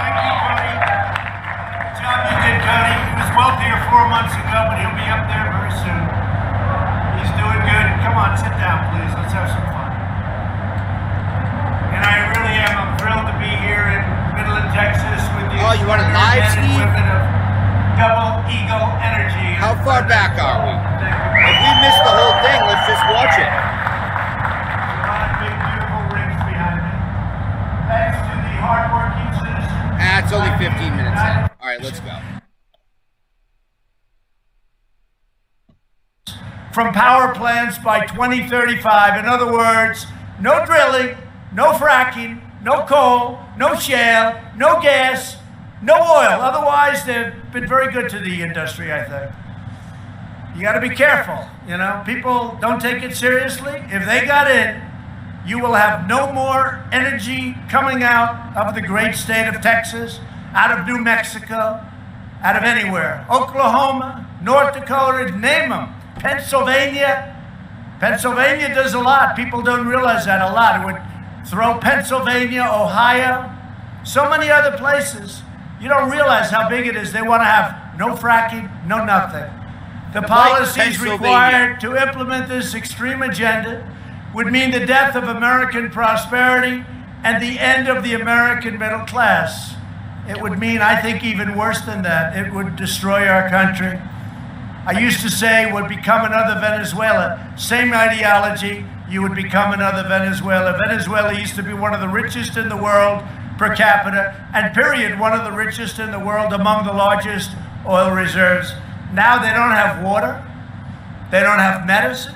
Thank you, Cody. Good job you did, Cody. He was wealthier 4 months ago, but he'll be up there very soon. He's doing good. Come on, sit down, please. Let's have some fun. And I really am. I'm thrilled to be here in Midland, Texas with you. Oh, you want it live, Steve? Double Eagle Energy. How far back are we? If we missed the whole thing, let's just watch it. Big, beautiful rings behind me. Thanks to the hardworking citizens. It's only 15 minutes in. All right, let's go. From power plants by 2035. In other words, no drilling, no fracking, no coal, no shale, no gas, no oil. Otherwise, they've been very good to the industry, I think. You got to be careful. You know, people don't take it seriously. If they got in, you will have no more energy coming out of the great state of Texas, out of New Mexico, out of anywhere. Oklahoma, North Dakota, name them. Pennsylvania. Pennsylvania does a lot. People don't realize that a lot. It would throw Pennsylvania, Ohio, so many other places. You don't realize how big it is. They want to have no fracking, no nothing. The policies required to implement this extreme agenda would mean the death of American prosperity and the end of the American middle class. It would mean, I think, even worse than that. It would destroy our country. I used to say it would become another Venezuela. Same ideology, you would become another Venezuela. Venezuela used to be one of the richest in the world per capita, and period, one of the richest in the world, among the largest oil reserves. Now they don't have water, they don't have medicine,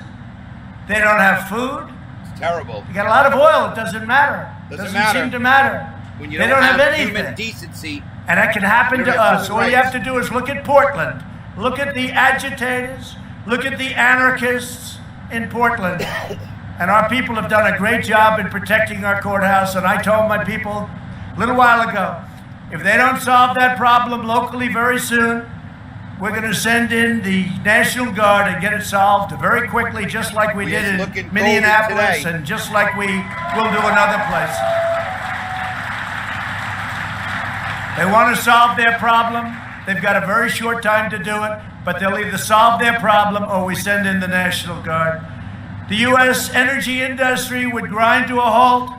they don't have food. It's terrible. You got a lot of oil, it doesn't matter. Doesn't seem to matter. When you they don't have anything. human decency. And that can happen you to don't have us. human All you rights. have to do is look at Portland. Look at the agitators. Look at the anarchists in Portland. And our people have done a great job in protecting our courthouse. And I told my people a little while ago, if they don't solve that problem locally very soon, we're going to send in the National Guard and get it solved very quickly, just like we did in Minneapolis today. and just like we will do in other places. They want to solve their problem. They've got a very short time to do it, but they'll either solve their problem or we send in the National Guard. The U.S. energy industry would grind to a halt,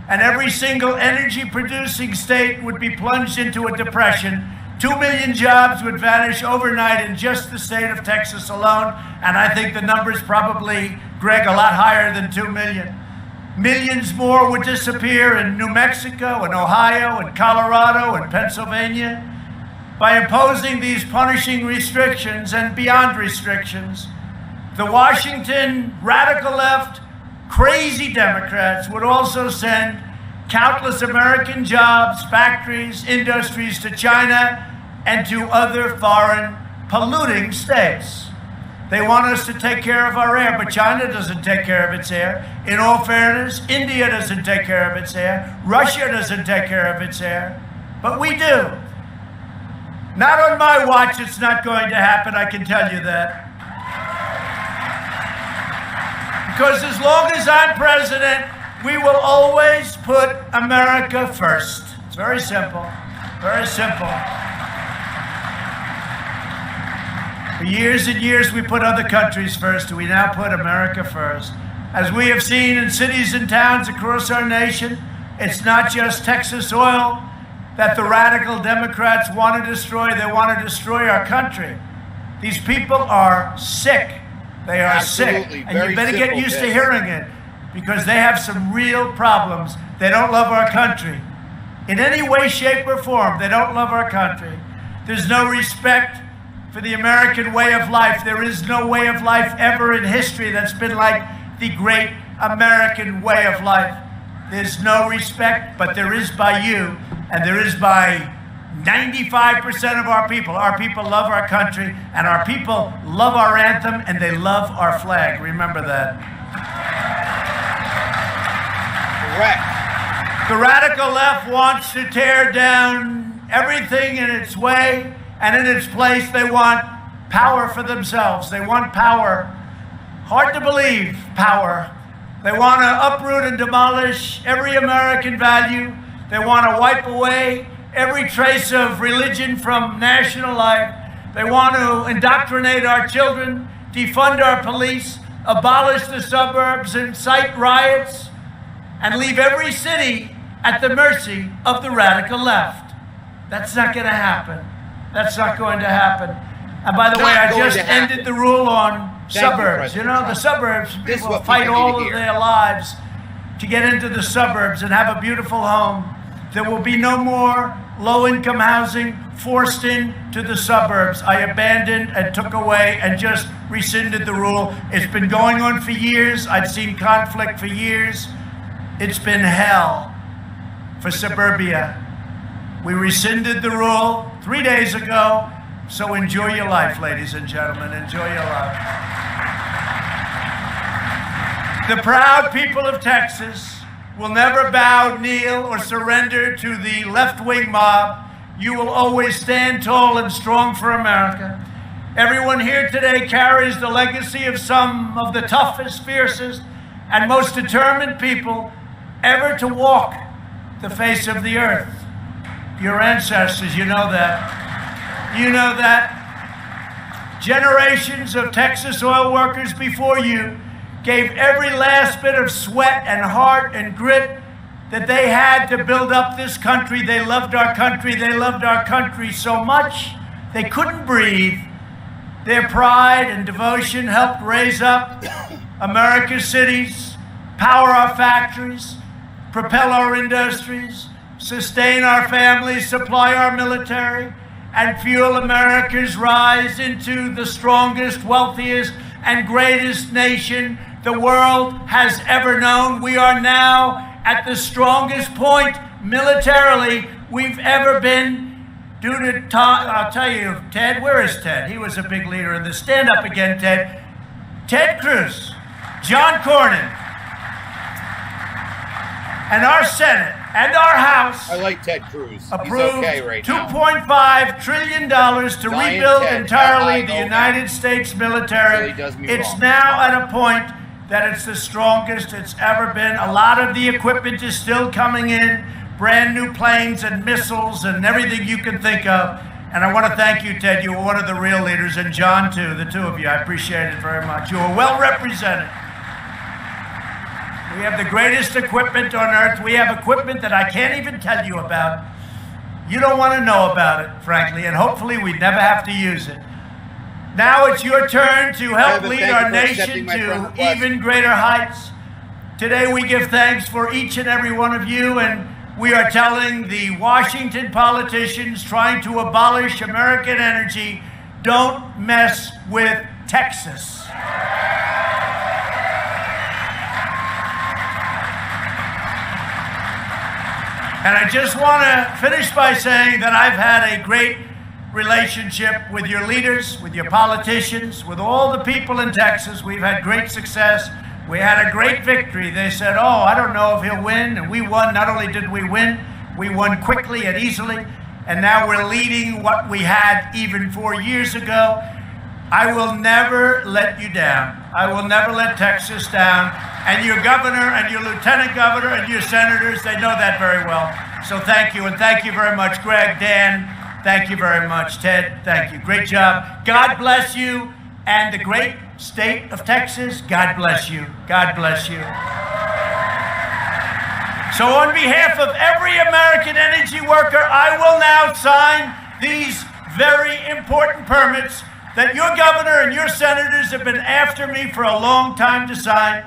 and every single energy-producing state would be plunged into a depression. 2 million jobs would vanish overnight in just the state of Texas alone, and I think the number's probably, Greg, a lot higher than 2 million. Millions more would disappear in New Mexico and Ohio and Colorado and Pennsylvania. By imposing these punishing restrictions and beyond restrictions, the Washington radical left, crazy Democrats would also send countless American jobs, factories, industries to China and to other foreign polluting states. They want us to take care of our air, but China doesn't take care of its air. In all fairness, India doesn't take care of its air. Russia doesn't take care of its air. But we do. Not on my watch, it's not going to happen, I can tell you that. Because as long as I'm president, we will always put America first. It's very simple. Very simple. For years and years, we put other countries first. We now put America first. As we have seen in cities and towns across our nation, it's not just Texas oil that the radical Democrats want to destroy. They want to destroy our country. These people are sick. They are Absolutely. sick. And you better get used to hearing it, because they have some real problems. They don't love our country. In any way, shape, or form, they don't love our country. There's no respect for the American way of life. There is no way of life ever in history that's been like the great American way of life. There's no respect, but there is by you, and there is by 95% of our people. Our people love our country, and our people love our anthem, and they love our flag. Remember that. Correct. The radical left wants to tear down everything in its way, and in its place they want power for themselves. They want power. Hard to believe, power. They want to uproot and demolish every American value. They want to wipe away every trace of religion from national life. They want to indoctrinate our children, defund our police, abolish the suburbs, incite riots, and leave every city at the mercy of the radical left. That's not going to happen. That's not going to happen. And by the way, I just ended the rule on suburbs. You know, the suburbs, people fight all of their lives to get into the suburbs and have a beautiful home. There will be no more low-income housing forced into the suburbs. I abandoned and took away and just rescinded the rule. It's been going on for years. I've seen conflict for years. It's been hell for suburbia. We rescinded the rule 3 days ago, so enjoy your life, ladies and gentlemen. Enjoy your life. The proud people of Texas will never bow, kneel, or surrender to the left-wing mob. You will always stand tall and strong for America. Everyone here today carries the legacy of some of the toughest, fiercest, and most determined people ever to walk the face of the earth. Your ancestors, you know that. You know that. Generations of Texas oil workers before you gave every last bit of sweat and heart and grit that they had to build up this country. They loved our country. They loved our country so much they couldn't breathe. Their pride and devotion helped raise up America's cities, power our factories, propel our industries, sustain our families, supply our military, and fuel America's rise into the strongest, wealthiest, and greatest nation the world has ever known. We are now at the strongest point militarily we've ever been due to I'll tell you, Ted, where is Ted? He was a big leader in this. Stand up again, Ted. Ted Cruz, John Cornyn, and our Senate and our House. I like Ted Cruz. Approved He's okay right now. $2.5 trillion to rebuild entirely the United States military. It's now at a point that it's the strongest it's ever been. A lot of the equipment is still coming in, brand new planes and missiles and everything you can think of. And I want to thank you, Ted. You were one of the real leaders, and John, too, the two of you. I appreciate it very much. You were well represented. We have the greatest equipment on earth. We have equipment that I can't even tell you about. You don't want to know about it, frankly, and hopefully we never have to use it. Now it's your turn to help lead our nation to even greater heights. Today we give thanks for each and every one of you, and we are telling the Washington politicians trying to abolish American energy, don't mess with Texas. And I just want to finish by saying that I've had a great relationship with your leaders, with your politicians, with all the people in Texas. We've had great success. We had a great victory. They said, oh, I don't know if he'll win. And we won. Not only did we win, we won quickly and easily. And now we're leading what we had even 4 years ago. I will never let you down. I will never let Texas down. And your governor and your lieutenant governor and your senators, they know that very well. So thank you, and thank you very much, Greg, Dan, Thank you very much, Ted. Thank you. Great job. God bless you and the great state of Texas. God bless you. God bless you. So on behalf of every American energy worker, I will now sign these very important permits that your governor and your senators have been after me for a long time to sign.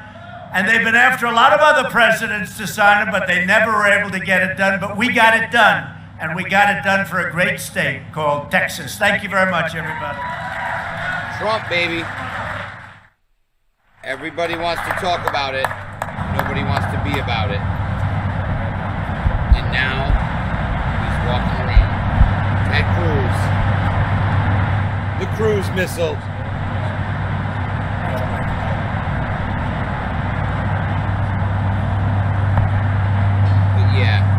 And they've been after a lot of other presidents to sign them, but they never were able to get it done. But we got it done. And we got it done for a great state called Texas. Thank you very much, everybody. Trump, baby. Everybody wants to talk about it. Nobody wants to be about it. And now, he's walking around. Ted Cruz. The cruise missile. But yeah.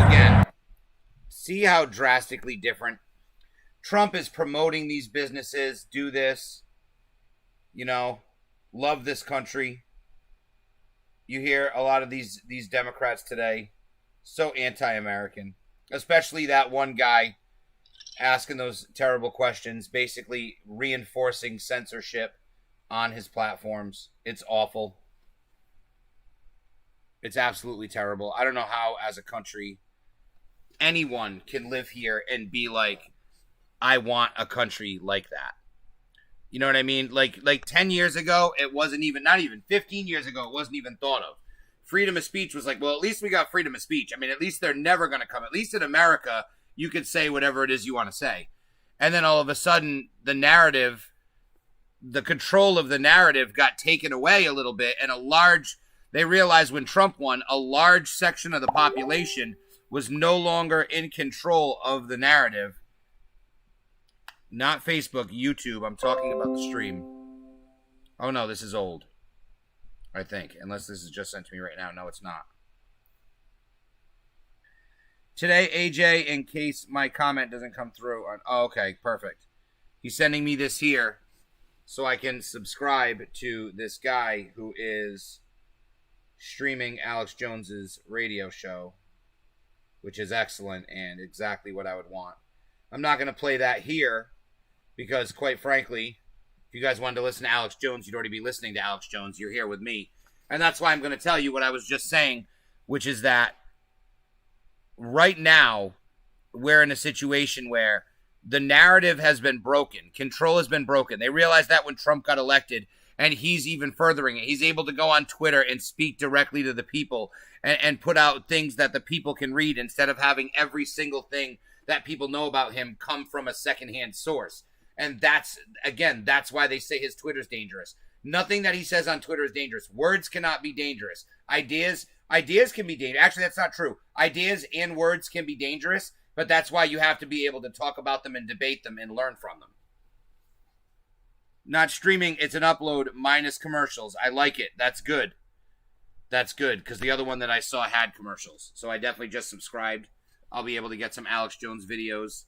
Again, see how drastically different Trump is promoting these businesses, do this, love this country. You hear a lot of these Democrats today, so anti-American, especially that one guy asking those terrible questions, basically reinforcing censorship on his platforms. It's awful. It's absolutely terrible. I don't know how, as a country, anyone can live here and be like, I want a country like that. You know what I mean? Like 10 years ago, it wasn't even, not even 15 years ago, it wasn't even thought of. Freedom of speech was like, well, at least we got freedom of speech. I mean, at least they're never going to come. At least in America, you could say whatever it is you want to say. And then all of a sudden, the narrative, the control of the narrative got taken away a little bit. And they realized when Trump won, a large section of the population was no longer in control of the narrative. Not Facebook, YouTube. I'm talking about the stream. Oh, no, this is old. I think. Unless this is just sent to me right now. No, it's not. Today, AJ, in case my comment doesn't come through. Oh, okay, perfect. He's sending me this here so I can subscribe to this guy who is streaming Alex Jones's radio show, which is excellent and exactly what I would want. I'm not going to play that here because, quite frankly, if you guys wanted to listen to Alex Jones, you'd already be listening to Alex Jones. You're here with me. And that's why I'm going to tell you what I was just saying, which is that right now we're in a situation where the narrative has been broken. Control has been broken. They realized that when Trump got elected, and he's even furthering it. He's able to go on Twitter and speak directly to the people and put out things that the people can read instead of having every single thing that people know about him come from a secondhand source. And that's why they say his Twitter's dangerous. Nothing that he says on Twitter is dangerous. Words cannot be dangerous. Ideas can be dangerous. Actually, that's not true. Ideas and words can be dangerous, but that's why you have to be able to talk about them and debate them and learn from them. Not streaming, it's an upload minus commercials. I like it. That's good. That's good, because the other one that I saw had commercials. So I definitely just subscribed. I'll be able to get some Alex Jones videos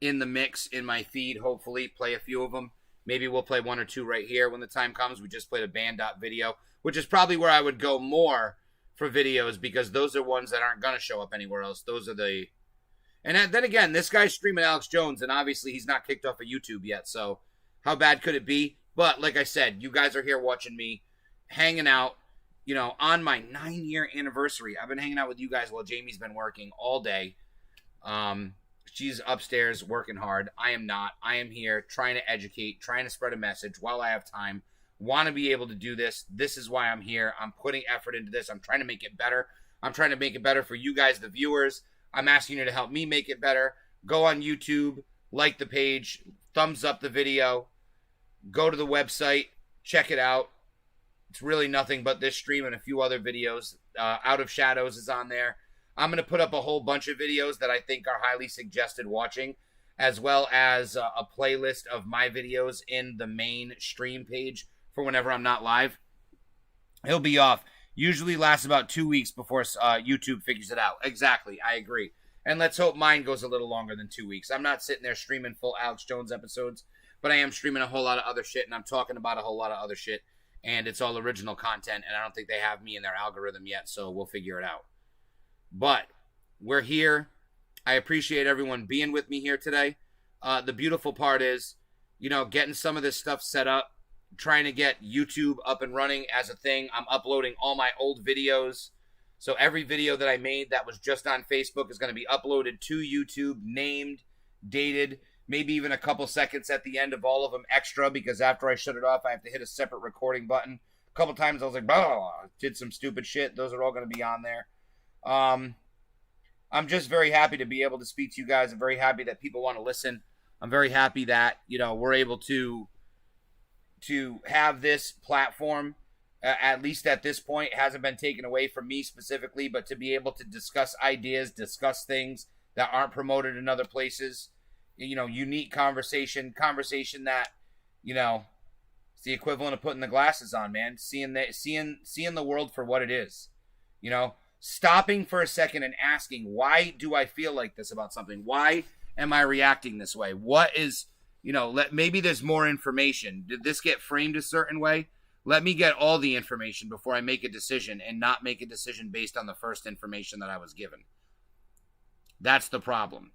in the mix in my feed, hopefully. Play a few of them. Maybe we'll play one or two right here when the time comes. We just played a band.video, which is probably where I would go more for videos, because those are ones that aren't going to show up anywhere else. Those are the... And then again, this guy's streaming Alex Jones, and obviously he's not kicked off of YouTube yet, so how bad could it be? But like I said, you guys are here watching me, hanging out, on my 9-year anniversary. I've been hanging out with you guys while Jamie's been working all day. She's upstairs working hard. I am not. I am here trying to educate, trying to spread a message while I have time. Want to be able to do this. This is why I'm here. I'm putting effort into this. I'm trying to make it better. I'm trying to make it better for you guys, the viewers. I'm asking you to help me make it better. Go on YouTube, like the page, thumbs up the video, go to the website, check it out. It's really nothing but this stream and a few other videos. Out of Shadows is on there. I'm going to put up a whole bunch of videos that I think are highly suggested watching, as well as a playlist of my videos in the main stream page for whenever I'm not live. He'll be off. Usually lasts about 2 weeks before YouTube figures it out. Exactly. I agree. And let's hope mine goes a little longer than 2 weeks. I'm not sitting there streaming full Alex Jones episodes, but I am streaming a whole lot of other shit, and I'm talking about a whole lot of other shit, and it's all original content, and I don't think they have me in their algorithm yet, so we'll figure it out. But we're here. I appreciate everyone being with me here today. The beautiful part is, you know, getting some of this stuff set up, trying to get YouTube up and running as a thing. I'm uploading all my old videos. So every video that I made that was just on Facebook is going to be uploaded to YouTube, named, dated, maybe even a couple seconds at the end of all of them extra, because after I shut it off, I have to hit a separate recording button. A couple times I was like, blah, did some stupid shit. Those are all going to be on there. I'm just very happy to be able to speak to you guys. I'm very happy that people want to listen. I'm very happy that, you know, we're able to have this platform, at least at this point. It hasn't been taken away from me specifically, but to be able to discuss ideas, discuss things that aren't promoted in other places, you know, unique conversation that, you know, it's the equivalent of putting the glasses on, man, seeing the world for what it is, you know, stopping for a second and asking, why do I feel like this about something? Why am I reacting this way? What is, you know, maybe there's more information. Did this get framed a certain way? Let me get all the information before I make a decision, and not make a decision based on the first information that I was given. That's the problem.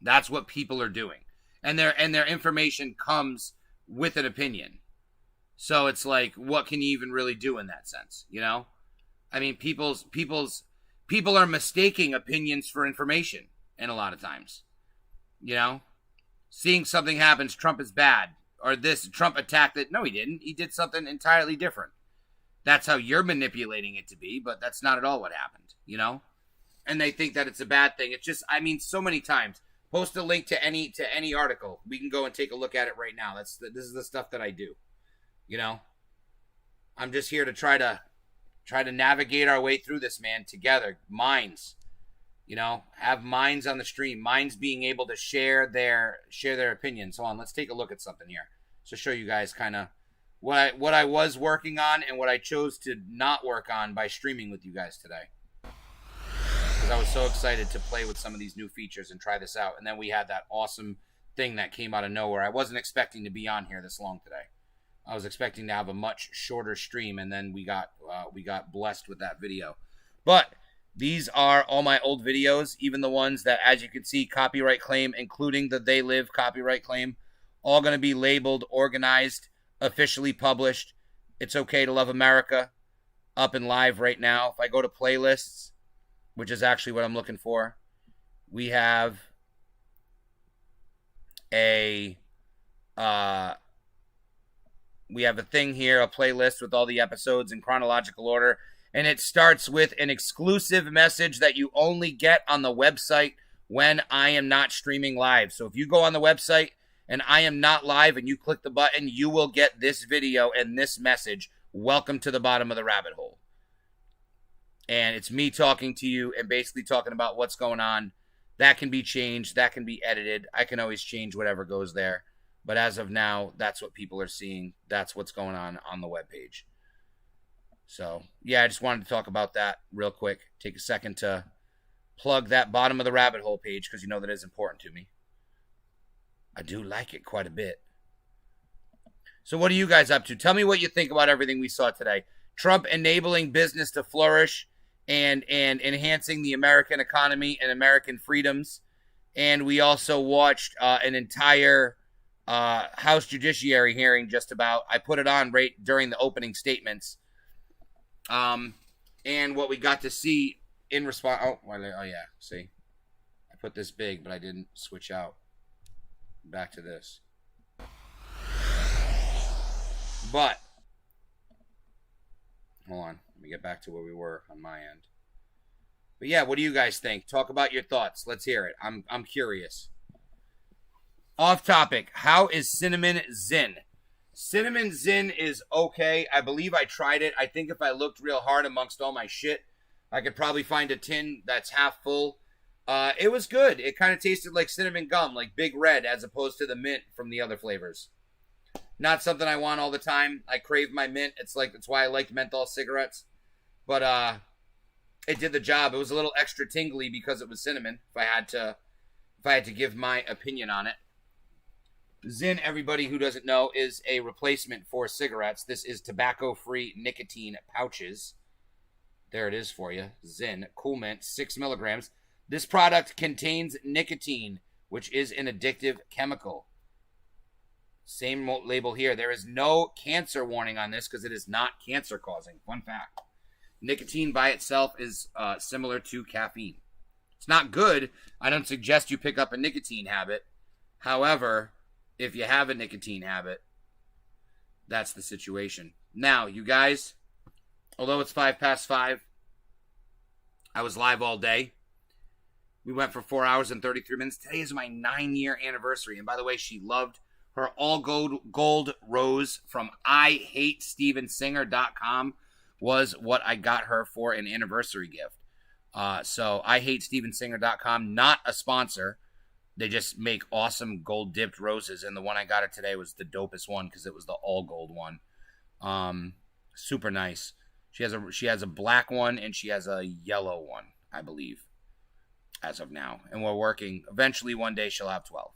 That's what people are doing. And their information comes with an opinion. So it's like, what can you even really do in that sense, you know? I mean, people are mistaking opinions for information, and a lot of times, you know, seeing something happens, Trump is bad, or this, Trump attacked it. No, he didn't. He did something entirely different. That's how you're manipulating it to be, but that's not at all what happened, you know? And they think that it's a bad thing. It's just, I mean, so many times. Post a link to any article. We can go and take a look at it right now. This is the stuff that I do, you know? I'm just here to try to navigate our way through this, man, together. Minds, you know, have minds on the stream. Minds being able to share their opinions. Hold on, let's take a look at something here. So show you guys kind of what I was working on and what I chose to not work on by streaming with you guys today. Because I was so excited to play with some of these new features and try this out. And then we had that awesome thing that came out of nowhere. I wasn't expecting to be on here this long today. I was expecting to have a much shorter stream, and then we got blessed with that video. But these are all my old videos, even the ones that, as you can see, copyright claim, including the They Live copyright claim, all going to be labeled, organized, officially published. It's Okay to Love America, up and live right now. If I go to playlists, which is actually what I'm looking for, we have a thing here, a playlist with all the episodes in chronological order, and it starts with an exclusive message that you only get on the website when I am not streaming live. So if you go on the website and I am not live and you click the button, you will get this video and this message. Welcome to the bottom of the rabbit hole. And it's me talking to you and basically talking about what's going on. That can be changed. That can be edited. I can always change whatever goes there. But as of now, that's what people are seeing. That's what's going on the webpage. So, yeah, I just wanted to talk about that real quick. Take a second to plug that bottom of the rabbit hole page, because you know that is important to me. I do like it quite a bit. So what are you guys up to? Tell me what you think about everything we saw today. Trump enabling business to flourish and enhancing the American economy and American freedoms. And we also watched an entire House Judiciary hearing just about. I put it on right during the opening statements. And what we got to see in response. Oh yeah. See, I put this big, but I didn't switch out. Back to this. But hold on. Let me get back to where we were on my end. But yeah, what do you guys think? Talk about your thoughts. Let's hear it. I'm curious. Off topic. How is Cinnamon Zin? Cinnamon Zin is okay. I believe I tried it. I think if I looked real hard amongst all my shit, I could probably find a tin that's half full. It was good. It kind of tasted like cinnamon gum, like Big Red, as opposed to the mint from the other flavors. Not something I want all the time. I crave my mint. It's why I liked menthol cigarettes. But it did the job. It was a little extra tingly because it was cinnamon. If I had to give my opinion on it. Zyn, everybody who doesn't know, is a replacement for cigarettes. This is tobacco-free nicotine pouches. There it is for you. Zyn Cool Mint, 6 milligrams. This product contains nicotine, which is an addictive chemical. Same label here. There is no cancer warning on this because it is not cancer causing. Fun fact. Nicotine by itself is similar to caffeine. It's not good. I don't suggest you pick up a nicotine habit. However, if you have a nicotine habit, that's the situation. Now, you guys, although it's 5:05, I was live all day. We went for 4 hours and 33 minutes. Today is my 9-year anniversary. And by the way, she loved her all gold rose from IHateStevenSinger.com was what I got her for an anniversary gift. So IHateStevenSinger.com, not a sponsor. They just make awesome gold dipped roses. And the one I got her today was the dopest one because it was the all gold one. Super nice. She has a black one and she has a yellow one, I believe, as of now. And we're working. Eventually one day she'll have 12.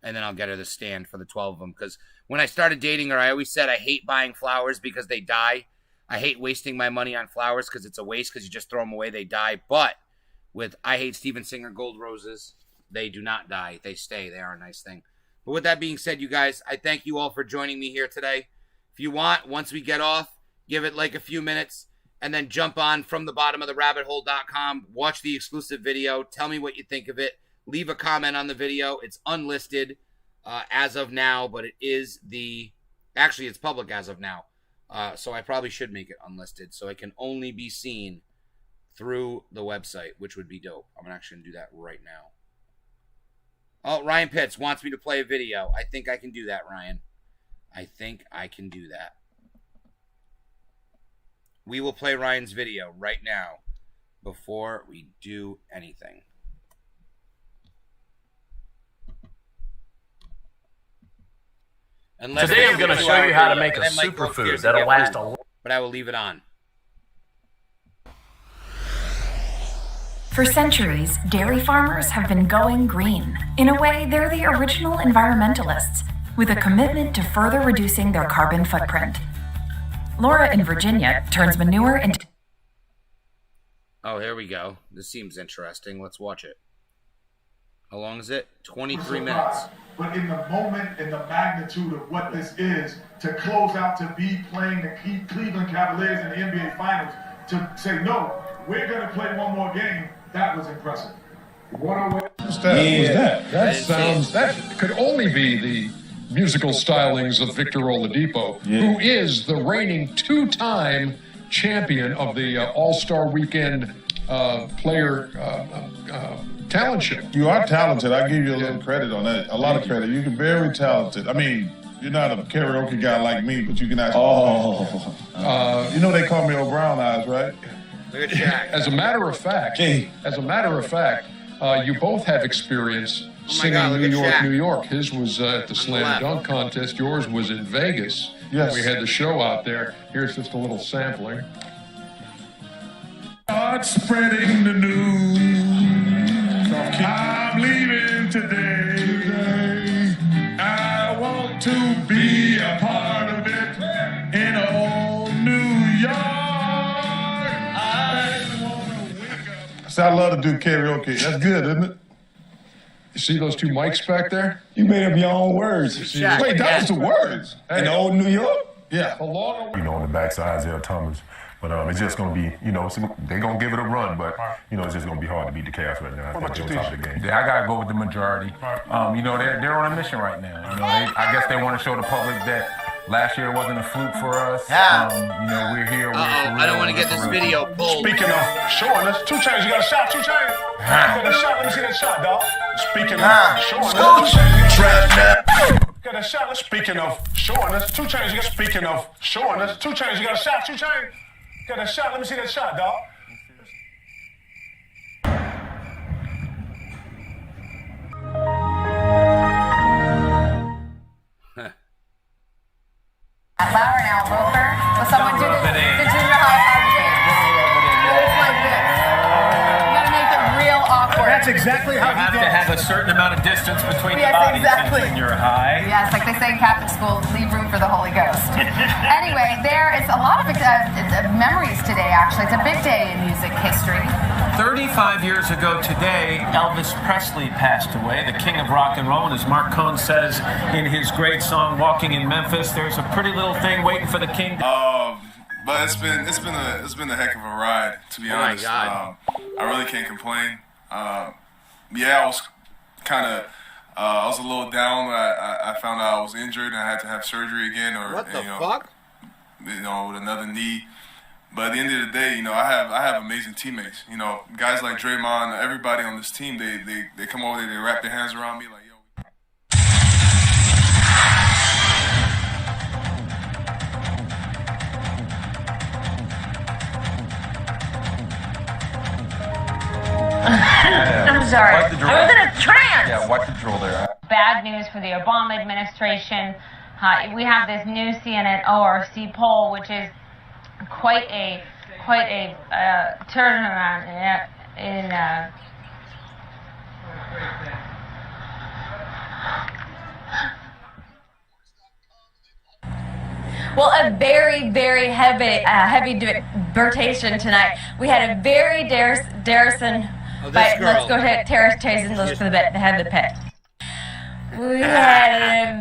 And then I'll get her the stand for the 12 of them. Because when I started dating her, I always said I hate buying flowers because they die. I hate wasting my money on flowers because it's a waste because you just throw them away, they die. But with I Hate Steven Singer Gold Roses, they do not die. They stay. They are a nice thing. But with that being said, you guys, I thank you all for joining me here today. If you want, once we get off, give it like a few minutes and then jump on from the bottom of the rabbithole.com. Watch the exclusive video. Tell me what you think of it. Leave a comment on the video. It's unlisted as of now, but it is actually it's public as of now. So I probably should make it unlisted so it can only be seen through the website, which would be dope. I'm actually going to do that right now. Oh, Ryan Pitts wants me to play a video. I think I can do that, Ryan. I think I can do that. We will play Ryan's video right now before we do anything. Today I'm going to show you how to make a superfood that'll last a long time. But I will leave it on. For centuries, dairy farmers have been going green. In a way, they're the original environmentalists, with a commitment to further reducing their carbon footprint. Laura in Virginia turns manure into... Oh, here we go. This seems interesting. Let's watch it. How long is it? 23 minutes. But in the moment, in the magnitude of what this is, to close out, to be playing the Cleveland Cavaliers in the NBA Finals, to say, no, we're going to play one more game, that was impressive. That could only be the musical stylings of Victor Oladipo, who is the reigning two-time champion of the All-Star Weekend player talent show. You are talented. I give you a little credit on that. A lot of credit. You're very talented. I mean, you're not a karaoke guy like me, but you can actually. You know they call me O'Brown Eyes, right? Look at Shaq. As a matter of fact, you both have experience singing New York. His was at the Slam Dunk Contest. Yours was in Vegas. Yes. We had the show out there. Here's just a little sampling. Start spreading the news. I'm leaving today. I want to be a part of it in old New York. I want to wake up. See, I love to do karaoke. That's good, isn't it? You see those two mics back there? You made up your own words. Wait, that was the words. Hey. In old New York? Yeah. On the backside, Isaiah Thomas. But it's just going to be, they're going to give it a run, but, it's just going to be hard to beat the Cavs right now. I think they're on top of the game. I got to go with the majority. They're on a mission right now. I guess they want to show the public that last year wasn't a fluke for us. We're here. I don't want to get this video pulled. Speaking of showing us, 2 Chainz, you got a shot, 2 Chainz? You got a shot, let me see that shot, dog. Speaking of showing us, 2 Chainz, got a shot. Speaking of showing us, 2 Chainz, you got speaking of showing us, 2 Chainz, you got a shot, 2 Chainz? Got a shot, let me see that shot, dog. Lauer now, Roper. Will someone do the junior high object? It's like this. You gotta make it real awkward. That's exactly You have to have a certain amount of distance between the bodies when you're high. Yes, like they say in Catholic school, leave room for the Holy Ghost. Anyway, there is a lot of memories today, actually. It's a big day in music history. 35 years ago today, Elvis Presley passed away, the king of rock and roll. And as Mark Cohn says in his great song, Walking in Memphis, there's a pretty little thing waiting for the king. But it's been a heck of a ride, to be honest. My God. I really can't complain. I was kind of I was a little down when I found out I was injured and I had to have surgery again, fuck? With another knee. But at the end of the day, I have amazing teammates. Guys like Draymond, everybody on this team, they come over there, they wrap their hands around me like, yo. I'm sorry. I was in a trance. Yeah, wipe the drill there. Bad news for the Obama administration. We have this new CNN ORC poll, which is quite a turnaround in Well, a very, very heavy debatation tonight. We had a very Darrison. Let's go ahead, Darrison. Let's for the head of the pit. We had a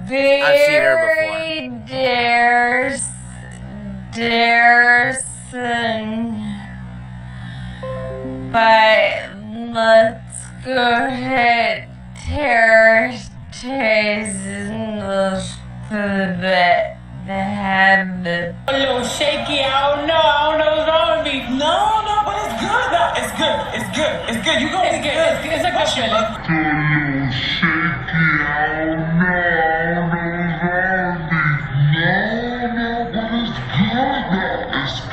very Darrison. But let's go ahead, Darrison. Let's for the bit. A little shaky. I don't know what's wrong with me. No, but it's good though. It's good. You gonna be good. It's a good feeling. A little shaky. I don't know what's wrong with me. No, but it's good though. It's good.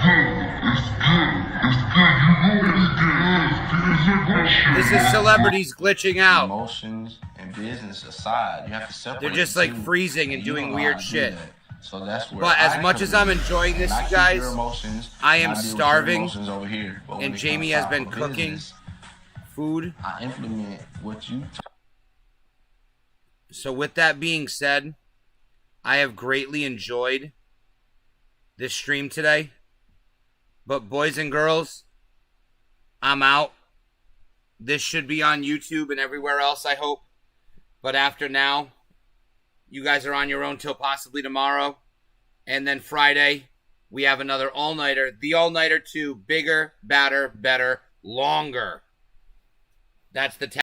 This is celebrities glitching out. Emotions and business aside, you have to separate. They're just like freezing and doing weird shit. So that's where but as much as I'm enjoying this, you guys, I am starving, over here. And Jamie has been cooking food. I implement what you. So with that being said, I have greatly enjoyed this stream today. But boys and girls, I'm out. This should be on YouTube and everywhere else, I hope. But after now, you guys are on your own till possibly tomorrow. And then Friday, we have another all-nighter. The all-nighter 2, bigger, badder, better, longer. That's the